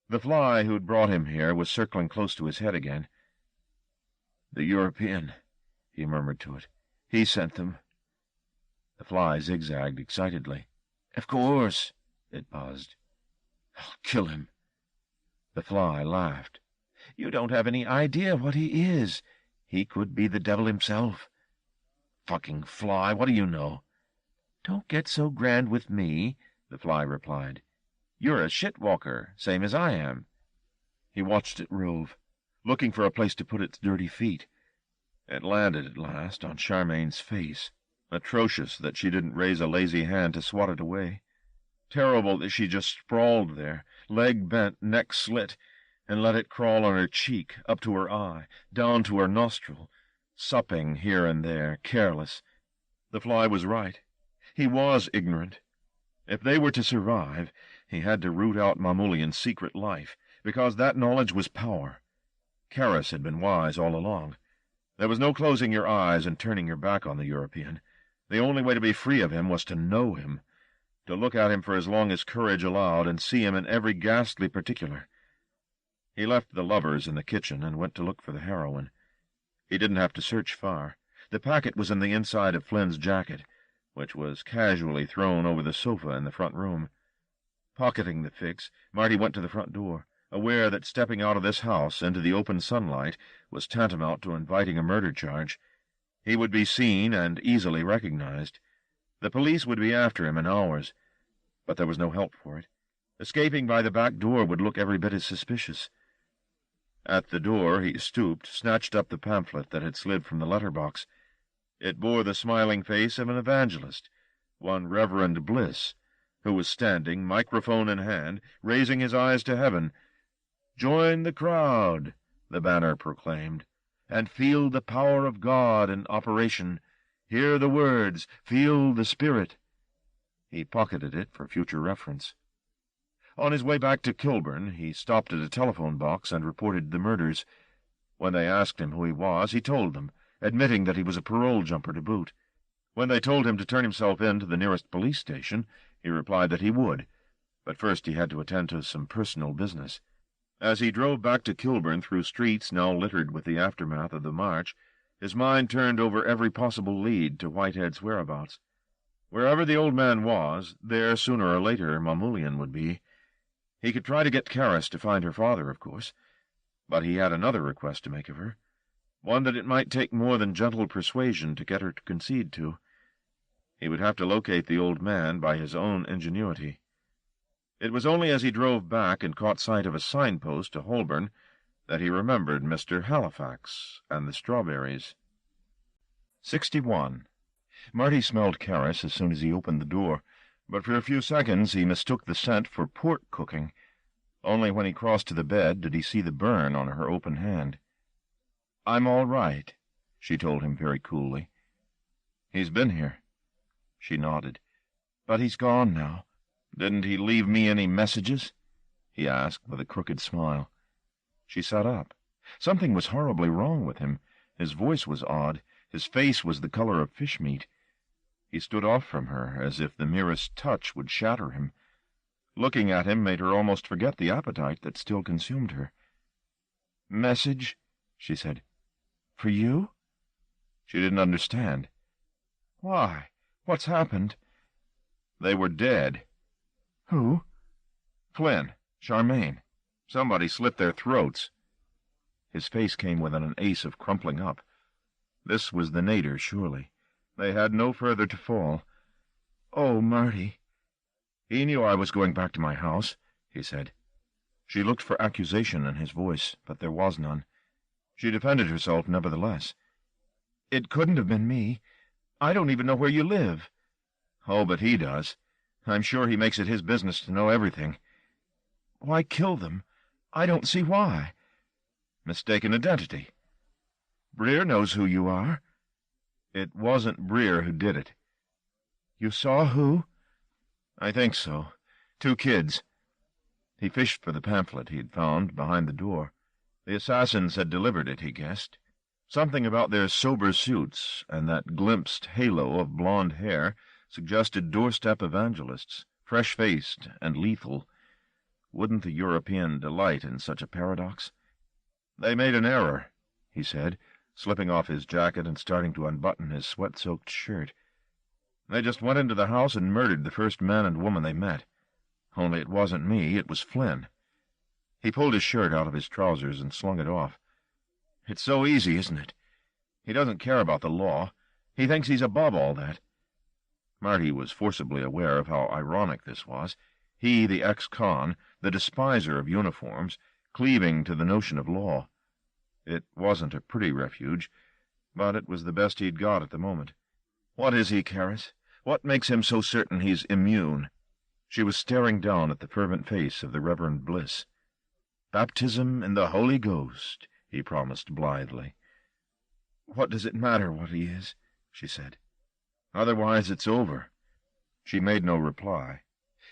The fly who'd brought him here was circling close to his head again. "The European," he murmured to it. "He sent them." The fly zigzagged excitedly. "Of course," it buzzed. "I'll kill him." The fly laughed. "You don't have any idea what he is. He could be the devil himself. Fucking fly, what do you know? Don't get so grand with me, the fly replied. You're a shit-walker, same as I am. He watched it rove, looking for a place to put its dirty feet. It landed at last on Charmaine's face, atrocious that she didn't raise a lazy hand to swat it away, terrible that she just sprawled there, leg bent, neck slit, and let it crawl on her cheek, up to her eye, down to her nostril, supping here and there, careless. The fly was right. He was ignorant. If they were to survive, he had to root out Mamulian's secret life, because that knowledge was power. Karras had been wise all along. There was no closing your eyes and turning your back on the European. The only way to be free of him was to know him, to look at him for as long as courage allowed and see him in every ghastly particular. He left the lovers in the kitchen and went to look for the heroine. He didn't have to search far. The packet was in the inside of Flynn's jacket, which was casually thrown over the sofa in the front room. Pocketing the fix, Marty went to the front door, aware that stepping out of this house into the open sunlight was tantamount to inviting a murder charge. He would be seen and easily recognized. The police would be after him in hours, but there was no help for it. Escaping by the back door would look every bit as suspicious. At the door he stooped, snatched up the pamphlet that had slid from the letterbox. It bore the smiling face of an evangelist, one Reverend Bliss, who was standing, microphone in hand, raising his eyes to heaven. "Join the crowd," the banner proclaimed, "and feel the power of God in operation. Hear the words, feel the Spirit." He pocketed it for future reference. On his way back to Kilburn, he stopped at a telephone box and reported the murders. When they asked him who he was, he told them, admitting that he was a parole jumper to boot. When they told him to turn himself in to the nearest police station, he replied that he would, but first he had to attend to some personal business. As he drove back to Kilburn through streets now littered with the aftermath of the march, his mind turned over every possible lead to Whitehead's whereabouts. Wherever the old man was, there sooner or later Mamulian would be. He could try to get Karras to find her father, of course, but he had another request to make of her, one that it might take more than gentle persuasion to get her to concede to. He would have to locate the old man by his own ingenuity. It was only as he drove back and caught sight of a signpost to Holborn that he remembered Mr. Halifax and the strawberries. 61. Marty smelled Karras as soon as he opened the door, but for a few seconds he mistook the scent for pork cooking. Only when he crossed to the bed did he see the burn on her open hand. "I'm all right," she told him very coolly. "He's been here." She nodded. "But he's gone now. Didn't he leave me any messages?" he asked with a crooked smile. She sat up. Something was horribly wrong with him. His voice was odd. His face was the color of fish meat. He stood off from her as if the merest touch would shatter him. Looking at him made her almost forget the appetite that still consumed her. "Message?" she said. "For you?" She didn't understand. "Why? What's happened?" "They were dead." "Who?" "Flynn, Charmaine. Somebody slit their throats." His face came within an ace of crumpling up. This was the nadir, surely. They had no further to fall. "Oh, Marty." "He knew I was going back to my house," he said. She looked for accusation in his voice, but there was none. She defended herself nevertheless. "It couldn't have been me. I don't even know where you live." "Oh, but he does. I'm sure he makes it his business to know everything." "Why kill them? I don't see why." "Mistaken identity." "Breer knows who you are." "It wasn't Breer who did it." "You saw who?" "I think so. 2 kids." He fished for the pamphlet he had found behind the door. The assassins had delivered it, he guessed. Something about their sober suits and that glimpsed halo of blonde hair suggested doorstep evangelists, fresh-faced and lethal. Wouldn't the European delight in such a paradox? "They made an error," he said, slipping off his jacket and starting to unbutton his sweat-soaked shirt. "They just went into the house and murdered the first man and woman they met. Only it wasn't me, it was Flynn." He pulled his shirt out of his trousers and slung it off. "It's so easy, isn't it? He doesn't care about the law. He thinks he's above all that." Marty was forcibly aware of how ironic this was. He, the ex-con, the despiser of uniforms, cleaving to the notion of law. It wasn't a pretty refuge, but it was the best he'd got at the moment. "What is he, Karis? What makes him so certain he's immune?" She was staring down at the fervent face of the Reverend Bliss. "Baptism in the Holy Ghost," he promised blithely. "What does it matter what he is?" she said. "Otherwise it's over." She made no reply.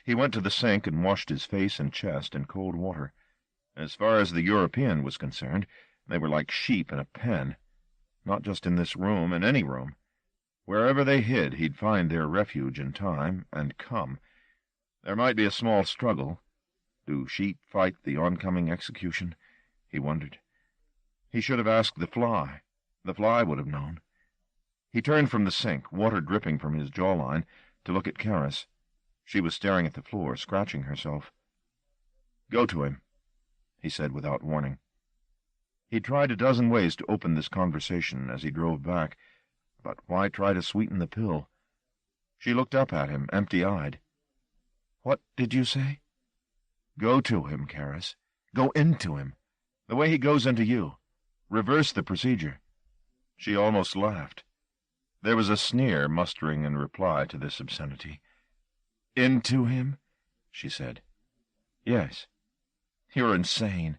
He went to the sink and washed his face and chest in cold water. As far as the European was concerned, they were like sheep in a pen. Not just in this room, in any room. Wherever they hid, he'd find their refuge in time, and come. There might be a small struggle. Do sheep fight the oncoming execution? He wondered. He should have asked the fly. The fly would have known. He turned from the sink, water dripping from his jawline, to look at Karis. She was staring at the floor, scratching herself. "Go to him," he said without warning. He tried a dozen ways to open this conversation as he drove back, but why try to sweeten the pill? She looked up at him, empty-eyed. "What did you say?" "Go to him, Karis. Go into him. The way he goes into you. Reverse the procedure." She almost laughed. There was a sneer mustering in reply to this obscenity. "Into him?" she said. "Yes." "You're insane.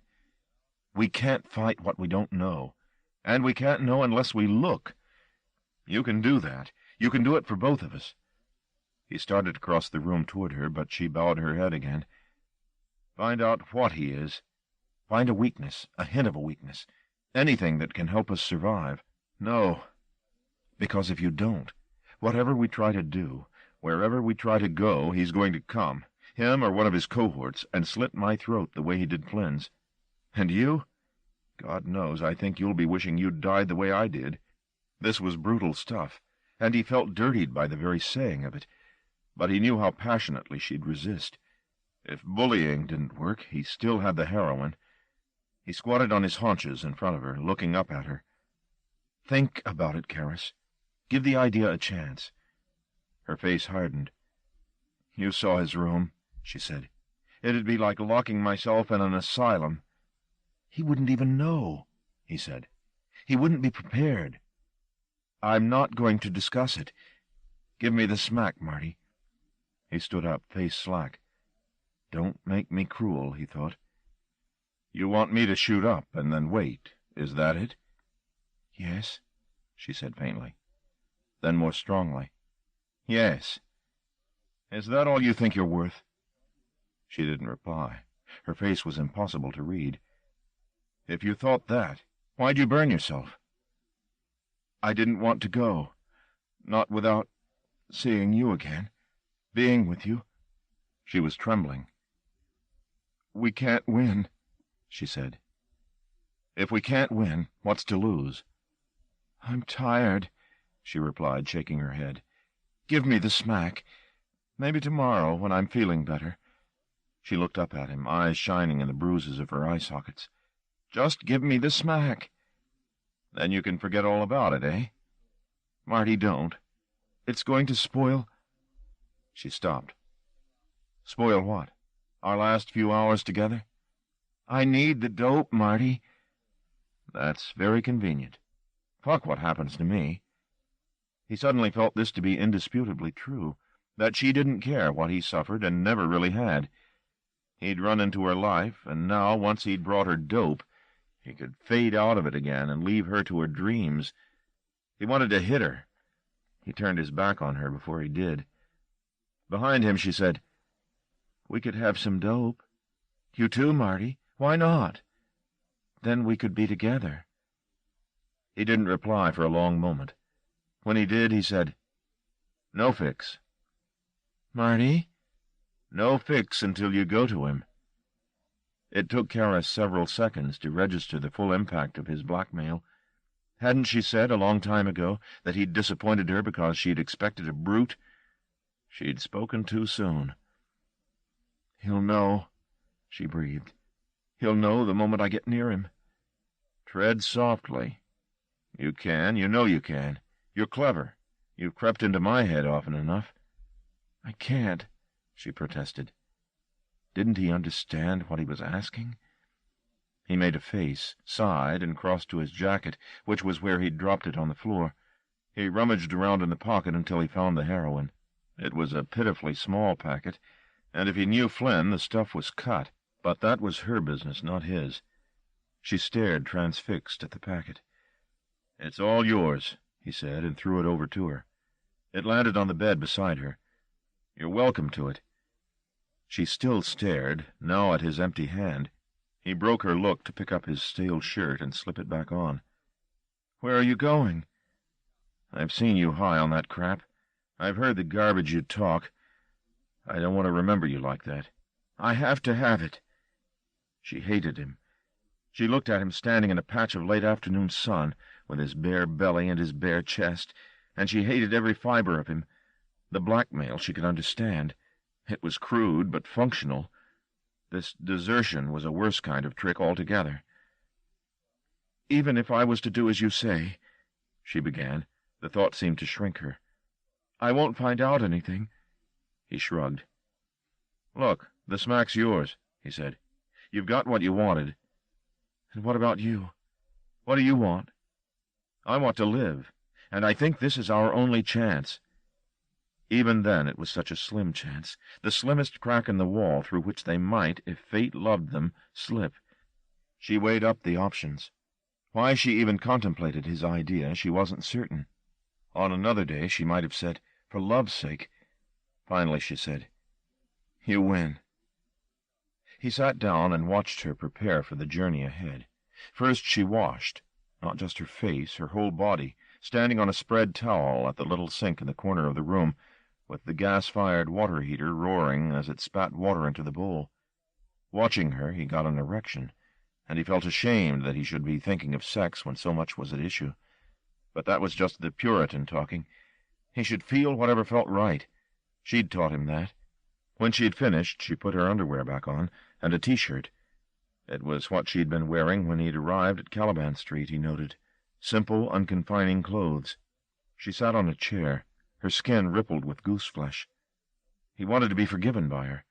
We can't fight what we don't know, and we can't know unless we look. You can do that. You can do it for both of us." He started across the room toward her, but she bowed her head again. "Find out what he is. Find a weakness, a hint of a weakness, anything that can help us survive. No, because if you don't, whatever we try to do, wherever we try to go, he's going to come, him or one of his cohorts, and slit my throat the way he did Flynn's. And you? God knows, I think you'll be wishing you'd died the way I did." This was brutal stuff, and he felt dirtied by the very saying of it, but he knew how passionately she'd resist. If bullying didn't work, he still had the heroin. He squatted on his haunches in front of her, looking up at her. "Think about it, Karis. Give the idea a chance." Her face hardened. "You saw his room," she said. "It'd be like locking myself in an asylum." "He wouldn't even know," he said. "He wouldn't be prepared." "I'm not going to discuss it. Give me the smack, Marty." He stood up, face slack. Don't make me cruel, he thought. "You want me to shoot up and then wait, is that it?" "Yes," she said faintly. Then more strongly, "Yes. Is that all you think you're worth?" She didn't reply. Her face was impossible to read. "If you thought that, why'd you burn yourself?" "I didn't want to go. Not without seeing you again. Being with you." She was trembling. "We can't win," she said. "If we can't win, what's to lose?" "I'm tired," she replied, shaking her head. "Give me the smack. Maybe tomorrow, when I'm feeling better." She looked up at him, eyes shining in the bruises of her eye sockets. "Just give me the smack." "Then you can forget all about it, eh?" "Marty, don't. It's going to spoil—" She stopped. "Spoil what? Our last few hours together?" "I need the dope, Marty." "That's very convenient. Fuck what happens to me." He suddenly felt this to be indisputably true, that she didn't care what he suffered and never really had. He'd run into her life, and now, once he'd brought her dope, he could fade out of it again and leave her to her dreams. He wanted to hit her. He turned his back on her before he did. Behind him, she said, "We could have some dope. You too, Marty. Why not? Then we could be together." He didn't reply for a long moment. When he did, he said, "No fix." "Marty?" "No fix until you go to him." It took Karis several seconds to register the full impact of his blackmail. Hadn't she said a long time ago that he'd disappointed her because she'd expected a brute? She'd spoken too soon. "He'll know," she breathed. "He'll know the moment I get near him." "Tread softly. You can. You know you can. You're clever. You've crept into my head often enough. I can't, she protested. Didn't he understand what he was asking? He made a face, sighed, and crossed to his jacket, which was where he'd dropped it on the floor. He rummaged around in the pocket until he found the heroin. It was a pitifully small packet, and if he knew Flynn, the stuff was cut. But that was her business, not his. She stared transfixed at the packet. "It's all yours," he said, and threw it over to her. It landed on the bed beside her. "You're welcome to it." She still stared, now at his empty hand. He broke her look to pick up his stale shirt and slip it back on. "Where are you going?" "I've seen you high on that crap. I've heard the garbage you talk. I don't want to remember you like that. I have to have it." She hated him. She looked at him standing in a patch of late afternoon sun, with his bare belly and his bare chest, and she hated every fiber of him. The blackmail she could understand. It was crude but functional. This desertion was a worse kind of trick altogether. "Even if I was to do as you say," she began. The thought seemed to shrink her. "I won't find out anything." He shrugged. "Look, the smack's yours," he said. "You've got what you wanted." "And what about you? What do you want?" "I want to live, and I think this is our only chance." Even then it was such a slim chance, the slimmest crack in the wall through which they might, if fate loved them, slip. She weighed up the options. Why she even contemplated his idea, she wasn't certain. On another day she might have said, "For love's sake." Finally she said, "You win." He sat down and watched her prepare for the journey ahead. First she washed, not just her face, her whole body, standing on a spread towel at the little sink in the corner of the room, with the gas-fired water heater roaring as it spat water into the bowl. Watching her, he got an erection, and he felt ashamed that he should be thinking of sex when so much was at issue. But that was just the Puritan talking. He should feel whatever felt right. She'd taught him that. When she'd finished, she put her underwear back on, and a T-shirt. It was what she'd been wearing when he'd arrived at Caliban Street, he noted. Simple, unconfining clothes. She sat on a chair. Her skin rippled with goose-flesh. He wanted to be forgiven by her,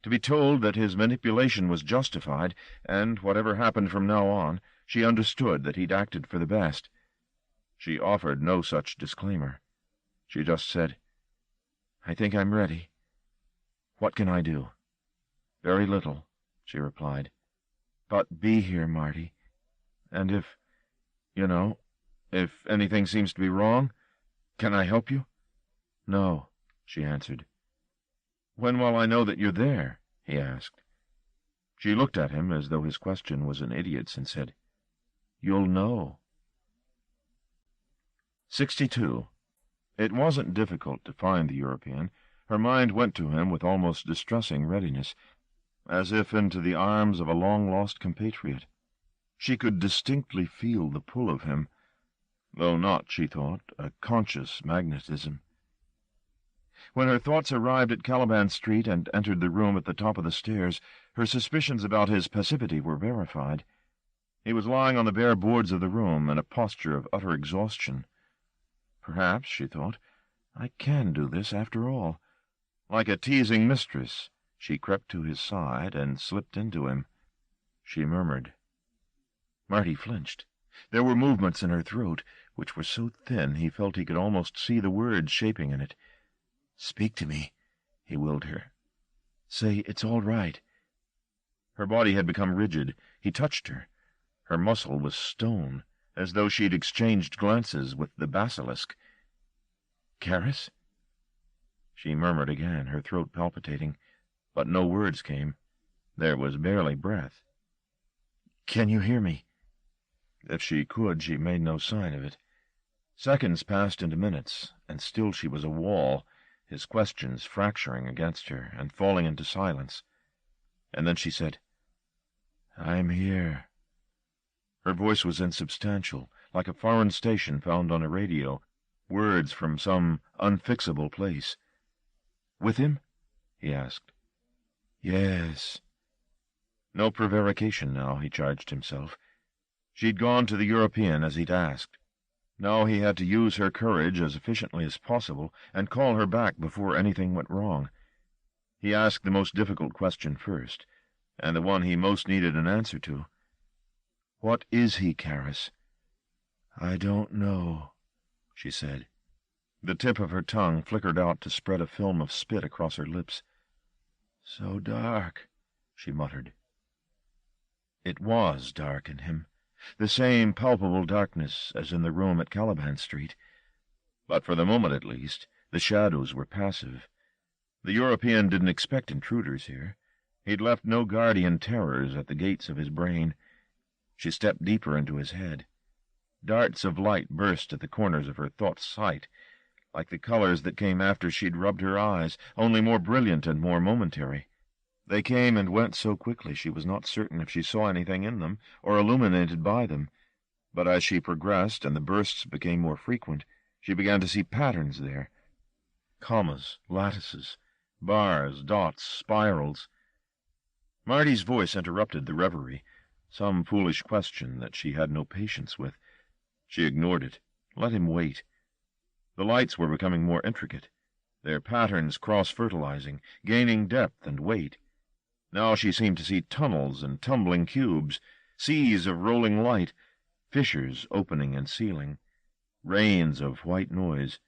to be told that his manipulation was justified, and whatever happened from now on, she understood that he'd acted for the best. She offered no such disclaimer. She just said, "I think I'm ready. What can I do?" "Very little," she replied. "But be here, Marty. And if anything seems to be wrong, can I help you?" "No," she answered. "When will I know that you're there?" he asked. She looked at him as though his question was an idiot's and said, "You'll know." 62. It wasn't difficult to find the European. Her mind went to him with almost distressing readiness, as if into the arms of a long-lost compatriot. She could distinctly feel the pull of him, though not, she thought, a conscious magnetism. When her thoughts arrived at Caliban Street and entered the room at the top of the stairs, her suspicions about his passivity were verified. He was lying on the bare boards of the room in a posture of utter exhaustion. Perhaps, she thought, I can do this after all. Like a teasing mistress, she crept to his side and slipped into him. She murmured. Marty flinched. There were movements in her throat, which were so thin he felt he could almost see the words shaping in it. "Speak to me," he willed her. "Say it's all right." Her body had become rigid. He touched her. Her muscle was stone, as though she'd exchanged glances with the basilisk. "Karis?" She murmured again, her throat palpitating, but no words came. There was barely breath. "Can you hear me?" If she could, she made no sign of it. Seconds passed into minutes, and still she was a wall, his questions fracturing against her and falling into silence. And then she said, "I'm here." Her voice was insubstantial, like a foreign station found on a radio, words from some unfixable place. "With him?" he asked. "Yes." No prevarication now, he charged himself. She'd gone to the European as he'd asked. Now he had to use her courage as efficiently as possible and call her back before anything went wrong. He asked the most difficult question first, and the one he most needed an answer to. "What is he, Karis?" "I don't know," she said. The tip of her tongue flickered out to spread a film of spit across her lips. "So dark," she muttered. It was dark in him, the same palpable darkness as in the room at Caliban Street. But for the moment, at least, the shadows were passive. The European didn't expect intruders here. He'd left no guardian terrors at the gates of his brain. She stepped deeper into his head. Darts of light burst at the corners of her thought sight, like the colors that came after she'd rubbed her eyes, only more brilliant and more momentary. They came and went so quickly she was not certain if she saw anything in them or illuminated by them. But as she progressed and the bursts became more frequent, she began to see patterns there. Commas, lattices, bars, dots, spirals. Marty's voice interrupted the reverie, some foolish question that she had no patience with. She ignored it, let him wait. The lights were becoming more intricate, their patterns cross-fertilizing, gaining depth and weight. Now she seemed to see tunnels and tumbling cubes, seas of rolling light, fissures opening and sealing, rains of white noise.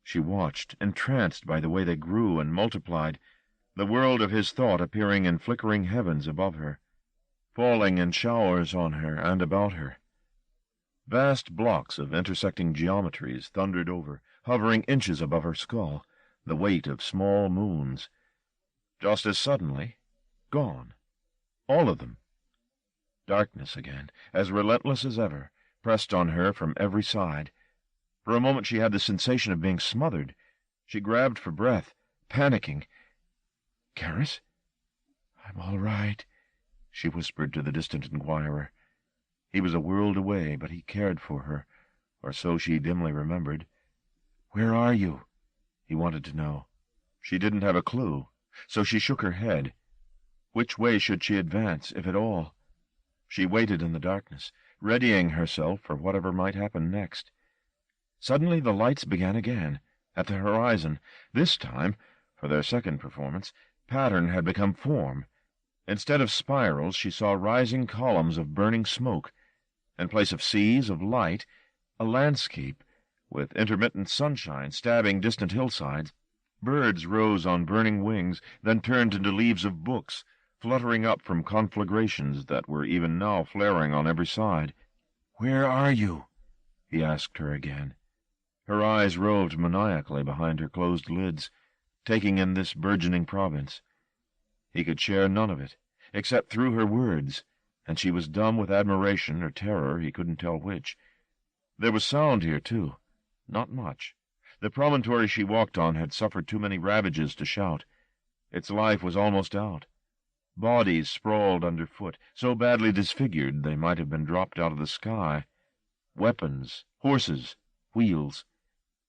She watched, entranced by the way they grew and multiplied, the world of his thought appearing in flickering heavens above her, falling in showers on her and about her. Vast blocks of intersecting geometries thundered over, hovering inches above her skull, the weight of small moons. Just as suddenly, gone. All of them. Darkness again, as relentless as ever, pressed on her from every side. For a moment she had the sensation of being smothered. She grabbed for breath, panicking. "Karis?" "I'm all right," she whispered to the distant inquirer. He was a world away, but he cared for her, or so she dimly remembered. "Where are you?" he wanted to know. She didn't have a clue, so she shook her head. Which way should she advance, if at all? She waited in the darkness, readying herself for whatever might happen next. Suddenly the lights began again, at the horizon. This time, for their second performance, pattern had become form. Instead of spirals, she saw rising columns of burning smoke. In place of seas of light, a landscape, with intermittent sunshine stabbing distant hillsides. Birds rose on burning wings, then turned into leaves of books, fluttering up from conflagrations that were even now flaring on every side. "Where are you?" he asked her again. Her eyes roved maniacally behind her closed lids, taking in this burgeoning province. He could share none of it, except through her words, and she was dumb with admiration or terror, he couldn't tell which. There was sound here, too. Not much. The promontory she walked on had suffered too many ravages to shout. Its life was almost out. Bodies sprawled underfoot, so badly disfigured they might have been dropped out of the sky. Weapons, horses, wheels.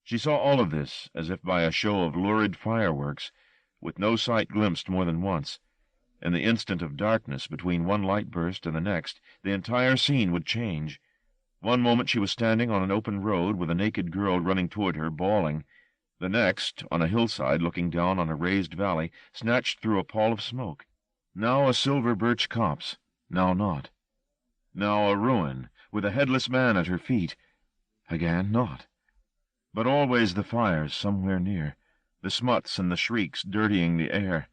She saw all of this as if by a show of lurid fireworks, with no sight glimpsed more than once. In the instant of darkness between one light burst and the next, the entire scene would change. One moment she was standing on an open road with a naked girl running toward her, bawling. The next, on a hillside looking down on a raised valley, snatched through a pall of smoke. Now a silver birch copse, now not. Now a ruin, with a headless man at her feet. Again not. But always the fires somewhere near, the smuts and the shrieks dirtying the air,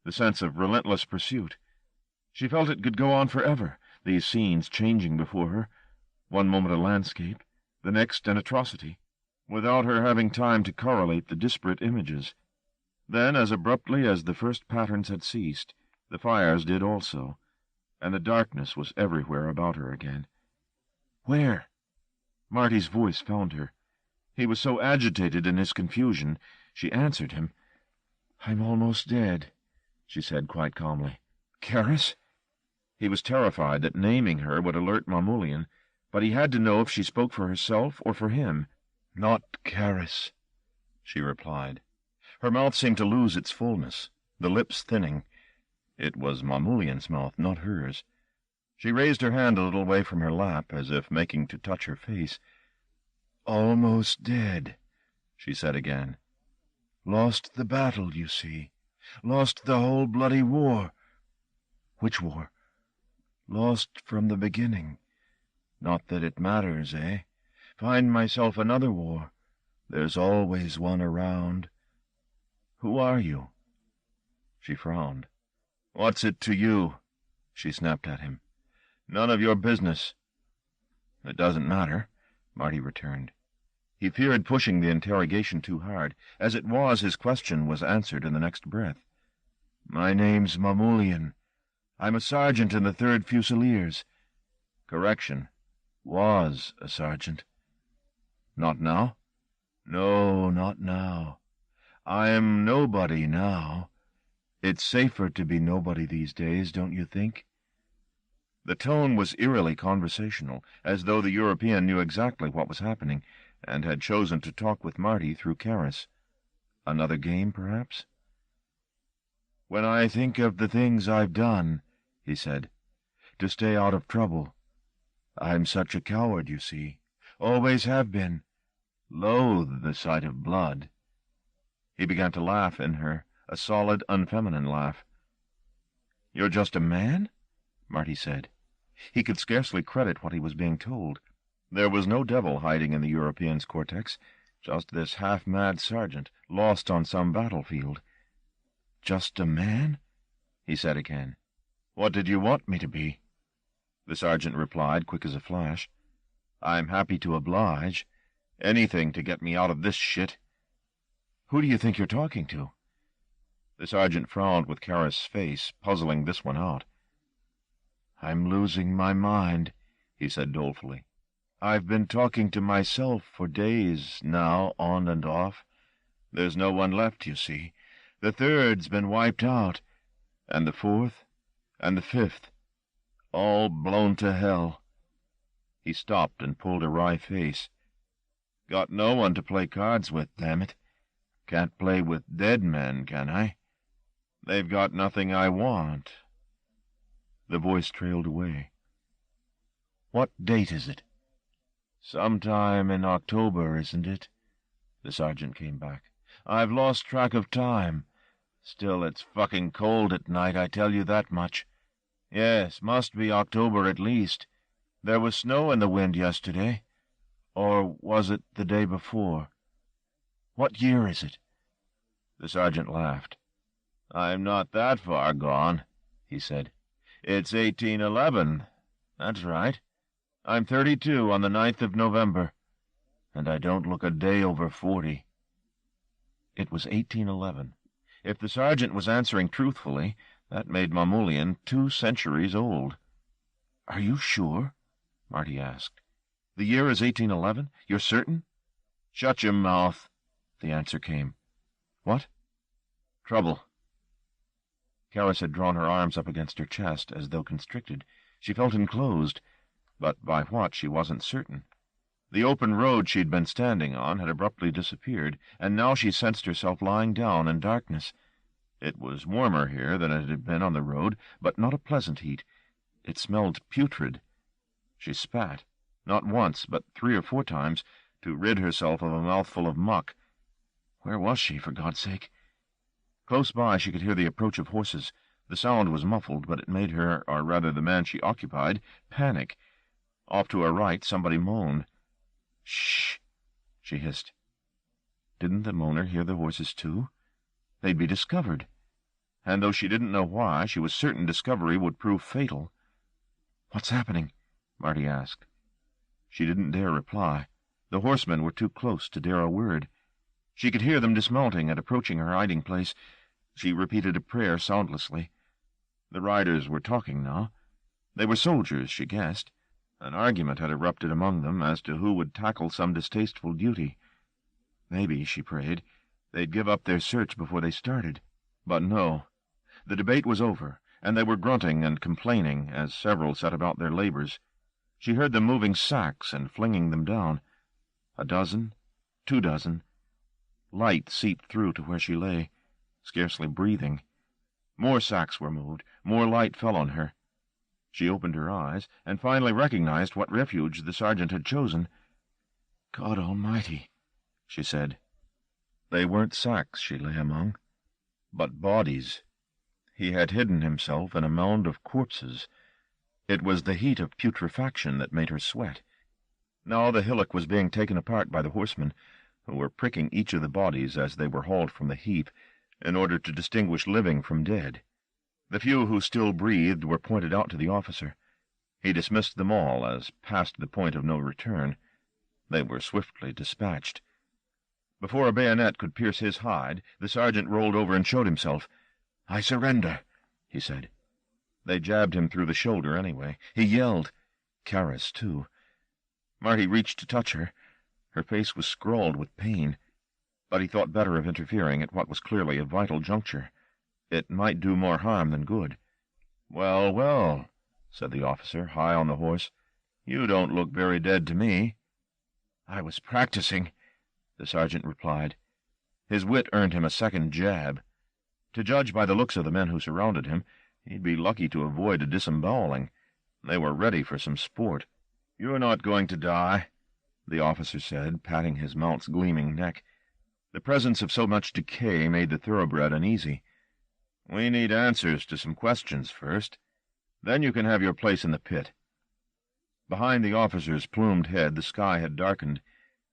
the sense of relentless pursuit. She felt it could go on forever, these scenes changing before her, one moment a landscape, the next an atrocity, without her having time to correlate the disparate images. Then, as abruptly as the first patterns had ceased, the fires did also, and the darkness was everywhere about her again. "Where?" Marty's voice found her. He was so agitated in his confusion, she answered him. "I'm almost dead," she said quite calmly. "Karis?" He was terrified that naming her would alert Mamoulian, but he had to know if she spoke for herself or for him. "Not Karis," she replied. Her mouth seemed to lose its fullness, the lips thinning. It was Mamoulian's mouth, not hers. She raised her hand a little way from her lap, as if making to touch her face. "Almost dead," she said again. "Lost the battle, you see. Lost the whole bloody war." "Which war?" "Lost from the beginning. Not that it matters, eh? Find myself another war. There's always one around. Who are you?" She frowned. "What's it to you?" she snapped at him. "None of your business." "It doesn't matter," Marty returned. He feared pushing the interrogation too hard. As it was, his question was answered in the next breath. "My name's Mamoulian. I'm a sergeant in the 3rd Fusiliers." "Correction. Was a sergeant." "Not now?" "No, not now. I'm nobody now. It's safer to be nobody these days, don't you think?" The tone was eerily conversational, as though the European knew exactly what was happening, and had chosen to talk with Marty through Karis. Another game, perhaps? "When I think of the things I've done," he said, "to stay out of trouble. I'm such a coward, you see. Always have been. Loathe the sight of blood." He began to laugh in her, a solid, unfeminine laugh. "You're just a man?" Marty said. He could scarcely credit what he was being told. There was no devil hiding in the European's cortex, just this half-mad sergeant, lost on some battlefield. "Just a man?" he said again. "What did you want me to be?" The sergeant replied, quick as a flash. "I'm happy to oblige. Anything to get me out of this shit." "Who do you think you're talking to?" The sergeant frowned with Karis' face, puzzling this one out. "I'm losing my mind," he said dolefully. "I've been talking to myself for days now, on and off. There's no one left, you see. The 3rd's been wiped out, and the 4th, and the 5th. All blown to hell." He stopped and pulled a wry face. "Got no one to play cards with, damn it. Can't play with dead men, can I? They've got nothing I want." The voice trailed away. "What date is it?" "Sometime in October, isn't it?" The sergeant came back. "I've lost track of time. Still, it's fucking cold at night, I tell you that much. Yes, must be October at least. There was snow in the wind yesterday. Or was it the day before? What year is it?" The sergeant laughed. "I'm not that far gone," he said. "It's 1811. That's right. I'm 32 on the 9th of November, and I don't look a day over 40. It was 1811. If the sergeant was answering truthfully, that made Mamoulian 2 centuries old. "Are you sure?" Marty asked. "The year is 1811? You're certain?" "Shut your mouth," the answer came. "What?" "Trouble." Karis had drawn her arms up against her chest, as though constricted. She felt enclosed, but by what she wasn't certain. The open road she'd been standing on had abruptly disappeared, and now she sensed herself lying down in darkness. It was warmer here than it had been on the road, but not a pleasant heat. It smelled putrid. She spat, not once, but 3 or 4 times, to rid herself of a mouthful of muck. Where was she, for God's sake? Close by she could hear the approach of horses. The sound was muffled, but it made her, or rather the man she occupied, panic. Off to her right somebody moaned. "Shh!" she hissed. Didn't the moaner hear the voices too? They'd be discovered. And though she didn't know why, she was certain discovery would prove fatal. "What's happening?" Marty asked. She didn't dare reply. The horsemen were too close to dare a word. She could hear them dismounting and approaching her hiding place. She repeated a prayer soundlessly. The riders were talking now. They were soldiers, she guessed. An argument had erupted among them as to who would tackle some distasteful duty. Maybe, she prayed, they'd give up their search before they started. But no. The debate was over, and they were grunting and complaining as several set about their labors. She heard them moving sacks and flinging them down. 1 dozen, 2 dozen. Light seeped through to where she lay, scarcely breathing. More sacks were moved, more light fell on her. She opened her eyes, and finally recognized what refuge the sergeant had chosen. God Almighty, she said. They weren't sacks she lay among, but bodies. He had hidden himself in a mound of corpses. It was the heat of putrefaction that made her sweat. Now the hillock was being taken apart by the horsemen, who were pricking each of the bodies as they were hauled from the heap, in order to distinguish living from dead. The few who still breathed were pointed out to the officer. He dismissed them all as past the point of no return. They were swiftly dispatched. Before a bayonet could pierce his hide, the sergeant rolled over and showed himself. "I surrender," he said. They jabbed him through the shoulder anyway. He yelled. Karis, too. Marty reached to touch her. Her face was scrawled with pain, but he thought better of interfering at what was clearly a vital juncture. It might do more harm than good. "Well, well," said the officer, high on the horse. "You don't look very dead to me." "I was practicing," the sergeant replied. His wit earned him a second jab. To judge by the looks of the men who surrounded him, he'd be lucky to avoid a disemboweling. They were ready for some sport. "You're not going to die," the officer said, patting his mount's gleaming neck. The presence of so much decay made the thoroughbred uneasy. "We need answers to some questions first. Then you can have your place in the pit." Behind the officer's plumed head the sky had darkened.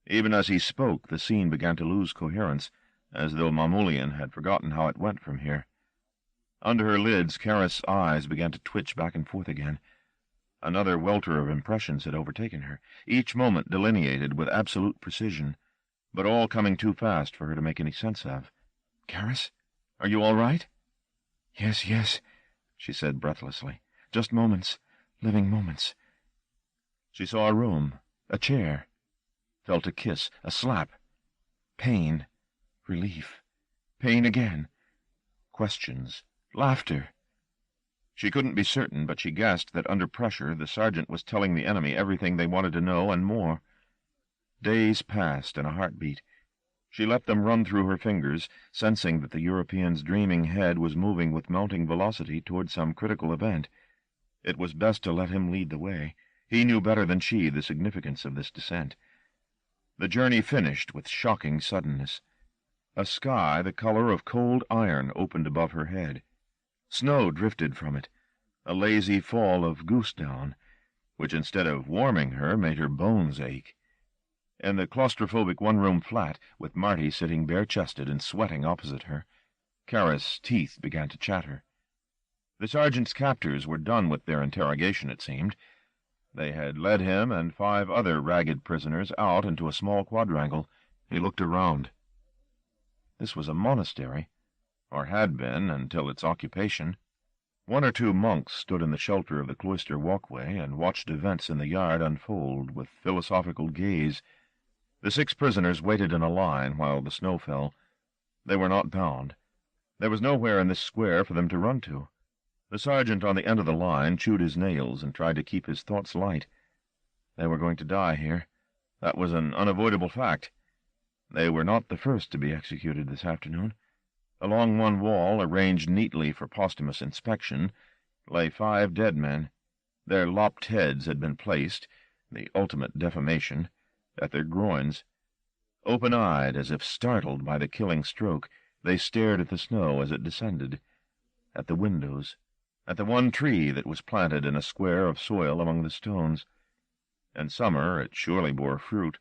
Even as he spoke, the scene began to lose coherence, as though Mamoulian had forgotten how it went from here. Under her lids, Karis' eyes began to twitch back and forth again. Another welter of impressions had overtaken her, each moment delineated with absolute precision, but all coming too fast for her to make any sense of. "Karis, are you all right?" "Yes, yes," she said breathlessly. "Just moments, living moments." She saw a room, a chair, felt a kiss, a slap. Pain, relief, pain again, questions, laughter. She couldn't be certain, but she guessed that under pressure the sergeant was telling the enemy everything they wanted to know and more. Days passed in a heartbeat. She let them run through her fingers, sensing that the European's dreaming head was moving with mounting velocity toward some critical event. It was best to let him lead the way. He knew better than she the significance of this descent. The journey finished with shocking suddenness. A sky the color of cold iron opened above her head. Snow drifted from it, a lazy fall of goose-down, which instead of warming her made her bones ache. In the claustrophobic one-room flat, with Marty sitting bare-chested and sweating opposite her, Karis' teeth began to chatter. The sergeant's captors were done with their interrogation, it seemed. They had led him and 5 other ragged prisoners out into a small quadrangle. He looked around. This was a monastery, or had been until its occupation. 1 or 2 monks stood in the shelter of the cloister walkway and watched events in the yard unfold with philosophical gaze. The 6 prisoners waited in a line while the snow fell. They were not bound. There was nowhere in this square for them to run to. The sergeant on the end of the line chewed his nails and tried to keep his thoughts light. They were going to die here. That was an unavoidable fact. They were not the first to be executed this afternoon. Along one wall, arranged neatly for posthumous inspection, lay 5 dead men. Their lopped heads had been placed, the ultimate defamation, at their groins. Open-eyed, as if startled by the killing stroke, they stared at the snow as it descended, at the windows, at the one tree that was planted in a square of soil among the stones. In summer it surely bore fruit.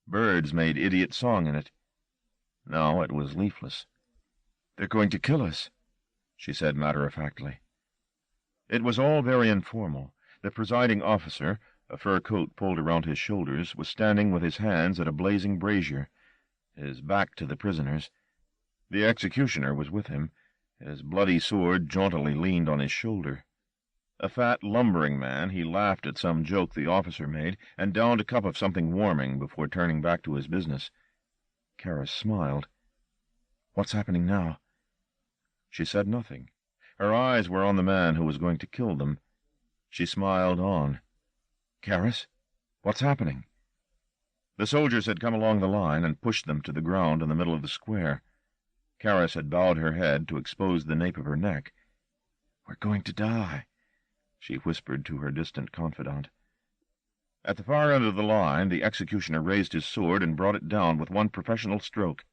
Birds made idiot song in it. Now it was leafless. "They're going to kill us," she said matter-of-factly. It was all very informal. The presiding officer, a fur coat pulled around his shoulders, was standing with his hands at a blazing brazier, his back to the prisoners. The executioner was with him. His bloody sword jauntily leaned on his shoulder. A fat, lumbering man, he laughed at some joke the officer made and downed a cup of something warming before turning back to his business. Karis smiled. "What's happening now?" She said nothing. Her eyes were on the man who was going to kill them. She smiled on. "Karis, what's happening?" The soldiers had come along the line and pushed them to the ground in the middle of the square. Karis had bowed her head to expose the nape of her neck. "We're going to die," she whispered to her distant confidant. At the far end of the line, the executioner raised his sword and brought it down with one professional stroke.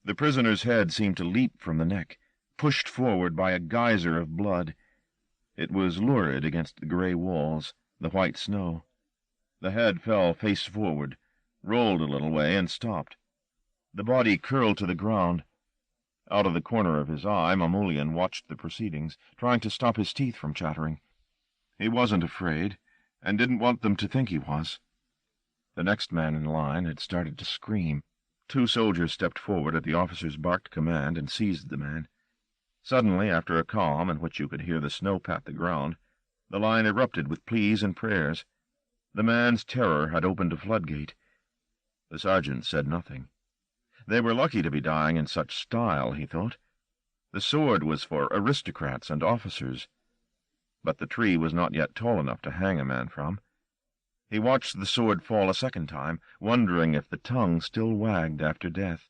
The prisoner's head seemed to leap from the neck, pushed forward by a geyser of blood. It was lurid against the gray walls, the white snow. The head fell face forward, rolled a little way, and stopped. The body curled to the ground. Out of the corner of his eye, Mamoulian watched the proceedings, trying to stop his teeth from chattering. He wasn't afraid, and didn't want them to think he was. The next man in line had started to scream. 2 soldiers stepped forward at the officer's barked command and seized the man. Suddenly, after a calm in which you could hear the snow pat the ground, the line erupted with pleas and prayers. The man's terror had opened a floodgate. The sergeant said nothing. They were lucky to be dying in such style, he thought. The sword was for aristocrats and officers. But the tree was not yet tall enough to hang a man from. He watched the sword fall a second time, wondering if the tongue still wagged after death,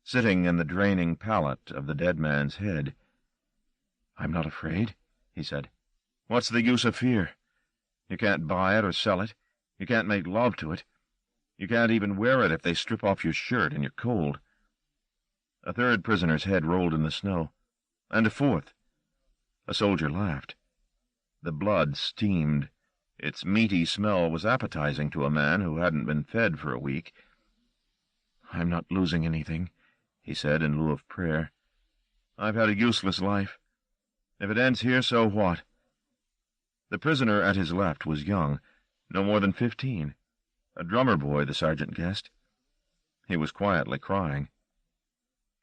sitting in the draining palate of the dead man's head. "I'm not afraid," he said. "What's the use of fear? You can't buy it or sell it. You can't make love to it. You can't even wear it if they strip off your shirt and you're cold." A third prisoner's head rolled in the snow, and a fourth. A soldier laughed. The blood steamed. Its meaty smell was appetizing to a man who hadn't been fed for a week. "I'm not losing anything," he said in lieu of prayer. "I've had a useless life. If it ends here, so what?" The prisoner at his left was young, no more than 15. A drummer boy, the sergeant guessed. He was quietly crying.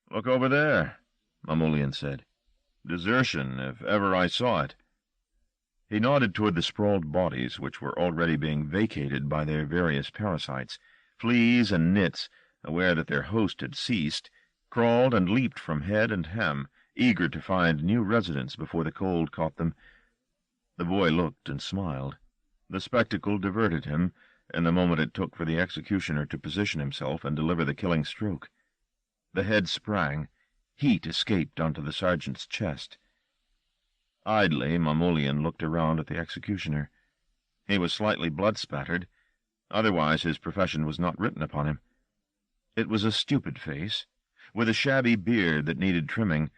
"Look over there," Mamoulian said. "Desertion, if ever I saw it." He nodded toward the sprawled bodies, which were already being vacated by their various parasites. Fleas and nits, aware that their host had ceased, crawled and leaped from head and hem, eager to find new residence before the cold caught them. The boy looked and smiled. The spectacle diverted him in the moment it took for the executioner to position himself and deliver the killing stroke. The head sprang. Heat escaped onto the sergeant's chest. Idly, Mamoulian looked around at the executioner. He was slightly blood-spattered. Otherwise, his profession was not written upon him. It was a stupid face, with a shabby beard that needed trimming,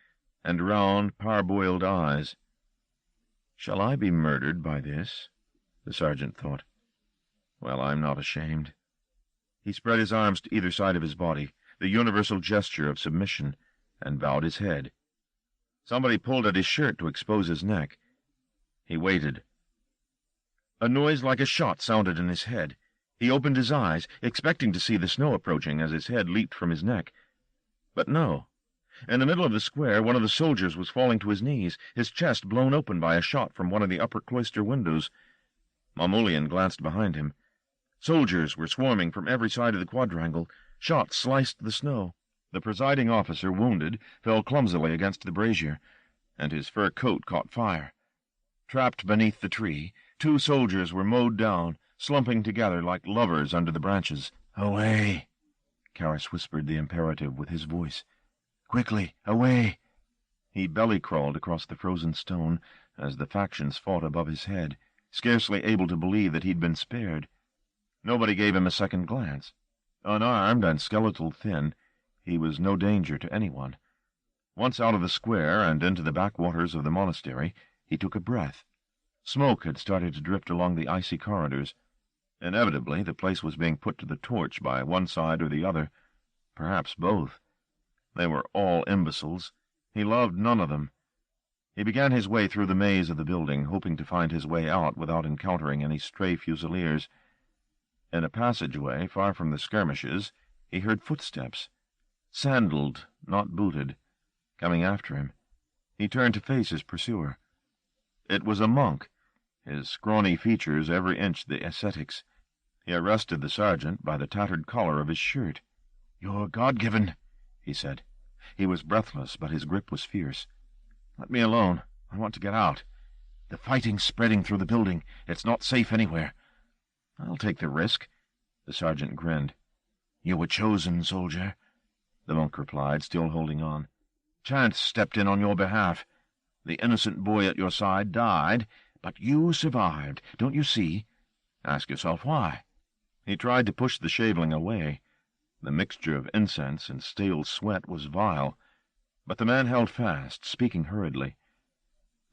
and round, parboiled eyes. "Shall I be murdered by this?" the sergeant thought. "Well, I'm not ashamed." He spread his arms to either side of his body, the universal gesture of submission, and bowed his head. Somebody pulled at his shirt to expose his neck. He waited. A noise like a shot sounded in his head. He opened his eyes, expecting to see the snow approaching as his head leaped from his neck. But no. In the middle of the square, one of the soldiers was falling to his knees, his chest blown open by a shot from one of the upper cloister windows. Mamoulian glanced behind him. Soldiers were swarming from every side of the quadrangle. Shots sliced the snow. The presiding officer, wounded, fell clumsily against the brazier, and his fur coat caught fire. Trapped beneath the tree, 2 soldiers were mowed down, slumping together like lovers under the branches. "Away!" Karras whispered the imperative with his voice. "Quickly, away!" He belly-crawled across the frozen stone as the factions fought above his head, scarcely able to believe that he'd been spared. Nobody gave him a second glance. Unarmed and skeletal thin, he was no danger to anyone. Once out of the square and into the backwaters of the monastery, he took a breath. Smoke had started to drift along the icy corridors. Inevitably, the place was being put to the torch by one side or the other, perhaps both. They were all imbeciles. He loved none of them. He began his way through the maze of the building, hoping to find his way out without encountering any stray Fusiliers. In a passageway, far from the skirmishes, he heard footsteps, sandaled, not booted, coming after him. He turned to face his pursuer. It was a monk, his scrawny features every inch the ascetic's. He arrested the sergeant by the tattered collar of his shirt. "You're God-given," he said. He was breathless, but his grip was fierce. "Let me alone. I want to get out. The fighting's spreading through the building. It's not safe anywhere." "I'll take the risk." The sergeant grinned. "You were chosen, soldier," the monk replied, still holding on. "Chance stepped in on your behalf. The innocent boy at your side died, but you survived. Don't you see? Ask yourself why. He tried to push the shaveling away. The mixture of incense and stale sweat was vile, but the man held fast, speaking hurriedly.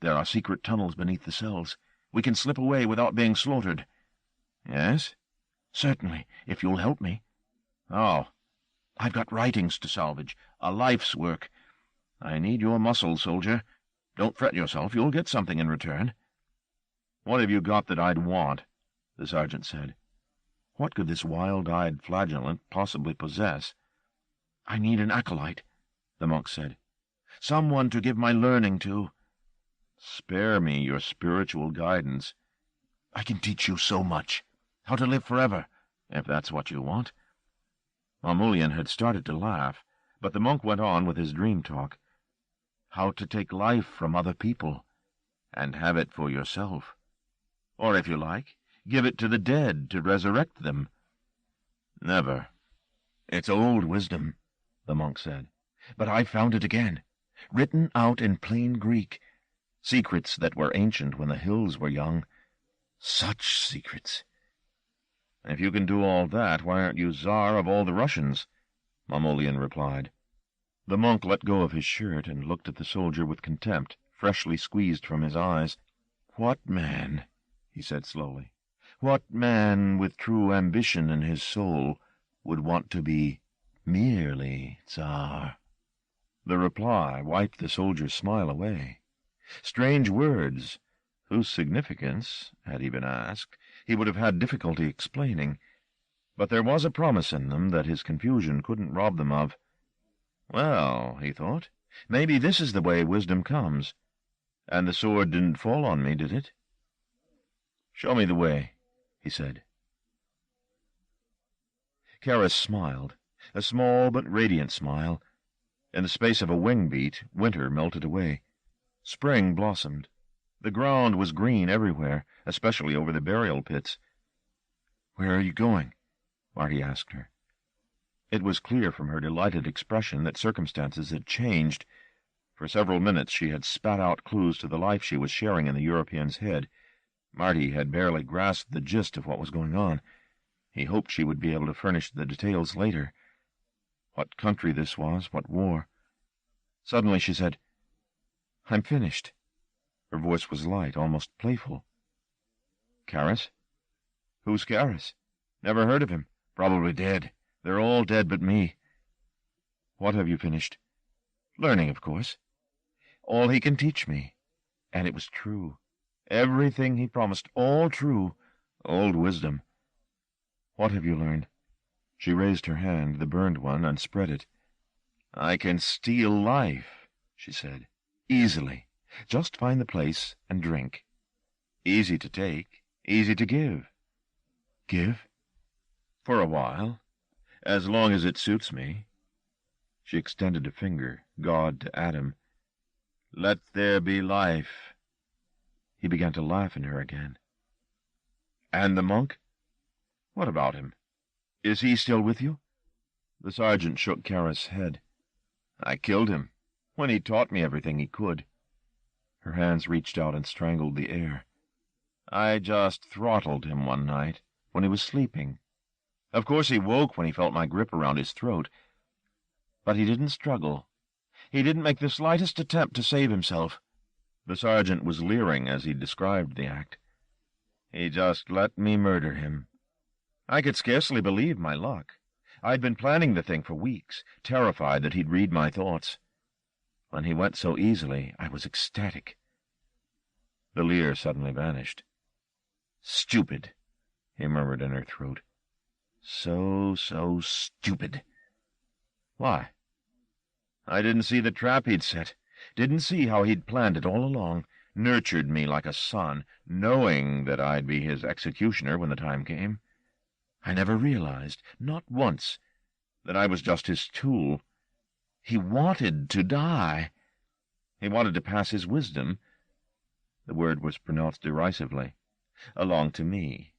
"There are secret tunnels beneath the cells. We can slip away without being slaughtered." "Yes?" "Certainly, if you'll help me." "How?" "I've got writings to salvage, a life's work. I need your muscle, soldier. Don't fret yourself, you'll get something in return." "What have you got that I'd want?" the sergeant said. What could this wild-eyed flagellant possibly possess? "I need an acolyte," the monk said. "Someone to give my learning to." "Spare me your spiritual guidance." "I can teach you so much. How to live forever, if that's what you want." Marmulian had started to laugh, but the monk went on with his dream talk. "How to take life from other people, and have it for yourself. Or, if you like, give it to the dead to resurrect them." "Never." "It's old wisdom," the monk said, "but I found it again, written out in plain Greek. Secrets that were ancient when the hills were young. Such secrets." "If you can do all that, why aren't you Tsar of all the Russians?" Marmulian replied. The monk let go of his shirt and looked at the soldier with contempt, freshly squeezed from his eyes. "What man," he said slowly, "what man with true ambition in his soul would want to be merely Tsar?" The reply wiped the soldier's smile away. Strange words, whose significance, had he been asked, he would have had difficulty explaining, but there was a promise in them that his confusion couldn't rob them of. "Well," he thought, "maybe this is the way wisdom comes. And the sword didn't fall on me, did it?" "Show me the way," he said. Karis smiled, a small but radiant smile. In the space of a wing beat, winter melted away. Spring blossomed. The ground was green everywhere, especially over the burial pits. "Where are you going?" Marty asked her. It was clear from her delighted expression that circumstances had changed. For several minutes she had spat out clues to the life she was sharing in the European's head. Marty had barely grasped the gist of what was going on. He hoped she would be able to furnish the details later. What country this was, what war. Suddenly she said, "I'm finished." Her voice was light, almost playful. "Karis?" "Who's Karis?" "Never heard of him. Probably dead. They're all dead but me." "What have you finished?" "Learning, of course. All he can teach me. And it was true. Everything he promised, all true. Old wisdom." "What have you learned?" She raised her hand, the burned one, and spread it. "I can steal life," she said. "Easily. Just find the place and drink. Easy to take, easy to give." "Give?" "For a while. As long as it suits me." She extended a finger, God to Adam. "Let there be life." He began to laugh in her again. "And the monk?" "What about him? Is he still with you?" The sergeant shook Karis' head. "I killed him, when he taught me everything he could." Her hands reached out and strangled the air. "I just throttled him one night, when he was sleeping. Of course he woke when he felt my grip around his throat. But he didn't struggle. He didn't make the slightest attempt to save himself." The sergeant was leering as he described the act. "He just let me murder him. I could scarcely believe my luck. I'd been planning the thing for weeks, terrified that he'd read my thoughts. When he went so easily, I was ecstatic." The leer suddenly vanished. "Stupid," he murmured in her throat. So stupid." "Why?" "I didn't see the trap he'd set. Didn't see how he'd planned it all along. Nurtured me like a son, knowing that I'd be his executioner when the time came. I never realized, not once, that I was just his tool. He wanted to die. He wanted to pass his wisdom," the word was pronounced derisively, "along to me,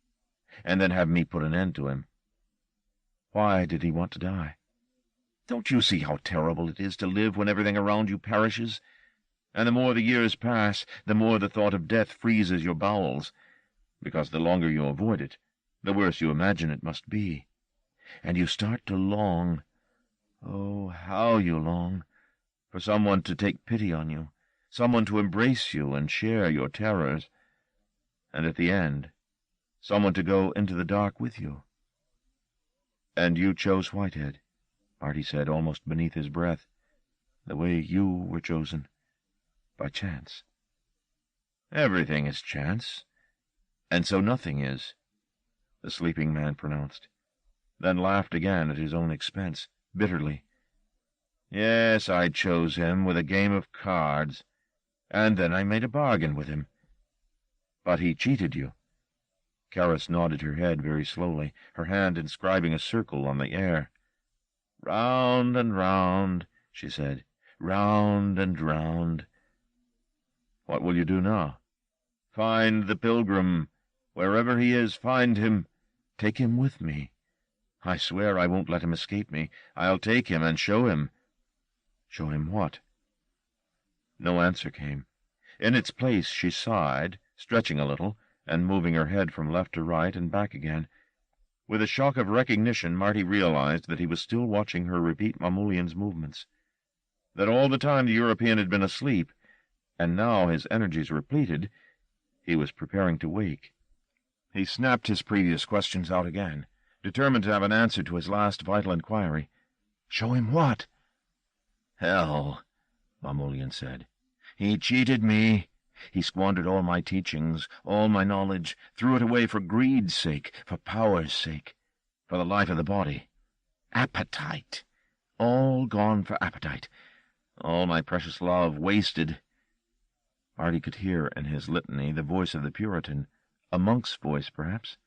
and then have me put an end to him." "Why did he want to die?" "Don't you see how terrible it is to live when everything around you perishes? And the more the years pass, the more the thought of death freezes your bowels, because the longer you avoid it, the worse you imagine it must be. And you start to long, oh, how you long, for someone to take pity on you, someone to embrace you and share your terrors, and at the end, someone to go into the dark with you. And you chose Whitehead, Marty said, almost beneath his breath, the way you were chosen, by chance. Everything is chance, and so nothing is, the sleeping man pronounced, then laughed again at his own expense, bitterly. Yes, I chose him with a game of cards, and then I made a bargain with him. But he cheated you. Karis nodded her head very slowly, her hand inscribing a circle on the air. Round and round, she said, round and round. What will you do now? Find the pilgrim. Wherever he is, find him. Take him with me. I swear I won't let him escape me. I'll take him and show him. Show him what? No answer came. In its place she sighed, stretching a little, and moving her head from left to right and back again. With a shock of recognition, Marty realized that he was still watching her repeat Mamulian's movements, that all the time the European had been asleep, and now, his energies repleted, he was preparing to wake. He snapped his previous questions out again, determined to have an answer to his last vital inquiry. Show him what? Hell, Mamulian said. He cheated me. He squandered all my teachings, all my knowledge, threw it away for greed's sake, for power's sake, for the life of the body. Appetite. All gone for appetite. All my precious love wasted. Marty could hear in his litany the voice of the Puritan, a monk's voice, perhaps,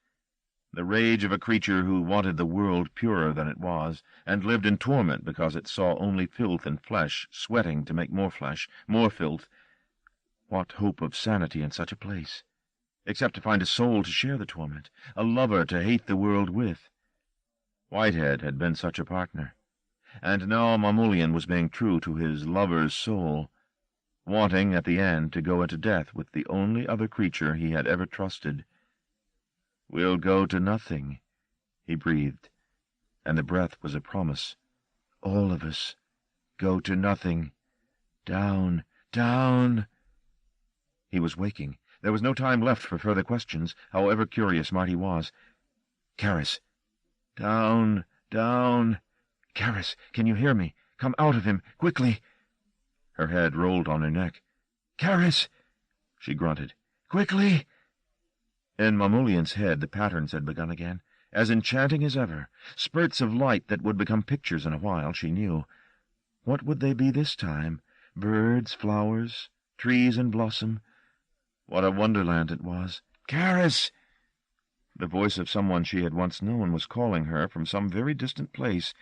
the rage of a creature who wanted the world purer than it was, and lived in torment because it saw only filth and flesh, sweating to make more flesh, more filth. What hope of sanity in such a place, except to find a soul to share the torment, a lover to hate the world with? Whitehead had been such a partner, and now Mamulian was being true to his lover's soul, wanting at the end to go into death with the only other creature he had ever trusted. We'll go to nothing, he breathed, and the breath was a promise. All of us go to nothing. Down, down. He was waking. There was no time left for further questions, however curious Marty was. Karis. Down, down. Karis, can you hear me? Come out of him, quickly. Her head rolled on her neck. Karis, she grunted. Quickly. In Mamulian's head the patterns had begun again, as enchanting as ever, spurts of light that would become pictures in a while, she knew. What would they be this time? Birds, flowers, trees in blossom. What a wonderland it was. Karis! The voice of someone she had once known was calling her from some very distant place.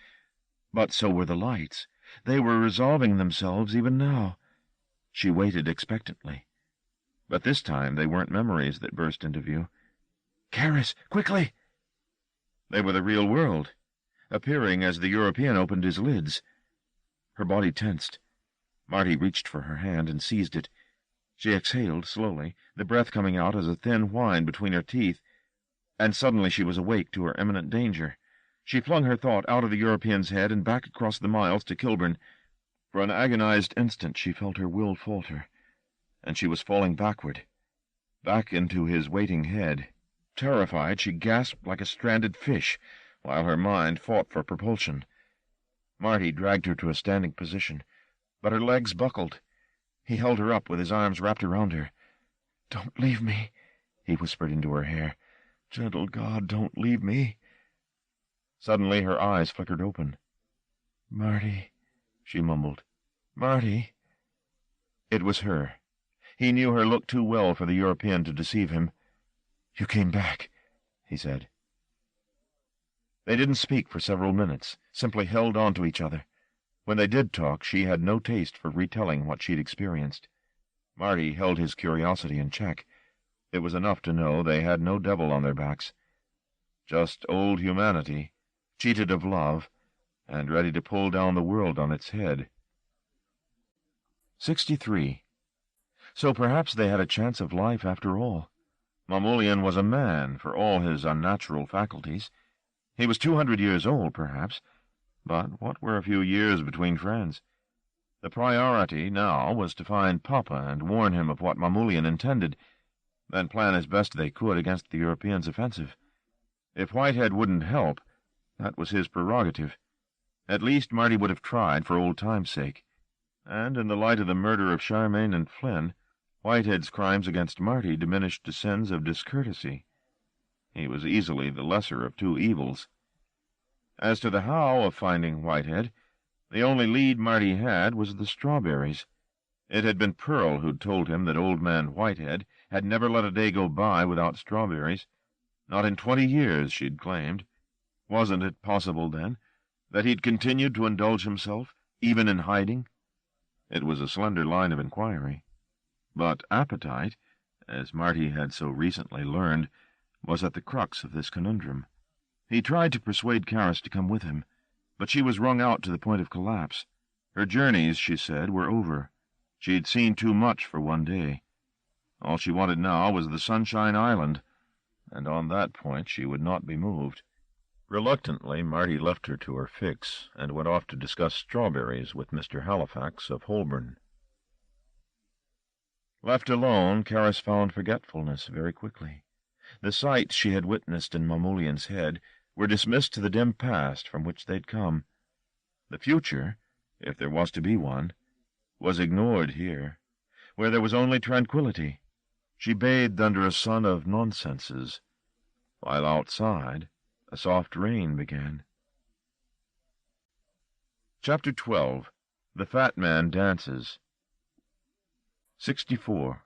But so were the lights. They were resolving themselves even now. She waited expectantly. But this time they weren't memories that burst into view. Karis, quickly! They were the real world, appearing as the European opened his lids. Her body tensed. Marty reached for her hand and seized it. She exhaled slowly, the breath coming out as a thin whine between her teeth, and suddenly she was awake to her imminent danger. She flung her thought out of the European's head and back across the miles to Kilburn. For an agonized instant she felt her will falter, and she was falling backward, back into his waiting head. Terrified, she gasped like a stranded fish, while her mind fought for propulsion. Marty dragged her to a standing position, but her legs buckled. He held her up with his arms wrapped around her. "Don't leave me," he whispered into her hair. "Gentle God, don't leave me." Suddenly her eyes flickered open. "Marty," she mumbled. "Marty." It was her. He knew her look too well for the European to deceive him. "You came back," he said. They didn't speak for several minutes, simply held on to each other. When they did talk, she had no taste for retelling what she'd experienced. Marty held his curiosity in check. It was enough to know they had no devil on their backs. Just old humanity, cheated of love, and ready to pull down the world on its head. 63. So perhaps they had a chance of life after all. Mamoulian was a man for all his unnatural faculties. He was 200 years old, perhaps, but what were a few years between friends? The priority now was to find Papa and warn him of what Mamoulian intended, then plan as best they could against the Europeans' offensive. If Whitehead wouldn't help, that was his prerogative. At least Marty would have tried for old time's sake. And in the light of the murder of Charmaine and Flynn, Whitehead's crimes against Marty diminished to sins of discourtesy. He was easily the lesser of two evils. As to the how of finding Whitehead, the only lead Marty had was the strawberries. It had been Pearl who'd told him that old man Whitehead had never let a day go by without strawberries. Not in 20 years, she'd claimed. Wasn't it possible, then, that he'd continued to indulge himself, even in hiding? It was a slender line of inquiry. But appetite, as Marty had so recently learned, was at the crux of this conundrum. He tried to persuade Caris to come with him, but she was wrung out to the point of collapse. Her journeys, she said, were over. She'd seen too much for one day. All she wanted now was the Sunshine Island, and on that point she would not be moved. Reluctantly, Marty left her to her fix, and went off to discuss strawberries with Mr. Halifax of Holborn. Left alone, Caris found forgetfulness very quickly. The sights she had witnessed in Mamoulian's head were dismissed to the dim past from which they'd come. The future, if there was to be one, was ignored here, where there was only tranquillity. She bathed under a sun of nonsenses, while outside a soft rain began. Chapter 12. The Fat Man Dances. 64.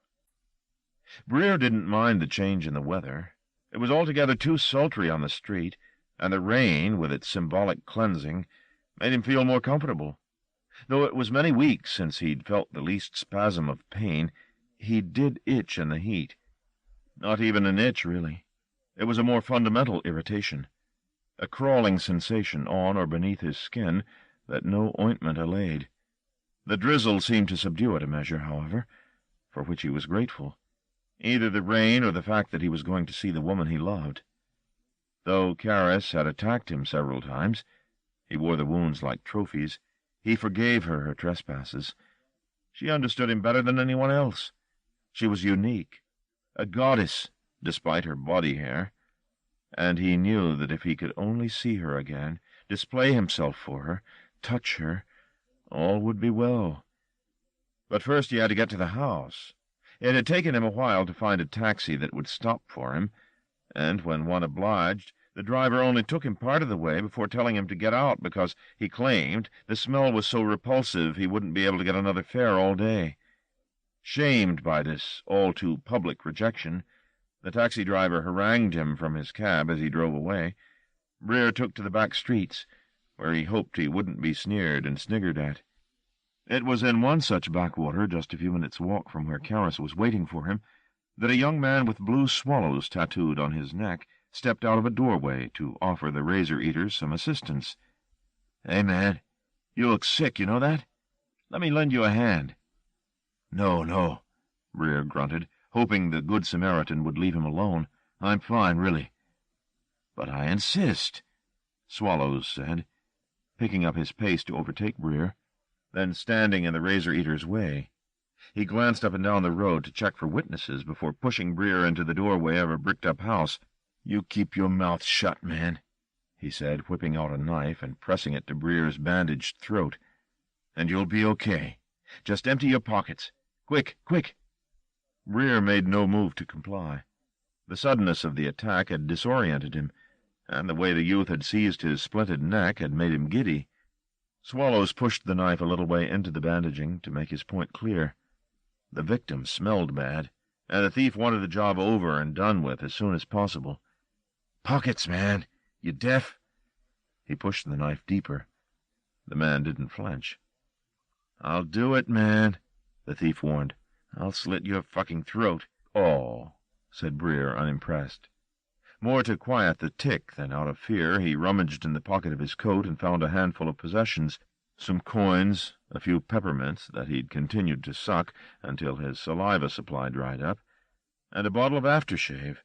Breer didn't mind the change in the weather. It was altogether too sultry on the street, and the rain, with its symbolic cleansing, made him feel more comfortable. Though it was many weeks since he'd felt the least spasm of pain, he did itch in the heat. Not even an itch, really. It was a more fundamental irritation, a crawling sensation on or beneath his skin that no ointment allayed. The drizzle seemed to subdue it a measure, however, for which he was grateful. Either the rain or the fact that he was going to see the woman he loved. Though Caris had attacked him several times, he wore the wounds like trophies, he forgave her trespasses. She understood him better than anyone else. She was unique, a goddess, despite her body hair, and he knew that if he could only see her again, display himself for her, touch her, all would be well. But first he had to get to the house. It had taken him a while to find a taxi that would stop for him, and when one obliged, the driver only took him part of the way before telling him to get out because, he claimed, the smell was so repulsive he wouldn't be able to get another fare all day. Shamed by this all-too-public rejection, the taxi driver harangued him from his cab as he drove away. Breer took to the back streets, where he hoped he wouldn't be sneered and sniggered at. It was in one such backwater, just a few minutes' walk from where Caris was waiting for him, that a young man with blue swallows tattooed on his neck stepped out of a doorway to offer the razor-eaters some assistance. "Hey, man, you look sick, you know that? Let me lend you a hand." No, Breer grunted, hoping the Good Samaritan would leave him alone. "I'm fine, really." "But I insist," Swallows said, picking up his pace to overtake Breer, then standing in the razor-eater's way. He glanced up and down the road to check for witnesses before pushing Breer into the doorway of a bricked-up house. "You keep your mouth shut, man," he said, whipping out a knife and pressing it to Breer's bandaged throat. "And you'll be okay. Just empty your pockets. Quick, quick!" Breer made no move to comply. The suddenness of the attack had disoriented him, and the way the youth had seized his splinted neck had made him giddy. Swallows pushed the knife a little way into the bandaging to make his point clear. The victim smelled bad, and the thief wanted the job over and done with as soon as possible. "Pockets, man! You deaf?" He pushed the knife deeper. The man didn't flinch. "I'll do it, man," the thief warned. "I'll slit your fucking throat." "Oh," said Breer, unimpressed. More to quiet the tic than out of fear, he rummaged in the pocket of his coat and found a handful of possessions, some coins, a few peppermints that he'd continued to suck until his saliva supply dried up, and a bottle of aftershave.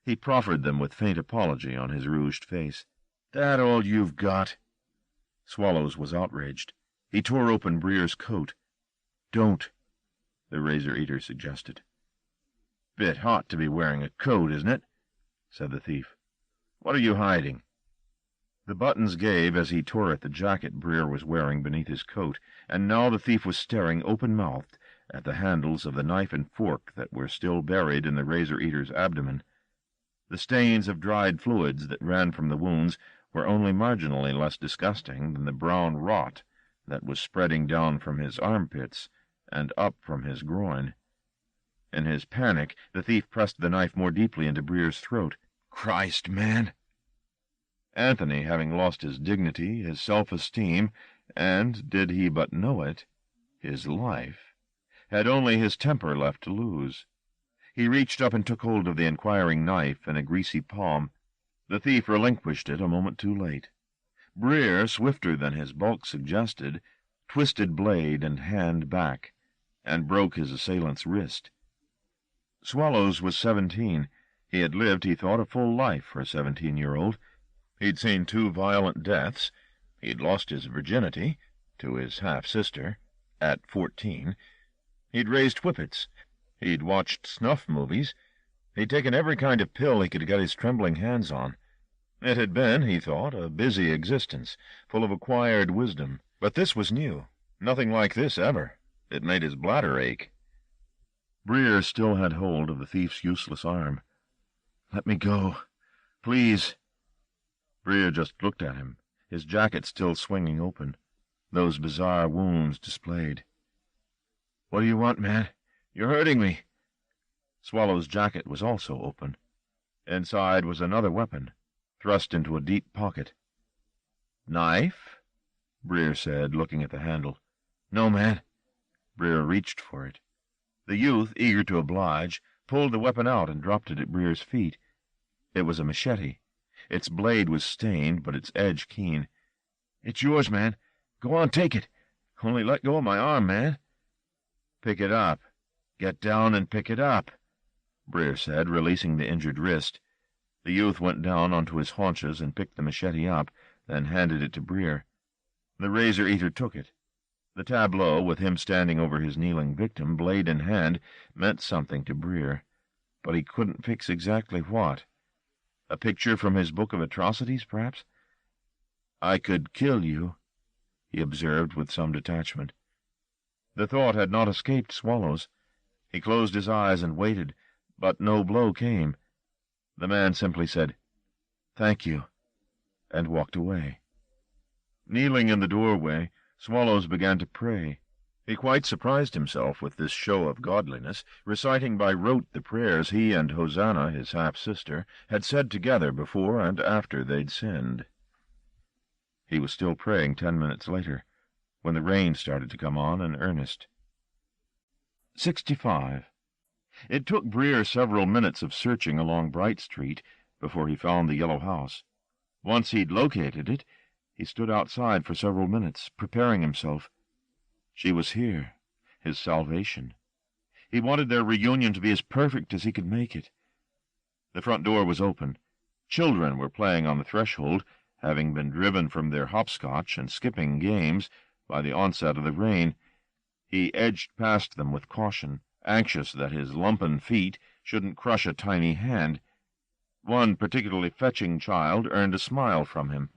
He proffered them with faint apology on his rouged face. "That all you've got?" Swallows was outraged. He tore open Breer's coat. "Don't," the razor-eater suggested. "Bit hot to be wearing a coat, isn't it?" said the thief. "What are you hiding?" The buttons gave as he tore at the jacket Breer was wearing beneath his coat, and now the thief was staring open-mouthed at the handles of the knife and fork that were still buried in the razor-eater's abdomen. The stains of dried fluids that ran from the wounds were only marginally less disgusting than the brown rot that was spreading down from his armpits and up from his groin. In his panic, the thief pressed the knife more deeply into Breer's throat. "Christ, man!" Anthony, having lost his dignity, his self-esteem, and, did he but know it, his life, had only his temper left to lose. He reached up and took hold of the inquiring knife in a greasy palm. The thief relinquished it a moment too late. Breer, swifter than his bulk suggested, twisted blade and hand back, and broke his assailant's wrist. Swallows was 17. He had lived, he thought, a full life for a 17-year-old. He'd seen 2 violent deaths. He'd lost his virginity, to his half-sister, at 14. He'd raised whippets. He'd watched snuff movies. He'd taken every kind of pill he could get his trembling hands on. It had been, he thought, a busy existence, full of acquired wisdom. But this was new. Nothing like this ever. It made his bladder ache. Breer still had hold of the thief's useless arm. "Let me go. Please." Breer just looked at him, his jacket still swinging open, those bizarre wounds displayed. "What do you want, man? You're hurting me." Swallow's jacket was also open. Inside was another weapon, thrust into a deep pocket. "Knife?" Breer said, looking at the handle. "No, man." Breer reached for it. The youth, eager to oblige, pulled the weapon out and dropped it at Breer's feet. It was a machete. Its blade was stained, but its edge keen. "It's yours, man. Go on, take it. Only let go of my arm, man." "Pick it up. Get down and pick it up," Breer said, releasing the injured wrist. The youth went down onto his haunches and picked the machete up, then handed it to Breer. The razor-eater took it. The tableau, with him standing over his kneeling victim, blade in hand, meant something to Breer, but he couldn't fix exactly what. A picture from his book of atrocities, perhaps? "I could kill you," he observed with some detachment. The thought had not escaped Swallows. He closed his eyes and waited, but no blow came. The man simply said, "Thank you," and walked away. Kneeling in the doorway, Swallows began to pray. He quite surprised himself with this show of godliness, reciting by rote the prayers he and Hosanna, his half-sister, had said together before and after they'd sinned. He was still praying 10 minutes later, when the rain started to come on in earnest. 65. It took Breer several minutes of searching along Bright Street before he found the yellow house. Once he'd located it, he stood outside for several minutes, preparing himself. She was here, his salvation. He wanted their reunion to be as perfect as he could make it. The front door was open. Children were playing on the threshold, having been driven from their hopscotch and skipping games by the onset of the rain. He edged past them with caution, anxious that his lumpen feet shouldn't crush a tiny hand. One particularly fetching child earned a smile from him.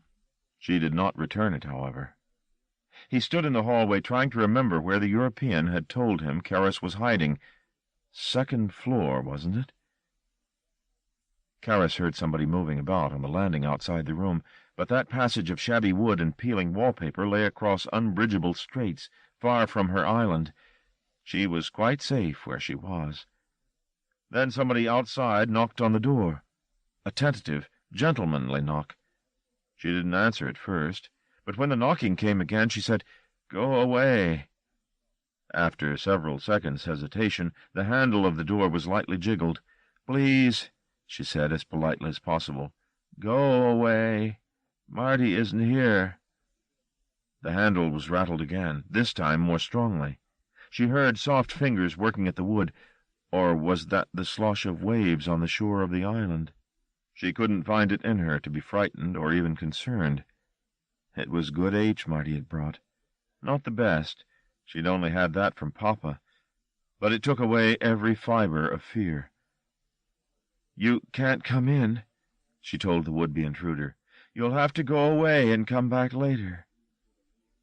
She did not return it, however. He stood in the hallway trying to remember where the European had told him Karis was hiding. 2nd floor, wasn't it? Karis heard somebody moving about on the landing outside the room, but that passage of shabby wood and peeling wallpaper lay across unbridgeable straits, far from her island. She was quite safe where she was. Then somebody outside knocked on the door. A tentative, gentlemanly knock. She didn't answer at first, but when the knocking came again, she said, "Go away." After several seconds' hesitation, the handle of the door was lightly jiggled. "Please," she said as politely as possible, "go away. Marty isn't here." The handle was rattled again, this time more strongly. She heard soft fingers working at the wood. Or was that the slosh of waves on the shore of the island? She couldn't find it in her to be frightened or even concerned. It was good H Marty had brought. Not the best. She'd only had that from Papa. But it took away every fiber of fear. "You can't come in," she told the would-be intruder. "You'll have to go away and come back later."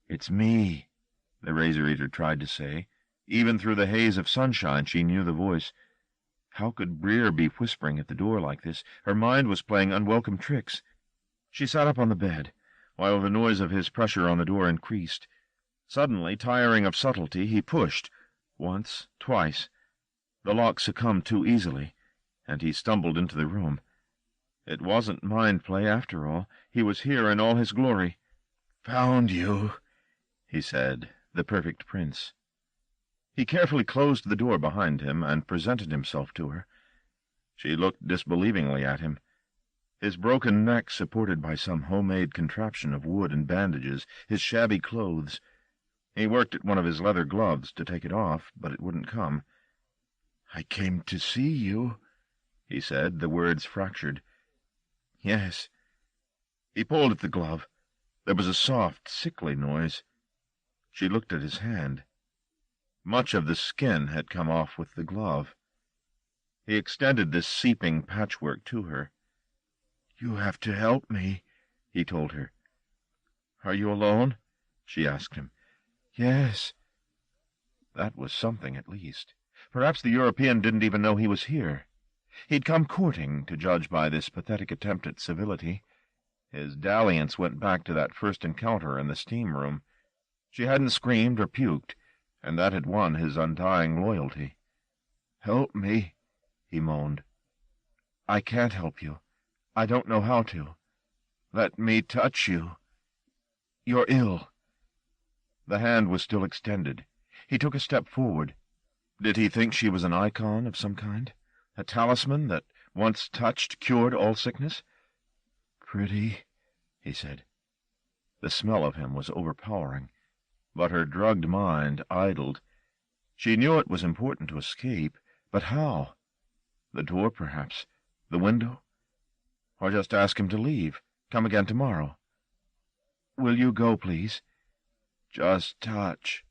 "It's me," the razor-eater tried to say. Even through the haze of sunshine she knew the voice. How could Breer be whispering at the door like this? Her mind was playing unwelcome tricks. She sat up on the bed, while the noise of his pressure on the door increased. Suddenly, tiring of subtlety, he pushed. Once, twice. The lock succumbed too easily, and he stumbled into the room. It wasn't mind play after all. He was here in all his glory. "Found you," he said, the perfect prince. He carefully closed the door behind him and presented himself to her. She looked disbelievingly at him. His broken neck supported by some homemade contraption of wood and bandages, his shabby clothes. He worked at one of his leather gloves to take it off, but it wouldn't come. "I came to see you," he said, the words fractured. "Yes." He pulled at the glove. There was a soft, sickly noise. She looked at his hand. Much of the skin had come off with the glove. He extended this seeping patchwork to her. "You have to help me," he told her. "Are you alone?" she asked him. "Yes." That was something, at least. Perhaps the European didn't even know he was here. He'd come courting, to judge by this pathetic attempt at civility. His dalliance went back to that first encounter in the steam room. She hadn't screamed or puked, and that had won his undying loyalty. "Help me," he moaned. "I can't help you. I don't know how to. Let me touch you. You're ill." The hand was still extended. He took a step forward. Did he think she was an icon of some kind? A talisman that, once touched, cured all sickness? "Pretty," he said. The smell of him was overpowering, but her drugged mind idled. She knew it was important to escape, but how? The door, perhaps. The window? Or just ask him to leave. Come again tomorrow. "Will you go, please?" "Just touch."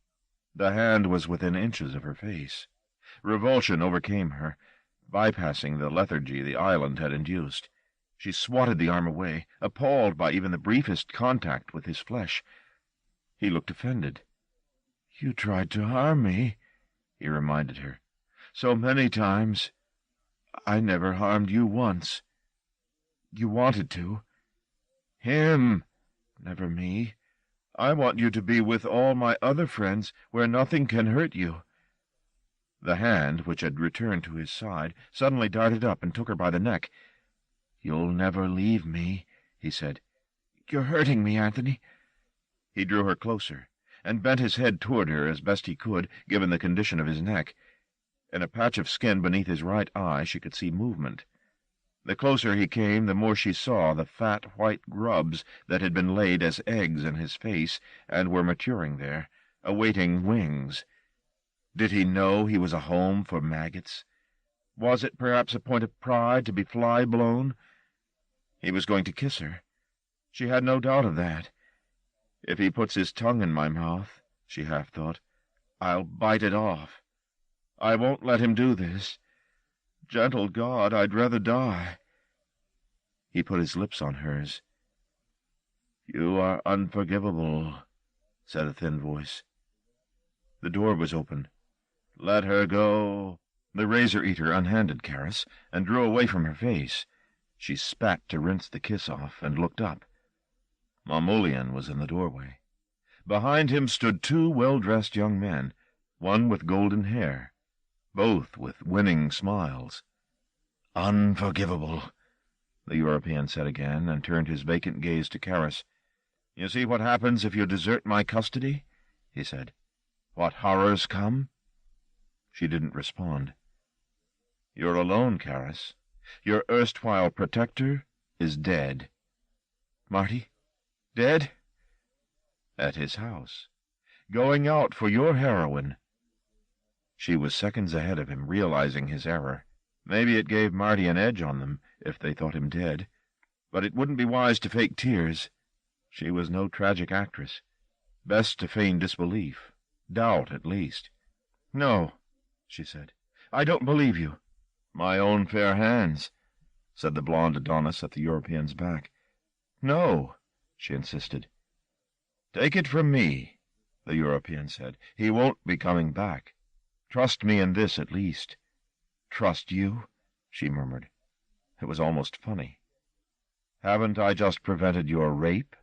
The hand was within inches of her face. Revulsion overcame her, bypassing the lethargy the island had induced. She swatted the arm away, appalled by even the briefest contact with his flesh. He looked offended. "You tried to harm me," he reminded her. "So many times. I never harmed you once. You wanted to. Him, never me. I want you to be with all my other friends, where nothing can hurt you." The hand, which had returned to his side, suddenly darted up and took her by the neck. "You'll never leave me," he said. "You're hurting me, Anthony." He drew her closer, and bent his head toward her as best he could, given the condition of his neck. In a patch of skin beneath his right eye she could see movement. The closer he came, the more she saw the fat white grubs that had been laid as eggs in his face and were maturing there, awaiting wings. Did he know he was a home for maggots? Was it perhaps a point of pride to be fly-blown? He was going to kiss her. She had no doubt of that. "If he puts his tongue in my mouth," she half thought, "I'll bite it off. I won't let him do this. Gentle God, I'd rather die." He put his lips on hers. "You are unforgivable," said a thin voice. The door was open. "Let her go." The razor-eater unhanded Karis and drew away from her face. She spat to rinse the kiss off and looked up. Mamulian was in the doorway. Behind him stood two well-dressed young men, one with golden hair, both with winning smiles. "Unforgivable," the European said again, and turned his vacant gaze to Karis. "You see what happens if you desert my custody?" he said. "What horrors come?" She didn't respond. "You're alone, Karis. Your erstwhile protector is dead." "Marty? Dead?" "At his house. Going out for your heroine." She was seconds ahead of him, realizing his error. Maybe it gave Marty an edge on them, if they thought him dead. But it wouldn't be wise to fake tears. She was no tragic actress. Best to feign disbelief. Doubt, at least. "No," she said. "I don't believe you." "My own fair hands," said the blonde Adonis at the European's back. "No," she insisted. "Take it from me," the European said. "He won't be coming back. Trust me in this, at least." "Trust you?" she murmured. It was almost funny. "Haven't I just prevented your rape?"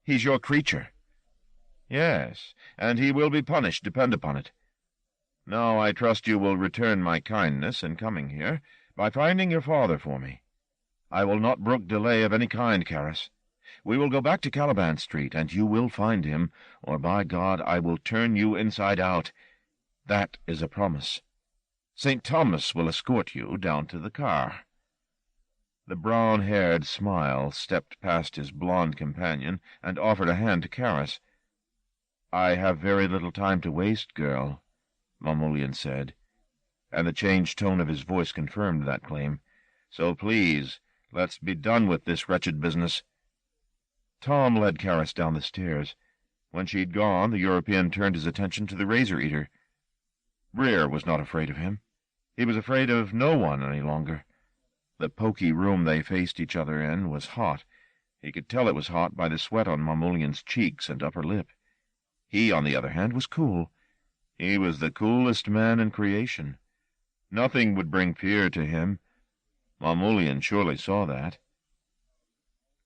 "He's your creature." "Yes, and he will be punished, depend upon it. Now I trust you will return my kindness in coming here by finding your father for me. I will not brook delay of any kind, Caris. We will go back to Caliban Street, and you will find him, or by God I will turn you inside out. That is a promise. St. Thomas will escort you down to the car." The brown-haired Smile stepped past his blonde companion and offered a hand to Caris. "I have very little time to waste, girl," Mamoulian said, and the changed tone of his voice confirmed that claim. "So please, let's be done with this wretched business." Tom led Caris down the stairs. When she'd gone, the European turned his attention to the razor-eater. Breer was not afraid of him. He was afraid of no one any longer. The poky room they faced each other in was hot. He could tell it was hot by the sweat on Mamoulian's cheeks and upper lip. He, on the other hand, was cool. He was the coolest man in creation. Nothing would bring fear to him. Mamoulian surely saw that.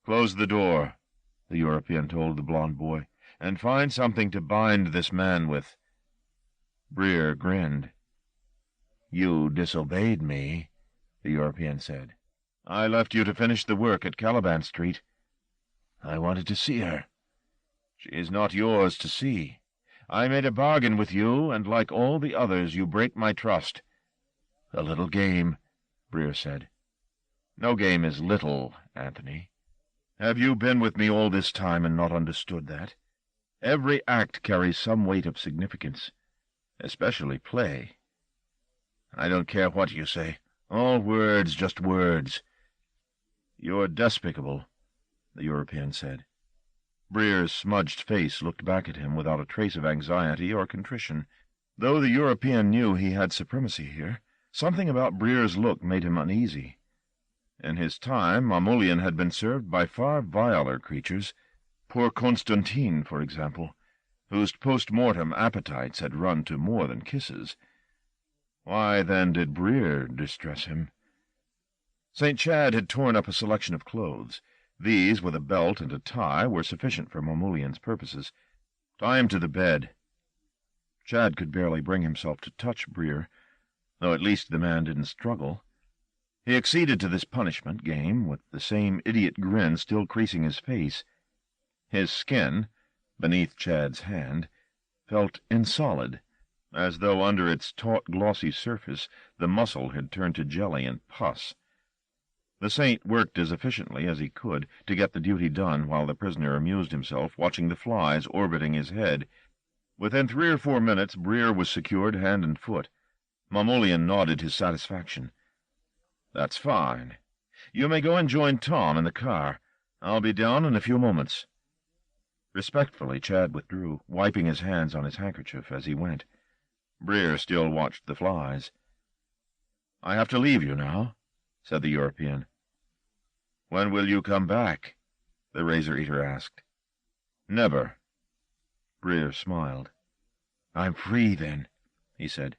"Close the door," the European told the blond boy, "and find something to bind this man with." Breer grinned. "You disobeyed me," the European said. "I left you to finish the work at Caliban Street." "I wanted to see her." "She is not yours to see. I made a bargain with you, and like all the others, you break my trust." "A little game," Breer said. "No game is little, Anthony. Have you been with me all this time and not understood that? Every act carries some weight of significance, especially play. I don't care what you say. All words, just words." "You're despicable," the European said. Breer's smudged face looked back at him without a trace of anxiety or contrition. Though the European knew he had supremacy here, something about Breer's look made him uneasy. In his time, Mamoulian had been served by far viler creatures, poor Constantine, for example, whose post-mortem appetites had run to more than kisses. Why, then, did Breer distress him? St. Chad had torn up a selection of clothes. These, with a belt and a tie, were sufficient for Mamoulian's purposes. "Tie him to the bed." Chad could barely bring himself to touch Breer, though at least the man didn't struggle. He acceded to this punishment game with the same idiot grin still creasing his face. His skin, beneath Chad's hand, felt insolid, as though under its taut, glossy surface the muscle had turned to jelly and pus. The saint worked as efficiently as he could to get the duty done while the prisoner amused himself watching the flies orbiting his head. Within 3 or 4 minutes Breer was secured hand and foot. Mamoulian nodded his satisfaction. "That's fine. You may go and join Tom in the car. I'll be down in a few moments." Respectfully, Chad withdrew, wiping his hands on his handkerchief as he went. Breer still watched the flies. "I have to leave you now," said the European. "When will you come back?" the razor-eater asked. "Never." Breer smiled. "I'm free, then," he said.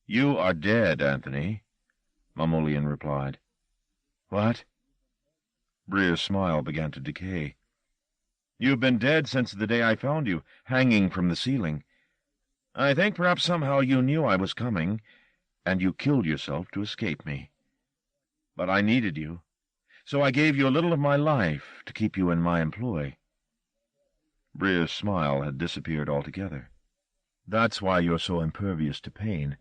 "You are dead, Anthony," Mamoulian replied. "What?" Breer's smile began to decay. "You've been dead since the day I found you, hanging from the ceiling. I think perhaps somehow you knew I was coming, and you killed yourself to escape me. But I needed you, so I gave you a little of my life to keep you in my employ." Breer's smile had disappeared altogether. "That's why you're so impervious to pain.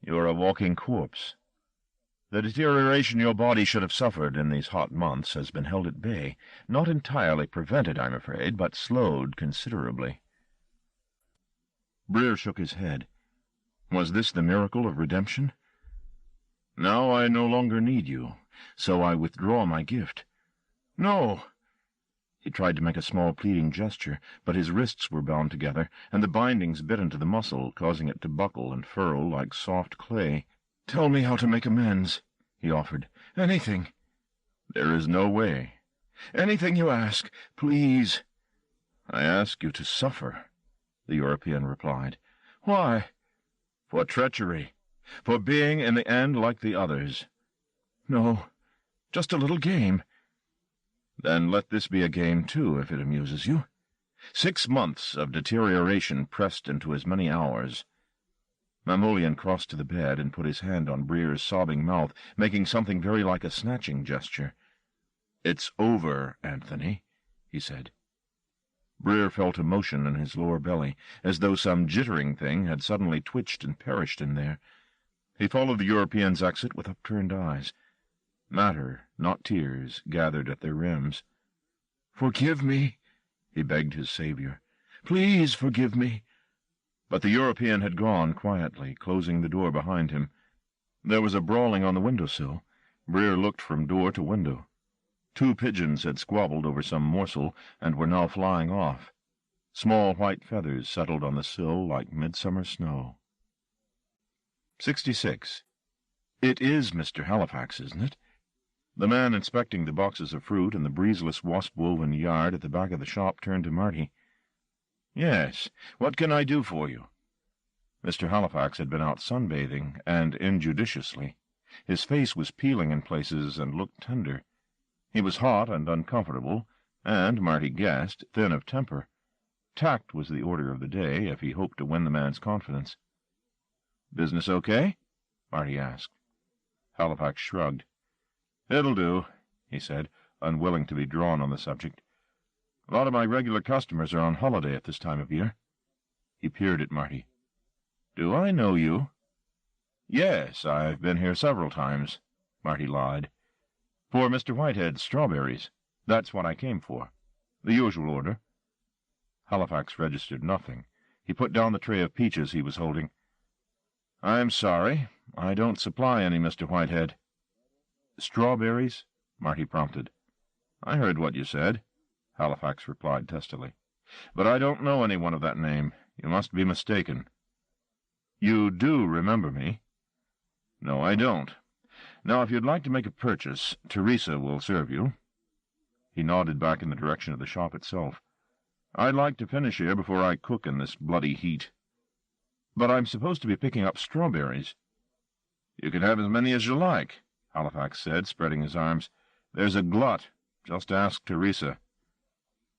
You're a walking corpse. The deterioration your body should have suffered in these hot months has been held at bay, not entirely prevented, I'm afraid, but slowed considerably." Breer shook his head. Was this the miracle of redemption? Now I no longer need you, so I withdraw my gift. No! He tried to make a small pleading gesture, but his wrists were bound together, and the bindings bit into the muscle, causing it to buckle and furl like soft clay. "Tell me how to make amends," he offered. "Anything." "There is no way." "Anything you ask, please." "I ask you to suffer," the European replied. "Why?" "For treachery. For being, in the end, like the others." "No, just a little game." "Then let this be a game, too, if it amuses you. 6 months of deterioration pressed into as many hours." Mamoulian crossed to the bed and put his hand on Breer's sobbing mouth, making something very like a snatching gesture. "It's over, Anthony," he said. Breer felt a motion in his lower belly, as though some jittering thing had suddenly twitched and perished in there. He followed the European's exit with upturned eyes. Matter, not tears, gathered at their rims. "Forgive me," he begged his savior. "Please forgive me." But the European had gone quietly, closing the door behind him. There was a brawling on the window-sill. Breer looked from door to window. 2 pigeons had squabbled over some morsel and were now flying off. Small white feathers settled on the sill like midsummer snow. 66. "It is Mr. Halifax, isn't it?" The man inspecting the boxes of fruit in the breezeless wasp-woven yard at the back of the shop turned to Marty. "Yes. What can I do for you?" Mr. Halifax had been out sunbathing, and injudiciously. His face was peeling in places and looked tender. He was hot and uncomfortable, and, Marty guessed, thin of temper. Tact was the order of the day if he hoped to win the man's confidence. "Business okay?" Marty asked. Halifax shrugged. "It'll do," he said, unwilling to be drawn on the subject. "A lot of my regular customers are on holiday at this time of year." He peered at Marty. "Do I know you?" "Yes, I've been here several times," Marty lied. "For Mr. Whitehead's strawberries. That's what I came for. The usual order." Halifax registered nothing. He put down the tray of peaches he was holding. "I'm sorry. I don't supply any, Mr. Whitehead." "Strawberries?" Marty prompted. "I heard what you said," Halifax replied testily. "But I don't know anyone of that name. You must be mistaken." "You do remember me?" "No, I don't. Now, if you'd like to make a purchase, Teresa will serve you." He nodded back in the direction of the shop itself. "I'd like to finish here before I cook in this bloody heat." "But I'm supposed to be picking up strawberries." "You can have as many as you like," Halifax said, spreading his arms. "There's a glut. Just ask Teresa."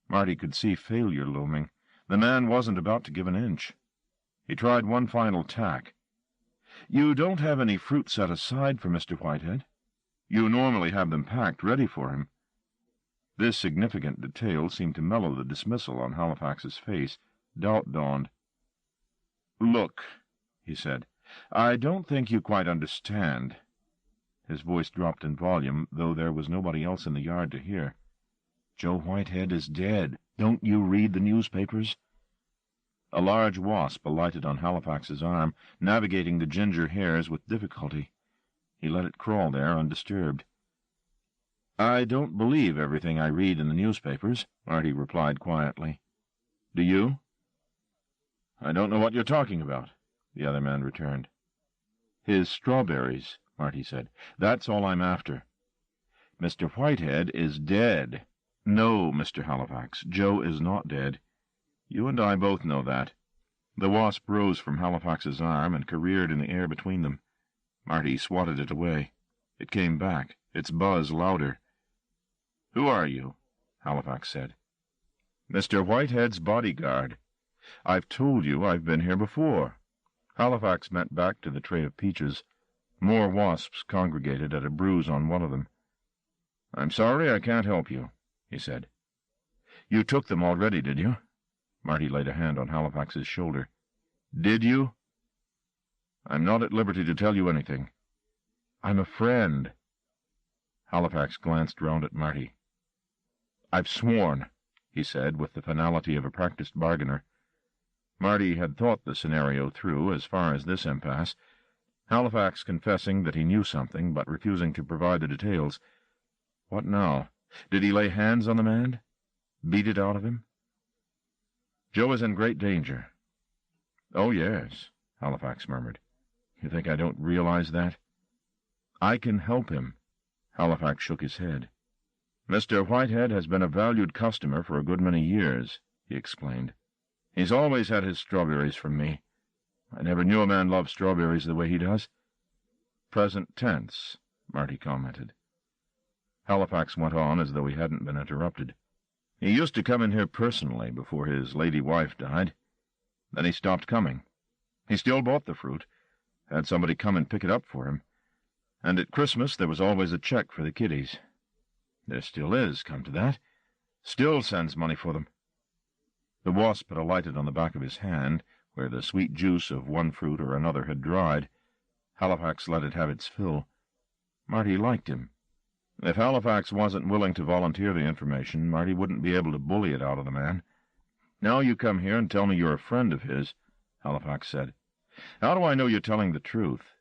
Marty could see failure looming. The man wasn't about to give an inch. He tried one final tack. "You don't have any fruit set aside for Mr. Whitehead? You normally have them packed ready for him." This significant detail seemed to mellow the dismissal on Halifax's face. Doubt dawned. "Look," he said, "I don't think you quite understand." His voice dropped in volume, though there was nobody else in the yard to hear. "Joe Whitehead is dead. Don't you read the newspapers?" A large wasp alighted on Halifax's arm, navigating the ginger hairs with difficulty. He let it crawl there undisturbed. "I don't believe everything I read in the newspapers," Marty replied quietly. "Do you?" "I don't know what you're talking about," the other man returned. "His strawberries," Marty said. "That's all I'm after." "Mr. Whitehead is dead." "No, Mr. Halifax, Joe is not dead. You and I both know that." The wasp rose from Halifax's arm and careered in the air between them. Marty swatted it away. It came back, its buzz louder. "Who are you?" Halifax said. "Mr. Whitehead's bodyguard. I've told you I've been here before." Halifax met back to the tray of peaches. More wasps congregated at a bruise on one of them. "I'm sorry I can't help you," he said. "You took them already, did you?" Marty laid a hand on Halifax's shoulder. "Did you?" "I'm not at liberty to tell you anything." "I'm a friend." Halifax glanced round at Marty. "I've sworn," he said, with the finality of a practiced bargainer. Marty had thought the scenario through as far as this impasse, Halifax confessing that he knew something, but refusing to provide the details. What now? Did he lay hands on the man? Beat it out of him? Joe is in great danger. Oh, yes, Halifax murmured. You think I don't realize that? I can help him. Halifax shook his head. Mr. Whitehead has been a valued customer for a good many years, he explained. He's always had his strawberries from me. I never knew a man love strawberries the way he does. Present tense, Marty commented. Halifax went on as though he hadn't been interrupted. He used to come in here personally before his lady wife died. Then he stopped coming. He still bought the fruit, had somebody come and pick it up for him, and at Christmas there was always a check for the kiddies. There still is, come to that. Still sends money for them. The wasp had alighted on the back of his hand, where the sweet juice of one fruit or another had dried. Halifax let it have its fill. Marty liked him. If Halifax wasn't willing to volunteer the information, Marty wouldn't be able to bully it out of the man. Now you come here and tell me you're a friend of his, Halifax said. How do I know you're telling the truth?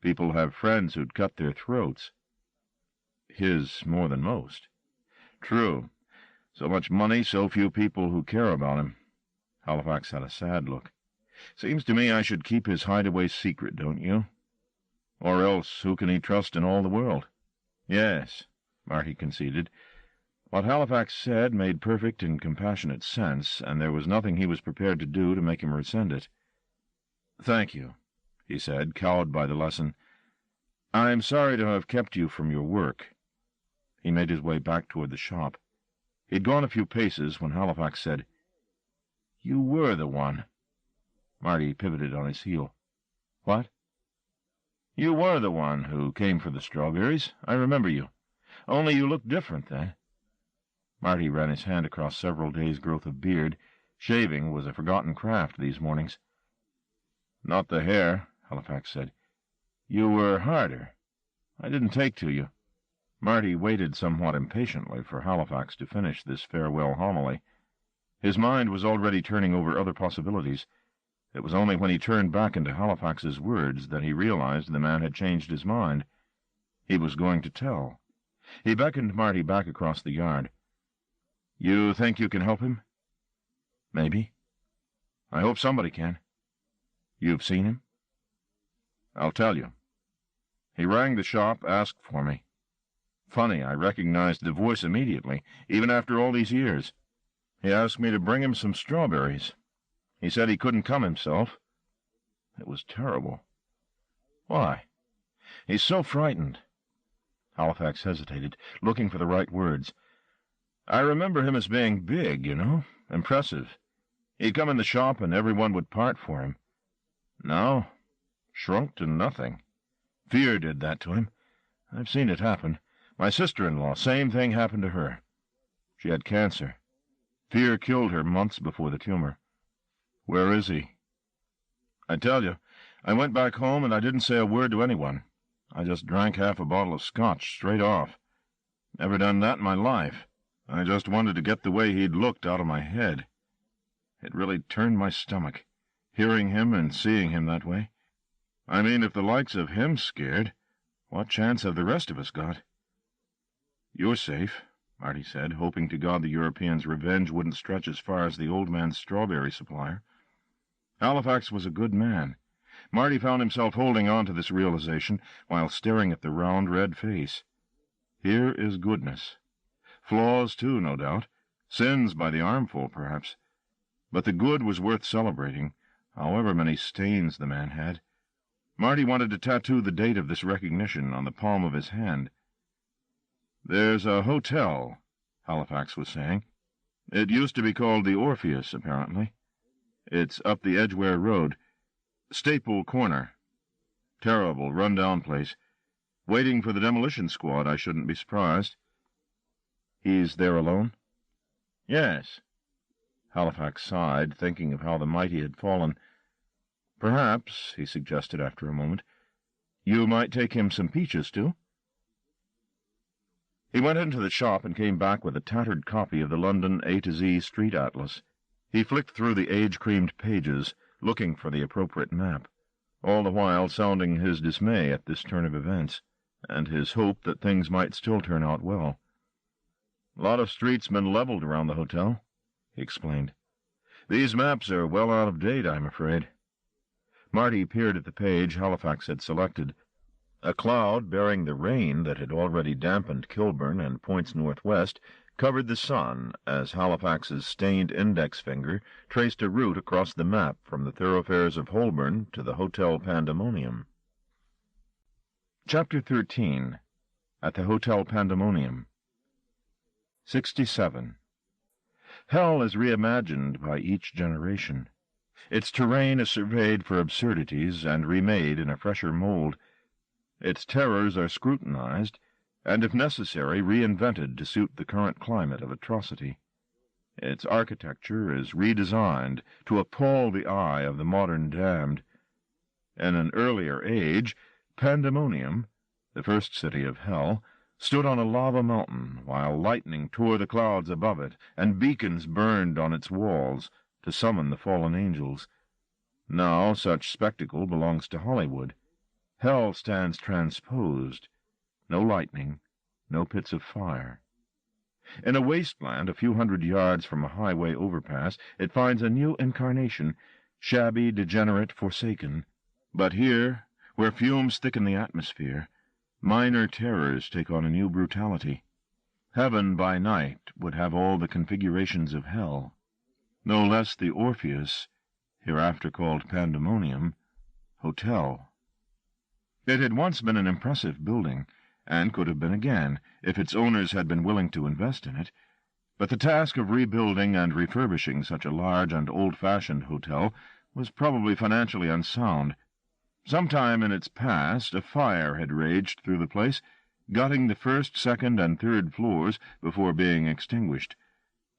People have friends who'd cut their throats. His more than most. True. So much money, so few people who care about him. Halifax had a sad look. Seems to me I should keep his hideaway secret, don't you? Or else who can he trust in all the world? Yes, Marty conceded. What Halifax said made perfect and compassionate sense, and there was nothing he was prepared to do to make him resent it. Thank you, he said, cowed by the lesson. I'm sorry to have kept you from your work. He made his way back toward the shop. He'd gone a few paces when Halifax said, You were the one. Marty pivoted on his heel. What? You were the one who came for the strawberries. I remember you. Only you looked different then. Marty ran his hand across several days' growth of beard. Shaving was a forgotten craft these mornings. Not the hair, Halifax said. You were harder. I didn't take to you. Marty waited somewhat impatiently for Halifax to finish this farewell homily. His mind was already turning over other possibilities. It was only when he turned back into Halifax's words that he realized the man had changed his mind. He was going to tell. He beckoned Marty back across the yard. You think you can help him? Maybe. I hope somebody can. You've seen him? I'll tell you. He rang the shop, asked for me. Funny, I recognized the voice immediately, even after all these years. He asked me to bring him some strawberries. He said he couldn't come himself. It was terrible. Why? He's so frightened. Halifax hesitated, looking for the right words. I remember him as being big, you know, impressive. He'd come in the shop and everyone would part for him. Now, shrunk to nothing. Fear did that to him. I've seen it happen. My sister-in-law, same thing happened to her. She had cancer. Fear killed her months before the tumor. Where is he? I tell you, I went back home and I didn't say a word to anyone. I just drank half a bottle of scotch straight off. Never done that in my life. I just wanted to get the way he'd looked out of my head. It really turned my stomach, hearing him and seeing him that way. I mean, if the likes of him's scared, what chance have the rest of us got? You're safe, Marty said, hoping to God the European's revenge wouldn't stretch as far as the old man's strawberry supplier. Halifax was a good man. Marty found himself holding on to this realization while staring at the round, red face. Here is goodness. Flaws, too, no doubt. Sins by the armful, perhaps. But the good was worth celebrating, however many stains the man had. Marty wanted to tattoo the date of this recognition on the palm of his hand. There's a hotel, Halifax was saying. It used to be called the Orpheus, apparently. It's up the Edgware Road. Staple Corner. Terrible, run-down place. Waiting for the demolition squad, I shouldn't be surprised. He's there alone? Yes. Halifax sighed, thinking of how the mighty had fallen. Perhaps, he suggested after a moment, you might take him some peaches, too? He went into the shop and came back with a tattered copy of the London A to Z Street Atlas. He flicked through the age-creamed pages, looking for the appropriate map, all the while sounding his dismay at this turn of events, and his hope that things might still turn out well. "A lot of streets been leveled around the hotel," he explained. "These maps are well out of date, I'm afraid." Marty peered at the page Halifax had selected. A cloud bearing the rain that had already dampened Kilburn and points northwest covered the sun as Halifax's stained index finger traced a route across the map from the thoroughfares of Holborn to the Hotel Pandemonium. Chapter 13. At the Hotel Pandemonium. 67. Hell is reimagined by each generation. Its terrain is surveyed for absurdities and remade in a fresher mold. Its terrors are scrutinized, and if necessary reinvented to suit the current climate of atrocity. Its architecture is redesigned to appall the eye of the modern damned. In an earlier age, Pandemonium, the first city of hell, stood on a lava mountain while lightning tore the clouds above it and beacons burned on its walls to summon the fallen angels. Now such spectacle belongs to Hollywood. Hell stands transposed. No lightning, no pits of fire. In a wasteland a few hundred yards from a highway overpass, it finds a new incarnation, shabby, degenerate, forsaken. But here, where fumes thicken the atmosphere, minor terrors take on a new brutality. Heaven by night would have all the configurations of hell, no less the Orpheus, hereafter called Pandemonium, Hotel. It had once been an impressive building, and could have been again, if its owners had been willing to invest in it, but the task of rebuilding and refurbishing such a large and old-fashioned hotel was probably financially unsound. Sometime in its past a fire had raged through the place, gutting the first, second, and third floors before being extinguished.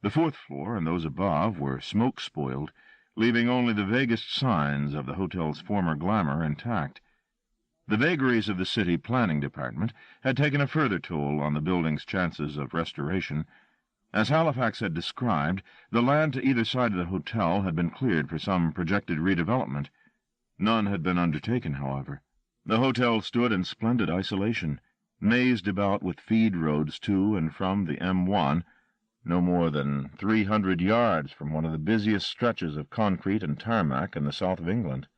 The fourth floor and those above were smoke-spoiled, leaving only the vaguest signs of the hotel's former glamour intact. The vagaries of the city planning department had taken a further toll on the building's chances of restoration. As Halifax had described, the land to either side of the hotel had been cleared for some projected redevelopment. None had been undertaken, however. The hotel stood in splendid isolation, mazed about with feed roads to and from the M1, no more than 300 yards from one of the busiest stretches of concrete and tarmac in the south of England.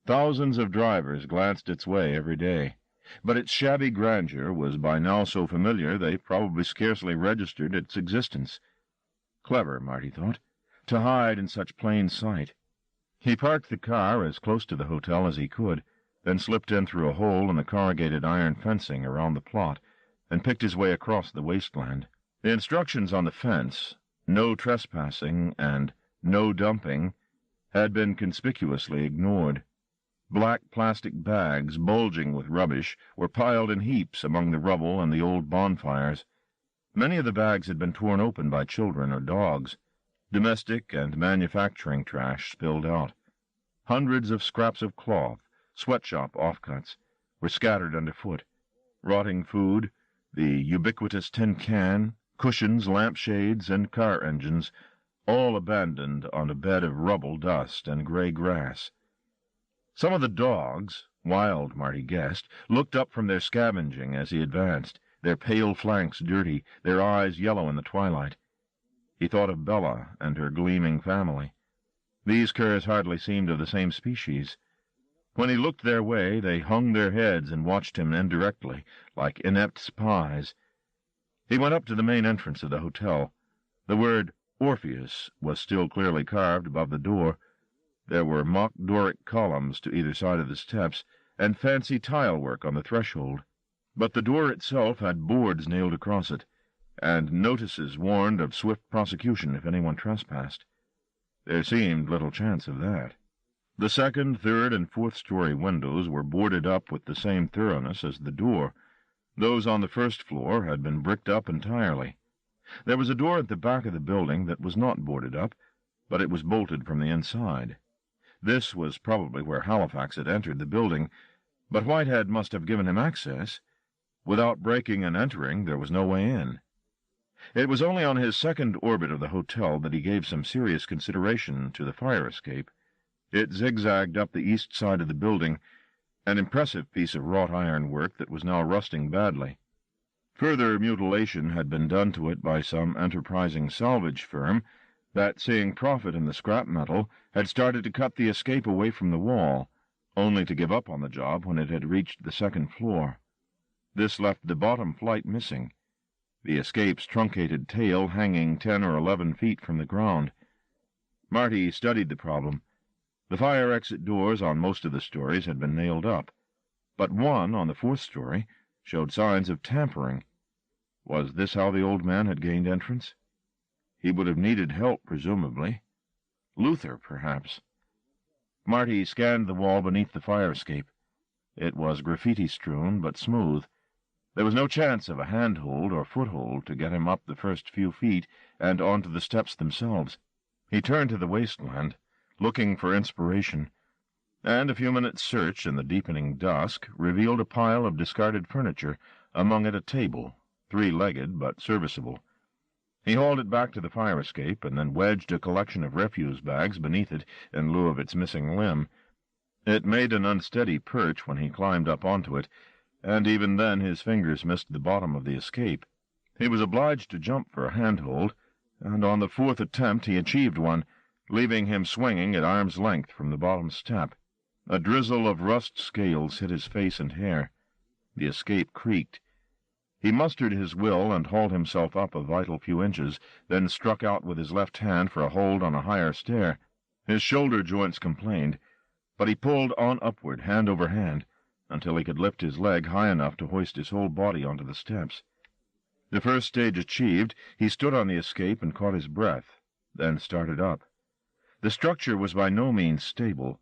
Thousands of drivers glanced its way every day, but its shabby grandeur was by now so familiar they probably scarcely registered its existence. Clever, Marty thought, to hide in such plain sight. He parked the car as close to the hotel as he could, then slipped in through a hole in the corrugated iron fencing around the plot, and picked his way across the wasteland. The instructions on the fence, no trespassing and no dumping, had been conspicuously ignored. Black plastic bags, bulging with rubbish, were piled in heaps among the rubble and the old bonfires. Many of the bags had been torn open by children or dogs. Domestic and manufacturing trash spilled out. Hundreds of scraps of cloth, sweatshop offcuts, were scattered underfoot. Rotting food, the ubiquitous tin can, cushions, lampshades, and car engines, all abandoned on a bed of rubble, dust, and gray grass. Some of the dogs, wild, Marty guessed, looked up from their scavenging as he advanced, their pale flanks dirty, their eyes yellow in the twilight. He thought of Bella and her gleaming family. These curs hardly seemed of the same species. When he looked their way, they hung their heads and watched him indirectly, like inept spies. He went up to the main entrance of the hotel. The word Orpheus was still clearly carved above the door. There were mock Doric columns to either side of the steps, and fancy tile work on the threshold. But the door itself had boards nailed across it, and notices warned of swift prosecution if anyone trespassed. There seemed little chance of that. The second, third, and fourth-story windows were boarded up with the same thoroughness as the door. Those on the first floor had been bricked up entirely. There was a door at the back of the building that was not boarded up, but it was bolted from the inside. This was probably where Halifax had entered the building, but Whitehead must have given him access. Without breaking and entering, there was no way in. It was only on his second orbit of the hotel that he gave some serious consideration to the fire escape. It zigzagged up the east side of the building, an impressive piece of wrought iron work that was now rusting badly. Further mutilation had been done to it by some enterprising salvage firm that, seeing profit in the scrap metal, had started to cut the escape away from the wall, only to give up on the job when it had reached the second floor. This left the bottom flight missing, the escape's truncated tail hanging 10 or 11 feet from the ground. Marty studied the problem. The fire exit doors on most of the stories had been nailed up, but one on the fourth story showed signs of tampering. Was this how the old man had gained entrance? He would have needed help, presumably. Luther, perhaps. Marty scanned the wall beneath the fire escape. It was graffiti-strewn, but smooth. There was no chance of a handhold or foothold to get him up the first few feet and onto the steps themselves. He turned to the wasteland, looking for inspiration, and a few minutes' search in the deepening dusk revealed a pile of discarded furniture, among it a table, 3-legged but serviceable. He hauled it back to the fire escape and then wedged a collection of refuse bags beneath it in lieu of its missing limb. It made an unsteady perch when he climbed up onto it, and even then his fingers missed the bottom of the escape. He was obliged to jump for a handhold, and on the fourth attempt he achieved one, leaving him swinging at arm's length from the bottom step. A drizzle of rust scales hit his face and hair. The escape creaked. He mustered his will and hauled himself up a vital few inches, then struck out with his left hand for a hold on a higher stair. His shoulder joints complained, but he pulled on upward, hand over hand, until he could lift his leg high enough to hoist his whole body onto the steps. The first stage achieved, he stood on the escape and caught his breath, then started up. The structure was by no means stable.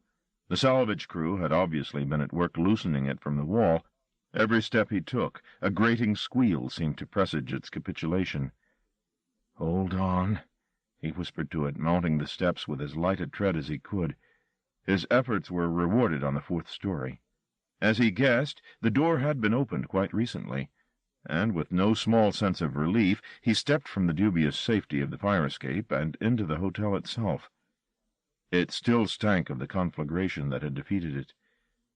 The salvage crew had obviously been at work loosening it from the wall. Every step he took, a grating squeal seemed to presage its capitulation. "Hold on," he whispered to it, mounting the steps with as light a tread as he could. His efforts were rewarded on the fourth story. As he guessed, the door had been opened quite recently, and with no small sense of relief he stepped from the dubious safety of the fire escape and into the hotel itself. It still stank of the conflagration that had defeated it,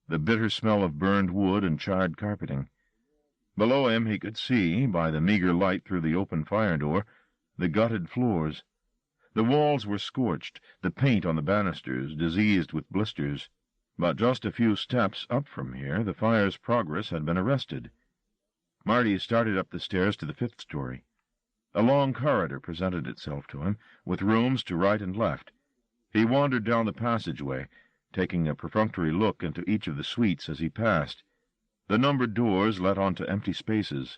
the bitter smell of burned wood and charred carpeting. Below him he could see, by the meager light through the open fire door, the gutted floors. The walls were scorched, the paint on the banisters diseased with blisters. But just a few steps up from here, the fire's progress had been arrested. Marty started up the stairs to the fifth story. A long corridor presented itself to him, with rooms to right and left. He wandered down the passageway, taking a perfunctory look into each of the suites as he passed. The numbered doors led onto empty spaces.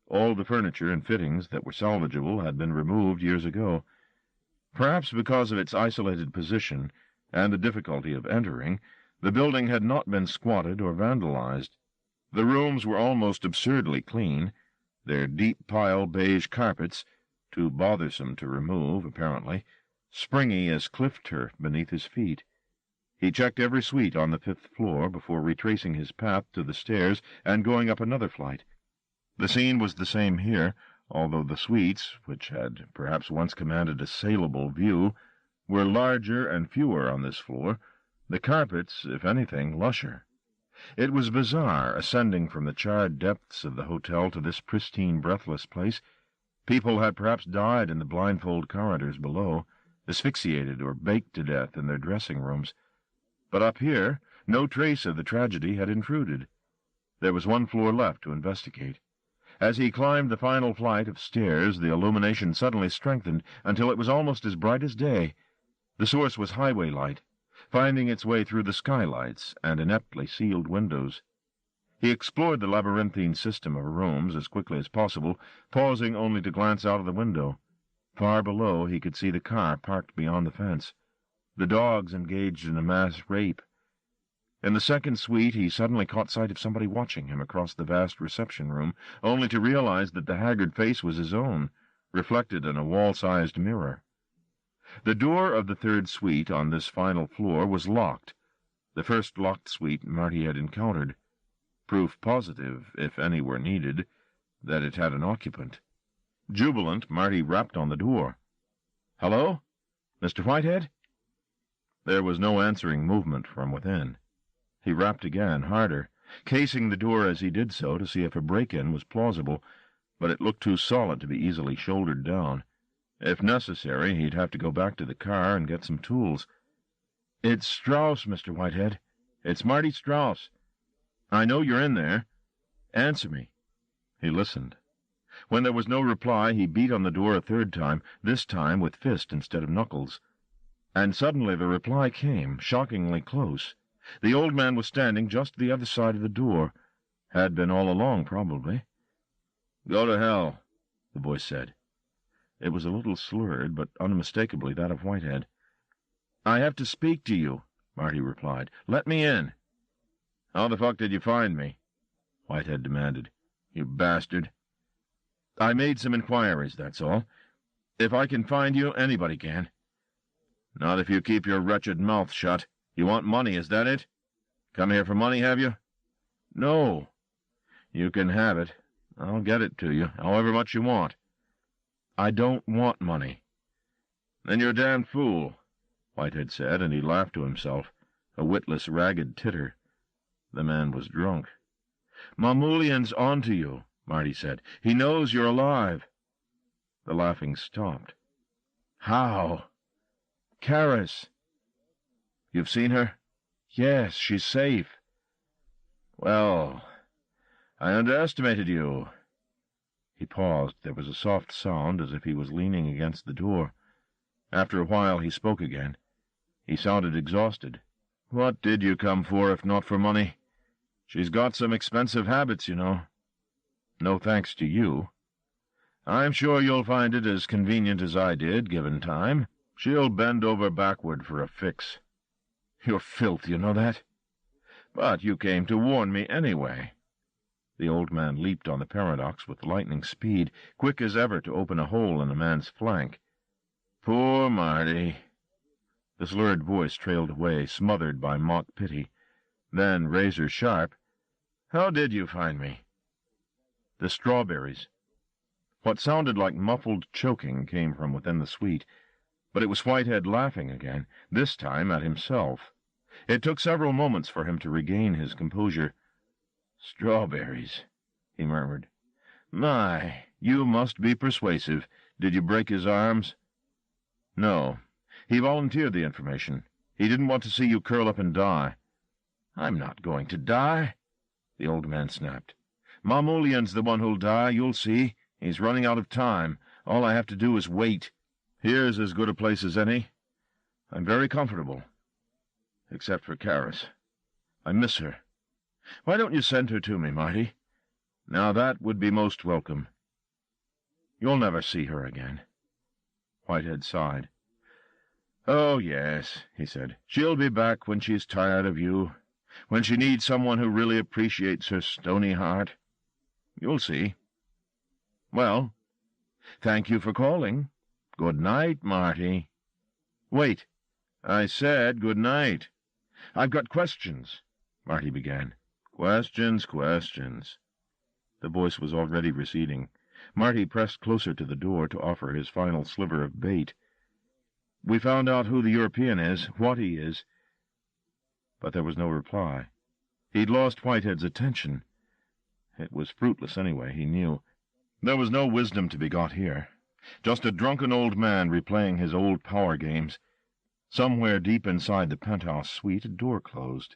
All the furniture and fittings that were salvageable had been removed years ago. Perhaps because of its isolated position and the difficulty of entering, the building had not been squatted or vandalized. The rooms were almost absurdly clean, their deep-pile beige carpets, too bothersome to remove, apparently, springy as cliff turf beneath his feet. He checked every suite on the fifth floor before retracing his path to the stairs and going up another flight. The scene was the same here, although the suites, which had perhaps once commanded a saleable view, were larger and fewer on this floor, the carpets, if anything, lusher. It was bizarre, ascending from the charred depths of the hotel to this pristine, breathless place. People had perhaps died in the blindfold corridors below, asphyxiated or baked to death in their dressing rooms. But up here, no trace of the tragedy had intruded. There was one floor left to investigate. As he climbed the final flight of stairs, the illumination suddenly strengthened until it was almost as bright as day. The source was highway light, finding its way through the skylights and ineptly sealed windows. He explored the labyrinthine system of rooms as quickly as possible, pausing only to glance out of the window. Far below he could see the car parked beyond the fence, the dogs engaged in a mass rape. In the second suite he suddenly caught sight of somebody watching him across the vast reception room, only to realize that the haggard face was his own, reflected in a wall-sized mirror. The door of the third suite on this final floor was locked, the first locked suite Marty had encountered, proof positive, if any were needed, that it had an occupant. Jubilant, Marty rapped on the door. "Hello? Mr. Whitehead?" There was no answering movement from within. He rapped again, harder, casing the door as he did so to see if a break-in was plausible, but it looked too solid to be easily shouldered down. If necessary, he'd have to go back to the car and get some tools. "It's Strauss, Mr. Whitehead. It's Marty Strauss. I know you're in there. Answer me." He listened. When there was no reply, he beat on the door a third time, this time with fist instead of knuckles. And suddenly the reply came, shockingly close. The old man was standing just the other side of the door. Had been all along, probably. "Go to hell," the voice said. It was a little slurred, but unmistakably that of Whitehead. "I have to speak to you," Marty replied. "Let me in." "How the fuck did you find me?" Whitehead demanded. "You bastard." "I made some inquiries, that's all. If I can find you, anybody can." "Not if you keep your wretched mouth shut. You want money, is that it? Come here for money, have you?" "No." "You can have it. I'll get it to you, however much you want." "I don't want money." "Then you're a damned fool," Whitehead said, and he laughed to himself, a witless, ragged titter. The man was drunk. "Mamoulian's on to you," Marty said. "He knows you're alive." The laughing stopped. "How?" "Karis." "You've seen her?" "Yes, she's safe." "Well, I underestimated you." He paused. There was a soft sound, as if he was leaning against the door. After a while he spoke again. He sounded exhausted. "What did you come for, if not for money? She's got some expensive habits, you know." "No thanks to you." "I'm sure you'll find it as convenient as I did, given time. She'll bend over backward for a fix." "You're filth, you know that?" "But you came to warn me anyway." The old man leaped on the paradox with lightning speed, quick as ever to open a hole in a man's flank. "Poor Marty." The slurred voice trailed away, smothered by mock pity. Then, razor sharp, "How did you find me?" "The strawberries." What sounded like muffled choking came from within the suite, but it was Whitehead laughing again, this time at himself. It took several moments for him to regain his composure. "Strawberries," he murmured. "My, you must be persuasive. Did you break his arms?" "No. He volunteered the information. He didn't want to see you curl up and die." "I'm not going to die," the old man snapped. "Mamoulian's the one who'll die, you'll see. He's running out of time. All I have to do is wait. Here's as good a place as any. I'm very comfortable. Except for Karis. I miss her. Why don't you send her to me, Marty? Now that would be most welcome." "You'll never see her again." Whitehead sighed. "Oh, yes," he said. "She'll be back when she's tired of you, when she needs someone who really appreciates her stony heart. You'll see. Well, thank you for calling. Good night, Marty." "Wait." "I said good night." "I've got questions," Marty began. "Questions, questions." The voice was already receding. Marty pressed closer to the door to offer his final sliver of bait. "We found out who the European is, what he is." But there was no reply. He'd lost Whitehead's attention. It was fruitless anyway, he knew. There was no wisdom to be got here. Just a drunken old man replaying his old power games. Somewhere deep inside the penthouse suite, a door closed.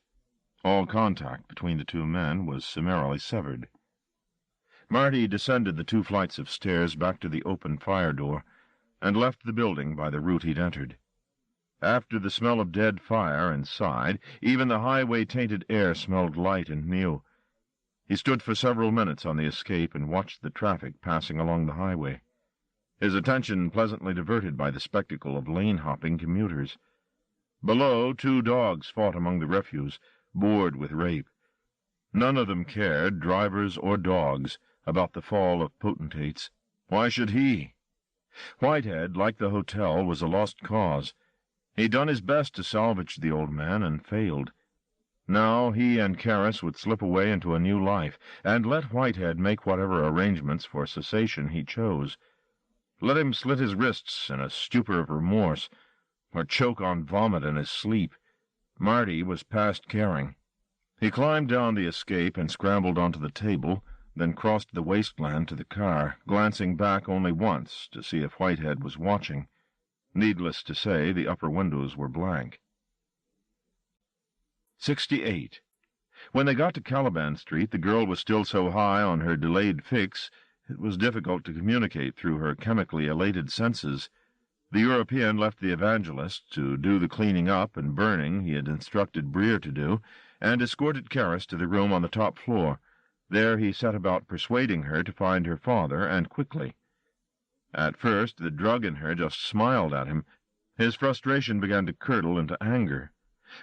All contact between the two men was summarily severed. Marty descended the 2 flights of stairs back to the open fire door, and left the building by the route he'd entered. After the smell of dead fire inside, even the highway-tainted air smelled light and new. He stood for several minutes on the escape and watched the traffic passing along the highway, his attention pleasantly diverted by the spectacle of lane-hopping commuters. Below, 2 dogs fought among the refuse, bored with rape. None of them cared, drivers or dogs, about the fall of potentates. Why should he? Whitehead, like the hotel, was a lost cause. He'd done his best to salvage the old man and failed. Now he and Karis would slip away into a new life, and let Whitehead make whatever arrangements for cessation he chose. Let him slit his wrists in a stupor of remorse, or choke on vomit in his sleep. Marty was past caring. He climbed down the escape and scrambled onto the table, then crossed the wasteland to the car, glancing back only once to see if Whitehead was watching. Needless to say, the upper windows were blank. 68. When they got to Caliban Street, the girl was still so high on her delayed fix it was difficult to communicate through her chemically elated senses. The European left the evangelist to do the cleaning up and burning he had instructed Breer to do, and escorted Caris to the room on the top floor. There he set about persuading her to find her father, and quickly. At first the drug in her just smiled at him. His frustration began to curdle into anger.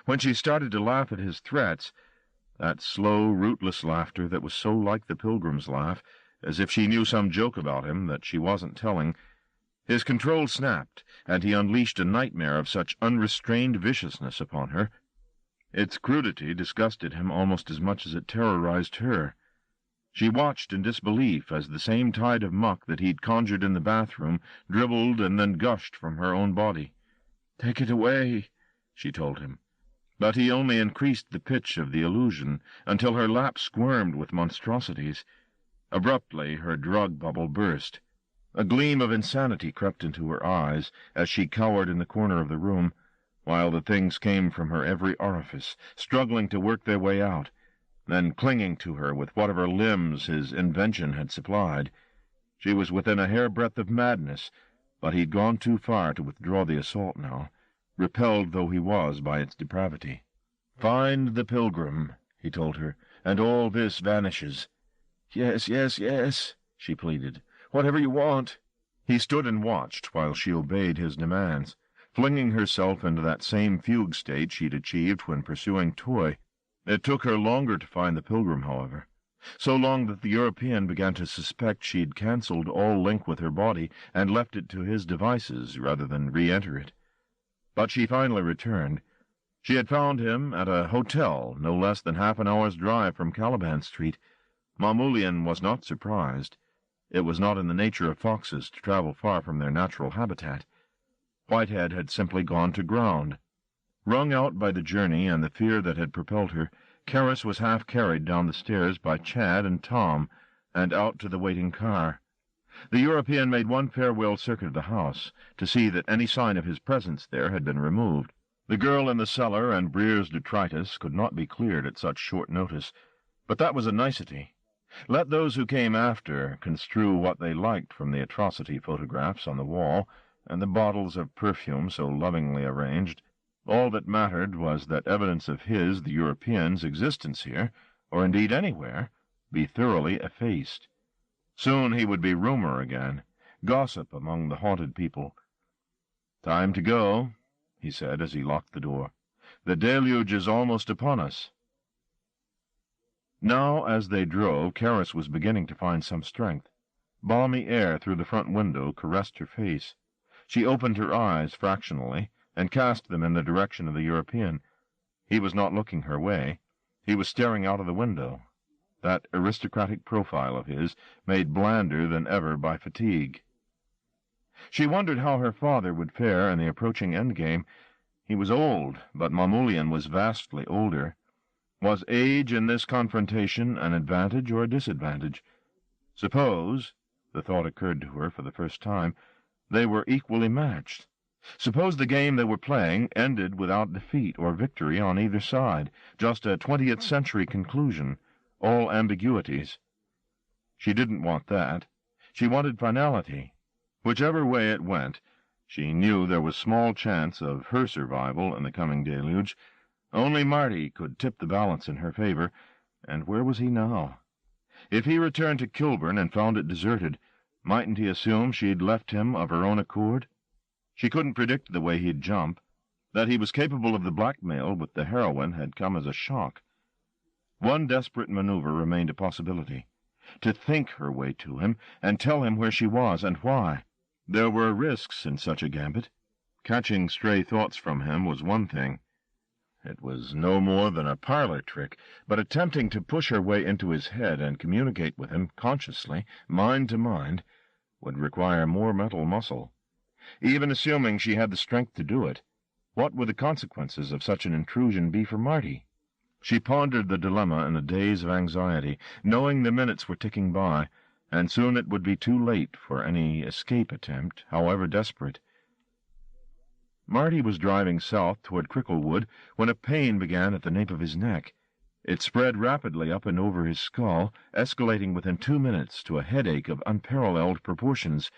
When she started to laugh at his threats, that slow, rootless laughter that was so like the pilgrim's laugh, as if she knew some joke about him that she wasn't telling, his control snapped, and he unleashed a nightmare of such unrestrained viciousness upon her. Its crudity disgusted him almost as much as it terrorized her. She watched in disbelief as the same tide of muck that he'd conjured in the bathroom dribbled and then gushed from her own body. "Take it away," she told him. But he only increased the pitch of the illusion, until her lap squirmed with monstrosities. Abruptly her drug bubble burst. A gleam of insanity crept into her eyes as she cowered in the corner of the room, while the things came from her every orifice, struggling to work their way out, then clinging to her with whatever limbs his invention had supplied. She was within a hairbreadth of madness, but he'd gone too far to withdraw the assault now, repelled though he was by its depravity. "Find the pilgrim," he told her, "and all this vanishes." "Yes, yes, yes," she pleaded. "Whatever you want." He stood and watched while she obeyed his demands, flinging herself into that same fugue state she'd achieved when pursuing Toy. It took her longer to find the pilgrim, however, so long that the European began to suspect she'd cancelled all link with her body and left it to his devices rather than re-enter it. But she finally returned. She had found him at a hotel no less than half an hour's drive from Caliban Street. Mamoulian was not surprised. It was not in the nature of foxes to travel far from their natural habitat. Whitehead had simply gone to ground. Wrung out by the journey and the fear that had propelled her, Caris was half carried down the stairs by Chad and Tom, and out to the waiting car. The European made one farewell circuit of the house, to see that any sign of his presence there had been removed. The girl in the cellar and Breer's detritus could not be cleared at such short notice, but that was a nicety. Let those who came after construe what they liked from the atrocity photographs on the wall and the bottles of perfume so lovingly arranged. All that mattered was that evidence of his, the European's, existence here, or indeed anywhere, be thoroughly effaced. Soon he would be rumor again, gossip among the haunted people. "Time to go," he said as he locked the door. "The deluge is almost upon us." Now, as they drove, Caris was beginning to find some strength. Balmy air through the front window caressed her face. She opened her eyes fractionally and cast them in the direction of the European. He was not looking her way. He was staring out of the window, that aristocratic profile of his, made blander than ever by fatigue. She wondered how her father would fare in the approaching endgame. He was old, but Mamoulian was vastly older. Was age in this confrontation an advantage or a disadvantage? Suppose, the thought occurred to her for the first time, they were equally matched. Suppose the game they were playing ended without defeat or victory on either side, just a 20th century conclusion, all ambiguities. She didn't want that. She wanted finality. Whichever way it went, she knew there was small chance of her survival in the coming deluge. Only Marty could tip the balance in her favor, and where was he now? If he returned to Kilburn and found it deserted, mightn't he assume she'd left him of her own accord? She couldn't predict the way he'd jump. That he was capable of the blackmail with the heroine had come as a shock. One desperate maneuver remained a possibility. To think her way to him, and tell him where she was and why. There were risks in such a gambit. Catching stray thoughts from him was one thing. It was no more than a parlor trick, but attempting to push her way into his head and communicate with him consciously, mind to mind, would require more mental muscle. Even assuming she had the strength to do it, what would the consequences of such an intrusion be for Marty? She pondered the dilemma in a daze of anxiety, knowing the minutes were ticking by, and soon it would be too late for any escape attempt, however desperate. Marty was driving south toward Cricklewood when a pain began at the nape of his neck. It spread rapidly up and over his skull, escalating within 2 minutes to a headache of unparalleled proportions.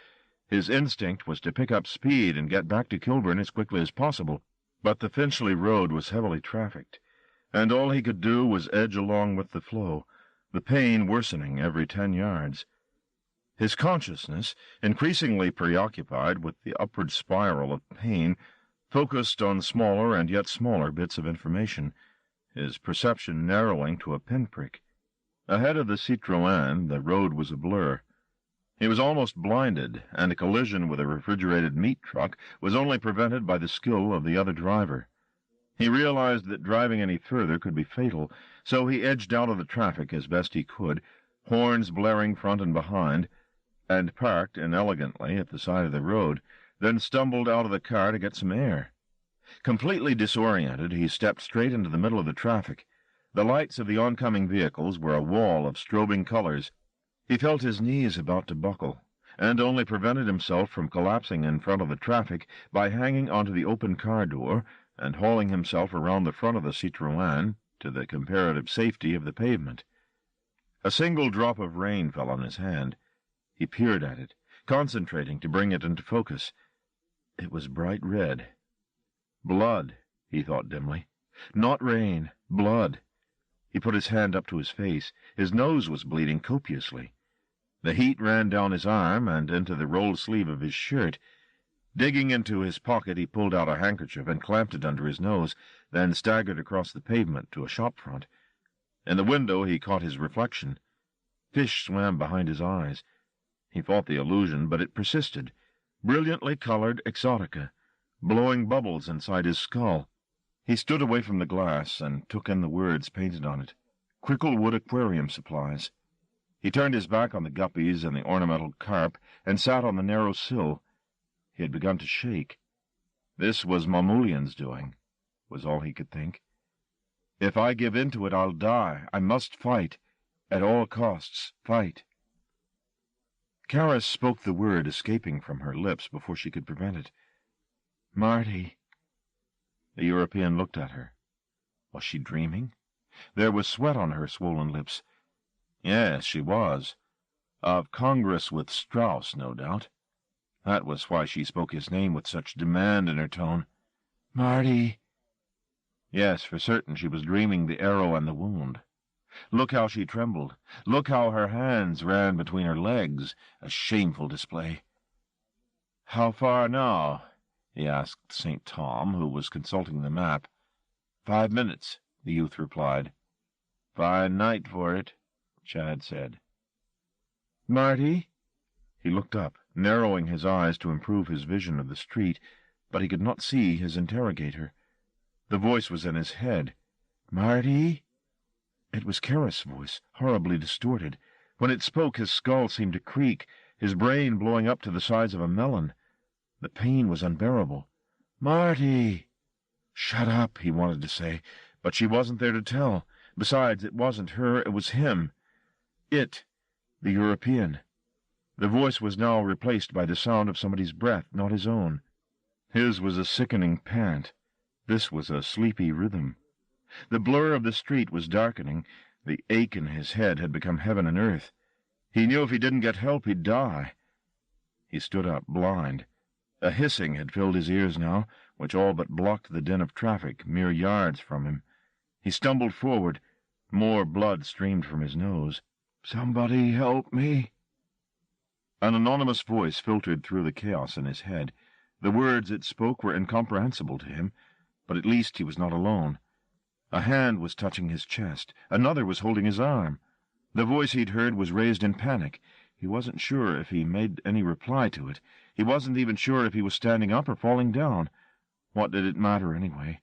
His instinct was to pick up speed and get back to Kilburn as quickly as possible, but the Finchley road was heavily trafficked, and all he could do was edge along with the flow, the pain worsening every 10 yards. His consciousness, increasingly preoccupied with the upward spiral of pain, focused on smaller and yet smaller bits of information, his perception narrowing to a pinprick. Ahead of the Citroën, the road was a blur. He was almost blinded, and a collision with a refrigerated meat truck was only prevented by the skill of the other driver. He realized that driving any further could be fatal, so he edged out of the traffic as best he could, horns blaring front and behind, and parked inelegantly at the side of the road, then stumbled out of the car to get some air. Completely disoriented, he stepped straight into the middle of the traffic. The lights of the oncoming vehicles were a wall of strobing colors. He felt his knees about to buckle, and only prevented himself from collapsing in front of the traffic by hanging onto the open car door and hauling himself around the front of the Citroën to the comparative safety of the pavement. A single drop of rain fell on his hand. He peered at it, concentrating to bring it into focus. It was bright red. Blood, he thought dimly. Not rain, blood. He put his hand up to his face. His nose was bleeding copiously. The heat ran down his arm and into the rolled sleeve of his shirt. Digging into his pocket, he pulled out a handkerchief and clamped it under his nose, then staggered across the pavement to a shop front. In the window he caught his reflection. Fish swam behind his eyes. He fought the illusion, but it persisted. Brilliantly colored exotica, blowing bubbles inside his skull. He stood away from the glass and took in the words painted on it. Cricklewood Aquarium Supplies. He turned his back on the guppies and the ornamental carp and sat on the narrow sill. He had begun to shake. This was Mamoulian's doing, was all he could think. If I give in to it, I'll die. I must fight. At all costs, fight. Karis spoke the word escaping from her lips before she could prevent it. Marty. The European looked at her. Was she dreaming? There was sweat on her swollen lips. Yes, she was. Of Congress with Strauss, no doubt. That was why she spoke his name with such demand in her tone. Marty. Yes, for certain she was dreaming the arrow and the wound. Look how she trembled. Look how her hands ran between her legs. A shameful display. How far now? He asked St. Tom, who was consulting the map. 5 minutes, the youth replied. Fine night for it, Chad said. Marty? He looked up, narrowing his eyes to improve his vision of the street, but he could not see his interrogator. The voice was in his head. Marty? It was Karis' voice, horribly distorted. When it spoke, his skull seemed to creak, his brain blowing up to the size of a melon. The pain was unbearable. Marty! Shut up, he wanted to say, but she wasn't there to tell. Besides, it wasn't her, it was him. It, the European. The voice was now replaced by the sound of somebody's breath, not his own. His was a sickening pant. This was a sleepy rhythm. The blur of the street was darkening. The ache in his head had become heaven and earth. He knew if he didn't get help, he'd die. He stood up, blind. A hissing had filled his ears now, which all but blocked the din of traffic mere yards from him. He stumbled forward. More blood streamed from his nose. Somebody help me. An anonymous voice filtered through the chaos in his head. The words it spoke were incomprehensible to him, but at least he was not alone. A hand was touching his chest. Another was holding his arm. The voice he'd heard was raised in panic. He wasn't sure if he made any reply to it. He wasn't even sure if he was standing up or falling down. What did it matter, anyway?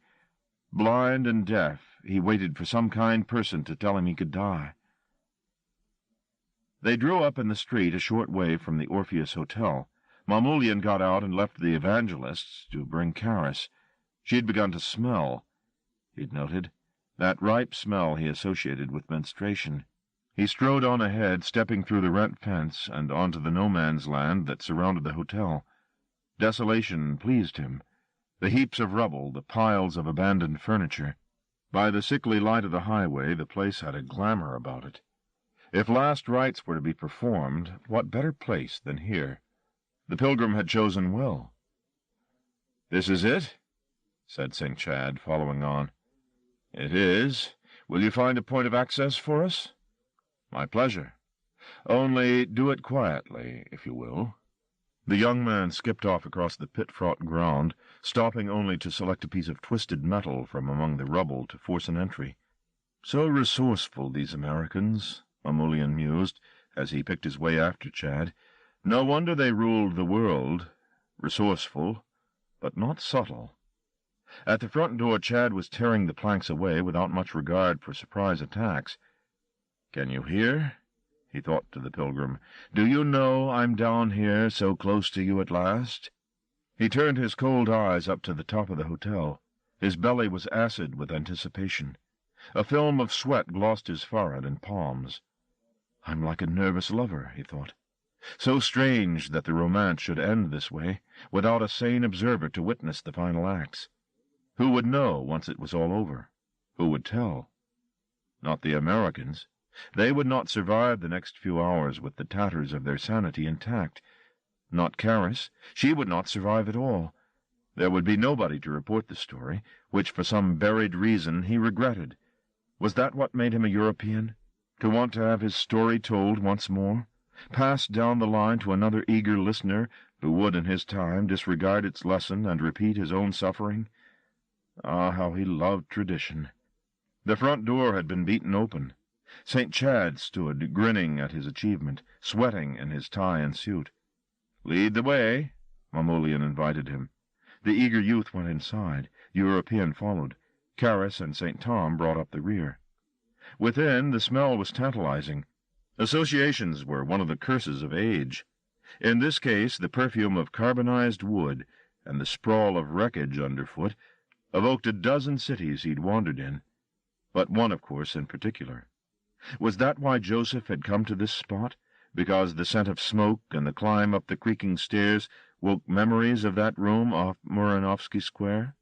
Blind and deaf, he waited for some kind person to tell him he could die. They drew up in the street a short way from the Orpheus Hotel. Mamoulian got out and left the evangelists to bring Karis. She had begun to smell, he'd noted, that ripe smell he associated with menstruation. He strode on ahead, stepping through the rent fence and onto the no-man's land that surrounded the hotel. Desolation pleased him. The heaps of rubble, the piles of abandoned furniture. By the sickly light of the highway, the place had a glamour about it. If last rites were to be performed, what better place than here? The pilgrim had chosen well. "This is it?" said St. Chad, following on. "It is. Will you find a point of access for us?" "My pleasure. Only do it quietly, if you will." The young man skipped off across the pit-fraught ground, stopping only to select a piece of twisted metal from among the rubble to force an entry. "So resourceful, these Americans," Mamoulian mused, as he picked his way after Chad. "No wonder they ruled the world. Resourceful, but not subtle." At the front door, Chad was tearing the planks away without much regard for surprise attacks. "Can you hear?" he thought to the pilgrim. "Do you know I'm down here, so close to you at last?" He turned his cold eyes up to the top of the hotel. His belly was acid with anticipation. A film of sweat glossed his forehead and palms. "I'm like a nervous lover," he thought. So strange that the romance should end this way, without a sane observer to witness the final acts. Who would know once it was all over? Who would tell? Not the Americans. They would not survive the next few hours with the tatters of their sanity intact. Not Karis. She would not survive at all. There would be nobody to report the story, which for some buried reason he regretted. Was that what made him a European? To want to have his story told once more? Passed down the line to another eager listener who would in his time disregard its lesson and repeat his own suffering? Ah, how he loved tradition. The front door had been beaten open. St. Chad stood, grinning at his achievement, sweating in his tie and suit. "Lead the way," Mamoulian invited him. The eager youth went inside. European followed. Karis and St. Tom brought up the rear. Within, the smell was tantalizing. Associations were one of the curses of age. In this case, the perfume of carbonized wood and the sprawl of wreckage underfoot evoked a dozen cities he'd wandered in, but one, of course, in particular. Was that why Joseph had come to this spot? Because the scent of smoke and the climb up the creaking stairs woke memories of that room off Muranovsky Square?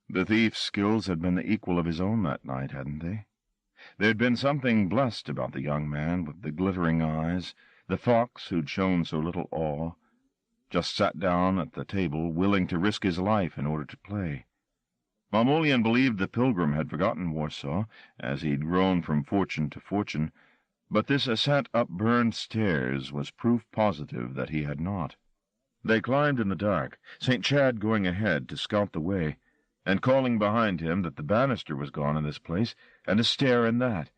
The thief's skills had been the equal of his own that night, hadn't they? There'd been something blessed about the young man with the glittering eyes, the fox who'd shown so little awe, just sat down at the table, willing to risk his life in order to play. Mamoulian believed the pilgrim had forgotten Warsaw, as he'd grown from fortune to fortune, but this ascent up burned stairs was proof positive that he had not. They climbed in the dark, St. Chad going ahead to scout the way, and calling behind him that the banister was gone in this place, and a stair in that.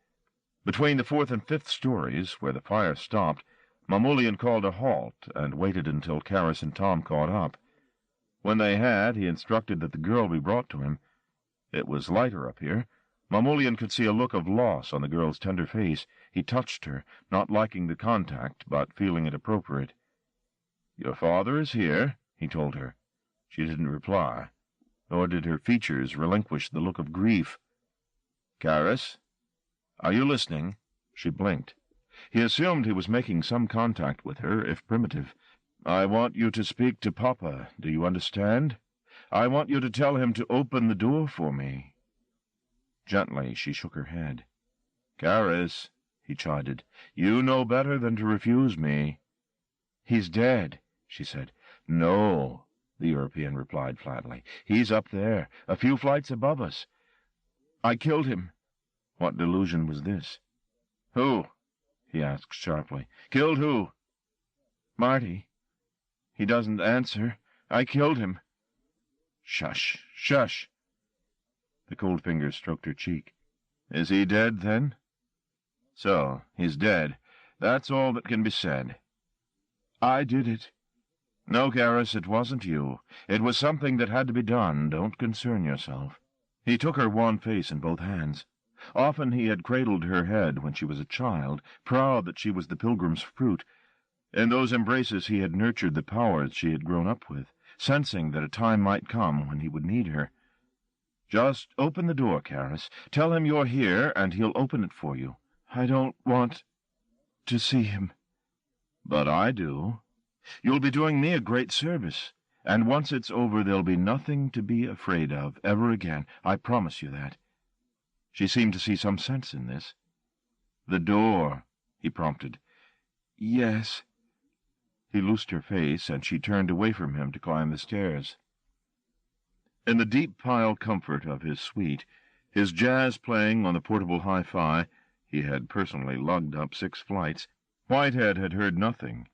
Between the 4th and 5th stories, where the fire stopped, Mamoulian called a halt and waited until Karis and Tom caught up. When they had, he instructed that the girl be brought to him. It was lighter up here. Mamoulian could see a look of loss on the girl's tender face. He touched her, not liking the contact, but feeling it appropriate. "Your father is here," he told her. She didn't reply, nor did her features relinquish the look of grief. "Karis, are you listening?" She blinked. He assumed he was making some contact with her, if primitive. "I want you to speak to Papa, do you understand? I want you to tell him to open the door for me." Gently she shook her head. "Karis," he chided, "you know better than to refuse me." "He's dead," she said. "No," the European replied flatly. "He's up there, a few flights above us. I killed him." What delusion was this? "Who?" he asked sharply. "Killed who?" "Marty. He doesn't answer. I killed him." "Shush, shush." The cold fingers stroked her cheek. "Is he dead, then?" "So, he's dead. That's all that can be said." "I did it." "No, Karis, it wasn't you. It was something that had to be done. Don't concern yourself." He took her wan face in both hands. Often he had cradled her head when she was a child, proud that she was the Pilgrim's fruit. In those embraces he had nurtured the powers she had grown up with, sensing that a time might come when he would need her. "Just open the door, Caris. Tell him you're here, and he'll open it for you." "I don't want to see him." "But I do. You'll be doing me a great service, and once it's over there'll be nothing to be afraid of ever again. I promise you that." She seemed to see some sense in this. "The door," he prompted. "Yes." He loosed her face, and she turned away from him to climb the stairs. In the deep pile comfort of his suite, his jazz playing on the portable hi-fi — he had personally lugged up 6 flights — Whitehead had heard nothing.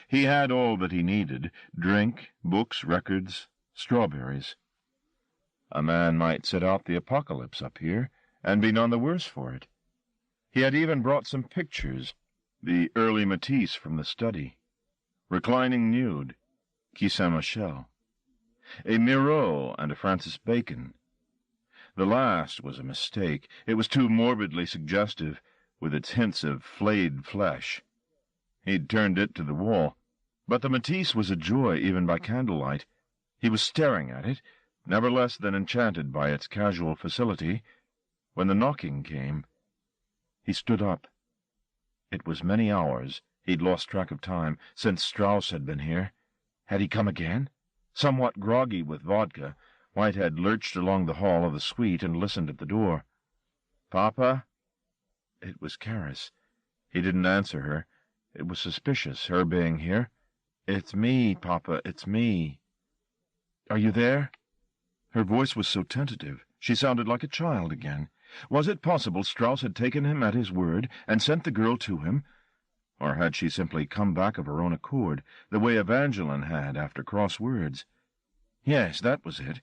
He had all that he needed: drink, books, records, strawberries. A man might sit out the apocalypse up here, and be none the worse for it. He had even brought some pictures, the early Matisse from the study, reclining nude, Quai Saint-Michel, a Miro and a Francis Bacon. The last was a mistake. It was too morbidly suggestive, with its hints of flayed flesh. He'd turned it to the wall, but the Matisse was a joy even by candlelight. He was staring at it, never less than enchanted by its casual facility, when the knocking came. He stood up. It was many hours, he'd lost track of time, since Strauss had been here. Had he come again? Somewhat groggy with vodka, Whitehead lurched along the hall of the suite and listened at the door. "Papa?" It was Caris. He didn't answer her. It was suspicious, her being here. "It's me, Papa, it's me." "Are you there?" Her voice was so tentative. She sounded like a child again. Was it possible Strauss had taken him at his word and sent the girl to him? Or had she simply come back of her own accord, the way Evangeline had after cross words? Yes, that was it.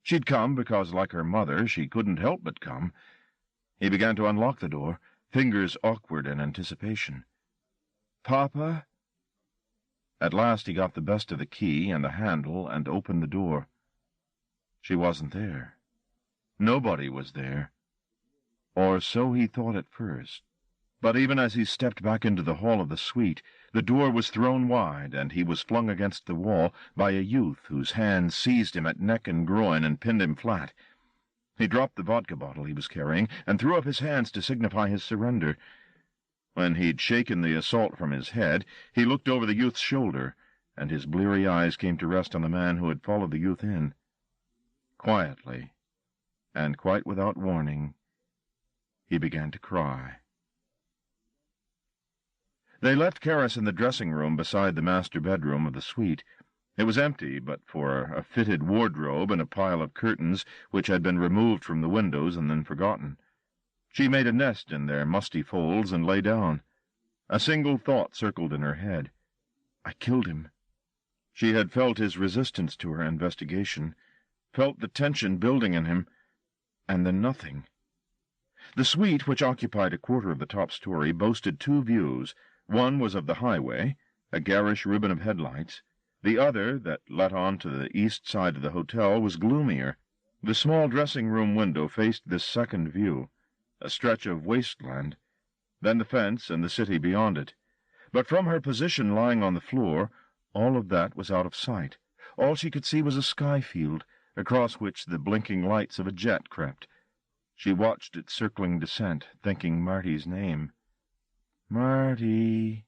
She'd come because, like her mother, she couldn't help but come. He began to unlock the door, fingers awkward in anticipation. "Papa?" At last he got the best of the key and the handle and opened the door. She wasn't there. Nobody was there. Or so he thought at first. But even as he stepped back into the hall of the suite, the door was thrown wide, and he was flung against the wall by a youth whose hands seized him at neck and groin and pinned him flat. He dropped the vodka bottle he was carrying and threw up his hands to signify his surrender. When he'd shaken the assault from his head, he looked over the youth's shoulder, and his bleary eyes came to rest on the man who had followed the youth in. Quietly, and quite without warning, he began to cry. They left Caris in the dressing-room beside the master bedroom of the suite. It was empty, but for a fitted wardrobe and a pile of curtains which had been removed from the windows and then forgotten. She made a nest in their musty folds and lay down. A single thought circled in her head. I killed him. She had felt his resistance to her investigation, felt the tension building in him, and then nothing. The suite, which occupied a quarter of the top story, boasted 2 views. One was of the highway, a garish ribbon of headlights. The other, that let on to the east side of the hotel, was gloomier. The small dressing-room window faced this second view, a stretch of wasteland, then the fence and the city beyond it. But from her position lying on the floor, all of that was out of sight. All she could see was a sky field, across which the blinking lights of a jet crept. She watched its circling descent, thinking Marty's name. Marty.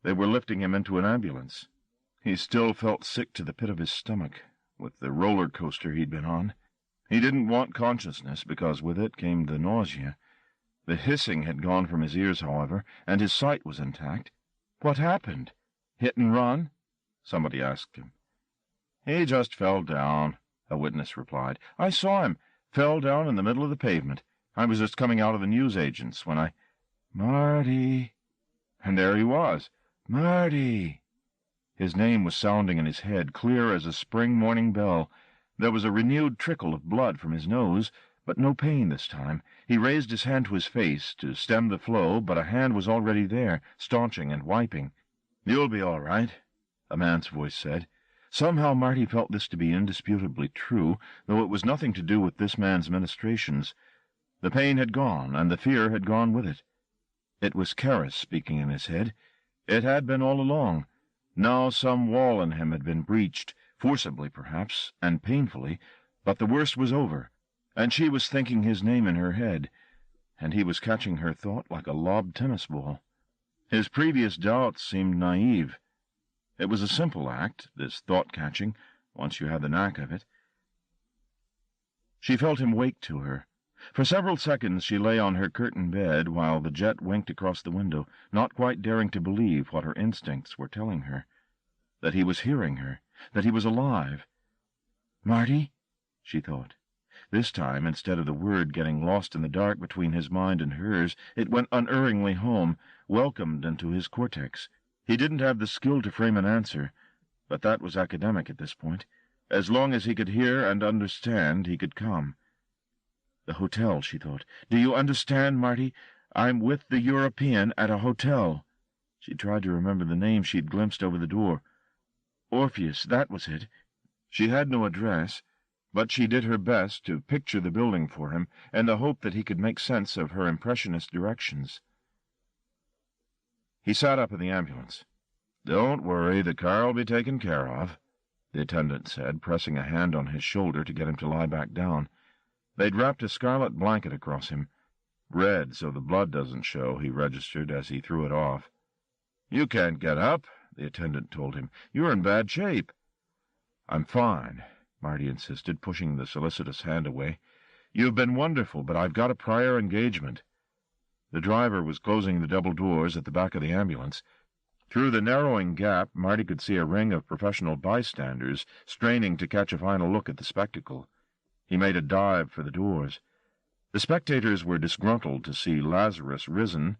They were lifting him into an ambulance. He still felt sick to the pit of his stomach, with the roller coaster he'd been on. He didn't want consciousness, because with it came the nausea. The hissing had gone from his ears, however, and his sight was intact. What happened? Hit and run? Somebody asked him. He just fell down, a witness replied. I saw him. Fell down in the middle of the pavement. I was just coming out of the newsagent's when I... Marty. And there he was. Marty. His name was sounding in his head, clear as a spring morning bell. There was a renewed trickle of blood from his nose, but no pain this time. He raised his hand to his face to stem the flow, but a hand was already there, staunching and wiping. You'll be all right, a man's voice said. Somehow Marty felt this to be indisputably true, though it was nothing to do with this man's ministrations. The pain had gone, and the fear had gone with it. It was Karis speaking in his head. It had been all along. Now some wall in him had been breached, forcibly perhaps, and painfully, but the worst was over, and she was thinking his name in her head, and he was catching her thought like a lobbed tennis ball. His previous doubts seemed naive. It was a simple act, this thought-catching, once you had the knack of it. She felt him wake to her. For several seconds she lay on her curtained bed while the jet winked across the window, not quite daring to believe what her instincts were telling her. That he was hearing her, that he was alive. "Marty?" she thought. This time, instead of the word getting lost in the dark between his mind and hers, it went unerringly home, welcomed into his cortex. He didn't have the skill to frame an answer, but that was academic at this point. As long as he could hear and understand, he could come. The hotel, she thought. "Do you understand, Marty? I'm with the European at a hotel." She tried to remember the name she'd glimpsed over the door. Orpheus, that was it. She had no address, but she did her best to picture the building for him, in the hope that he could make sense of her impressionist directions. He sat up in the ambulance. "Don't worry, the car'll be taken care of," the attendant said, pressing a hand on his shoulder to get him to lie back down. They'd wrapped a scarlet blanket across him. "Red, so the blood doesn't show," he registered as he threw it off. "You can't get up," the attendant told him. "You're in bad shape." "I'm fine," Marty insisted, pushing the solicitous hand away. "You've been wonderful, but I've got a prior engagement." The driver was closing the double doors at the back of the ambulance. Through the narrowing gap, Marty could see a ring of professional bystanders straining to catch a final look at the spectacle. He made a dive for the doors. The spectators were disgruntled to see Lazarus risen,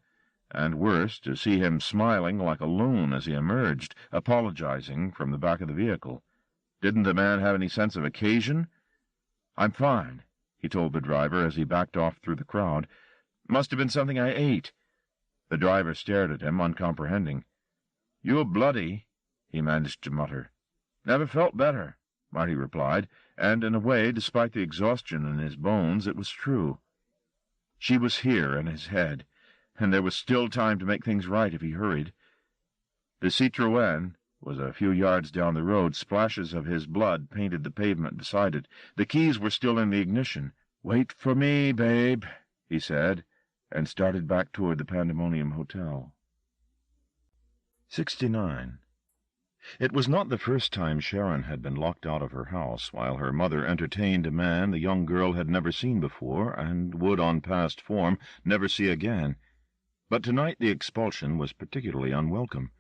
and worse, to see him smiling like a loon as he emerged, apologizing from the back of the vehicle. Didn't the man have any sense of occasion? "I'm fine," he told the driver as he backed off through the crowd. "Must have been something I ate." The driver stared at him, uncomprehending. "You're bloody," he managed to mutter. "Never felt better," Marty replied, and in a way, despite the exhaustion in his bones, it was true. She was here in his head, and there was still time to make things right if he hurried. The Citroën was a few yards down the road. Splashes of his blood painted the pavement beside it. The keys were still in the ignition. "Wait for me, babe," he said, and started back toward the Pandemonium Hotel. 69. It was not the first time Sharon had been locked out of her house while her mother entertained a man the young girl had never seen before, and would, on past form, never see again. But tonight the expulsion was particularly unwelcome.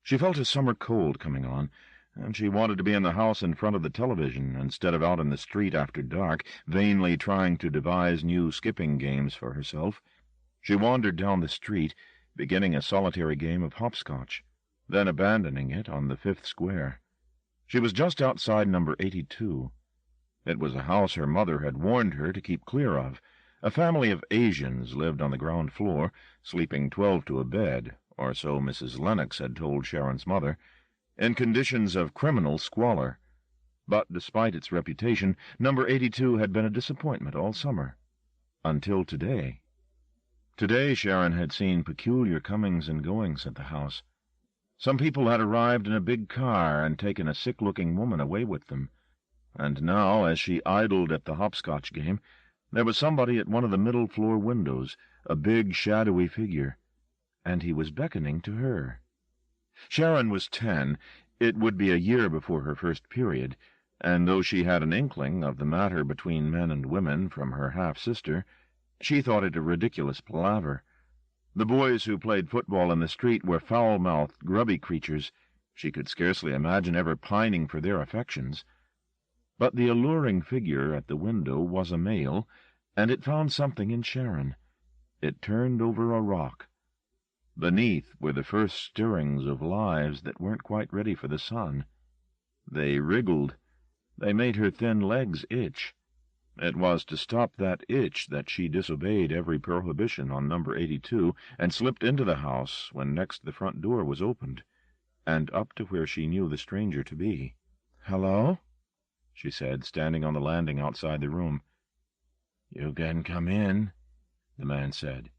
She felt a summer cold coming on, and she wanted to be in the house in front of the television instead of out in the street after dark, vainly trying to devise new skipping games for herself. She wandered down the street, beginning a solitary game of hopscotch, then abandoning it on the 5th square. She was just outside number 82. It was a house her mother had warned her to keep clear of. A family of Asians lived on the ground floor, sleeping 12 to a bed, or so Mrs. Lennox had told Sharon's mother, in conditions of criminal squalor. But despite its reputation, number 82 had been a disappointment all summer. Until today. Today Sharon had seen peculiar comings and goings at the house. Some people had arrived in a big car and taken a sick-looking woman away with them. And now, as she idled at the hopscotch game, there was somebody at one of the middle-floor windows, a big, shadowy figure, and he was beckoning to her. Sharon was 10. It would be a year before her first period, and though she had an inkling of the matter between men and women from her half-sister, she thought it a ridiculous palaver. The boys who played football in the street were foul-mouthed, grubby creatures. She could scarcely imagine ever pining for their affections. But the alluring figure at the window was a male, and it found something in Sharon. It turned over a rock. Beneath were the first stirrings of lives that weren't quite ready for the sun. They wriggled. They made her thin legs itch. It was to stop that itch that she disobeyed every prohibition on number 82 and slipped into the house when next the front door was opened, and up to where she knew the stranger to be. "Hello?" she said, standing on the landing outside the room. "You can come in," the man said.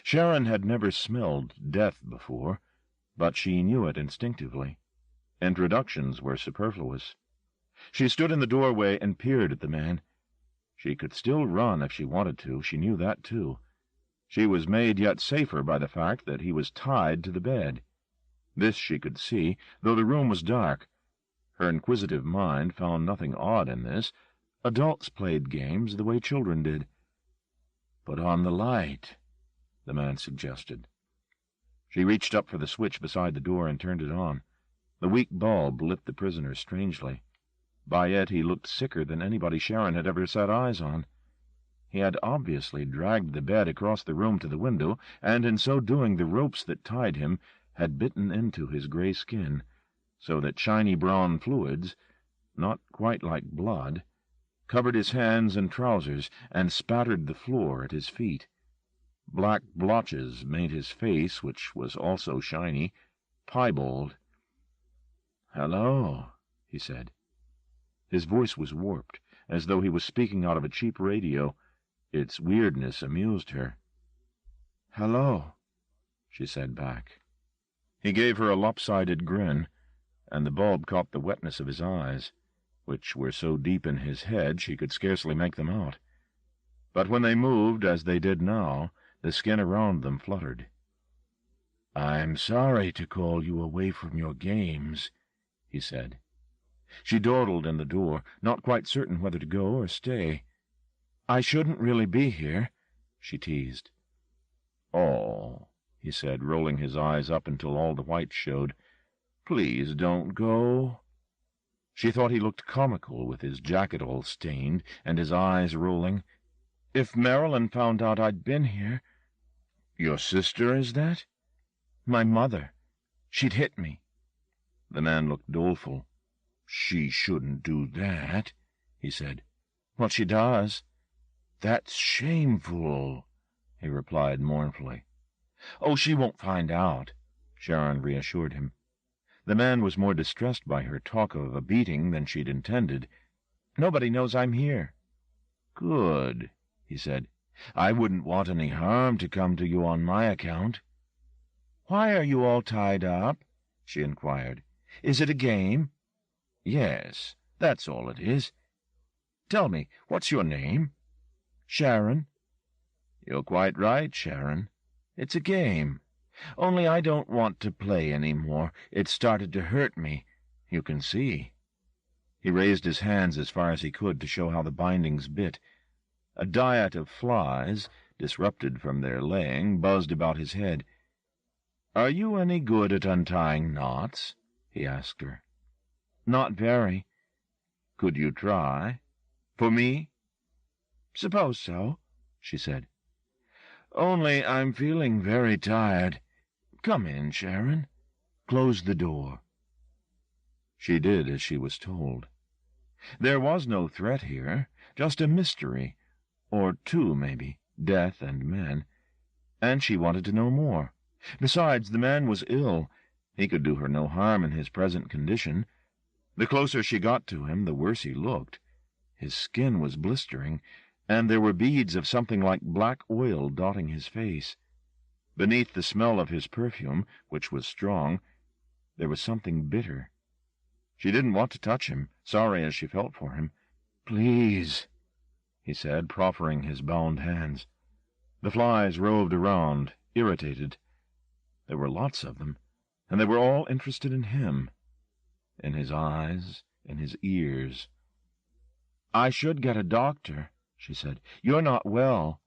Sharon had never smelled death before, but she knew it instinctively. Introductions were superfluous. She stood in the doorway and peered at the man. She could still run if she wanted to, she knew that too. She was made yet safer by the fact that he was tied to the bed. This she could see, though the room was dark. Her inquisitive mind found nothing odd in this. Adults played games the way children did. "Put on the light," the man suggested. She reached up for the switch beside the door and turned it on. The weak bulb lit the prisoner strangely. By it he looked sicker than anybody Sharon had ever set eyes on. He had obviously dragged the bed across the room to the window, and in so doing the ropes that tied him had bitten into his gray skin, so that shiny brown fluids, not quite like blood, covered his hands and trousers and spattered the floor at his feet. Black blotches made his face, which was also shiny, piebald. "Hello," he said. His voice was warped, as though he was speaking out of a cheap radio. Its weirdness amused her. "Hello," she said back. He gave her a lopsided grin, and the bulb caught the wetness of his eyes, which were so deep in his head she could scarcely make them out. But when they moved, as they did now, the skin around them fluttered. "I'm sorry to call you away from your games," he said. She dawdled in the door, not quite certain whether to go or stay. "I shouldn't really be here," she teased. "Oh," he said, rolling his eyes up until all the whites showed. "Please don't go." She thought he looked comical with his jacket all stained and his eyes rolling. "If Marilyn found out I'd been here—" "Your sister, is that?" "My mother. She'd hit me." The man looked doleful. "She shouldn't do that," he said. "Well, she does." "That's shameful," he replied mournfully. "Oh, she won't find out," Sharon reassured him. The man was more distressed by her talk of a beating than she'd intended. "Nobody knows I'm here." "Good," he said. "I wouldn't want any harm to come to you on my account." "Why are you all tied up?" she inquired. "Is it a game?" "Yes, that's all it is." "Tell me, what's your name?" "Sharon." "You're quite right, Sharon. It's a game. Only I don't want to play any more. It's started to hurt me. You can see." He raised his hands as far as he could to show how the bindings bit. A diet of flies, disrupted from their laying, buzzed about his head. "Are you any good at untying knots?" he asked her. "Not very." "Could you try? For me?" "Suppose so," she said. "Only I'm feeling very tired. Come in, Sharon. Close the door." She did as she was told. There was no threat here, just a mystery, or two, maybe, death and men, and she wanted to know more. Besides, the man was ill. He could do her no harm in his present condition. The closer she got to him, the worse he looked. His skin was blistering, and there were beads of something like black oil dotting his face. Beneath the smell of his perfume, which was strong, there was something bitter. She didn't want to touch him, sorry as she felt for him. "Please," he said, proffering his bound hands. The flies roved around, irritated. There were lots of them, and they were all interested in him, in his eyes, in his ears. "I should get a doctor," she said. "You're not well."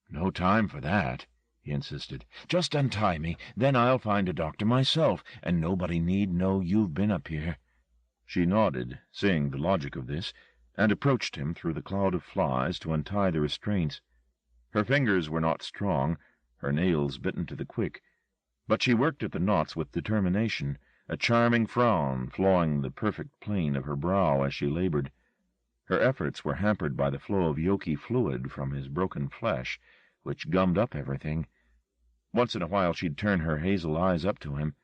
"No time for that," he insisted. "Just untie me, then I'll find a doctor myself, and nobody need know you've been up here." She nodded, seeing the logic of this, and approached him through the cloud of flies to untie the restraints. Her fingers were not strong, her nails bitten to the quick, but she worked at the knots with determination, a charming frown flowing the perfect plane of her brow as she labored. Her efforts were hampered by the flow of yolky fluid from his broken flesh, which gummed up everything. Once in a while she'd turn her hazel eyes up to him.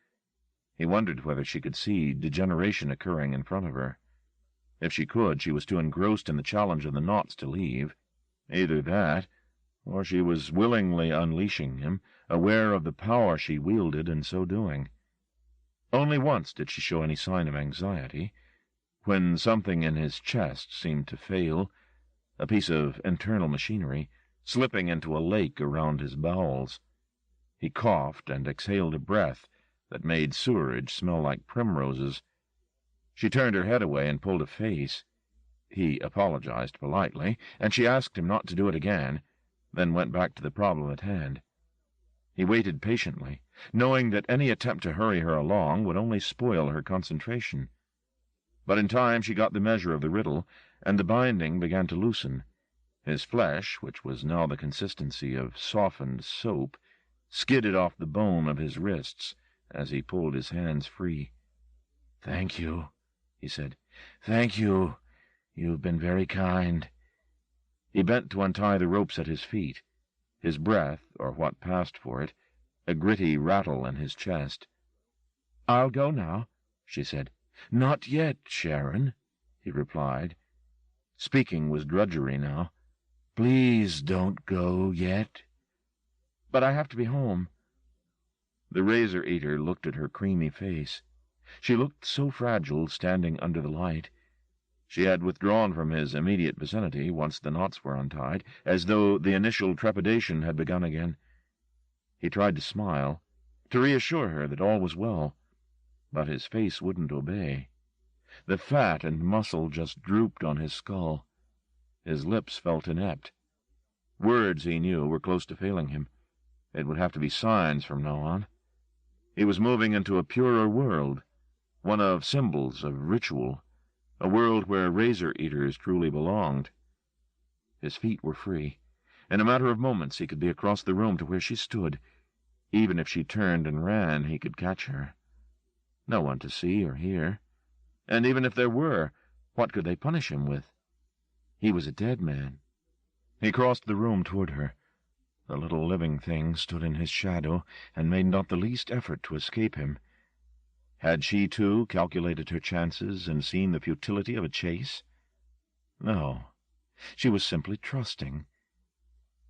He wondered whether she could see degeneration occurring in front of her. If she could, she was too engrossed in the challenge of the knots to leave. Either that, or she was willingly unleashing him, aware of the power she wielded in so doing. Only once did she show any sign of anxiety, when something in his chest seemed to fail, a piece of internal machinery, slipping into a lake around his bowels. He coughed and exhaled a breath that made sewerage smell like primroses. She turned her head away and pulled a face. He apologized politely, and she asked him not to do it again, then went back to the problem at hand. He waited patiently, knowing that any attempt to hurry her along would only spoil her concentration. But in time she got the measure of the riddle, and the binding began to loosen. His flesh, which was now the consistency of softened soap, skidded off the bone of his wrists as he pulled his hands free. "Thank you," he said. "Thank you. You've been very kind." He bent to untie the ropes at his feet, his breath, or what passed for it, a gritty rattle in his chest. "I'll go now," she said. "Not yet, Sharon," he replied. Speaking was drudgery now. "Please don't go yet." "But I have to be home." The razor-eater looked at her creamy face. She looked so fragile standing under the light. She had withdrawn from his immediate vicinity once the knots were untied, as though the initial trepidation had begun again. He tried to smile, to reassure her that all was well, but his face wouldn't obey. The fat and muscle just drooped on his skull. His lips felt inept. Words, he knew, were close to failing him. It would have to be signs from now on. He was moving into a purer world, one of symbols, of ritual, a world where razor-eaters truly belonged. His feet were free. In a matter of moments he could be across the room to where she stood. Even if she turned and ran, he could catch her. No one to see or hear. And even if there were, what could they punish him with? He was a dead man. He crossed the room toward her. The little living thing stood in his shadow and made not the least effort to escape him. Had she, too, calculated her chances and seen the futility of a chase? No. She was simply trusting.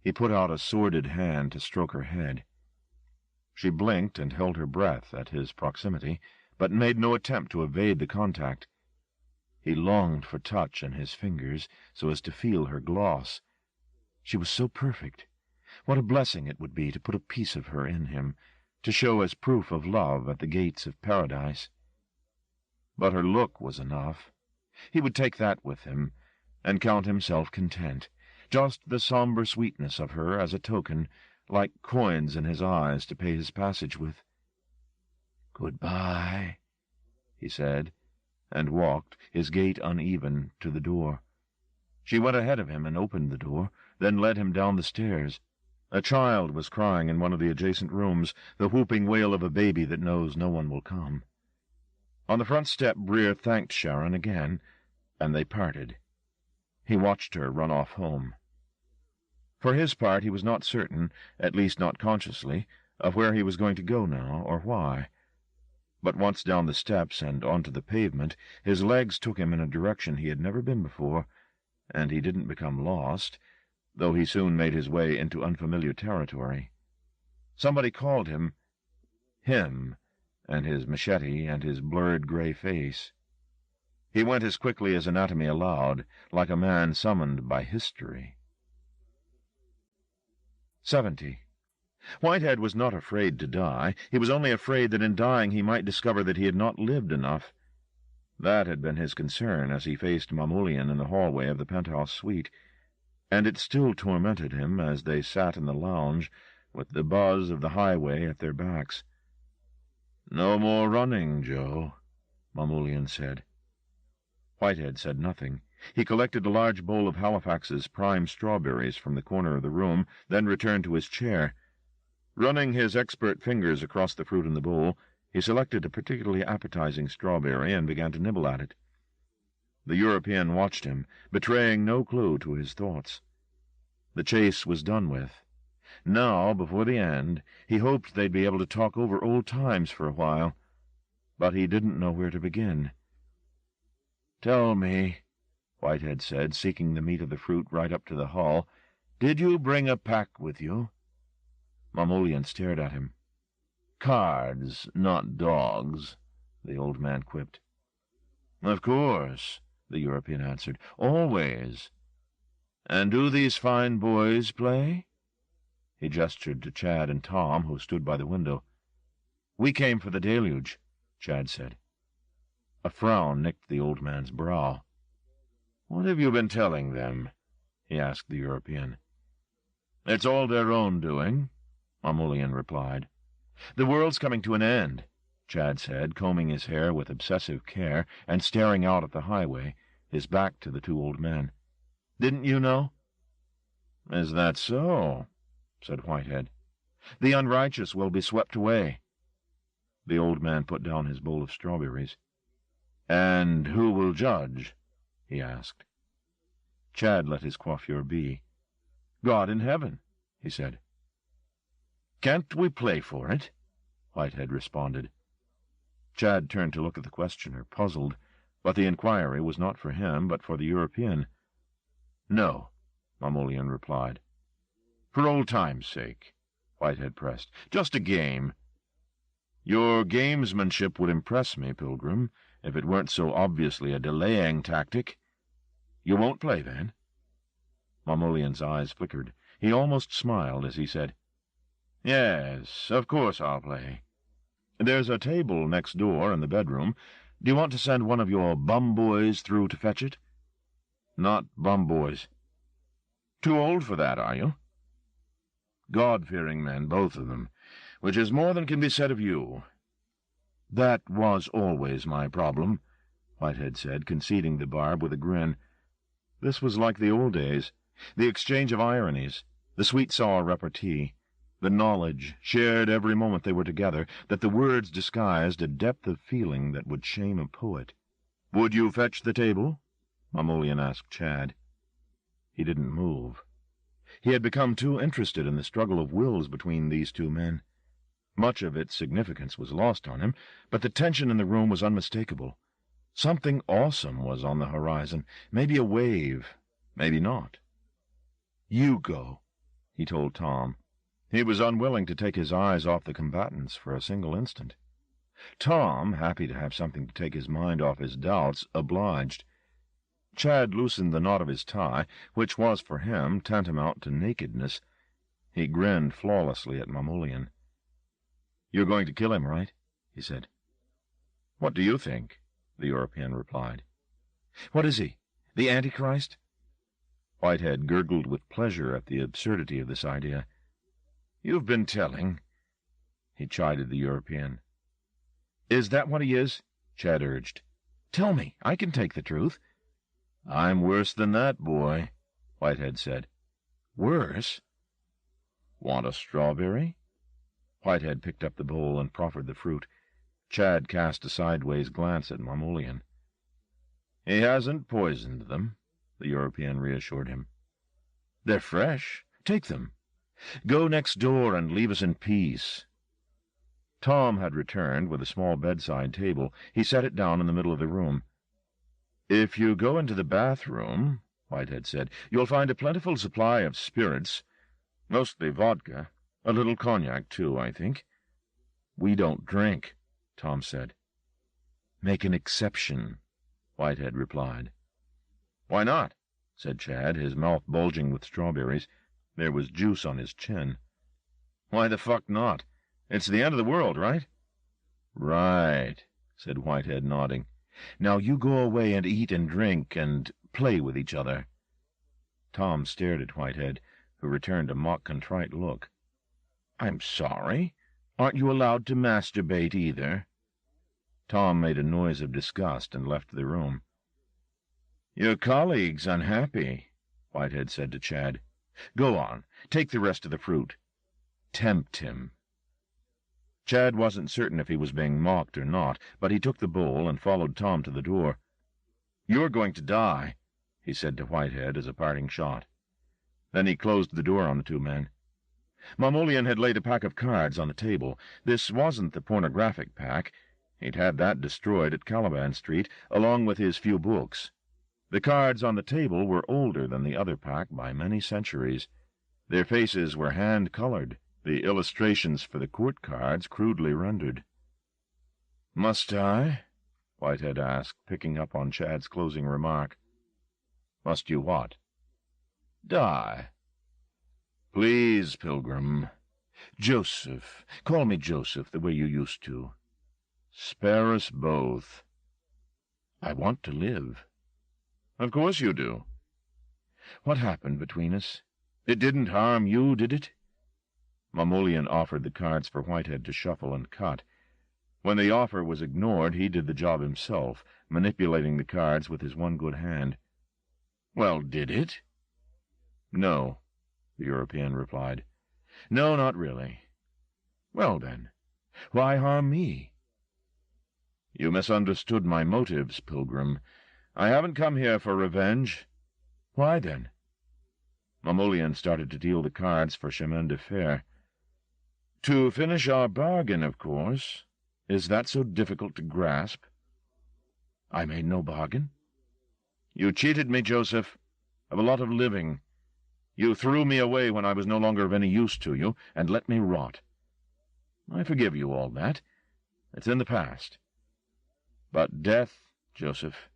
He put out a sordid hand to stroke her head. She blinked and held her breath at his proximity, but made no attempt to evade the contact. He longed for touch in his fingers so as to feel her gloss. She was so perfect. What a blessing it would be to put a piece of her in him, to show as proof of love at the gates of paradise. But her look was enough. He would take that with him, and count himself content, just the somber sweetness of her as a token, like coins in his eyes to pay his passage with. "Goodbye," he said, and walked, his gait uneven, to the door. She went ahead of him and opened the door, then led him down the stairs. A child was crying in one of the adjacent rooms, the whooping wail of a baby that knows no one will come. On the front step Breer thanked Sharon again, and they parted. He watched her run off home. For his part, he was not certain, at least not consciously, of where he was going to go now, or why. But once down the steps and onto the pavement, his legs took him in a direction he had never been before, and he didn't become lost, though he soon made his way into unfamiliar territory. Somebody called him, and his machete and his blurred gray face. He went as quickly as anatomy allowed, like a man summoned by history. 70. Whitehead was not afraid to die. He was only afraid that in dying he might discover that he had not lived enough. That had been his concern as he faced Mamoulian in the hallway of the penthouse suite, and it still tormented him as they sat in the lounge, with the buzz of the highway at their backs. "No more running, Joe," Mamoulian said. Whitehead said nothing. He collected a large bowl of Halifax's prime strawberries from the corner of the room, then returned to his chair. Running his expert fingers across the fruit in the bowl, he selected a particularly appetizing strawberry and began to nibble at it. The European watched him, betraying no clue to his thoughts. The chase was done with. Now, before the end, he hoped they'd be able to talk over old times for a while, but he didn't know where to begin. "Tell me," Whitehead said, seeking the meat of the fruit right up to the hull, Did you bring a pack with you?" Mamolian stared at him. "Cards, not dogs," the old man quipped. "Of course," the European answered. "Always. And do these fine boys play?" He gestured to Chad and Tom, who stood by the window. "We came for the deluge," Chad said. A frown nicked the old man's brow. "What have you been telling them?" he asked the European. "It's all their own doing," Mamolian replied. "The world's coming to an end," Chad said, combing his hair with obsessive care and staring out at the highway, his back to the two old men. "Didn't you know?" "Is that so?" said Whitehead. "The unrighteous will be swept away." The old man put down his bowl of strawberries. "And who will judge?" he asked. Chad let his coiffure be. "God in heaven," he said. "Can't we play for it?" Whitehead responded. Chad turned to look at the questioner, puzzled, but the inquiry was not for him, but for the European. "No," Mamolian replied. "For old time's sake," Whitehead pressed. "Just a game." "Your gamesmanship would impress me, Pilgrim, if it weren't so obviously a delaying tactic. You won't play, then?" Mamolian's eyes flickered. He almost smiled as he said, "Yes, of course I'll play. There's a table next door in the bedroom. Do you want to send one of your bum boys through to fetch it?" "Not bum boys." "Too old for that, are you?" "God-fearing men, both of them, which is more than can be said of you." "That was always my problem," Whitehead said, conceding the barb with a grin. This was like the old days, the exchange of ironies, the sweet-sour repartee, the knowledge, shared every moment they were together, that the words disguised a depth of feeling that would shame a poet. "Would you fetch the table?" Mamolian asked Chad. He didn't move. He had become too interested in the struggle of wills between these two men. Much of its significance was lost on him, but the tension in the room was unmistakable. Something awesome was on the horizon, maybe a wave, maybe not. "You go," he told Tom. He was unwilling to take his eyes off the combatants for a single instant. Tom, happy to have something to take his mind off his doubts, obliged. Chad loosened the knot of his tie, which was for him tantamount to nakedness. He grinned flawlessly at Mamolian. "You're going to kill him, right?" he said. "What do you think?" the European replied. "What is he? The Antichrist?" Whitehead gurgled with pleasure at the absurdity of this idea. "You've been telling," he chided the European. "Is that what he is?" Chad urged. "Tell me. I can take the truth." "I'm worse than that, boy," Whitehead said. "Worse?" "Want a strawberry?" Whitehead picked up the bowl and proffered the fruit. Chad cast a sideways glance at Mamolian. "He hasn't poisoned them," the European reassured him. "They're fresh. Take them. Go next door and leave us in peace." Tom had returned with a small bedside table. He set it down in the middle of the room. "If you go into the bathroom," Whitehead said, "you'll find a plentiful supply of spirits, mostly vodka, a little cognac, too, I think." "We don't drink," Tom said. "Make an exception," Whitehead replied. "Why not?" said Chad, his mouth bulging with strawberries. There was juice on his chin. "Why the fuck not? It's the end of the world, right?" "Right," said Whitehead, nodding. "Now you go away and eat and drink and play with each other." Tom stared at Whitehead, who returned a mock-contrite look. "I'm sorry. Aren't you allowed to masturbate either?" Tom made a noise of disgust and left the room. "Your colleague's unhappy," Whitehead said to Chad. "Go on. Take the rest of the fruit. Tempt him." Chad wasn't certain if he was being mocked or not, but he took the bowl and followed Tom to the door. "You're going to die," he said to Whitehead as a parting shot. Then he closed the door on the two men. Mamolian had laid a pack of cards on the table. This wasn't the pornographic pack. He'd had that destroyed at Caliban Street, along with his few books. The cards on the table were older than the other pack by many centuries. Their faces were hand-colored, the illustrations for the court cards crudely rendered. "Must I?" Whitehead asked, picking up on Chad's closing remark. "Must you what?" "Die." "Please, Pilgrim. Joseph. Call me Joseph, the way you used to. Spare us both." "I want to live." "Of course you do." "What happened between us? It didn't harm you, did it?" Mamoulian offered the cards for Whitehead to shuffle and cut. When the offer was ignored, he did the job himself, manipulating the cards with his one good hand. "Well, did it?" "No," the European replied. "No, not really." "Well, then, why harm me?" "You misunderstood my motives, Pilgrim. I haven't come here for revenge." "Why, then?" Mamoulian started to deal the cards for chemin de fer. "To finish our bargain, of course. Is that so difficult to grasp?" "I made no bargain." "You cheated me, Joseph, of a lot of living. You threw me away when I was no longer of any use to you, and let me rot. I forgive you all that. It's in the past. But death, Joseph,"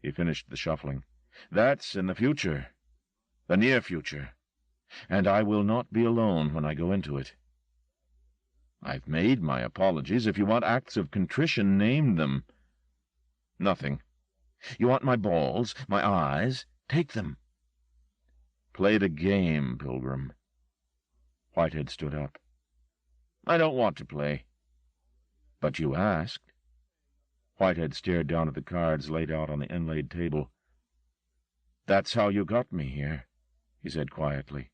he finished the shuffling, "that's in the future, the near future, and I will not be alone when I go into it. I've made my apologies. If you want acts of contrition, name them." "Nothing." "You want my balls, my eyes? Take them." "Play the game, Pilgrim." Whitehead stood up. "I don't want to play." "But you asked." Whitehead stared down at the cards laid out on the inlaid table. "That's how you got me here," he said quietly.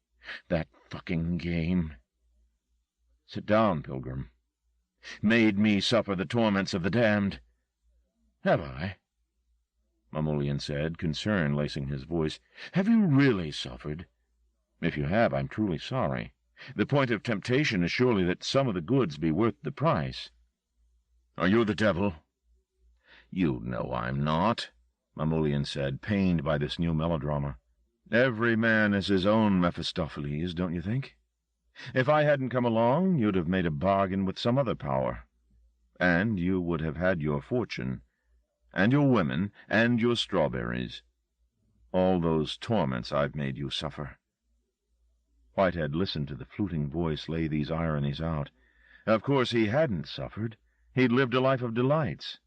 "That fucking game." "Sit down, Pilgrim." "Made me suffer the torments of the damned." "Have I?" Mamoulian said, concern lacing his voice. "Have you really suffered? If you have, I'm truly sorry. The point of temptation is surely that some of the goods be worth the price." "Are you the devil?" "You know I'm not," Mamoulian said, pained by this new melodrama. "Every man is his own Mephistopheles, don't you think? If I hadn't come along, you'd have made a bargain with some other power. And you would have had your fortune, and your women, and your strawberries. All those torments I've made you suffer." Whitehead listened to the fluting voice lay these ironies out. Of course he hadn't suffered. He'd lived a life of delights.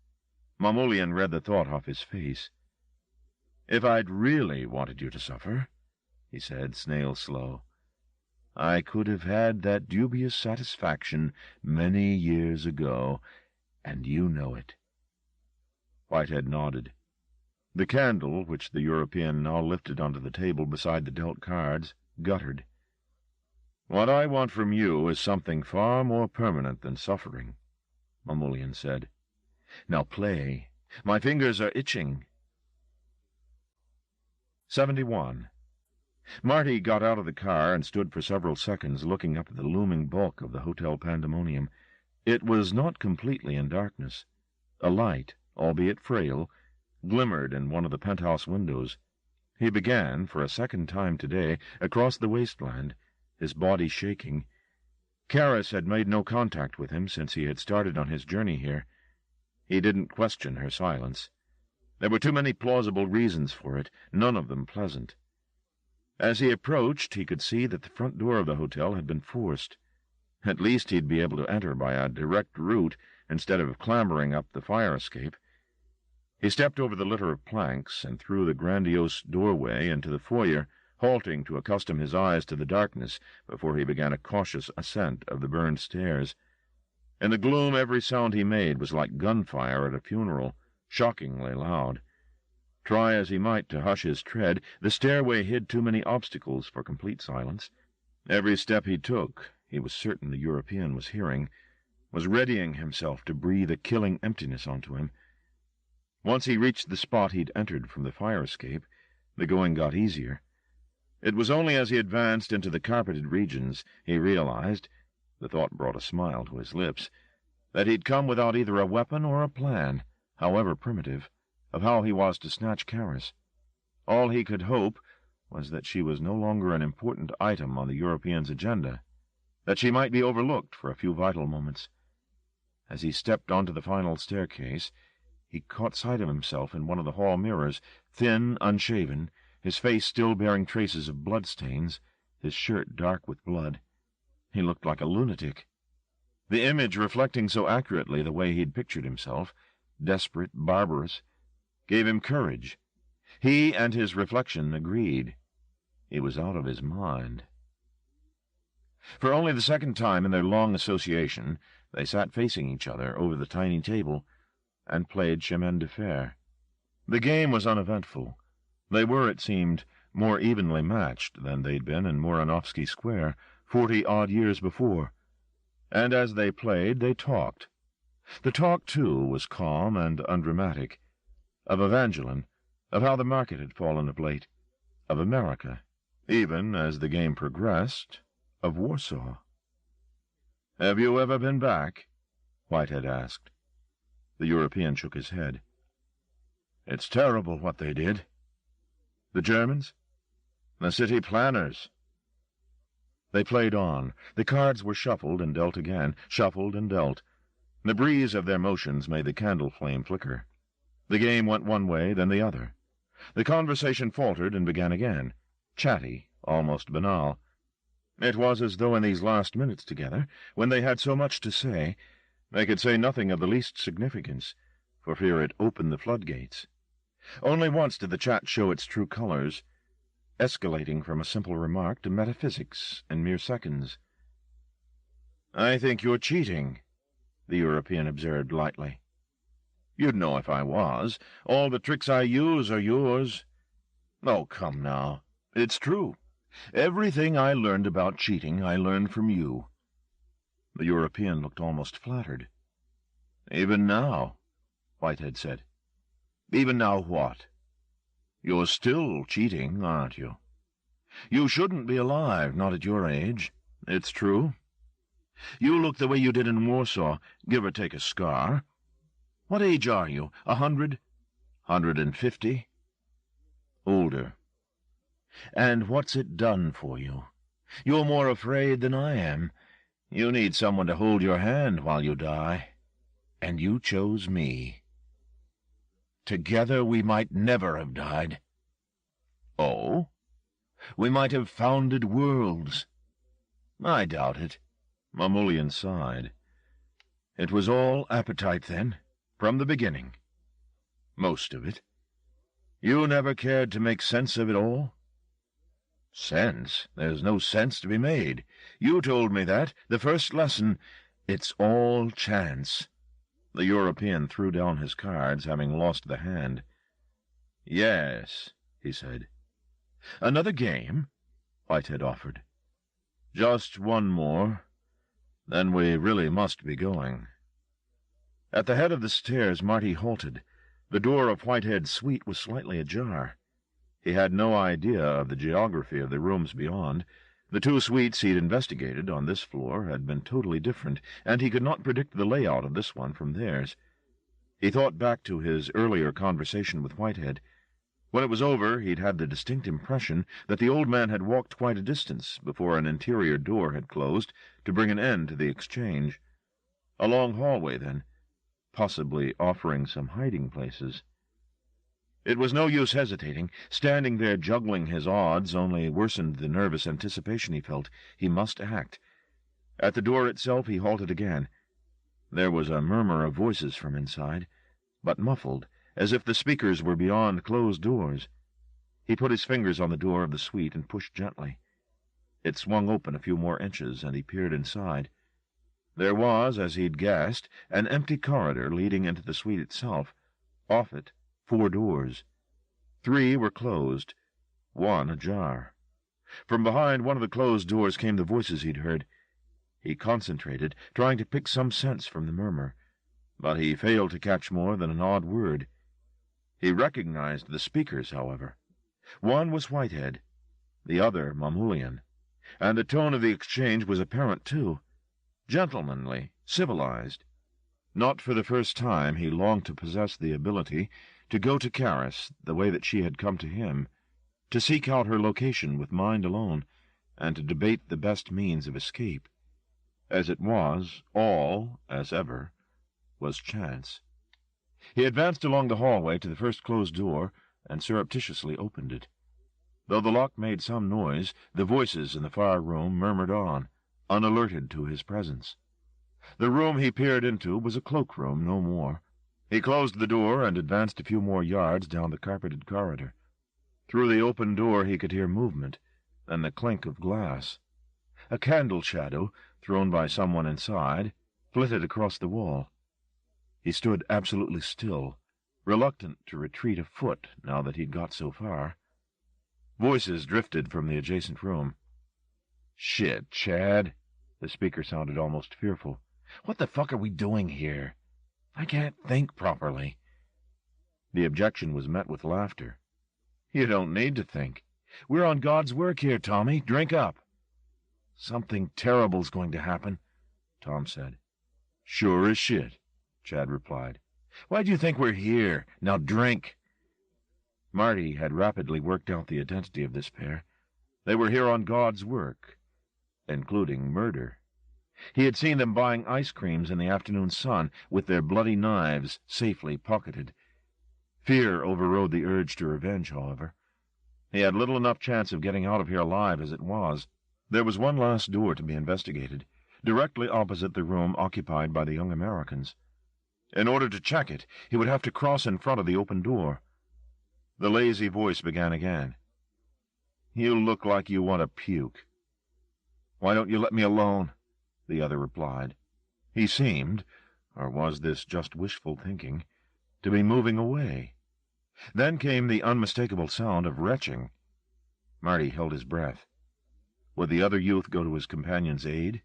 Mamoulian read the thought off his face. "If I'd really wanted you to suffer," he said, snail-slow, "I could have had that dubious satisfaction many years ago, and you know it." Whitehead nodded. The candle, which the European now lifted onto the table beside the dealt cards, guttered. "What I want from you is something far more permanent than suffering," Mamoulian said. "Now play. My fingers are itching." 71. Marty got out of the car and stood for several seconds looking up at the looming bulk of the hotel pandemonium. It was not completely in darkness. A light, albeit frail, glimmered in one of the penthouse windows. He began, for a second time today, across the wasteland, his body shaking. Karis had made no contact with him since he had started on his journey here. He didn't question her silence. There were too many plausible reasons for it, none of them pleasant. As he approached, he could see that the front door of the hotel had been forced. At least he'd be able to enter by a direct route instead of clambering up the fire escape. He stepped over the litter of planks and through the grandiose doorway into the foyer, halting to accustom his eyes to the darkness before he began a cautious ascent of the burned stairs. In the gloom, every sound he made was like gunfire at a funeral, shockingly loud. Try as he might to hush his tread, the stairway hid too many obstacles for complete silence. Every step he took, he was certain the European was hearing, was readying himself to breathe a killing emptiness onto him. Once he reached the spot he'd entered from the fire escape, the going got easier. It was only as he advanced into the carpeted regions he realized, the thought brought a smile to his lips, that he'd come without either a weapon or a plan, however primitive, of how he was to snatch Karis. All he could hope was that she was no longer an important item on the European's agenda, that she might be overlooked for a few vital moments. As he stepped onto the final staircase, he caught sight of himself in one of the hall mirrors, thin, unshaven, his face still bearing traces of bloodstains, his shirt dark with blood. He looked like a lunatic. The image reflecting so accurately the way he'd pictured himself, desperate, barbarous, gave him courage. He and his reflection agreed. He was out of his mind. For only the second time in their long association, they sat facing each other over the tiny table and played chemin de fer. The game was uneventful. They were, it seemed, more evenly matched than they'd been in Muranovsky Square 40-odd years before. And as they played, they talked. The talk, too, was calm and undramatic. Of Evangeline, of how the market had fallen of late, of America, even, as the game progressed, of Warsaw. "Have you ever been back?" Whitehead asked. The European shook his head. "It's terrible what they did." "The Germans?" "The city planners." They played on. The cards were shuffled and dealt again, shuffled and dealt. The breeze of their motions made the candle flame flicker. The game went one way, then the other. The conversation faltered and began again, chatty, almost banal. It was as though in these last minutes together, when they had so much to say, they could say nothing of the least significance, for fear it opened the floodgates. Only once did the chat show its true colors, escalating from a simple remark to metaphysics in mere seconds. "I think you're cheating," the European observed lightly. "You'd know if I was. All the tricks I use are yours." "Oh, come now. It's true. Everything I learned about cheating I learned from you." The European looked almost flattered. "Even now," Whitehead said. "Even now what?" "You're still cheating, aren't you? You shouldn't be alive, not at your age. It's true. You look the way you did in Warsaw, give or take a scar. What age are you? 100? 150? Older. And what's it done for you? You're more afraid than I am. You need someone to hold your hand while you die. And you chose me. Together we might never have died." "Oh? We might have founded worlds." "I doubt it." Mamoulian sighed. "It was all appetite, then, from the beginning." "Most of it." "You never cared to make sense of it all?" "Sense? There's no sense to be made. You told me that, the first lesson. It's all chance." The European threw down his cards, having lost the hand. "Yes," he said. "Another game?" Whitehead offered. "Just one more. Then we really must be going." At the head of the stairs, Marty halted. The door of Whitehead's suite was slightly ajar. He had no idea of the geography of the rooms beyond. The two suites he'd investigated on this floor had been totally different, and he could not predict the layout of this one from theirs. He thought back to his earlier conversation with Whitehead. When it was over, he'd had the distinct impression that the old man had walked quite a distance before an interior door had closed to bring an end to the exchange. A long hallway, then, possibly offering some hiding places. It was no use hesitating. Standing there juggling his odds only worsened the nervous anticipation he felt. He must act. At the door itself he halted again. There was a murmur of voices from inside, but muffled, as if the speakers were beyond closed doors. He put his fingers on the door of the suite and pushed gently. It swung open a few more inches, and he peered inside. There was, as he'd guessed, an empty corridor leading into the suite itself. Off it, 4 doors. 3 were closed, 1 ajar. From behind one of the closed doors came the voices he'd heard. He concentrated, trying to pick some sense from the murmur, but he failed to catch more than an odd word. He recognized the speakers, however. One was Whitehead, the other Mamoulian, and the tone of the exchange was apparent, too. Gentlemanly, civilized. Not for the first time he longed to possess the ability to go to Karis the way that she had come to him. to seek out her location with mind alone, and to debate the best means of escape. As it was, all, as ever, was chance. He advanced along the hallway to the first closed door and surreptitiously opened it. Though the lock made some noise, the voices in the far room murmured on, unalerted to his presence. The room he peered into was a cloakroom, no more. He closed the door and advanced a few more yards down the carpeted corridor. Through the open door he could hear movement, and the clink of glass. A candle shadow, thrown by someone inside, flitted across the wall. He stood absolutely still, reluctant to retreat a foot now that he'd got so far. Voices drifted from the adjacent room. "Shit, Chad," the speaker sounded almost fearful. "What the fuck are we doing here? I can't think properly." The objection was met with laughter. "You don't need to think. We're on God's work here, Tommy. Drink up." "Something terrible's going to happen," Tom said. "Sure as shit," Chad replied. "Why do you think we're here? Now drink." Marty had rapidly worked out the identity of this pair. They were here on God's work, including murder. He had seen them buying ice creams in the afternoon sun, with their bloody knives safely pocketed. Fear overrode the urge to revenge, however. He had little enough chance of getting out of here alive as it was. There was one last door to be investigated, directly opposite the room occupied by the young Americans. In order to check it, he would have to cross in front of the open door. The lazy voice began again. "You look like you want to puke." "Why don't you let me alone?" the other replied. He seemed, or was this just wishful thinking, to be moving away. Then came the unmistakable sound of retching. Marty held his breath. Would the other youth go to his companion's aid?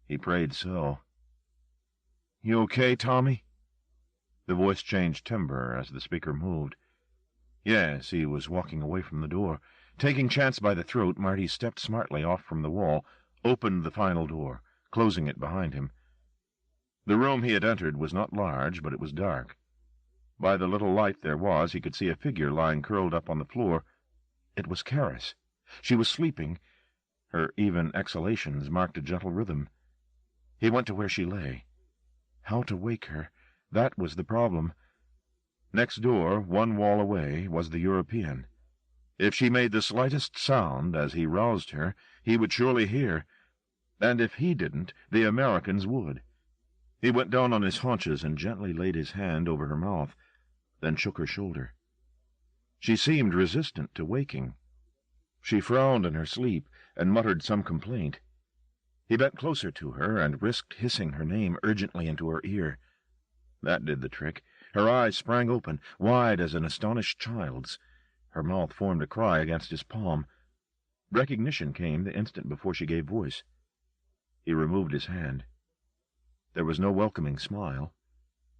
He prayed so. "You okay, Tommy?" The voice changed timbre as the speaker moved. Yes, he was walking away from the door. Taking Chance by the throat, Marty stepped smartly off from the wall, opened the final door, closing it behind him. The room he had entered was not large, but it was dark. By the little light there was, he could see a figure lying curled up on the floor. It was Karis. She was sleeping. Her even exhalations marked a gentle rhythm. He went to where she lay. How to wake her, that was the problem. Next door, one wall away, was the European. If she made the slightest sound as he roused her, he would surely hear. And if he didn't, the Americans would. He went down on his haunches and gently laid his hand over her mouth, then shook her shoulder. She seemed resistant to waking. She frowned in her sleep and muttered some complaint. He bent closer to her and risked hissing her name urgently into her ear. That did the trick. Her eyes sprang open, wide as an astonished child's. Her mouth formed a cry against his palm. Recognition came the instant before she gave voice. He removed his hand. There was no welcoming smile.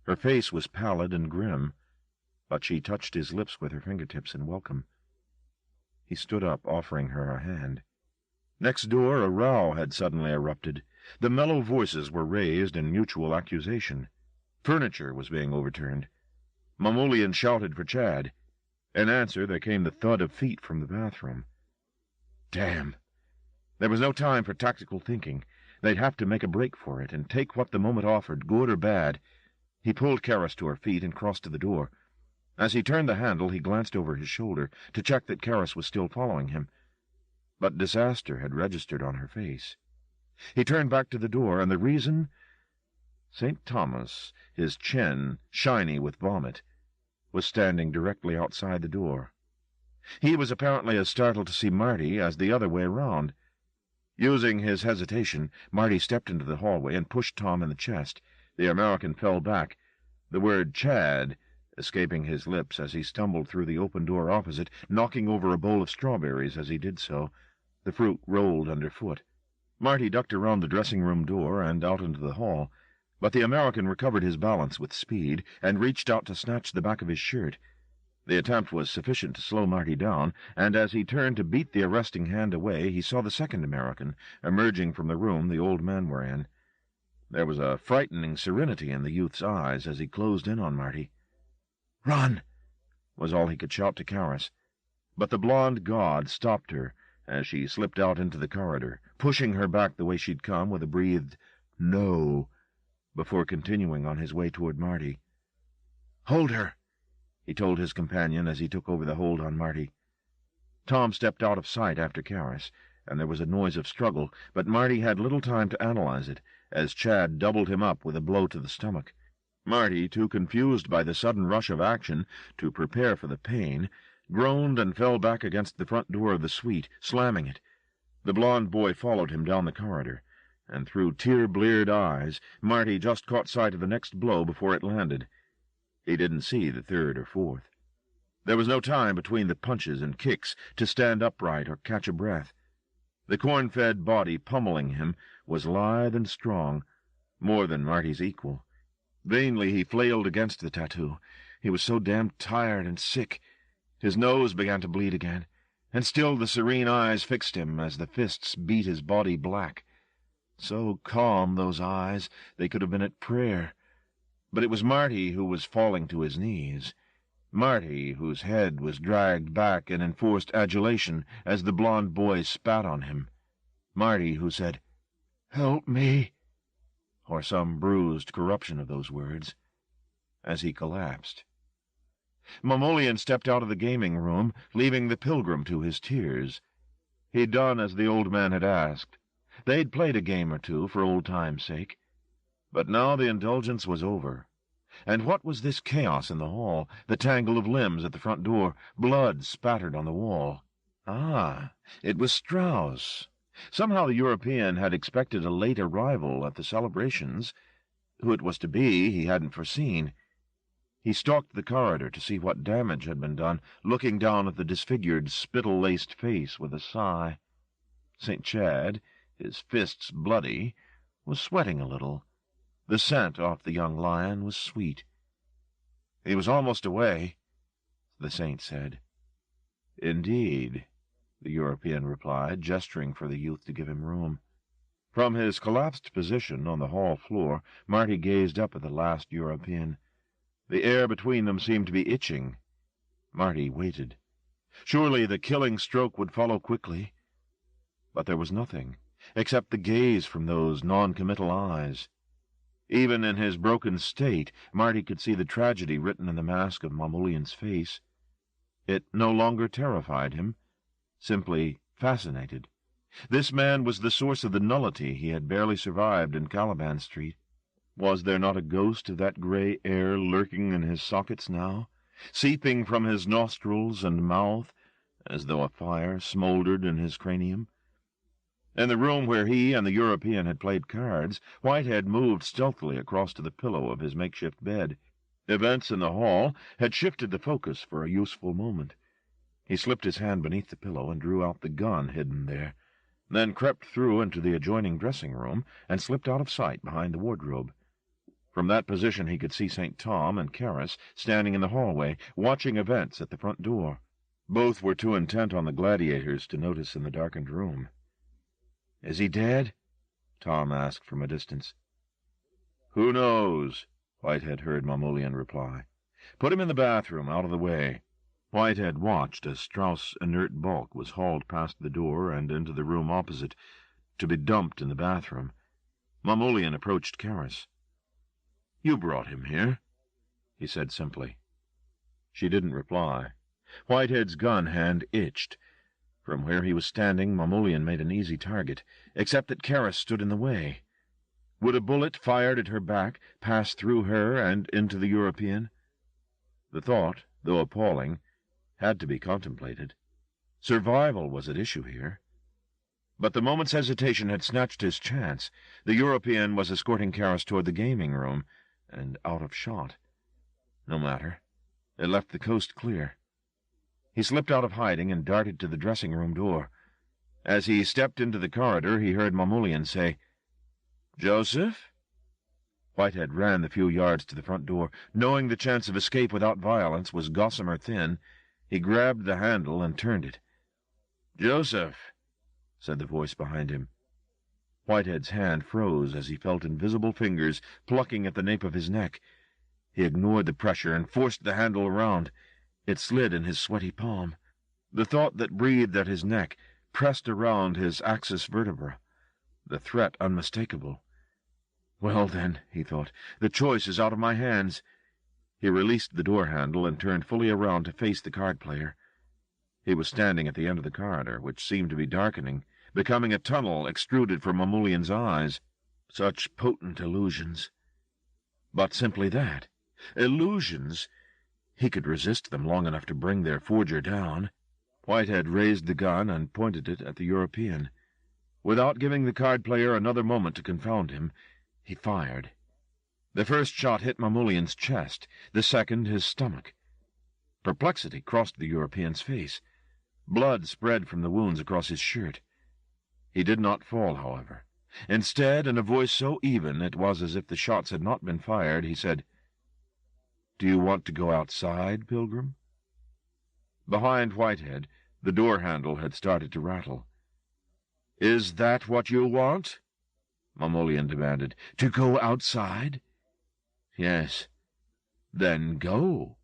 Her face was pallid and grim, but she touched his lips with her fingertips in welcome. He stood up, offering her a hand. Next door, a row had suddenly erupted. The mellow voices were raised in mutual accusation. Furniture was being overturned. Mamoulian shouted for Chad. In answer, there came the thud of feet from the bathroom. Damn! There was no time for tactical thinking. They'd have to make a break for it, and take what the moment offered, good or bad. He pulled Karis to her feet and crossed to the door. As he turned the handle, he glanced over his shoulder to check that Karis was still following him. But disaster had registered on her face. He turned back to the door, and the reason? St. Thomas, his chin shiny with vomit, was standing directly outside the door. He was apparently as startled to see Marty as the other way around. Using his hesitation, Marty stepped into the hallway and pushed Tom in the chest. The American fell back, the word Chad escaping his lips as he stumbled through the open door opposite, knocking over a bowl of strawberries as he did so. The fruit rolled underfoot. Marty ducked around the dressing-room door and out into the hall, but the American recovered his balance with speed and reached out to snatch the back of his shirt. The attempt was sufficient to slow Marty down, and as he turned to beat the arresting hand away, he saw the second American emerging from the room the old men were in. There was a frightening serenity in the youth's eyes as he closed in on Marty. "Run!" was all he could shout to Karis. But the blonde god stopped her as she slipped out into the corridor, pushing her back the way she'd come with a breathed "No," before continuing on his way toward Marty. "Hold her," he told his companion as he took over the hold on Marty. Tom stepped out of sight after Karras, and there was a noise of struggle, but Marty had little time to analyze it, as Chad doubled him up with a blow to the stomach. Marty, too confused by the sudden rush of action to prepare for the pain, groaned and fell back against the front door of the suite, slamming it. The blond boy followed him down the corridor, and through tear-bleared eyes, Marty just caught sight of the next blow before it landed. He didn't see the third or fourth. There was no time between the punches and kicks to stand upright or catch a breath. The corn-fed body pummeling him was lithe and strong, more than Marty's equal. Vainly he flailed against the tattoo. He was so damned tired and sick. His nose began to bleed again, and still the serene eyes fixed him as the fists beat his body black. So calm, those eyes, they could have been at prayer. But it was Marty who was falling to his knees. Marty, whose head was dragged back in enforced adulation as the blond boy spat on him. Marty who said, "Help me," or some bruised corruption of those words, as he collapsed. Mamolian stepped out of the gaming room, leaving the pilgrim to his tears. He'd done as the old man had asked. They'd played a game or two for old time's sake. But now the indulgence was over. And what was this chaos in the hall, the tangle of limbs at the front door, blood spattered on the wall? Ah, it was Strauss. Somehow the European had expected a late arrival at the celebrations. Who it was to be he hadn't foreseen. He stalked the corridor to see what damage had been done, looking down at the disfigured, spittle-laced face with a sigh. St. Chad, his fists bloody, was sweating a little. The scent off the young lion was sweet. "He was almost away," the saint said. "Indeed," the European replied, gesturing for the youth to give him room. From his collapsed position on the hall floor, Marty gazed up at the last European. The air between them seemed to be itching. Marty waited. Surely the killing stroke would follow quickly. But there was nothing, except the gaze from those non-committal eyes. Even in his broken state, Marty could see the tragedy written in the mask of Mamolian's face. It no longer terrified him, simply fascinated. This man was the source of the nullity he had barely survived in Caliban Street. Was there not a ghost of that gray air lurking in his sockets now, seeping from his nostrils and mouth, as though a fire smoldered in his cranium? In the room where he and the European had played cards, Whitehead moved stealthily across to the pillow of his makeshift bed. Events in the hall had shifted the focus for a useful moment. He slipped his hand beneath the pillow and drew out the gun hidden there, then crept through into the adjoining dressing-room and slipped out of sight behind the wardrobe. From that position he could see St. Tom and Karras standing in the hallway, watching events at the front door. Both were too intent on the gladiators to notice in the darkened room. "Is he dead?" Tom asked from a distance. "Who knows?" Whitehead heard Mamolian reply. "Put him in the bathroom, out of the way." Whitehead watched as Strauss' inert bulk was hauled past the door and into the room opposite, to be dumped in the bathroom. Mamolian approached Karras. "You brought him here," he said simply. She didn't reply. Whitehead's gun hand itched. From where he was standing, Mamolian made an easy target, except that Karras stood in the way. Would a bullet fired at her back pass through her and into the European? The thought, though appalling, had to be contemplated. Survival was at issue here. But the moment's hesitation had snatched his chance. The European was escorting Karras toward the gaming room, and out of shot. No matter. It left the coast clear. He slipped out of hiding and darted to the dressing-room door. As he stepped into the corridor, he heard Mamolian say, "Joseph?" Whitehead ran the few yards to the front door. Knowing the chance of escape without violence was gossamer thin, he grabbed the handle and turned it. "Joseph," said the voice behind him. Whitehead's hand froze as he felt invisible fingers plucking at the nape of his neck. He ignored the pressure and forced the handle around. It slid in his sweaty palm. The thought that breathed at his neck pressed around his axis vertebra, the threat unmistakable. Well, then, he thought, the choice is out of my hands. He released the door handle and turned fully around to face the card player. He was standing at the end of the corridor, which seemed to be darkening, becoming a tunnel extruded from Mamoulian's eyes. Such potent illusions. But simply that. Illusions. He could resist them long enough to bring their forger down. Whitehead raised the gun and pointed it at the European. Without giving the card player another moment to confound him, he fired. The first shot hit Mamoulian's chest, the second his stomach. Perplexity crossed the European's face. Blood spread from the wounds across his shirt. He did not fall, however. Instead, in a voice so even it was as if the shots had not been fired, he said, "Do you want to go outside, Pilgrim?" Behind Whitehead, the door handle had started to rattle. "Is that what you want?" Mamoulian demanded. "To go outside?" "Yes." "Then go."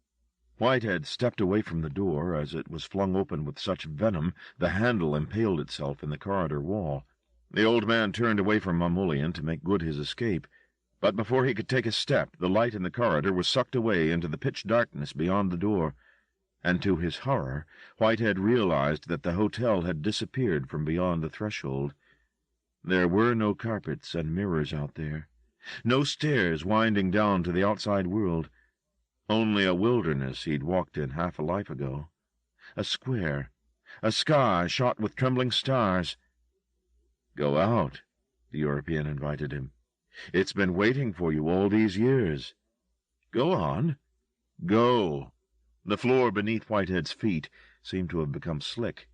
Whitehead stepped away from the door. As it was flung open with such venom, the handle impaled itself in the corridor wall. The old man turned away from Mamoulian to make good his escape, but before he could take a step, the light in the corridor was sucked away into the pitch darkness beyond the door, and to his horror, Whitehead realized that the hotel had disappeared from beyond the threshold. There were no carpets and mirrors out there, no stairs winding down to the outside world, only a wilderness he'd walked in half a life ago, a square, a sky shot with trembling stars. "Go out," the European invited him. "It's been waiting for you all these years. Go on. Go." The floor beneath Whitehead's feet seemed to have become slick.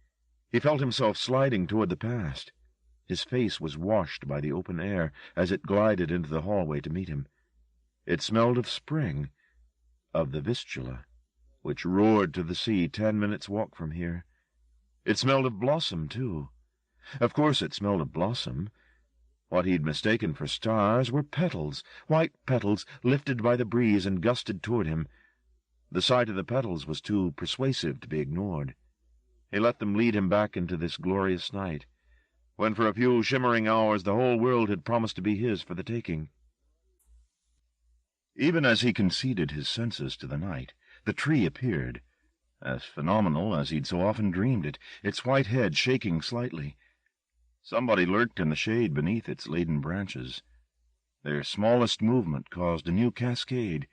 He felt himself sliding toward the past. His face was washed by the open air as it glided into the hallway to meet him. It smelled of spring, of the Vistula, which roared to the sea 10 minutes' walk from here. It smelled of blossom, too. Of course it smelled of blossom. What he'd mistaken for stars were petals, white petals lifted by the breeze and gusted toward him. The sight of the petals was too persuasive to be ignored. He let them lead him back into this glorious night, when for a few shimmering hours the whole world had promised to be his for the taking. Even as he conceded his senses to the night, the tree appeared, as phenomenal as he'd so often dreamed it, its white head shaking slightly. Somebody lurked in the shade beneath its laden branches. Their smallest movement caused a new cascade.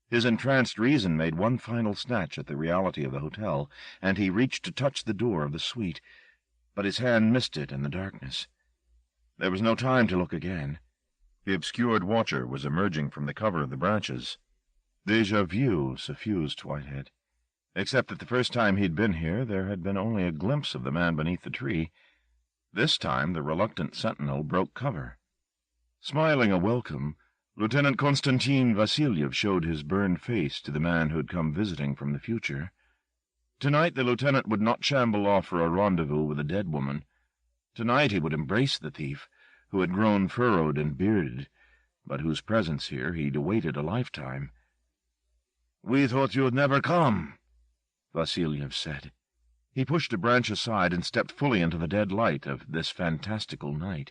His entranced reason made one final snatch at the reality of the hotel, and he reached to touch the door of the suite, but his hand missed it in the darkness. There was no time to look again. The obscured watcher was emerging from the cover of the branches. Déjà vu suffused Whitehead, except that the first time he'd been here there had been only a glimpse of the man beneath the tree. This time the reluctant sentinel broke cover. Smiling a welcome, Lieutenant Konstantin Vasilyev showed his burned face to the man who'd come visiting from the future. Tonight the lieutenant would not shamble off for a rendezvous with a dead woman. Tonight he would embrace the thief, who had grown furrowed and bearded, but whose presence here he'd awaited a lifetime. "We thought you'd never come," Vasilyev said. He pushed a branch aside and stepped fully into the dead light of this fantastical night.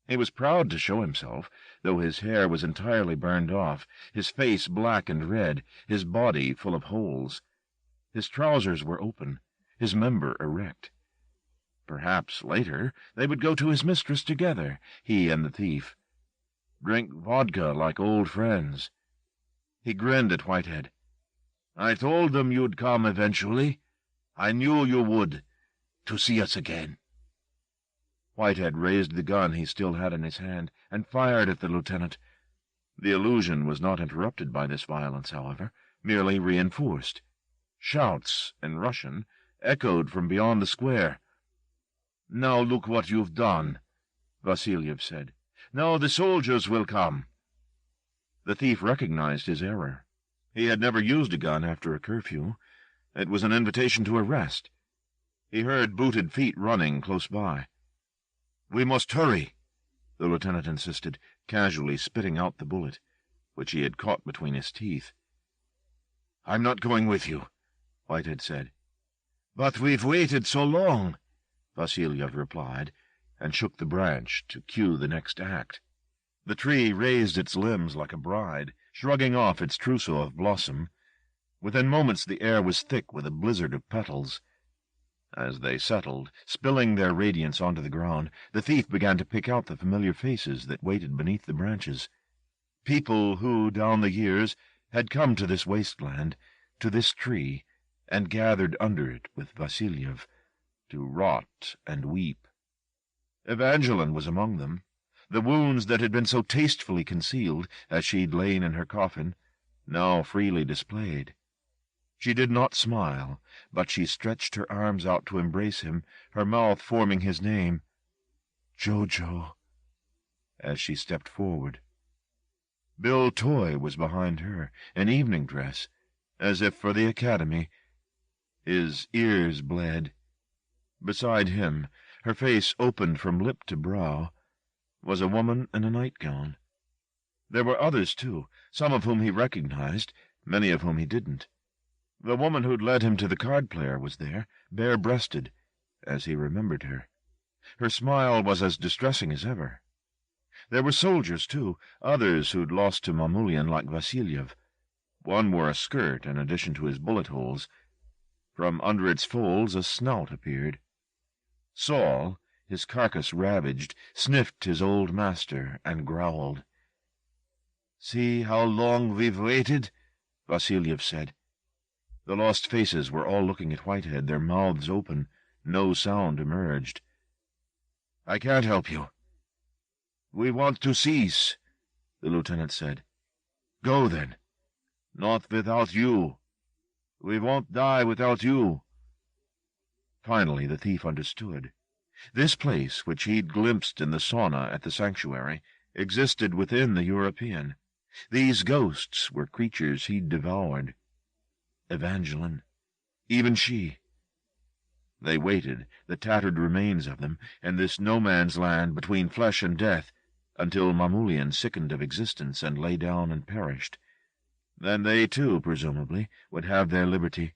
He was proud to show himself, though his hair was entirely burned off, his face black and red, his body full of holes. His trousers were open, his member erect. Perhaps, later, they would go to his mistress together, he and the thief. Drink vodka like old friends. He grinned at Whitehead. "I told them you'd come eventually. I knew you would, to see us again." Whitehead raised the gun he still had in his hand and fired at the lieutenant. The illusion was not interrupted by this violence, however, merely reinforced. Shouts, in Russian, echoed from beyond the square. "Now look what you've done," Vasilyev said. "Now the soldiers will come." The thief recognized his error. He had never used a gun after a curfew. It was an invitation to arrest. He heard booted feet running close by. "We must hurry," the lieutenant insisted, casually spitting out the bullet, which he had caught between his teeth. "I'm not going with you," Whitehead said. "But we've waited so long," Vasilyev replied, and shook the branch to cue the next act. The tree raised its limbs like a bride, shrugging off its trousseau of blossom. Within moments the air was thick with a blizzard of petals. As they settled, spilling their radiance onto the ground, the thief began to pick out the familiar faces that waited beneath the branches. People who, down the years, had come to this wasteland, to this tree, and gathered under it with Vasilyev, to rot and weep. Evangeline was among them. The wounds that had been so tastefully concealed, as she'd lain in her coffin, now freely displayed. She did not smile, but she stretched her arms out to embrace him, her mouth forming his name, Jojo, as she stepped forward. Bill Toy was behind her, in evening dress, as if for the academy. His ears bled. Beside him, her face opened from lip to brow, was a woman in a nightgown. There were others, too, some of whom he recognized, many of whom he didn't. The woman who'd led him to the card-player was there, bare-breasted, as he remembered her. Her smile was as distressing as ever. There were soldiers, too, others who'd lost to Mamulian like Vasilyev. One wore a skirt in addition to his bullet holes. From under its folds a snout appeared. Saul, his carcass ravaged, sniffed his old master and growled. "See how long we've waited," Vasilyev said. The lost faces were all looking at Whitehead, their mouths open. No sound emerged. "I can't help you." "We want to cease," the lieutenant said. "Go, then." "Not without you. We won't die without you." Finally the thief understood. This place, which he'd glimpsed in the sauna at the sanctuary, existed within the European. These ghosts were creatures he'd devoured. Evangeline. Even she. They waited, the tattered remains of them, in this no-man's land between flesh and death, until Mamulian sickened of existence and lay down and perished. Then they, too, presumably, would have their liberty.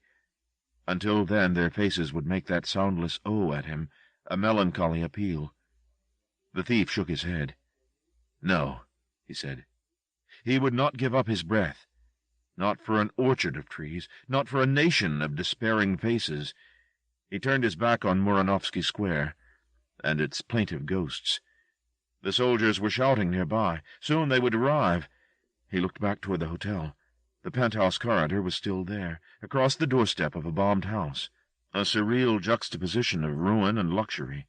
Until then their faces would make that soundless "oh" at him, a melancholy appeal. The thief shook his head. No, he said. He would not give up his breath. Not for an orchard of trees, not for a nation of despairing faces. He turned his back on Muranovsky Square, and its plaintive ghosts. The soldiers were shouting nearby. Soon they would arrive. He looked back toward the hotel. The penthouse corridor was still there, across the doorstep of a bombed house, a surreal juxtaposition of ruin and luxury.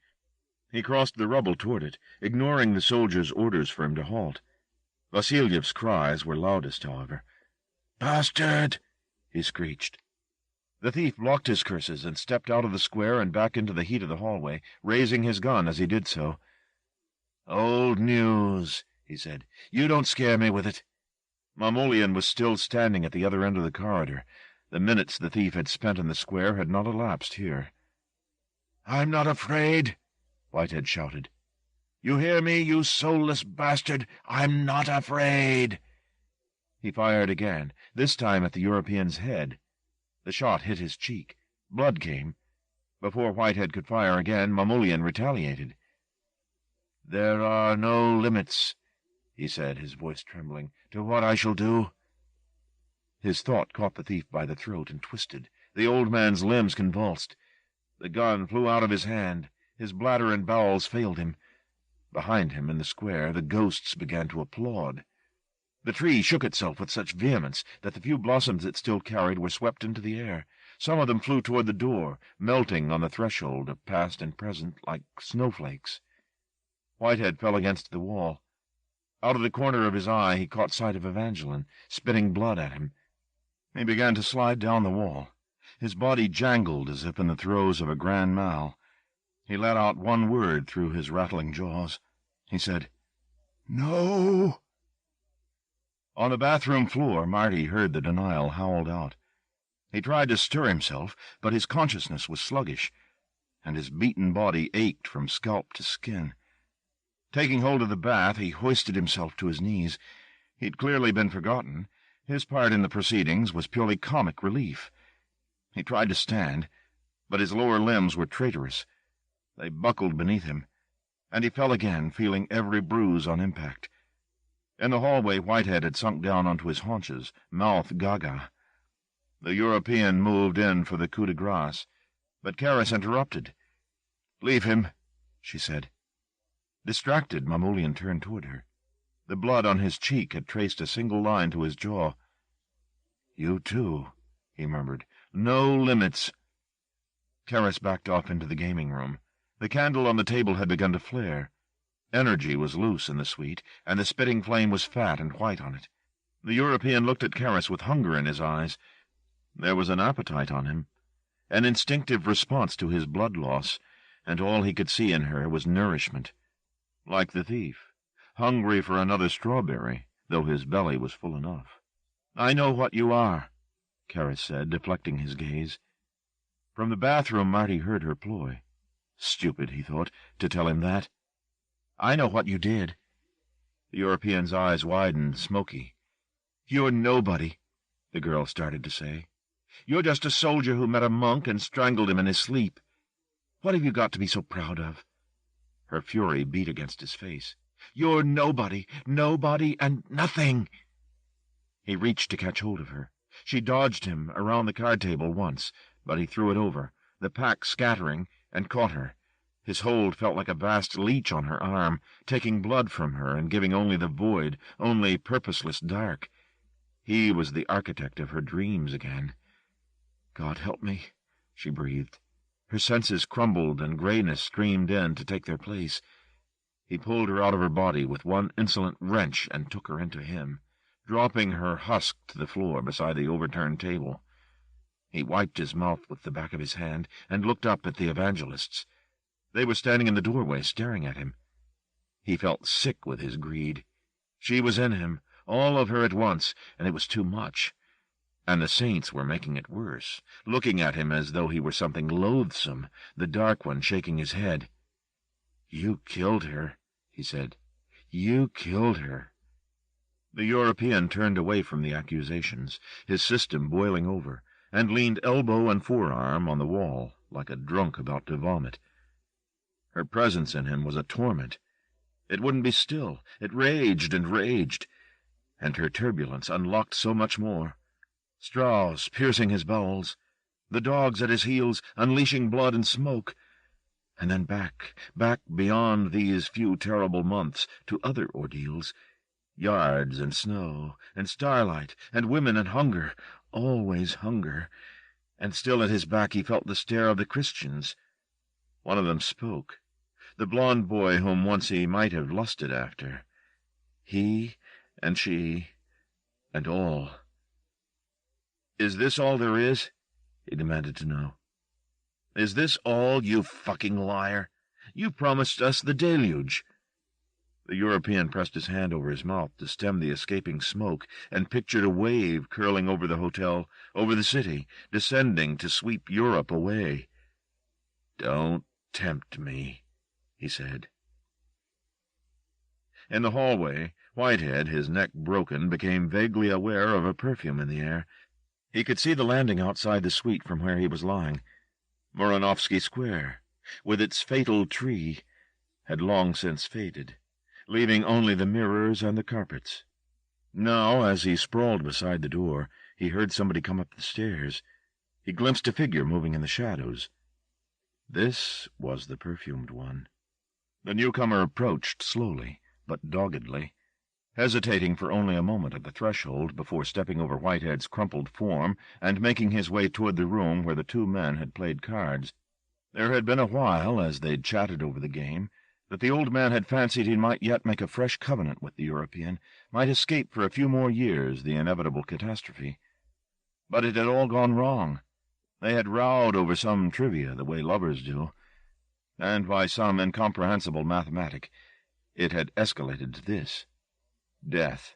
He crossed the rubble toward it, ignoring the soldiers' orders for him to halt. Vasilyev's cries were loudest, however. "Bastard!" he screeched. The thief blocked his curses and stepped out of the square and back into the heat of the hallway, raising his gun as he did so. "Old news," he said. "You don't scare me with it." Mamulian was still standing at the other end of the corridor. The minutes the thief had spent in the square had not elapsed here. "I'm not afraid," Whitehead shouted. "You hear me, you soulless bastard? I'm not afraid." He fired again, this time at the European's head. The shot hit his cheek. Blood came. Before Whitehead could fire again, Mamulian retaliated. "There are no limits," he said, his voice trembling, "to what I shall do." His thought caught the thief by the throat and twisted. The old man's limbs convulsed. The gun flew out of his hand. His bladder and bowels failed him. Behind him, in the square, the ghosts began to applaud. The tree shook itself with such vehemence that the few blossoms it still carried were swept into the air. Some of them flew toward the door, melting on the threshold of past and present like snowflakes. Whitehead fell against the wall. Out of the corner of his eye he caught sight of Evangeline, spitting blood at him. He began to slide down the wall. His body jangled as if in the throes of a grand mal. He let out one word through his rattling jaws. He said, "No." On the bathroom floor, Marty heard the denial howled out. He tried to stir himself, but his consciousness was sluggish, and his beaten body ached from scalp to skin. Taking hold of the bath, he hoisted himself to his knees. He'd clearly been forgotten. His part in the proceedings was purely comic relief. He tried to stand. but his lower limbs were traitorous. They buckled beneath him, and he fell again, feeling every bruise on impact. In the hallway, Whitehead had sunk down onto his haunches, mouth gaga. The European moved in for the coup de grace, but Karis interrupted. "Leave him," she said. Distracted, Mamoulian turned toward her. The blood on his cheek had traced a single line to his jaw. "You too," he murmured. "No limits." Karis backed off into the gaming room. The candle on the table had begun to flare. Energy was loose in the suite, and the spitting flame was fat and white on it. The European looked at Karis with hunger in his eyes. There was an appetite on him, an instinctive response to his blood loss, and all he could see in her was nourishment. Like the thief, hungry for another strawberry, though his belly was full enough. "I know what you are," Karis said, deflecting his gaze. From the bathroom, Marty heard her ploy. Stupid, he thought, to tell him that. "I know what you did." The European's eyes widened, smoky. "You're nobody," the girl started to say. "You're just a soldier who met a monk and strangled him in his sleep. What have you got to be so proud of?" Her fury beat against his face. "You're nobody, nobody and nothing." He reached to catch hold of her. She dodged him around the card table once, but he threw it over, the pack scattering, and caught her. His hold felt like a vast leech on her arm, taking blood from her and giving only the void, only purposeless dark. He was the architect of her dreams again. "God help me," she breathed. Her senses crumbled and grayness streamed in to take their place. He pulled her out of her body with one insolent wrench and took her into him, dropping her husk to the floor beside the overturned table. He wiped his mouth with the back of his hand and looked up at the evangelists. They were standing in the doorway, staring at him. He felt sick with his greed. She was in him, all of her at once, and it was too much. And the saints were making it worse, looking at him as though he were something loathsome, the Dark One shaking his head. "You killed her," he said. "You killed her." The European turned away from the accusations, his system boiling over, and leaned elbow and forearm on the wall, like a drunk about to vomit. Her presence in him was a torment. It wouldn't be still. It raged and raged, and her turbulence unlocked so much more. Straws piercing his bowels, the dogs at his heels unleashing blood and smoke, and then back beyond these few terrible months to other ordeals, yards and snow and starlight and women and hunger, always hunger, and still at his back he felt the stare of the Christians. One of them spoke, the blond boy whom once he might have lusted after. He and she and all. "Is this all there is?" he demanded to know. "Is this all, you fucking liar? You promised us the deluge." The European pressed his hand over his mouth to stem the escaping smoke and pictured a wave curling over the hotel, over the city, descending to sweep Europe away. "Don't tempt me," he said. In the hallway, Whitehead, his neck broken, became vaguely aware of a perfume in the air. He could see the landing outside the suite from where he was lying. Muranovsky Square, with its fatal tree, had long since faded, leaving only the mirrors and the carpets. Now, as he sprawled beside the door, he heard somebody come up the stairs. He glimpsed a figure moving in the shadows. This was the perfumed one. The newcomer approached slowly, but doggedly, hesitating for only a moment at the threshold before stepping over Whitehead's crumpled form and making his way toward the room where the two men had played cards. There had been a while, as they'd chatted over the game, that the old man had fancied he might yet make a fresh covenant with the European, might escape for a few more years the inevitable catastrophe. But it had all gone wrong. They had rowed over some trivia, the way lovers do, and by some incomprehensible mathematic, it had escalated to this: death.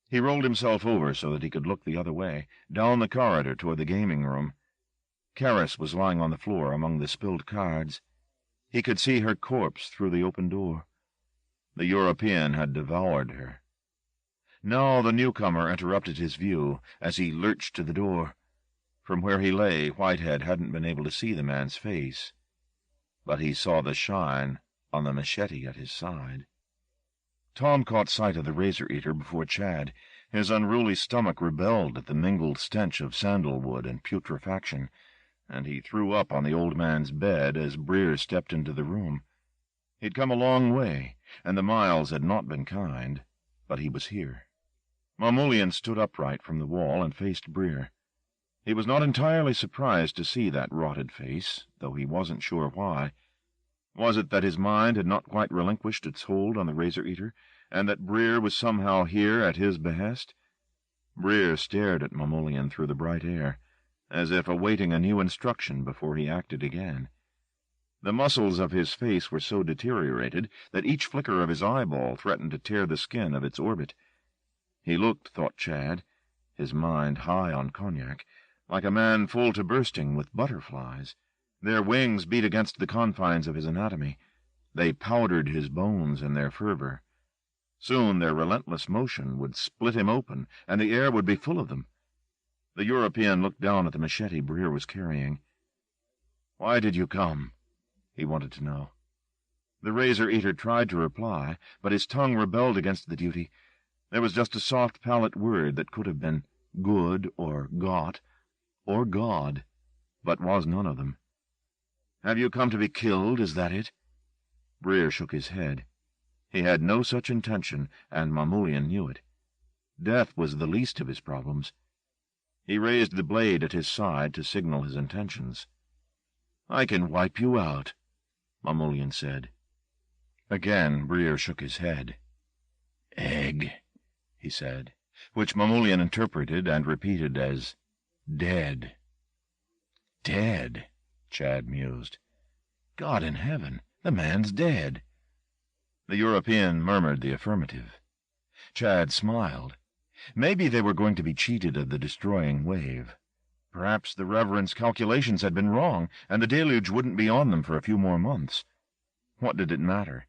He rolled himself over so that he could look the other way, down the corridor toward the gaming room. Karis was lying on the floor among the spilled cards. He could see her corpse through the open door. The European had devoured her. Now the newcomer interrupted his view as he lurched to the door. From where he lay, Whitehead hadn't been able to see the man's face, but he saw the shine on the machete at his side. Tom caught sight of the razor-eater before Chad. His unruly stomach rebelled at the mingled stench of sandalwood and putrefaction, and he threw up on the old man's bed as Breer stepped into the room. He'd come a long way, and the miles had not been kind, but he was here. Mamoulian stood upright from the wall and faced Breer. He was not entirely surprised to see that rotted face, though he wasn't sure why. Was it that his mind had not quite relinquished its hold on the razor-eater, and that Breer was somehow here at his behest? Breer stared at Mamoulian through the bright air, as if awaiting a new instruction before he acted again. The muscles of his face were so deteriorated that each flicker of his eyeball threatened to tear the skin of its orbit. He looked, thought Chad, his mind high on cognac, like a man full to bursting with butterflies. Their wings beat against the confines of his anatomy. They powdered his bones in their fervor. Soon their relentless motion would split him open, and the air would be full of them. The European looked down at the machete Breer was carrying. "Why did you come?" he wanted to know. The razor-eater tried to reply, but his tongue rebelled against the duty. There was just a soft palate word that could have been good or got or God, but was none of them. "Have you come to be killed, is that it?" Breer shook his head. He had no such intention, and Mamoulian knew it. Death was the least of his problems. He raised the blade at his side to signal his intentions. "I can wipe you out," Mamoulian said. Again Breer shook his head. "Egg," he said, which Mamoulian interpreted and repeated as dead. "Dead," Chad mused. "God in heaven, the man's dead." The European murmured the affirmative. Chad smiled. Maybe they were going to be cheated of the destroying wave. Perhaps the Reverend's calculations had been wrong, and the deluge wouldn't be on them for a few more months. What did it matter?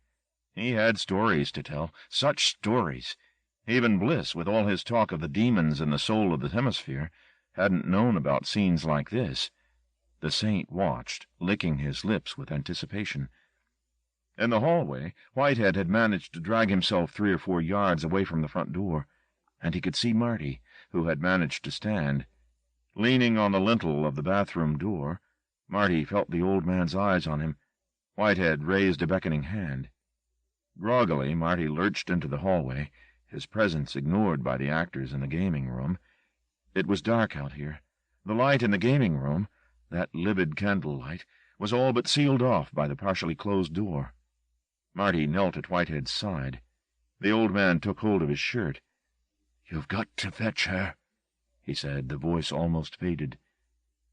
He had stories to tell, such stories. Even Bliss, with all his talk of the demons and the soul of the hemisphere, hadn't known about scenes like this. The saint watched, licking his lips with anticipation. In the hallway, Whitehead had managed to drag himself 3 or 4 yards away from the front door, and he could see Marty, who had managed to stand. Leaning on the lintel of the bathroom door, Marty felt the old man's eyes on him. Whitehead raised a beckoning hand. Groggily, Marty lurched into the hallway, his presence ignored by the actors in the gaming room. It was dark out here. The light in the gaming room, that livid candlelight, was all but sealed off by the partially closed door. Marty knelt at Whitehead's side. The old man took hold of his shirt. "You've got to fetch her," he said, the voice almost faded.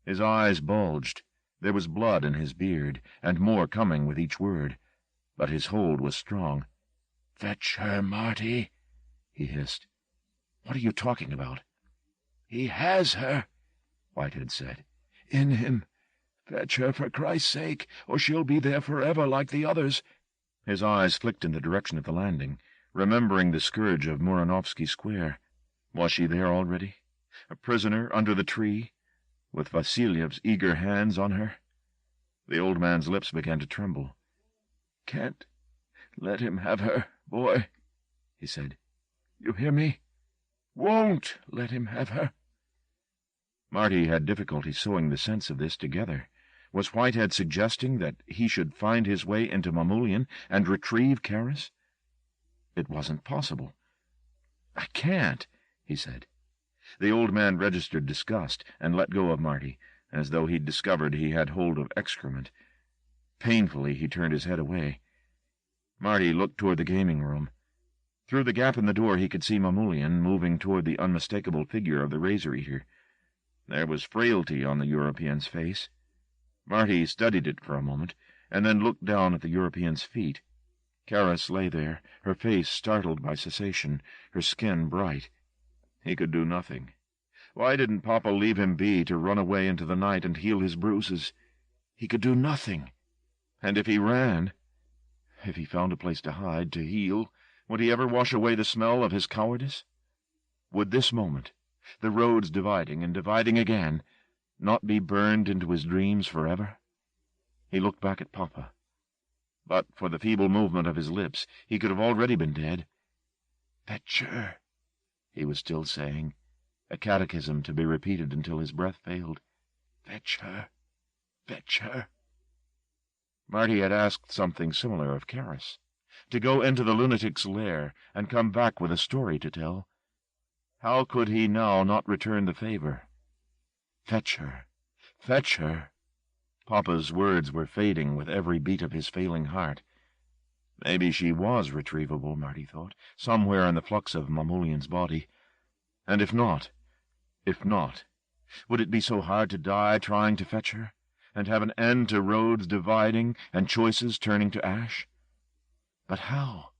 His eyes bulged. There was blood in his beard, and more coming with each word, but his hold was strong. "Fetch her, Marty," he hissed. "What are you talking about?" "He has her," Whitehead said. "In him. Fetch her for Christ's sake, or she'll be there forever like the others." His eyes flicked in the direction of the landing, remembering the scourge of Muranovsky Square. Was she there already? A prisoner under the tree, with Vasilyev's eager hands on her? The old man's lips began to tremble. "Can't let him have her, boy," he said. "You hear me? Won't let him have her." Marty had difficulty sewing the sense of this together. Was Whitehead suggesting that he should find his way into Mamoulian and retrieve Karis? It wasn't possible. "I can't," he said. The old man registered disgust and let go of Marty, as though he'd discovered he had hold of excrement. Painfully, he turned his head away. Marty looked toward the gaming room. Through the gap in the door he could see Mamoulian moving toward the unmistakable figure of the razor-eater. There was frailty on the European's face. Marty studied it for a moment, and then looked down at the European's feet. Karis lay there, her face startled by cessation, her skin bright. He could do nothing. Why didn't Papa leave him be to run away into the night and heal his bruises? He could do nothing. And if he ran, if he found a place to hide, to heal, would he ever wash away the smell of his cowardice? Would this moment, the roads dividing and dividing again, not be burned into his dreams forever? He looked back at Papa. But for the feeble movement of his lips, he could have already been dead. "Fetch her," he was still saying, a catechism to be repeated until his breath failed. "Fetch her. Fetch her." Marty had asked something similar of Karis, to go into the lunatic's lair and come back with a story to tell. How could he now not return the favor? Fetch her. Fetch her. Papa's words were fading with every beat of his failing heart. Maybe she was retrievable, Marty thought, somewhere in the flux of Mamoulian's body. And if not, would it be so hard to die trying to fetch her, and have an end to roads dividing and choices turning to ash? But how?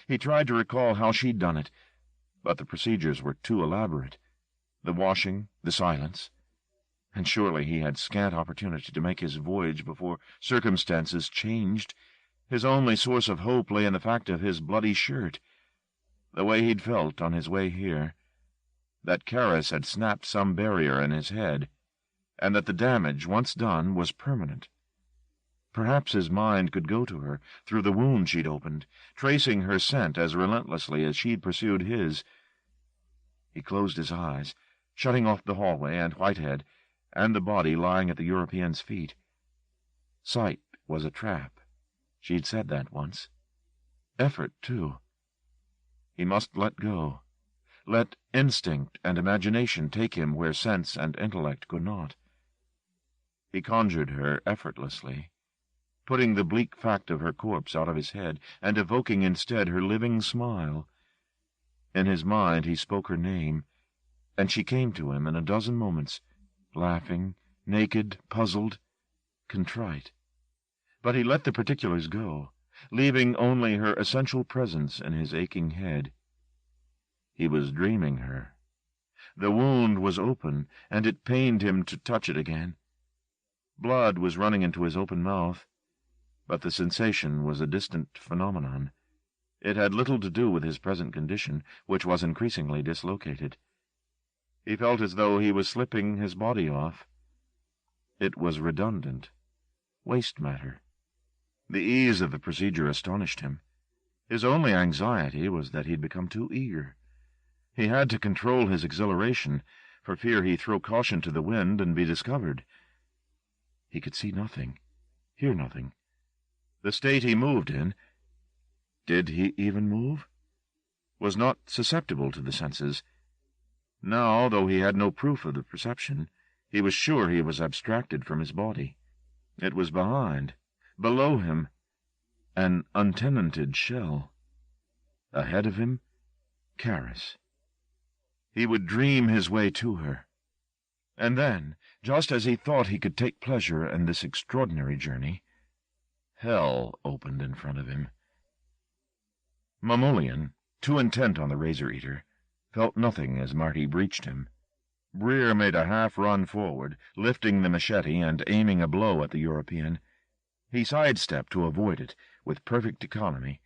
He tried to recall how she'd done it, but the procedures were too elaborate. The washing, the silence. And surely he had scant opportunity to make his voyage before circumstances changed. His only source of hope lay in the fact of his bloody shirt, the way he'd felt on his way here, that Karis had snapped some barrier in his head, and that the damage, once done, was permanent. Perhaps his mind could go to her through the wound she'd opened, tracing her scent as relentlessly as she'd pursued his. He closed his eyes, shutting off the hallway and Whitehead, and the body lying at the European's feet. Sight was a trap. She'd said that once. Effort, too. He must let go. Let instinct and imagination take him where sense and intellect could not. He conjured her effortlessly, putting the bleak fact of her corpse out of his head and evoking instead her living smile. In his mind he spoke her name, and she came to him in a dozen moments, laughing, naked, puzzled, contrite. But he let the particulars go, leaving only her essential presence in his aching head. He was dreaming her. The wound was open, and it pained him to touch it again. Blood was running into his open mouth, but the sensation was a distant phenomenon. It had little to do with his present condition, which was increasingly dislocated. He felt as though he was slipping his body off. It was redundant, waste matter. The ease of the procedure astonished him. His only anxiety was that he'd become too eager. He had to control his exhilaration, for fear he throw caution to the wind and be discovered. He could see nothing, hear nothing. The state he moved in, did he even move? Was not susceptible to the senses. Now, though he had no proof of the perception, he was sure he was abstracted from his body. It was behind, below him, an untenanted shell. Ahead of him, Karis. He would dream his way to her. And then, just as he thought he could take pleasure in this extraordinary journey, hell opened in front of him. Mamoulian, too intent on the razor-eater, felt nothing as Marty breached him. Breer made a half-run forward, lifting the machete and aiming a blow at the European. He sidestepped to avoid it, with perfect economy,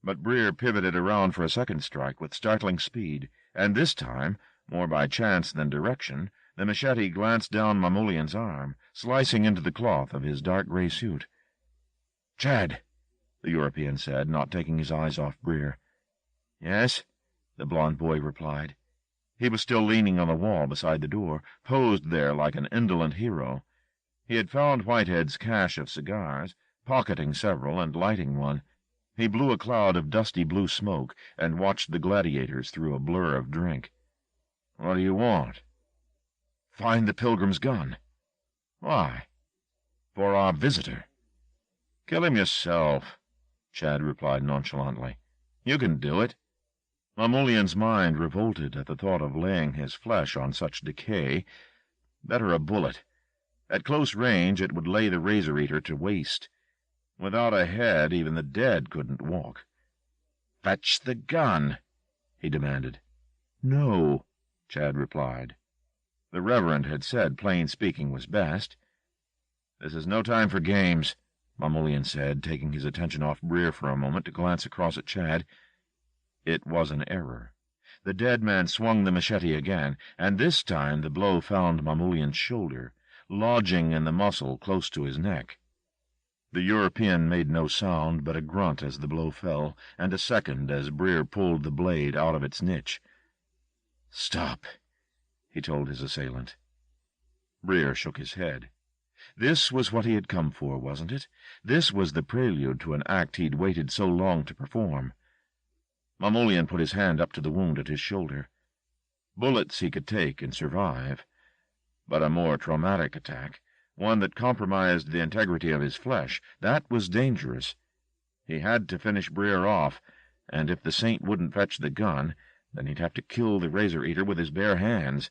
but Breer pivoted around for a second strike with startling speed, and this time, more by chance than direction, the machete glanced down Mamoulian's arm, slicing into the cloth of his dark gray suit. "Chad," the European said, not taking his eyes off Breer. "Yes?" the blond boy replied. He was still leaning on the wall beside the door, posed there like an indolent hero. He had found Whitehead's cache of cigars, pocketing several and lighting one. He blew a cloud of dusty blue smoke and watched the gladiators through a blur of drink. "What do you want?" "Find the pilgrim's gun." "Why?" "For our visitor." "Kill him yourself," Chad replied nonchalantly. "You can do it." Mamoulian's mind revolted at the thought of laying his flesh on such decay. Better a bullet. At close range it would lay the razor-eater to waste. Without a head, even the dead couldn't walk. "Fetch the gun," he demanded. "No," Chad replied. The Reverend had said plain speaking was best. "This is no time for games," Mamoulian said, taking his attention off Breer for a moment to glance across at Chad. It was an error. The dead man swung the machete again, and this time the blow found Mamoulian's shoulder, lodging in the muscle close to his neck. The European made no sound but a grunt as the blow fell, and a second as Breer pulled the blade out of its niche. "Stop," he told his assailant. Breer shook his head. This was what he had come for, wasn't it? This was the prelude to an act he'd waited so long to perform. Mamoulian put his hand up to the wound at his shoulder. Bullets he could take and survive, but a more traumatic attack, one that compromised the integrity of his flesh, that was dangerous. He had to finish Breer off, and if the saint wouldn't fetch the gun, then he'd have to kill the razor-eater with his bare hands.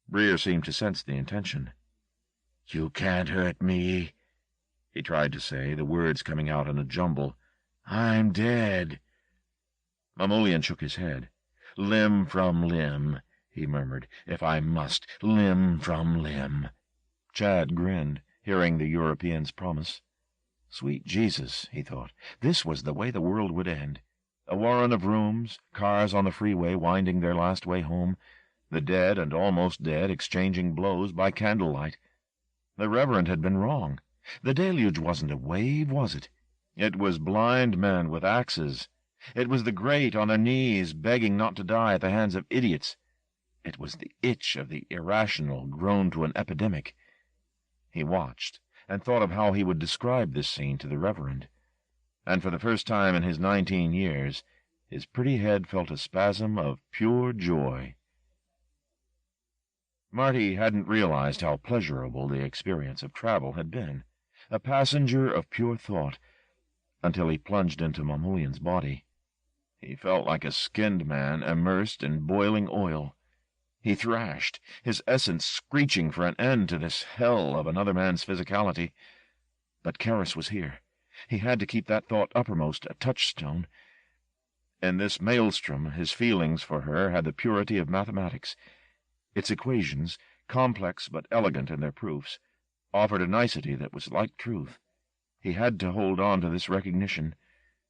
Breer seemed to sense the intention. "You can't hurt me," he tried to say, the words coming out in a jumble. "I'm dead." Mamoulian shook his head. "Limb from limb," he murmured. "If I must, limb from limb." Chad grinned, hearing the European's promise. Sweet Jesus, he thought, this was the way the world would end. A warren of rooms, cars on the freeway winding their last way home, the dead and almost dead exchanging blows by candlelight. The Reverend had been wrong. The deluge wasn't a wave, was it? It was blind men with axes. It was the great on their knees, begging not to die at the hands of idiots. It was the itch of the irrational grown to an epidemic. He watched, and thought of how he would describe this scene to the Reverend. And for the first time in his 19 years, his pretty head felt a spasm of pure joy. Marty hadn't realized how pleasurable the experience of travel had been, a passenger of pure thought, until he plunged into Mamoulian's body. He felt like a skinned man immersed in boiling oil. He thrashed, his essence screeching for an end to this hell of another man's physicality. But Karis was here. He had to keep that thought uppermost, a touchstone. In this maelstrom, his feelings for her had the purity of mathematics. Its equations, complex but elegant in their proofs, offered a nicety that was like truth. He had to hold on to this recognition.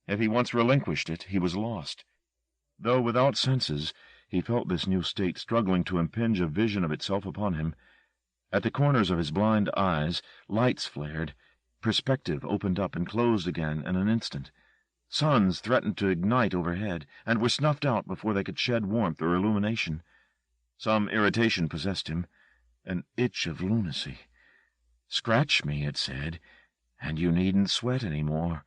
If he once relinquished it, he was lost. Though without senses, he felt this new state struggling to impinge a vision of itself upon him. At the corners of his blind eyes, lights flared. Perspective opened up and closed again in an instant. Suns threatened to ignite overhead, and were snuffed out before they could shed warmth or illumination. Some irritation possessed him, an itch of lunacy. "Scratch me," it said, "and you needn't sweat any more."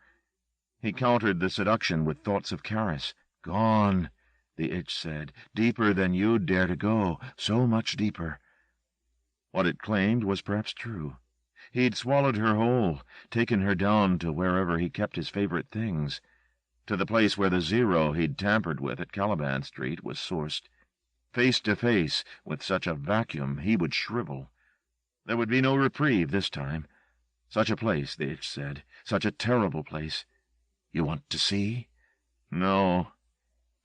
He countered the seduction with thoughts of Karis. "Gone," the itch said, "deeper than you'd dare to go, so much deeper." What it claimed was perhaps true. He'd swallowed her whole, taken her down to wherever he kept his favorite things, to the place where the zero he'd tampered with at Caliban Street was sourced. Face to face with such a vacuum, he would shrivel. There would be no reprieve this time. Such a place, the itch said, such a terrible place. "You want to see?" "No."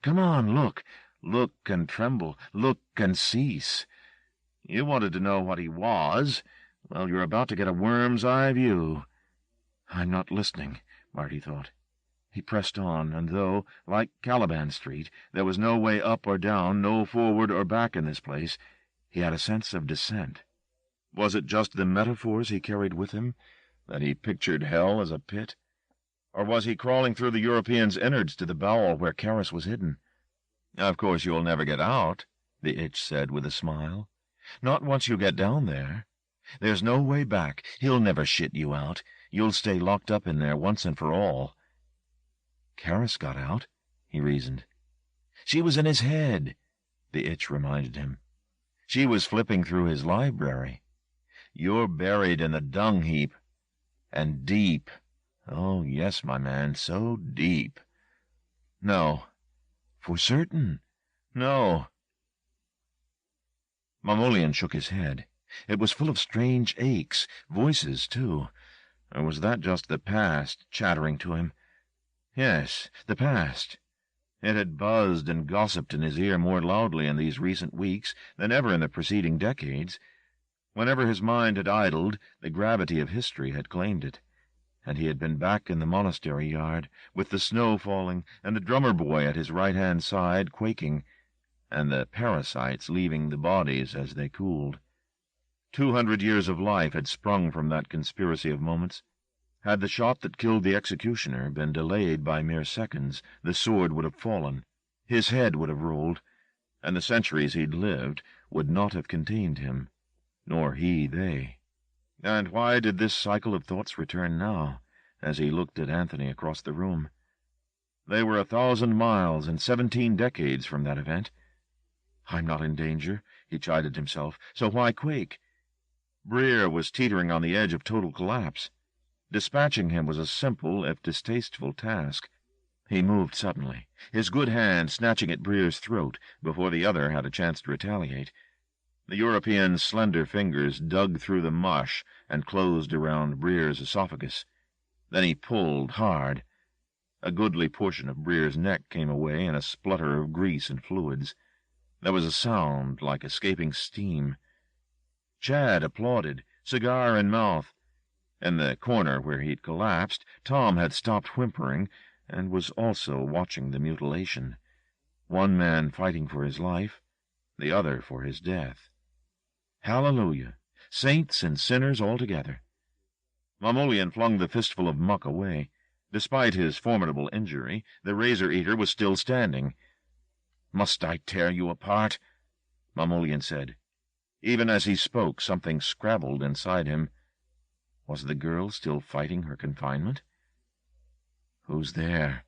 "Come on, look. Look and tremble. Look and cease." "You wanted to know what he was. Well, you're about to get a worm's eye view." "I'm not listening," Marty thought. He pressed on, and though, like Caliban Street, there was no way up or down, no forward or back in this place, he had a sense of descent. Was it just the metaphors he carried with him, that he pictured hell as a pit? Or was he crawling through the European's innards to the bowel where Karis was hidden? "Of course you'll never get out," the itch said with a smile. "Not once you get down there. There's no way back. He'll never shit you out. You'll stay locked up in there once and for all." "Karis got out," he reasoned. "She was in his head," the itch reminded him. "She was flipping through his library. You're buried in the dung heap. And deep. Oh, yes, my man, so deep." "No." "For certain." "No." Mamoulian shook his head. It was full of strange aches, voices, too. Or was that just the past chattering to him? Yes, the past. It had buzzed and gossiped in his ear more loudly in these recent weeks than ever in the preceding decades. Whenever his mind had idled, the gravity of history had claimed it, and he had been back in the monastery yard, with the snow falling, and the drummer boy at his right-hand side quaking, and the parasites leaving the bodies as they cooled. 200 years of life had sprung from that conspiracy of moments. Had the shot that killed the executioner been delayed by mere seconds, the sword would have fallen, his head would have rolled, and the centuries he'd lived would not have contained him, nor he they. And why did this cycle of thoughts return now, as he looked at Anthony across the room? They were 1,000 miles and 17 decades from that event. I'm not in danger, he chided himself, so why quake? Breer was teetering on the edge of total collapse. Dispatching him was a simple, if distasteful, task. He moved suddenly, his good hand snatching at Breer's throat before the other had a chance to retaliate. The European's slender fingers dug through the mush and closed around Breer's esophagus. Then he pulled hard. A goodly portion of Breer's neck came away in a splutter of grease and fluids. There was a sound like escaping steam. Chad applauded, cigar in mouth. In the corner where he'd collapsed, Tom had stopped whimpering and was also watching the mutilation. One man fighting for his life, the other for his death. Hallelujah! Saints and sinners all together. Mamoulian flung the fistful of muck away. Despite his formidable injury, the razor-eater was still standing. "Must I tear you apart?" Mamoulian said. Even as he spoke, something scrabbled inside him. Was the girl still fighting her confinement? "Who's there?"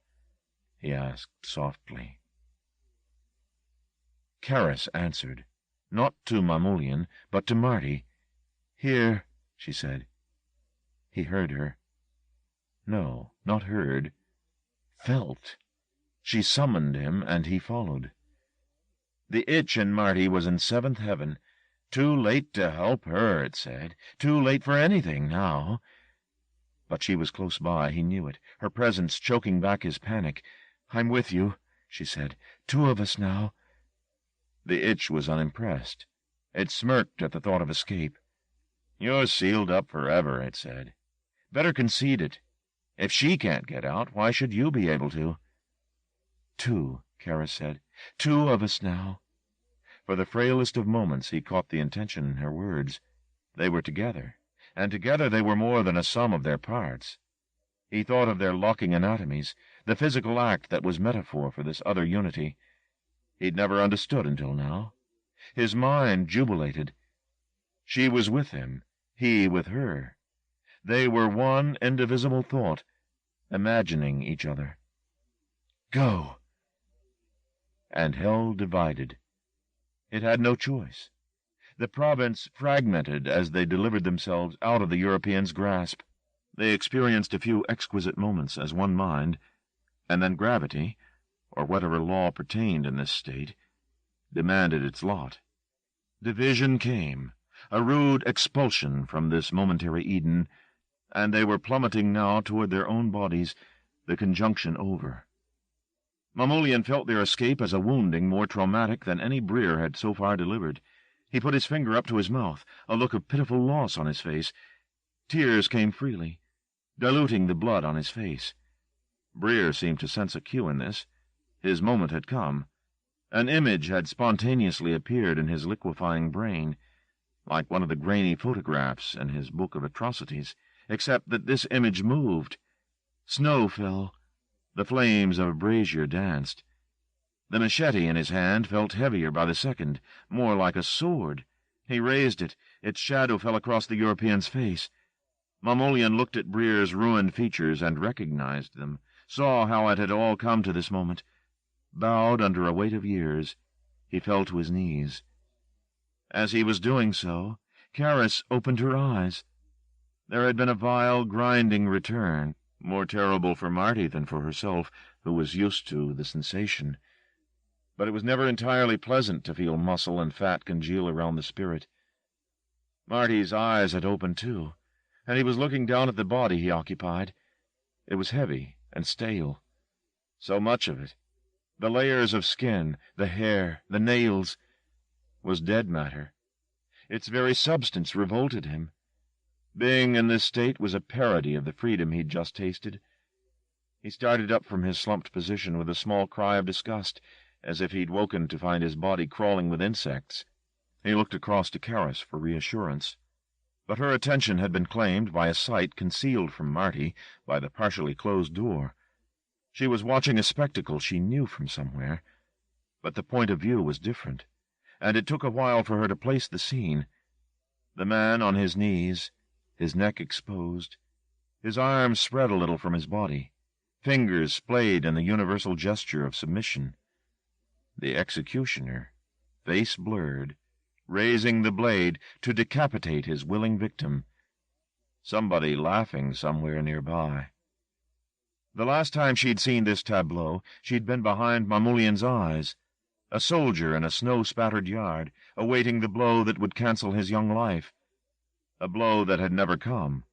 he asked softly. Karis answered, not to Mamoulian, but to Marty. "Here," she said. He heard her. No, not heard. Felt. She summoned him, and he followed. The itch in Marty was in seventh heaven. Too late to help her, it said. Too late for anything now. But she was close by, he knew it, her presence choking back his panic. "I'm with you," she said. "Two of us now." The itch was unimpressed. It smirked at the thought of escape. "You're sealed up forever," it said. "Better concede it. If she can't get out, why should you be able to?" "Two," Karis said. "Two of us now." For the frailest of moments he caught the intention in her words. They were together, and together they were more than a sum of their parts. He thought of their locking anatomies, the physical act that was metaphor for this other unity. He'd never understood until now. His mind jubilated. She was with him, he with her. They were one indivisible thought, imagining each other. "Go!" And hell divided. It had no choice. The province fragmented as they delivered themselves out of the Europeans' grasp. They experienced a few exquisite moments as one mind, and then gravity, or whatever law pertained in this state, demanded its lot. Division came, a rude expulsion from this momentary Eden, and they were plummeting now toward their own bodies, the conjunction over. Mamoulian felt their escape as a wounding more traumatic than any Breer had so far delivered. He put his finger up to his mouth, a look of pitiful loss on his face. Tears came freely, diluting the blood on his face. Breer seemed to sense a cue in this. His moment had come. An image had spontaneously appeared in his liquefying brain, like one of the grainy photographs in his book of atrocities, except that this image moved. Snow fell. The flames of a brazier danced. The machete in his hand felt heavier by the second, more like a sword. He raised it. Its shadow fell across the European's face. Mamoulian looked at Breer's ruined features and recognized them, saw how it had all come to this moment. Bowed under a weight of years, he fell to his knees. As he was doing so, Karis opened her eyes. There had been a vile, grinding return, more terrible for Marty than for herself, who was used to the sensation. But it was never entirely pleasant to feel muscle and fat congeal around the spirit. Marty's eyes had opened, too, and he was looking down at the body he occupied. It was heavy and stale. So much of it, the layers of skin, the hair, the nails, was dead matter. Its very substance revolted him. Being in this state was a parody of the freedom he'd just tasted. He started up from his slumped position with a small cry of disgust, as if he'd woken to find his body crawling with insects. He looked across to Karis for reassurance, but her attention had been claimed by a sight concealed from Marty by the partially closed door. She was watching a spectacle she knew from somewhere, but the point of view was different, and it took a while for her to place the scene. The man on his knees, his neck exposed, his arms spread a little from his body, fingers splayed in the universal gesture of submission. The executioner, face blurred, raising the blade to decapitate his willing victim. Somebody laughing somewhere nearby. The last time she'd seen this tableau, she'd been behind Mamoulian's eyes, a soldier in a snow-spattered yard, awaiting the blow that would cancel his young life. A blow that had never come,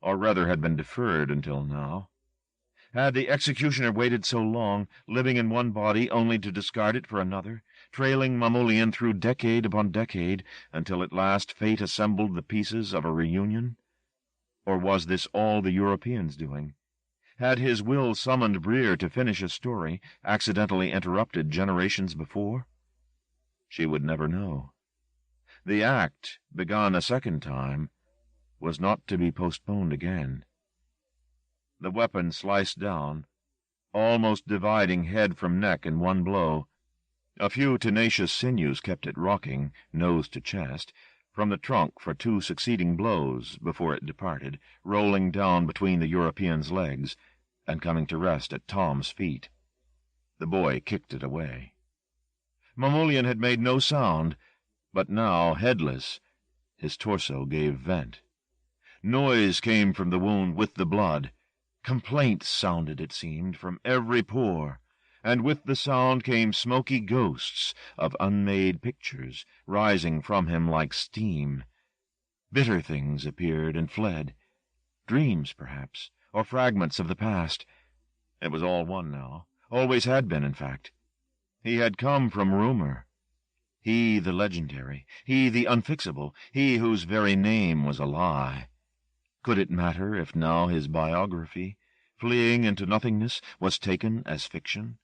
or rather had been deferred until now. Had the executioner waited so long, living in one body only to discard it for another, trailing Mamoulian through decade upon decade, until at last fate assembled the pieces of a reunion? Or was this all the European's doing? Had his will summoned Breer to finish a story, accidentally interrupted generations before? She would never know. The act, begun a second time, was not to be postponed again. The weapon sliced down, almost dividing head from neck in one blow. A few tenacious sinews kept it rocking, nose to chest, from the trunk for two succeeding blows before it departed, rolling down between the European's legs and coming to rest at Tom's feet. The boy kicked it away. Mamoulian had made no sound, but now, headless, his torso gave vent. Noise came from the wound with the blood. Complaints sounded, it seemed, from every pore, and with the sound came smoky ghosts of unmade pictures, rising from him like steam. Bitter things appeared and fled. Dreams, perhaps, or fragments of the past. It was all one now. Always had been, in fact. He had come from rumor. He, the legendary. He, the unfixable. He whose very name was a lie. Could it matter if now his biography, fleeing into nothingness, was taken as fiction?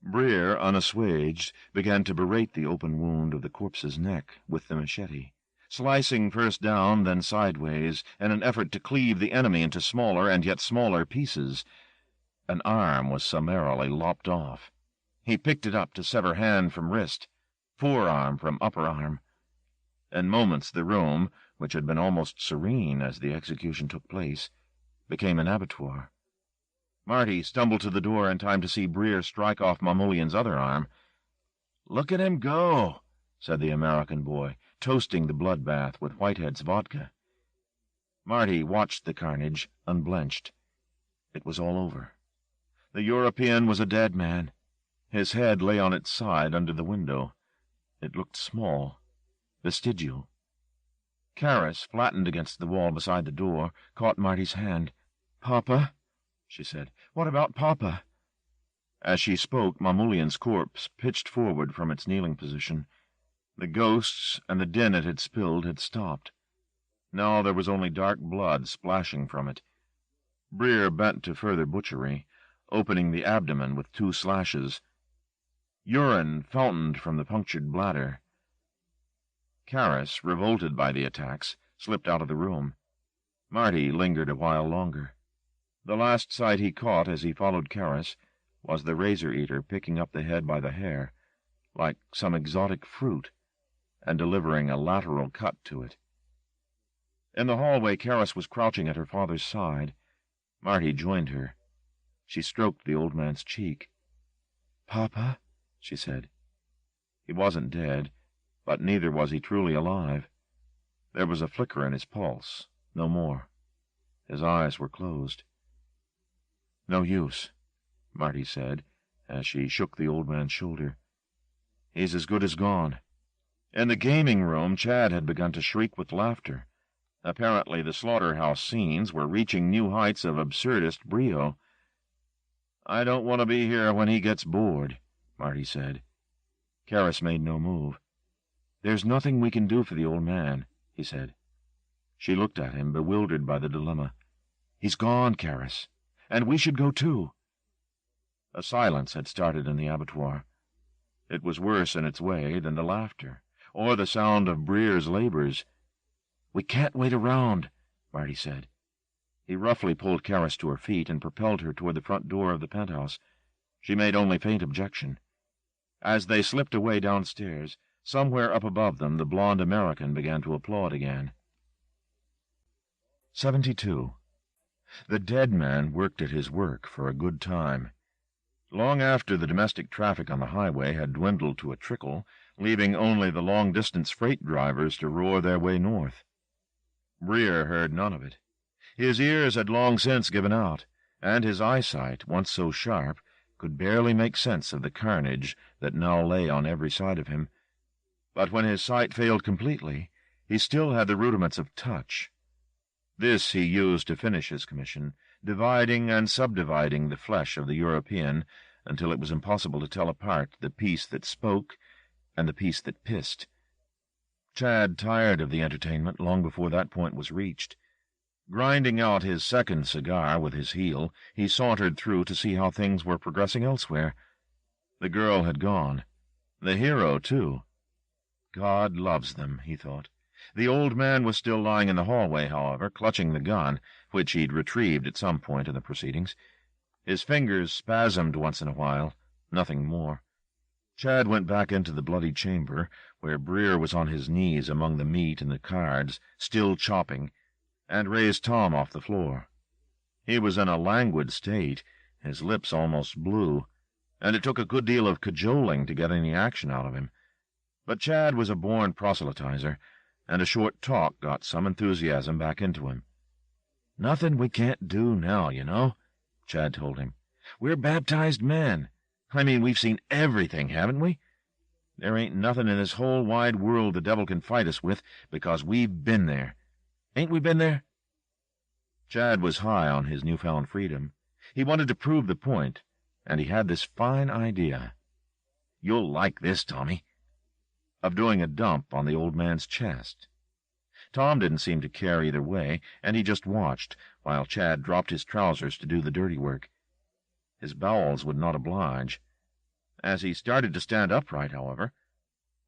Breer, unassuaged, began to berate the open wound of the corpse's neck with the machete, slicing first down, then sideways, in an effort to cleave the enemy into smaller and yet smaller pieces. An arm was summarily lopped off. He picked it up to sever hand from wrist, forearm from upper arm. In moments the room, which had been almost serene as the execution took place, became an abattoir. Marty stumbled to the door in time to see Breer strike off Mamoulian's other arm. "Look at him go," said the American boy, toasting the bloodbath with Whitehead's vodka. Marty watched the carnage, unblenched. It was all over. The European was a dead man. His head lay on its side under the window. It looked small, vestigial. Karis, flattened against the wall beside the door, caught Marty's hand. "Papa?" she said. "What about Papa?" As she spoke, Mamoulian's corpse pitched forward from its kneeling position. The ghosts and the din it had spilled had stopped. Now there was only dark blood splashing from it. Breer bent to further butchery, opening the abdomen with 2 slashes. Urine fountained from the punctured bladder. Karis, revolted by the attacks, slipped out of the room. Marty lingered a while longer. The last sight he caught as he followed Karis was the razor-eater picking up the head by the hair, like some exotic fruit, and delivering a lateral cut to it. In the hallway, Karis was crouching at her father's side. Marty joined her. She stroked the old man's cheek. "Papa?" she said. He wasn't dead, but neither was he truly alive. There was a flicker in his pulse, no more. His eyes were closed. "No use," Marty said, as she shook the old man's shoulder. "He's as good as gone." In the gaming room, Chad had begun to shriek with laughter. Apparently the slaughterhouse scenes were reaching new heights of absurdist brio. "I don't want to be here when he gets bored," Marty said. Karis made no move. "There's nothing we can do for the old man," he said. She looked at him, bewildered by the dilemma. "He's gone, Karis, and we should go too." A silence had started in the abattoir. It was worse in its way than the laughter, or the sound of Breer's labors. "We can't wait around," Marty said. He roughly pulled Karis to her feet and propelled her toward the front door of the penthouse. She made only faint objection. As they slipped away downstairs, somewhere up above them the blonde American began to applaud again. 72. The dead man worked at his work for a good time. Long after the domestic traffic on the highway had dwindled to a trickle, leaving only the long-distance freight drivers to roar their way north. Breer heard none of it. His ears had long since given out, and his eyesight, once so sharp, could barely make sense of the carnage that now lay on every side of him. But when his sight failed completely, he still had the rudiments of touch. This he used to finish his commission, dividing and subdividing the flesh of the European until it was impossible to tell apart the piece that spoke and the piece that pissed. Chad tired of the entertainment long before that point was reached. Grinding out his second cigar with his heel, he sauntered through to see how things were progressing elsewhere. The girl had gone. The hero, too. God loves them, he thought. The old man was still lying in the hallway, however, clutching the gun, which he'd retrieved at some point in the proceedings. His fingers spasmed once in a while, nothing more. Chad went back into the bloody chamber, where Breer was on his knees among the meat and the cards, still chopping, and raised Tom off the floor. He was in a languid state, his lips almost blue, and it took a good deal of cajoling to get any action out of him. But Chad was a born proselytizer, and a short talk got some enthusiasm back into him. "Nothing we can't do now, you know," Chad told him. "We're baptized men. I mean, we've seen everything, haven't we? There ain't nothing in this whole wide world the devil can fight us with, because we've been there. Ain't we been there?" Chad was high on his newfound freedom. He wanted to prove the point, and he had this fine idea. "You'll like this, Tommy," of doing a dump on the old man's chest. Tom didn't seem to care either way, and he just watched, while Chad dropped his trousers to do the dirty work. His bowels would not oblige. As he started to stand upright, however,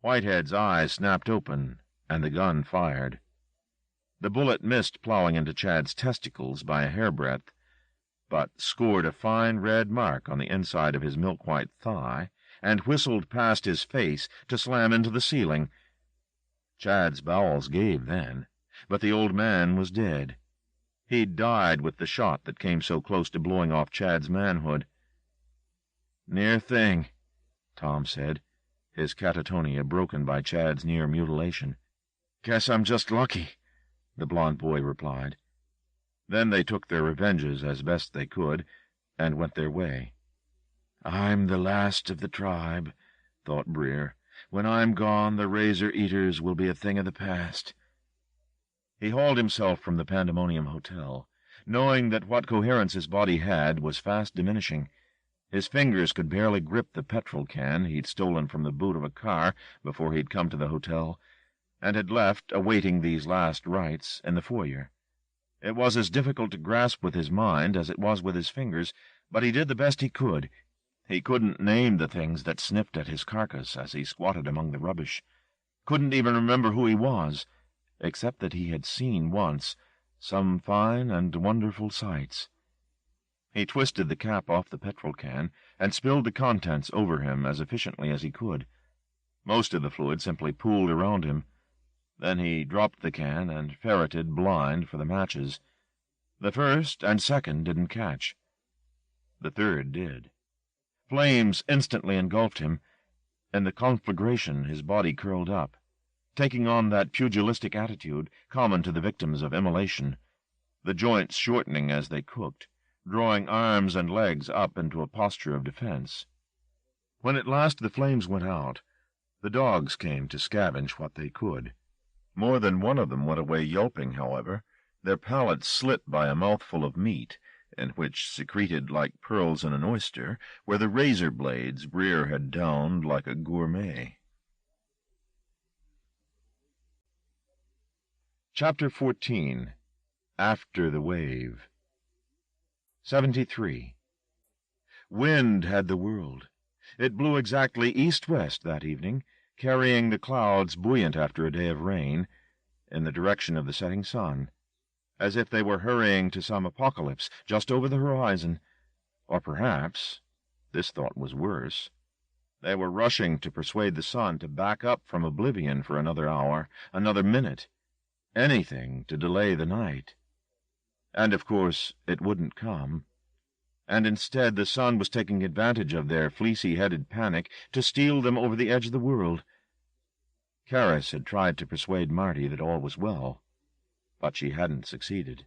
Whitehead's eyes snapped open, and the gun fired. The bullet missed plowing into Chad's testicles by a hairbreadth, but scored a fine red mark on the inside of his milk-white thigh and whistled past his face to slam into the ceiling. Chad's bowels gave then, but the old man was dead. He'd died with the shot that came so close to blowing off Chad's manhood. "Near thing," Tom said, his catatonia broken by Chad's near mutilation. "Guess I'm just lucky," the blond boy replied. Then they took their revenges as best they could, and went their way. "I'm the last of the tribe," thought Breer. "When I'm gone, the razor-eaters will be a thing of the past." He hauled himself from the Pandemonium Hotel, knowing that what coherence his body had was fast diminishing. His fingers could barely grip the petrol can he'd stolen from the boot of a car before he'd come to the hotel, and had left, awaiting these last rites, in the foyer. It was as difficult to grasp with his mind as it was with his fingers, but he did the best he could. He couldn't name the things that sniffed at his carcass as he squatted among the rubbish. Couldn't even remember who he was, except that he had seen once some fine and wonderful sights. He twisted the cap off the petrol can and spilled the contents over him as efficiently as he could. Most of the fluid simply pooled around him. Then he dropped the can and ferreted blind for the matches. The first and second didn't catch. The third did. Flames instantly engulfed him. In the conflagration his body curled up, taking on that pugilistic attitude common to the victims of immolation, the joints shortening as they cooked, drawing arms and legs up into a posture of defense. When at last the flames went out, the dogs came to scavenge what they could. More than one of them went away yelping, however, their palates slit by a mouthful of meat, and which secreted like pearls in an oyster, where the razor blades Breer had downed like a gourmet. Chapter 14. After the Wave. 73. Wind had the world. It blew exactly east-west that evening, carrying the clouds buoyant after a day of rain in the direction of the setting sun, as if they were hurrying to some apocalypse just over the horizon. Or perhaps, this thought was worse, they were rushing to persuade the sun to back up from oblivion for another hour, another minute, anything to delay the night. And, of course, it wouldn't come. And instead the sun was taking advantage of their fleecy-headed panic to steal them over the edge of the world. Karis had tried to persuade Marty that all was well, but she hadn't succeeded.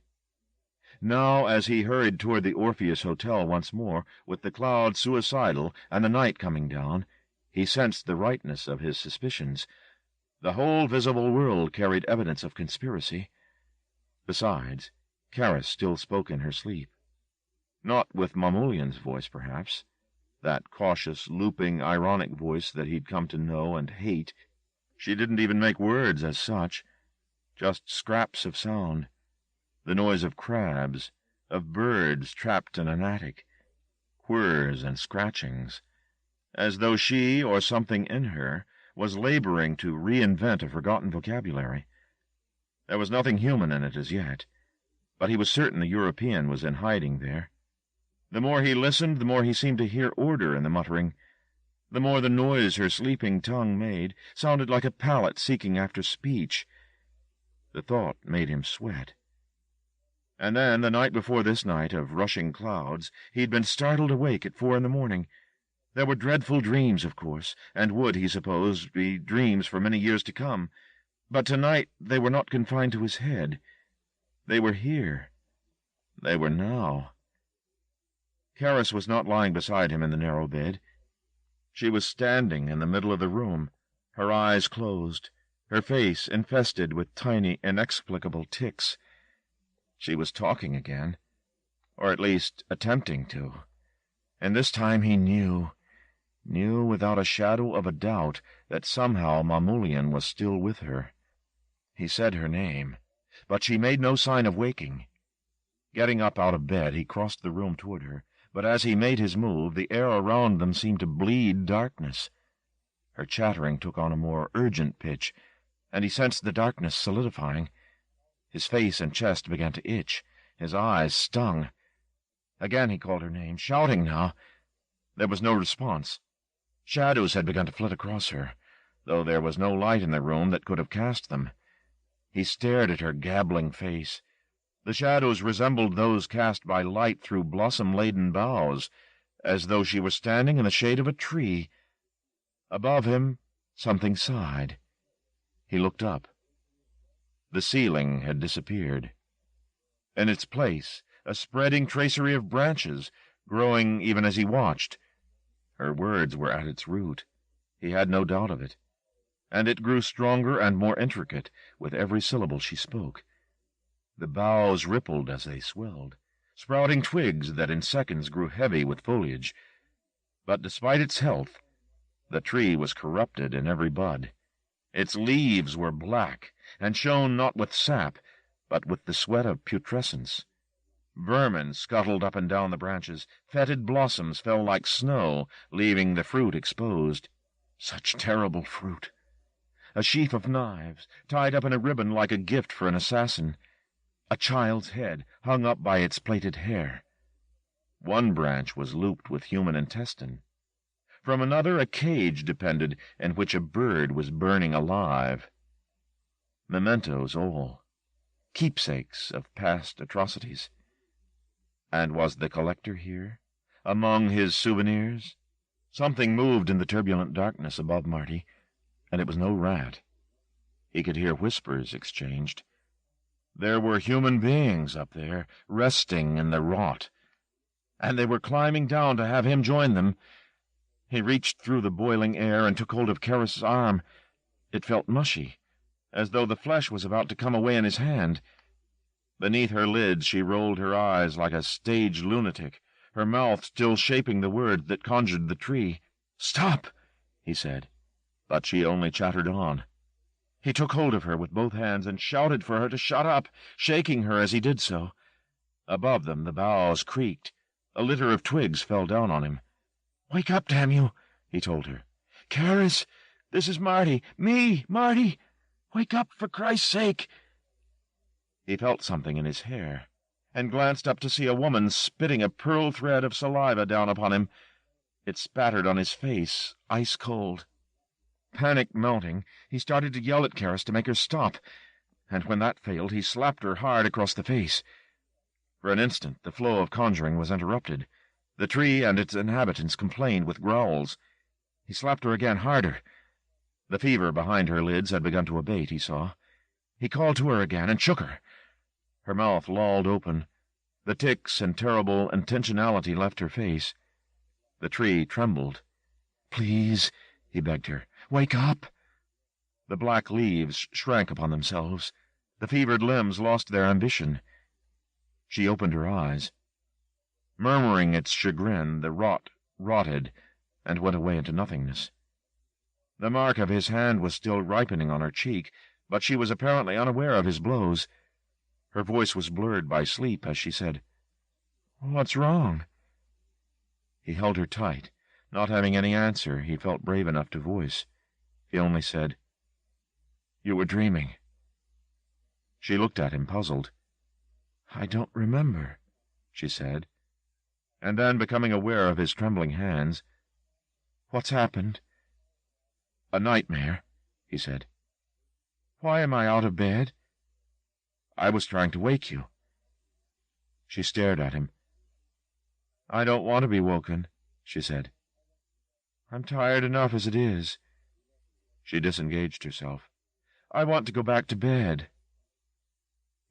Now, as he hurried toward the Orpheus Hotel once more, with the clouds suicidal and the night coming down, he sensed the rightness of his suspicions. The whole visible world carried evidence of conspiracy. Besides, Karis still spoke in her sleep. Not with Mamoulian's voice, perhaps, that cautious, looping, ironic voice that he'd come to know and hate. She didn't even make words as such, just scraps of sound. The noise of crabs, of birds trapped in an attic, whirs and scratchings, as though she, or something in her, was laboring to reinvent a forgotten vocabulary. There was nothing human in it as yet, but he was certain the European was in hiding there. The more he listened, the more he seemed to hear order in the muttering. The more the noise her sleeping tongue made sounded like a palate seeking after speech. The thought made him sweat. And then, the night before this night of rushing clouds, he'd been startled awake at 4 a.m. There were dreadful dreams, of course, and would, he supposed, be dreams for many years to come. But tonight they were not confined to his head. They were here. They were now. Karis was not lying beside him in the narrow bed. She was standing in the middle of the room, her eyes closed, her face infested with tiny, inexplicable tics. She was talking again, or at least attempting to, and this time he knew without a shadow of a doubt that somehow Mamoulian was still with her. He said her name, but she made no sign of waking. Getting up out of bed, he crossed the room toward her, but as he made his move, the air around them seemed to bleed darkness. Her chattering took on a more urgent pitch, and he sensed the darkness solidifying. His face and chest began to itch. His eyes stung. Again he called her name, shouting now. There was no response. Shadows had begun to flit across her, though there was no light in the room that could have cast them. He stared at her gabbling face. The shadows resembled those cast by light through blossom-laden boughs, as though she were standing in the shade of a tree. Above him, something sighed. He looked up. The ceiling had disappeared. In its place, a spreading tracery of branches, growing even as he watched. Her words were at its root. He had no doubt of it. And it grew stronger and more intricate with every syllable she spoke. The boughs rippled as they swelled, sprouting twigs that in seconds grew heavy with foliage. But despite its health, the tree was corrupted in every bud. Its leaves were black, and shone not with sap, but with the sweat of putrescence. Vermin scuttled up and down the branches. Fetid blossoms fell like snow, leaving the fruit exposed. Such terrible fruit! A sheaf of knives, tied up in a ribbon like a gift for an assassin. A child's head hung up by its plaited hair. One branch was looped with human intestine. From another a cage depended, in which a bird was burning alive. Mementos all, keepsakes of past atrocities. And was the collector here, among his souvenirs? Something moved in the turbulent darkness above Marty, and it was no rat. He could hear whispers exchanged. There were human beings up there, resting in the rot, and they were climbing down to have him join them. He reached through the boiling air and took hold of Karis's arm. It felt mushy, as though the flesh was about to come away in his hand. Beneath her lids she rolled her eyes like a stage lunatic, her mouth still shaping the word that conjured the tree. "Stop!" he said, but she only chattered on. He took hold of her with both hands and shouted for her to shut up, shaking her as he did so. Above them the boughs creaked. A litter of twigs fell down on him. "Wake up, damn you!" he told her. "Karis, This is Marty. Me, Marty! Wake up, for Christ's sake!" He felt something in his hair, and glanced up to see a woman spitting a pearl thread of saliva down upon him. It spattered on his face, ice cold. Panic mounting, he started to yell at Karis to make her stop, and when that failed, he slapped her hard across the face. For an instant, the flow of conjuring was interrupted. The tree and its inhabitants complained with growls. He slapped her again, harder. The fever behind her lids had begun to abate, he saw. He called to her again and shook her. Her mouth lolled open. The tics and terrible intentionality left her face. The tree trembled. "Please," he begged her, "wake up." The black leaves shrank upon themselves. The fevered limbs lost their ambition. She opened her eyes. Murmuring its chagrin, the rot rotted and went away into nothingness. The mark of his hand was still ripening on her cheek, but she was apparently unaware of his blows. Her voice was blurred by sleep as she said, "What's wrong?" He held her tight. Not having any answer, he felt brave enough to voice. He only said, "You were dreaming." She looked at him, puzzled. "I don't remember," she said, and then, becoming aware of his trembling hands, "What's happened?" "A nightmare," he said. "Why am I out of bed?" "I was trying to wake you." She stared at him. "I don't want to be woken," she said. "I'm tired enough as it is." She disengaged herself. "I want to go back to bed."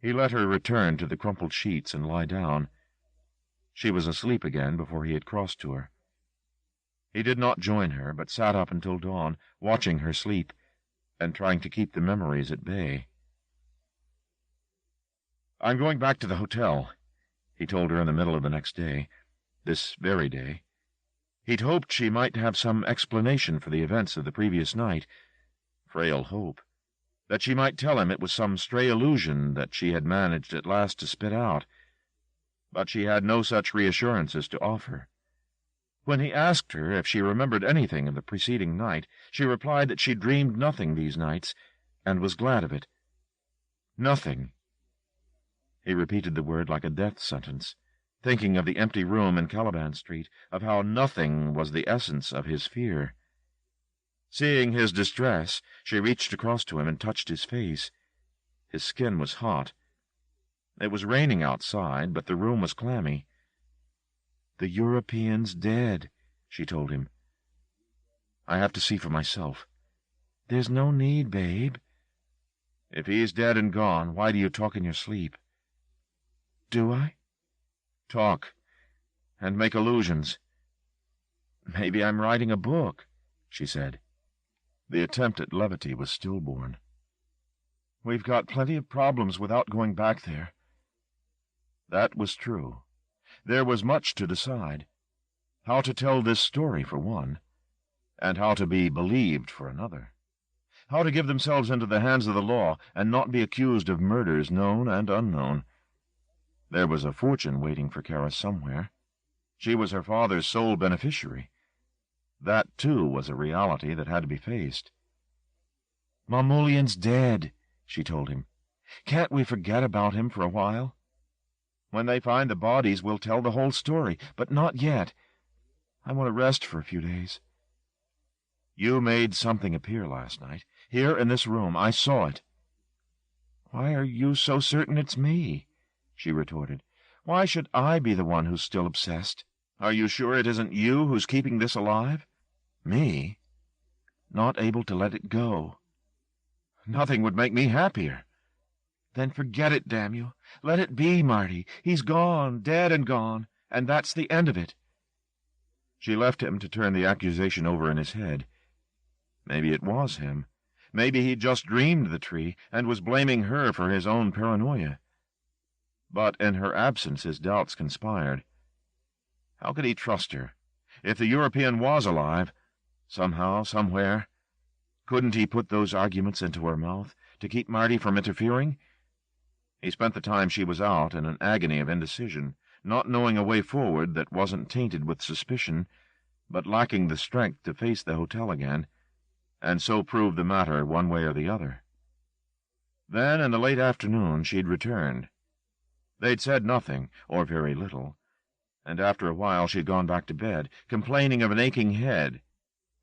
He let her return to the crumpled sheets and lie down. She was asleep again before he had crossed to her. He did not join her, but sat up until dawn, watching her sleep, and trying to keep the memories at bay. "I'm going back to the hotel," he told her in the middle of the next day, this very day. He'd hoped she might have some explanation for the events of the previous night. Frail hope. That she might tell him it was some stray illusion that she had managed at last to spit out. But she had no such reassurances to offer. When he asked her if she remembered anything of the preceding night, she replied that she dreamed nothing these nights, and was glad of it. Nothing. He repeated the word like a death sentence, thinking of the empty room in Caliban Street, of how nothing was the essence of his fear. Seeing his distress, she reached across to him and touched his face. His skin was hot. It was raining outside, but the room was clammy. "The European's dead," she told him. "I have to see for myself." "There's no need, babe." "If he's dead and gone, why do you talk in your sleep?" "Do I?" "Talk, and make allusions." "Maybe I'm writing a book," she said. The attempt at levity was stillborn. "We've got plenty of problems without going back there." That was true. There was much to decide. How to tell this story, for one, and how to be believed for another. How to give themselves into the hands of the law and not be accused of murders known and unknown. There was a fortune waiting for Karis somewhere. She was her father's sole beneficiary. That, too, was a reality that had to be faced. "Mamoulian's dead," she told him. "Can't we forget about him for a while? When they find the bodies, we'll tell the whole story, but not yet. I want to rest for a few days." "You made something appear last night, here in this room. I saw it." "Why are you so certain it's me?" she retorted. "Why should I be the one who's still obsessed? Are you sure it isn't you who's keeping this alive?" "Me? Not able to let it go." "Nothing would make me happier." "Then forget it, damn you. Let it be, Marty. He's gone, dead and gone, and that's the end of it." She left him to turn the accusation over in his head. Maybe it was him. Maybe he'd just dreamed the tree and was blaming her for his own paranoia. But in her absence his doubts conspired. How could he trust her? If the European was alive, somehow, somewhere, couldn't he put those arguments into her mouth to keep Marty from interfering? He spent the time she was out in an agony of indecision, not knowing a way forward that wasn't tainted with suspicion, but lacking the strength to face the hotel again. and so prove the matter one way or the other. Then, in the late afternoon, she'd returned. They'd said nothing, or very little, and after a while she'd gone back to bed, complaining of an aching head.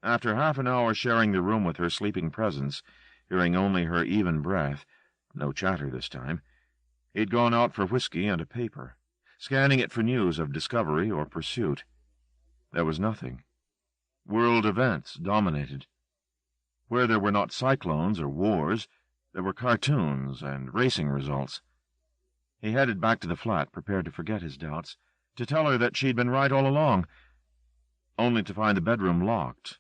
After half an hour sharing the room with her sleeping presence, hearing only her even breath, no chatter this time, he'd gone out for whiskey and a paper, scanning it for news of discovery or pursuit. There was nothing. World events dominated. Where there were not cyclones or wars, there were cartoons and racing results. He headed back to the flat, prepared to forget his doubts, to tell her that she'd been right all along, only to find the bedroom locked,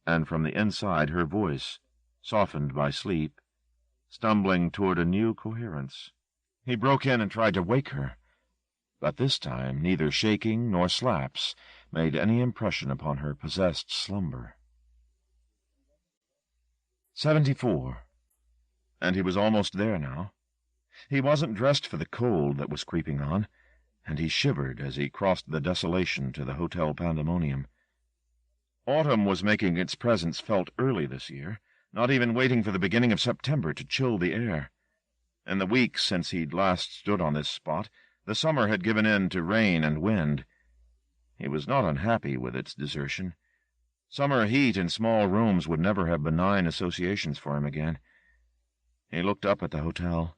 and from the inside her voice, softened by sleep, stumbling toward a new coherence. He broke in and tried to wake her, but this time neither shaking nor slaps made any impression upon her possessed slumber. 74. And he was almost there now. He wasn't dressed for the cold that was creeping on, and he shivered as he crossed the desolation to the Hotel Pandemonium. Autumn was making its presence felt early this year, not even waiting for the beginning of September to chill the air. In the weeks since he'd last stood on this spot, the summer had given in to rain and wind. He was not unhappy with its desertion. Summer heat in small rooms would never have benign associations for him again. He looked up at the hotel.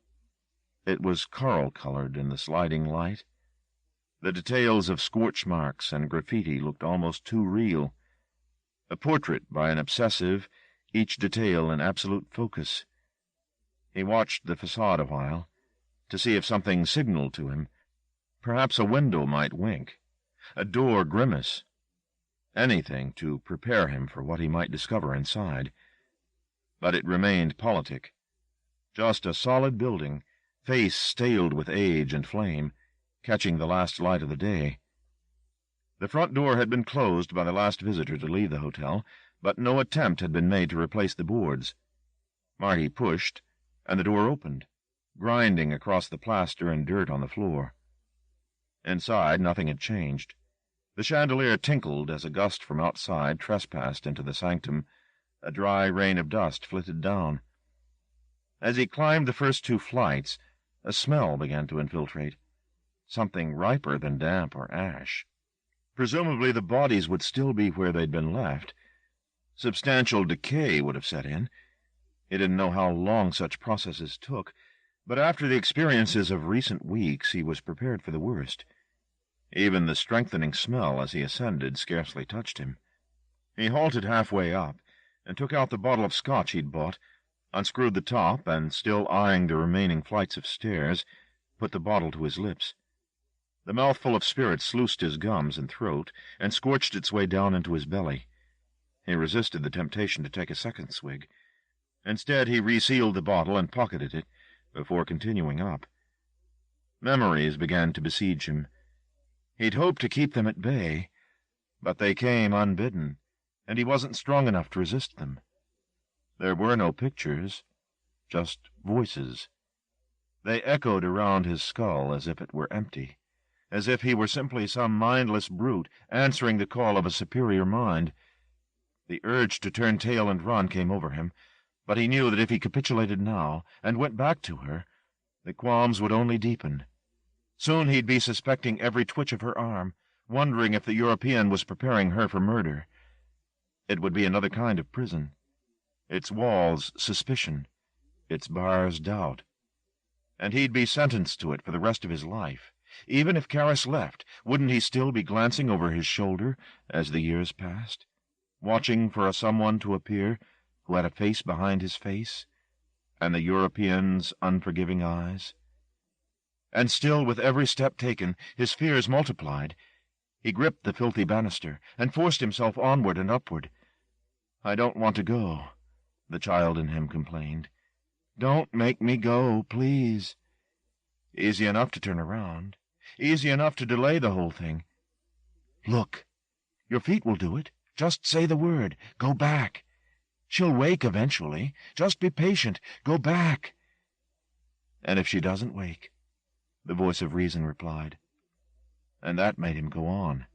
It was coral-colored in the sliding light. The details of scorch marks and graffiti looked almost too real. A portrait by an obsessive, each detail in absolute focus. He watched the facade a while, to see if something signaled to him. Perhaps a window might wink, a door grimace. Anything to prepare him for what he might discover inside. But it remained politic. Just a solid building, face staled with age and flame, catching the last light of the day. The front door had been closed by the last visitor to leave the hotel, but no attempt had been made to replace the boards. Marty pushed, and the door opened, grinding across the plaster and dirt on the floor. Inside, nothing had changed. The chandelier tinkled as a gust from outside trespassed into the sanctum. A dry rain of dust flitted down. As he climbed the first 2 flights, a smell began to infiltrate, something riper than damp or ash. Presumably the bodies would still be where they'd been left. Substantial decay would have set in. He didn't know how long such processes took, but after the experiences of recent weeks he was prepared for the worst. Even the strengthening smell as he ascended scarcely touched him. He halted halfway up and took out the bottle of scotch he'd bought, unscrewed the top, and, still eyeing the remaining flights of stairs, put the bottle to his lips. The mouthful of spirit sluiced his gums and throat and scorched its way down into his belly. He resisted the temptation to take a second swig. Instead, he resealed the bottle and pocketed it before continuing up. Memories began to besiege him. He'd hoped to keep them at bay, but they came unbidden, and he wasn't strong enough to resist them. There were no pictures, just voices. They echoed around his skull as if it were empty, as if he were simply some mindless brute answering the call of a superior mind. The urge to turn tail and run came over him, but he knew that if he capitulated now and went back to her, the qualms would only deepen. Soon he'd be suspecting every twitch of her arm, wondering if the European was preparing her for murder. It would be another kind of prison. Its walls, suspicion. Its bars, doubt. And he'd be sentenced to it for the rest of his life. Even if Karis left, wouldn't he still be glancing over his shoulder as the years passed, watching for a someone to appear who had a face behind his face, and the European's unforgiving eyes? And still, with every step taken, his fears multiplied. He gripped the filthy banister and forced himself onward and upward. "I don't want to go," the child in him complained. "Don't make me go, please." Easy enough to turn around. Easy enough to delay the whole thing. "Look, your feet will do it. Just say the word. Go back. She'll wake eventually. Just be patient. Go back." "And if she doesn't wake?" the voice of reason replied. And that made him go on.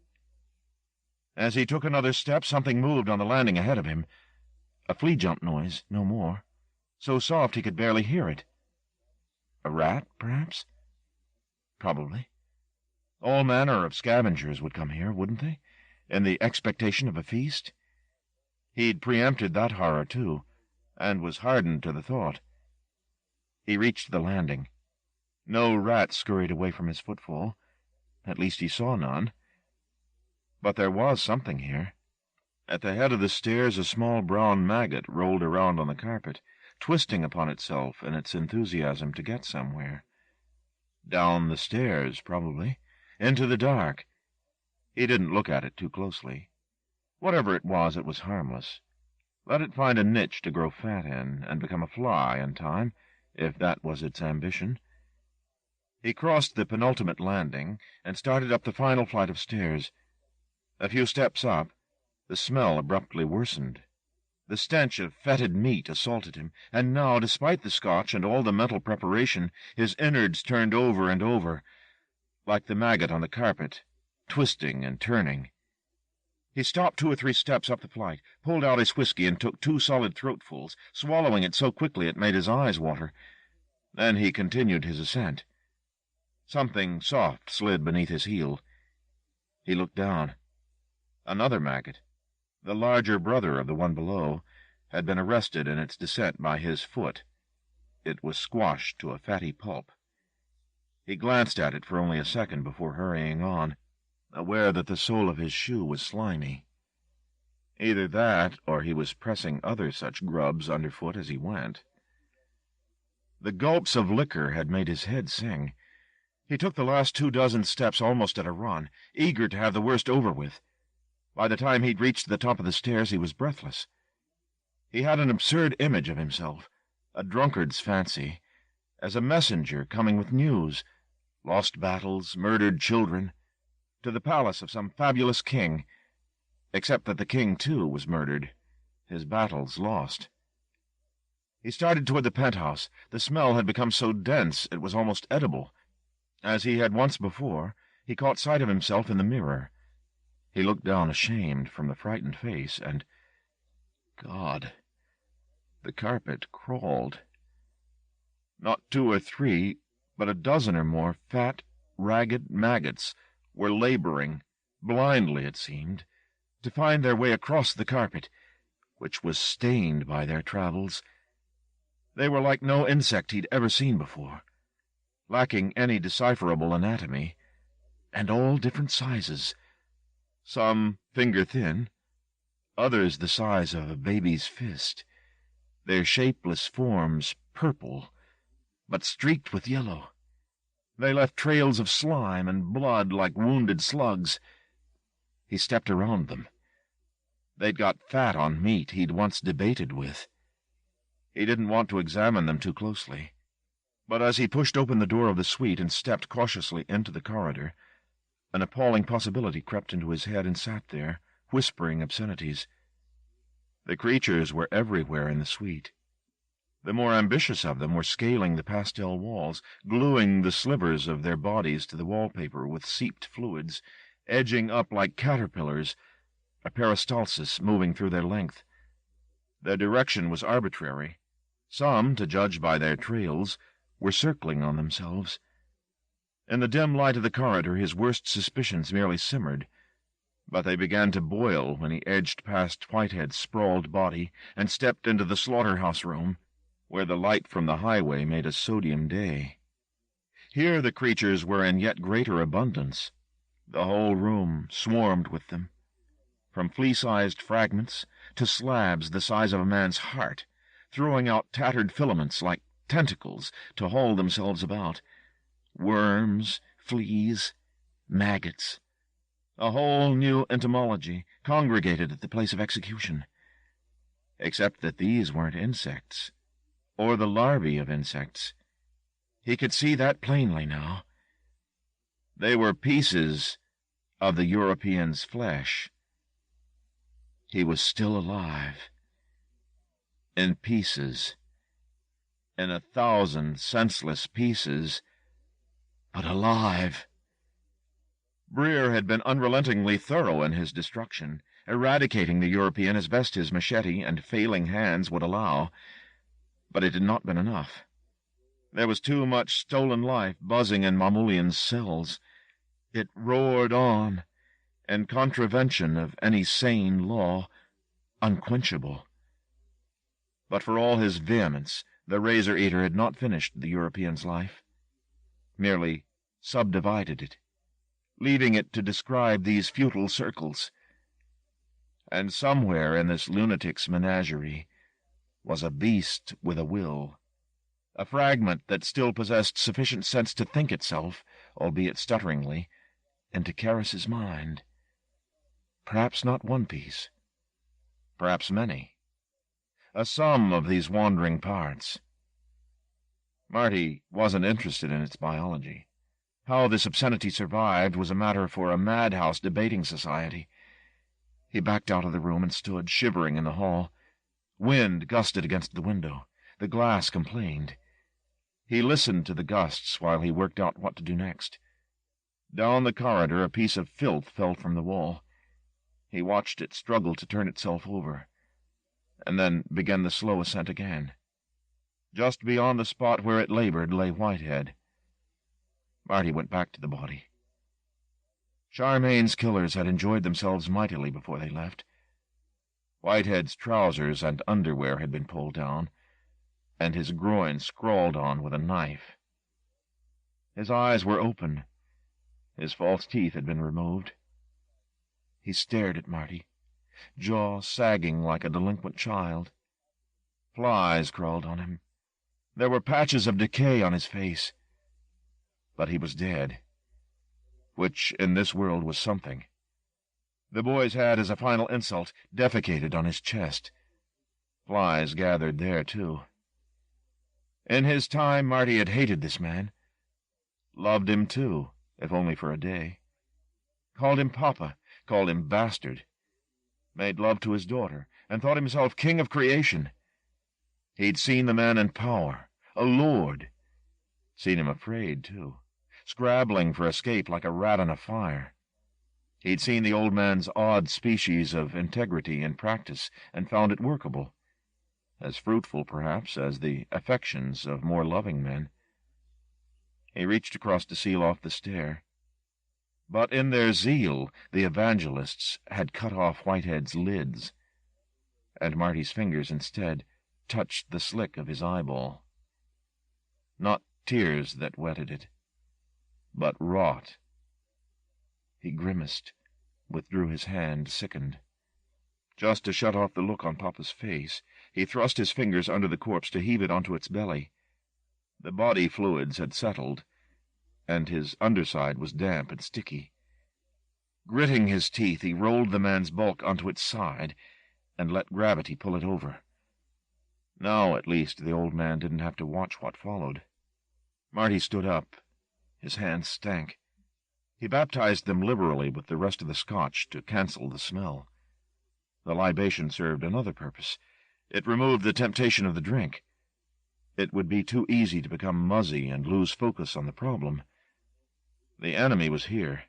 As he took another step, something moved on the landing ahead of him. A flea jump noise, no more. So soft he could barely hear it. A rat, perhaps? Probably. All manner of scavengers would come here, wouldn't they, in the expectation of a feast? He'd preempted that horror, too, and was hardened to the thought. He reached the landing. No rat scurried away from his footfall. At least he saw none. But there was something here. At the head of the stairs a small brown maggot rolled around on the carpet, twisting upon itself in its enthusiasm to get somewhere. Down the stairs, probably. Into the dark. He didn't look at it too closely. Whatever it was harmless. Let it find a niche to grow fat in, and become a fly in time, if that was its ambition. He crossed the penultimate landing and started up the final flight of stairs. A few steps up, the smell abruptly worsened. The stench of fetid meat assaulted him, and now, despite the scotch and all the mental preparation, his innards turned over and over, like the maggot on the carpet, twisting and turning. He stopped 2 or 3 steps up the flight, pulled out his whiskey, and took 2 solid throatfuls, swallowing it so quickly it made his eyes water. Then he continued his ascent. Something soft slid beneath his heel. He looked down. Another maggot, the larger brother of the one below, had been arrested in its descent by his foot. It was squashed to a fatty pulp. He glanced at it for only a second before hurrying on, aware that the sole of his shoe was slimy. Either that, or he was pressing other such grubs underfoot as he went. The gulps of liquor had made his head sing. He took the last 2 dozen steps almost at a run, eager to have the worst over with. By the time he'd reached the top of the stairs, he was breathless. He had an absurd image of himself, a drunkard's fancy, as a messenger coming with news, lost battles, murdered children, to the palace of some fabulous king, except that the king, too, was murdered, his battles lost. He started toward the penthouse. The smell had become so dense it was almost edible. As he had once before, he caught sight of himself in the mirror. He looked down ashamed from the frightened face, and, God, the carpet crawled. Not 2 or 3, but a dozen or more fat, ragged maggots were laboring, blindly it seemed, to find their way across the carpet, which was stained by their travels. They were like no insect he'd ever seen before, lacking any decipherable anatomy, and all different sizes, some finger-thin, others the size of a baby's fist, their shapeless forms purple, but streaked with yellow. They left trails of slime and blood like wounded slugs. He stepped around them. They'd got fat on meat he'd once debated with. He didn't want to examine them too closely, but as he pushed open the door of the suite and stepped cautiously into the corridor, an appalling possibility crept into his head and sat there, whispering obscenities. The creatures were everywhere in the suite. The more ambitious of them were scaling the pastel walls, gluing the slivers of their bodies to the wallpaper with seeped fluids, edging up like caterpillars, a peristalsis moving through their length. Their direction was arbitrary. Some, to judge by their trails, were circling on themselves. In the dim light of the corridor his worst suspicions merely simmered, but they began to boil when he edged past Whitehead's sprawled body and stepped into the slaughterhouse room, where the light from the highway made a sodium day. Here the creatures were in yet greater abundance. The whole room swarmed with them, from flea-sized fragments to slabs the size of a man's heart, throwing out tattered filaments like tentacles to haul themselves about. Worms, fleas, maggots. A whole new entomology congregated at the place of execution. Except that these weren't insects, or the larvae of insects. He could see that plainly now. They were pieces of the European's flesh. He was still alive. In pieces. In 1,000 senseless pieces, but alive. Breer had been unrelentingly thorough in his destruction, eradicating the European as best his machete and failing hands would allow. But it had not been enough. There was too much stolen life buzzing in Mamulian's cells. It roared on, in contravention of any sane law, unquenchable. But for all his vehemence, the Razor-Eater had not finished the European's life, merely subdivided it, leaving it to describe these futile circles. And somewhere in this lunatic's menagerie was a beast with a will, a fragment that still possessed sufficient sense to think itself, albeit stutteringly, into Karis's mind. Perhaps not one piece, perhaps many. A sum of these wandering parts. Marty wasn't interested in its biology. How this obscenity survived was a matter for a madhouse debating society. He backed out of the room and stood, shivering in the hall. Wind gusted against the window. The glass complained. He listened to the gusts while he worked out what to do next. Down the corridor a piece of filth fell from the wall. He watched it struggle to turn itself over, and then began the slow ascent again. Just beyond the spot where it labored lay Whitehead. Marty went back to the body. Charmaine's killers had enjoyed themselves mightily before they left. Whitehead's trousers and underwear had been pulled down, and his groin scrawled on with a knife. His eyes were open. His false teeth had been removed. He stared at Marty, jaw sagging like a delinquent child. Flies crawled on him. There were patches of decay on his face. But he was dead, which in this world was something. The boys had, as a final insult, defecated on his chest. Flies gathered there, too. In his time, Marty had hated this man. Loved him, too, if only for a day. Called him Papa, called him bastard. Made love to his daughter, and thought himself king of creation. He'd seen the man in power, a lord. Seen him afraid, too, scrabbling for escape like a rat on a fire. He'd seen the old man's odd species of integrity in practice, and found it workable, as fruitful, perhaps, as the affections of more loving men. He reached across to seal off the stair. But in their zeal, the evangelists had cut off Whitehead's lids, and Marty's fingers instead touched the slick of his eyeball. Not tears that wetted it, but rot. He grimaced, withdrew his hand, sickened. Just to shut off the look on Papa's face, he thrust his fingers under the corpse to heave it onto its belly. The body fluids had settled, and his underside was damp and sticky. Gritting his teeth, he rolled the man's bulk onto its side and let gravity pull it over. Now, at least, the old man didn't have to watch what followed. Marty stood up. His hands stank. He baptized them liberally with the rest of the scotch to cancel the smell. The libation served another purpose. It removed the temptation of the drink. It would be too easy to become muzzy and lose focus on the problem. The enemy was here.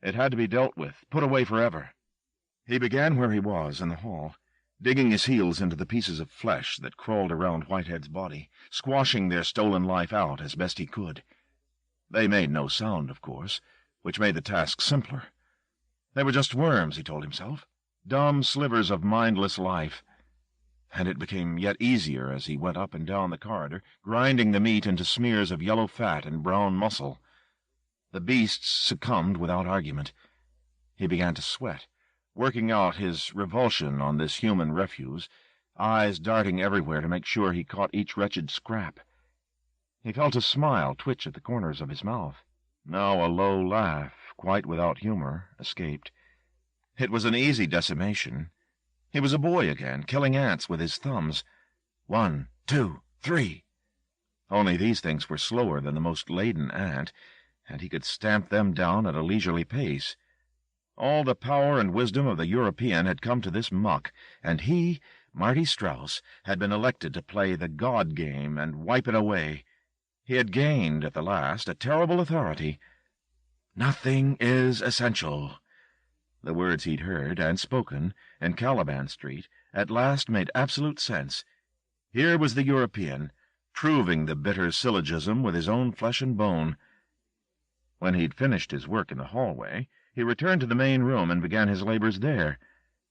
It had to be dealt with, put away forever. He began where he was, in the hall, digging his heels into the pieces of flesh that crawled around Whitehead's body, squashing their stolen life out as best he could. They made no sound, of course, which made the task simpler. They were just worms, he told himself, dumb slivers of mindless life. And it became yet easier as he went up and down the corridor, grinding the meat into smears of yellow fat and brown muscle. The beasts succumbed without argument. He began to sweat, working out his revulsion on this human refuse, eyes darting everywhere to make sure he caught each wretched scrap. He felt a smile twitch at the corners of his mouth. Now a low laugh, quite without humor, escaped. It was an easy decimation. He was a boy again, killing ants with his thumbs. 1, 2, 3. Only these things were slower than the most laden ant, and he could stamp them down at a leisurely pace. All the power and wisdom of the European had come to this muck, and he, Marty Strauss, had been elected to play the God game and wipe it away. He had gained, at the last, a terrible authority. Nothing is essential. The words he'd heard and spoken in Caliban Street at last made absolute sense. Here was the European, proving the bitter syllogism with his own flesh and bone. When he'd finished his work in the hallway, he returned to the main room and began his labors there,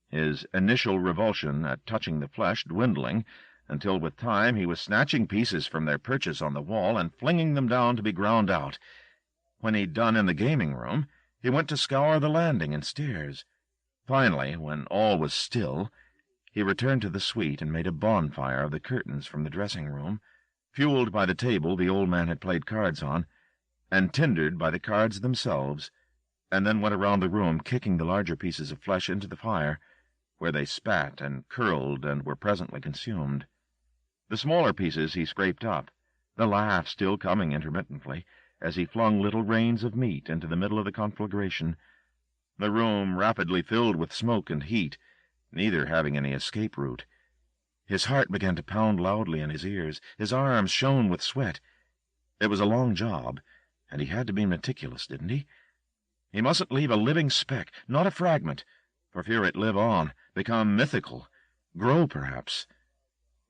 his initial revulsion at touching the flesh dwindling, until with time he was snatching pieces from their perches on the wall and flinging them down to be ground out. When he'd done in the gaming room, he went to scour the landing and stairs. Finally, when all was still, he returned to the suite and made a bonfire of the curtains from the dressing-room, fueled by the table the old man had played cards on, and tindered by the cards themselves, and then went around the room kicking the larger pieces of flesh into the fire, where they spat and curled and were presently consumed. The smaller pieces he scraped up, the laugh still coming intermittently, as he flung little grains of meat into the middle of the conflagration. The room rapidly filled with smoke and heat, neither having any escape route. His heart began to pound loudly in his ears. His arms shone with sweat. It was a long job, and he had to be meticulous, didn't he? He mustn't leave a living speck, not a fragment, for fear it live on, become mythical, grow perhaps,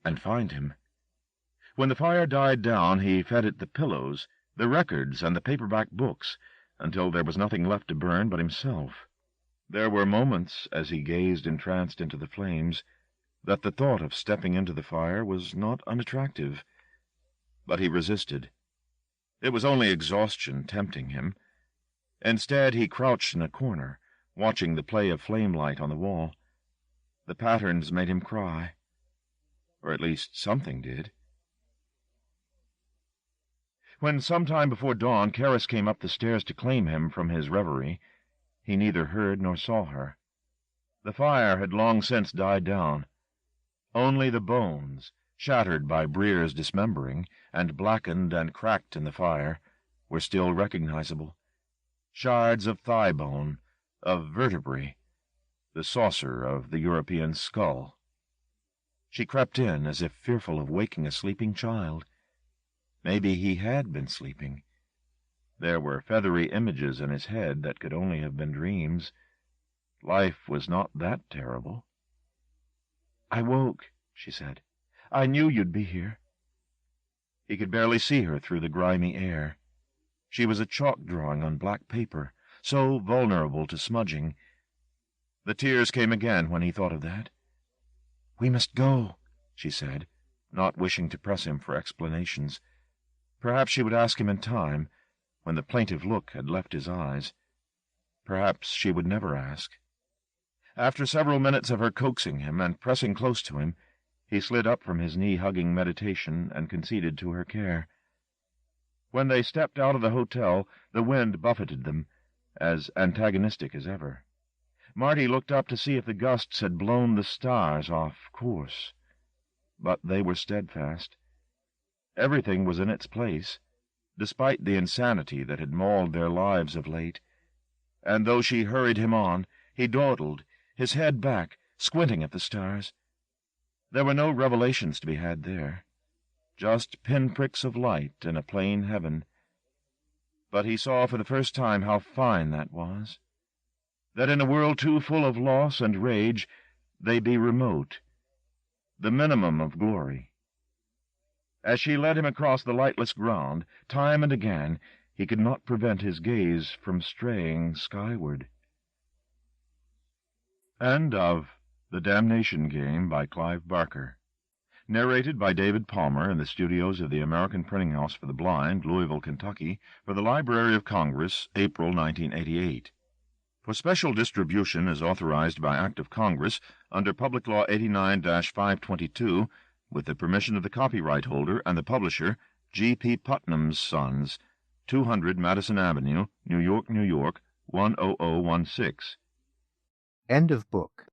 and find him. When the fire died down, he fed it the pillows, the records, and the paperback books, until there was nothing left to burn but himself. There were moments, as he gazed entranced into the flames, that the thought of stepping into the fire was not unattractive. But he resisted. It was only exhaustion tempting him. Instead, he crouched in a corner, watching the play of flame-light on the wall. The patterns made him cry. Or at least something did. When some time before dawn Karis came up the stairs to claim him from his reverie, he neither heard nor saw her. The fire had long since died down. Only the bones, shattered by Breer's dismembering, and blackened and cracked in the fire, were still recognizable. Shards of thigh bone, of vertebrae, the saucer of the European skull. She crept in as if fearful of waking a sleeping child. Maybe he had been sleeping. There were feathery images in his head that could only have been dreams. Life was not that terrible. "I woke," she said. "I knew you'd be here." He could barely see her through the grimy air. She was a chalk drawing on black paper, so vulnerable to smudging. The tears came again when he thought of that. "We must go," she said, not wishing to press him for explanations. Perhaps she would ask him in time, when the plaintive look had left his eyes. Perhaps she would never ask. After several minutes of her coaxing him and pressing close to him, he slid up from his knee-hugging meditation and conceded to her care. When they stepped out of the hotel, the wind buffeted them, as antagonistic as ever. Marty looked up to see if the gusts had blown the stars off course. But they were steadfast. Everything was in its place, despite the insanity that had mauled their lives of late. And though she hurried him on, he dawdled, his head back, squinting at the stars. There were no revelations to be had there, just pinpricks of light in a plain heaven. But he saw for the first time how fine that was, that in a world too full of loss and rage they be remote, the minimum of glory. As she led him across the lightless ground, time and again, he could not prevent his gaze from straying skyward. End of The Damnation Game by Clive Barker. Narrated by David Palmer in the studios of the American Printing House for the Blind, Louisville, Kentucky, for the Library of Congress, April 1988. For special distribution as authorized by Act of Congress under Public Law 89-522, with the permission of the copyright holder and the publisher, G. P. Putnam's Sons, 200 Madison Avenue, New York, New York, 10016. End of book.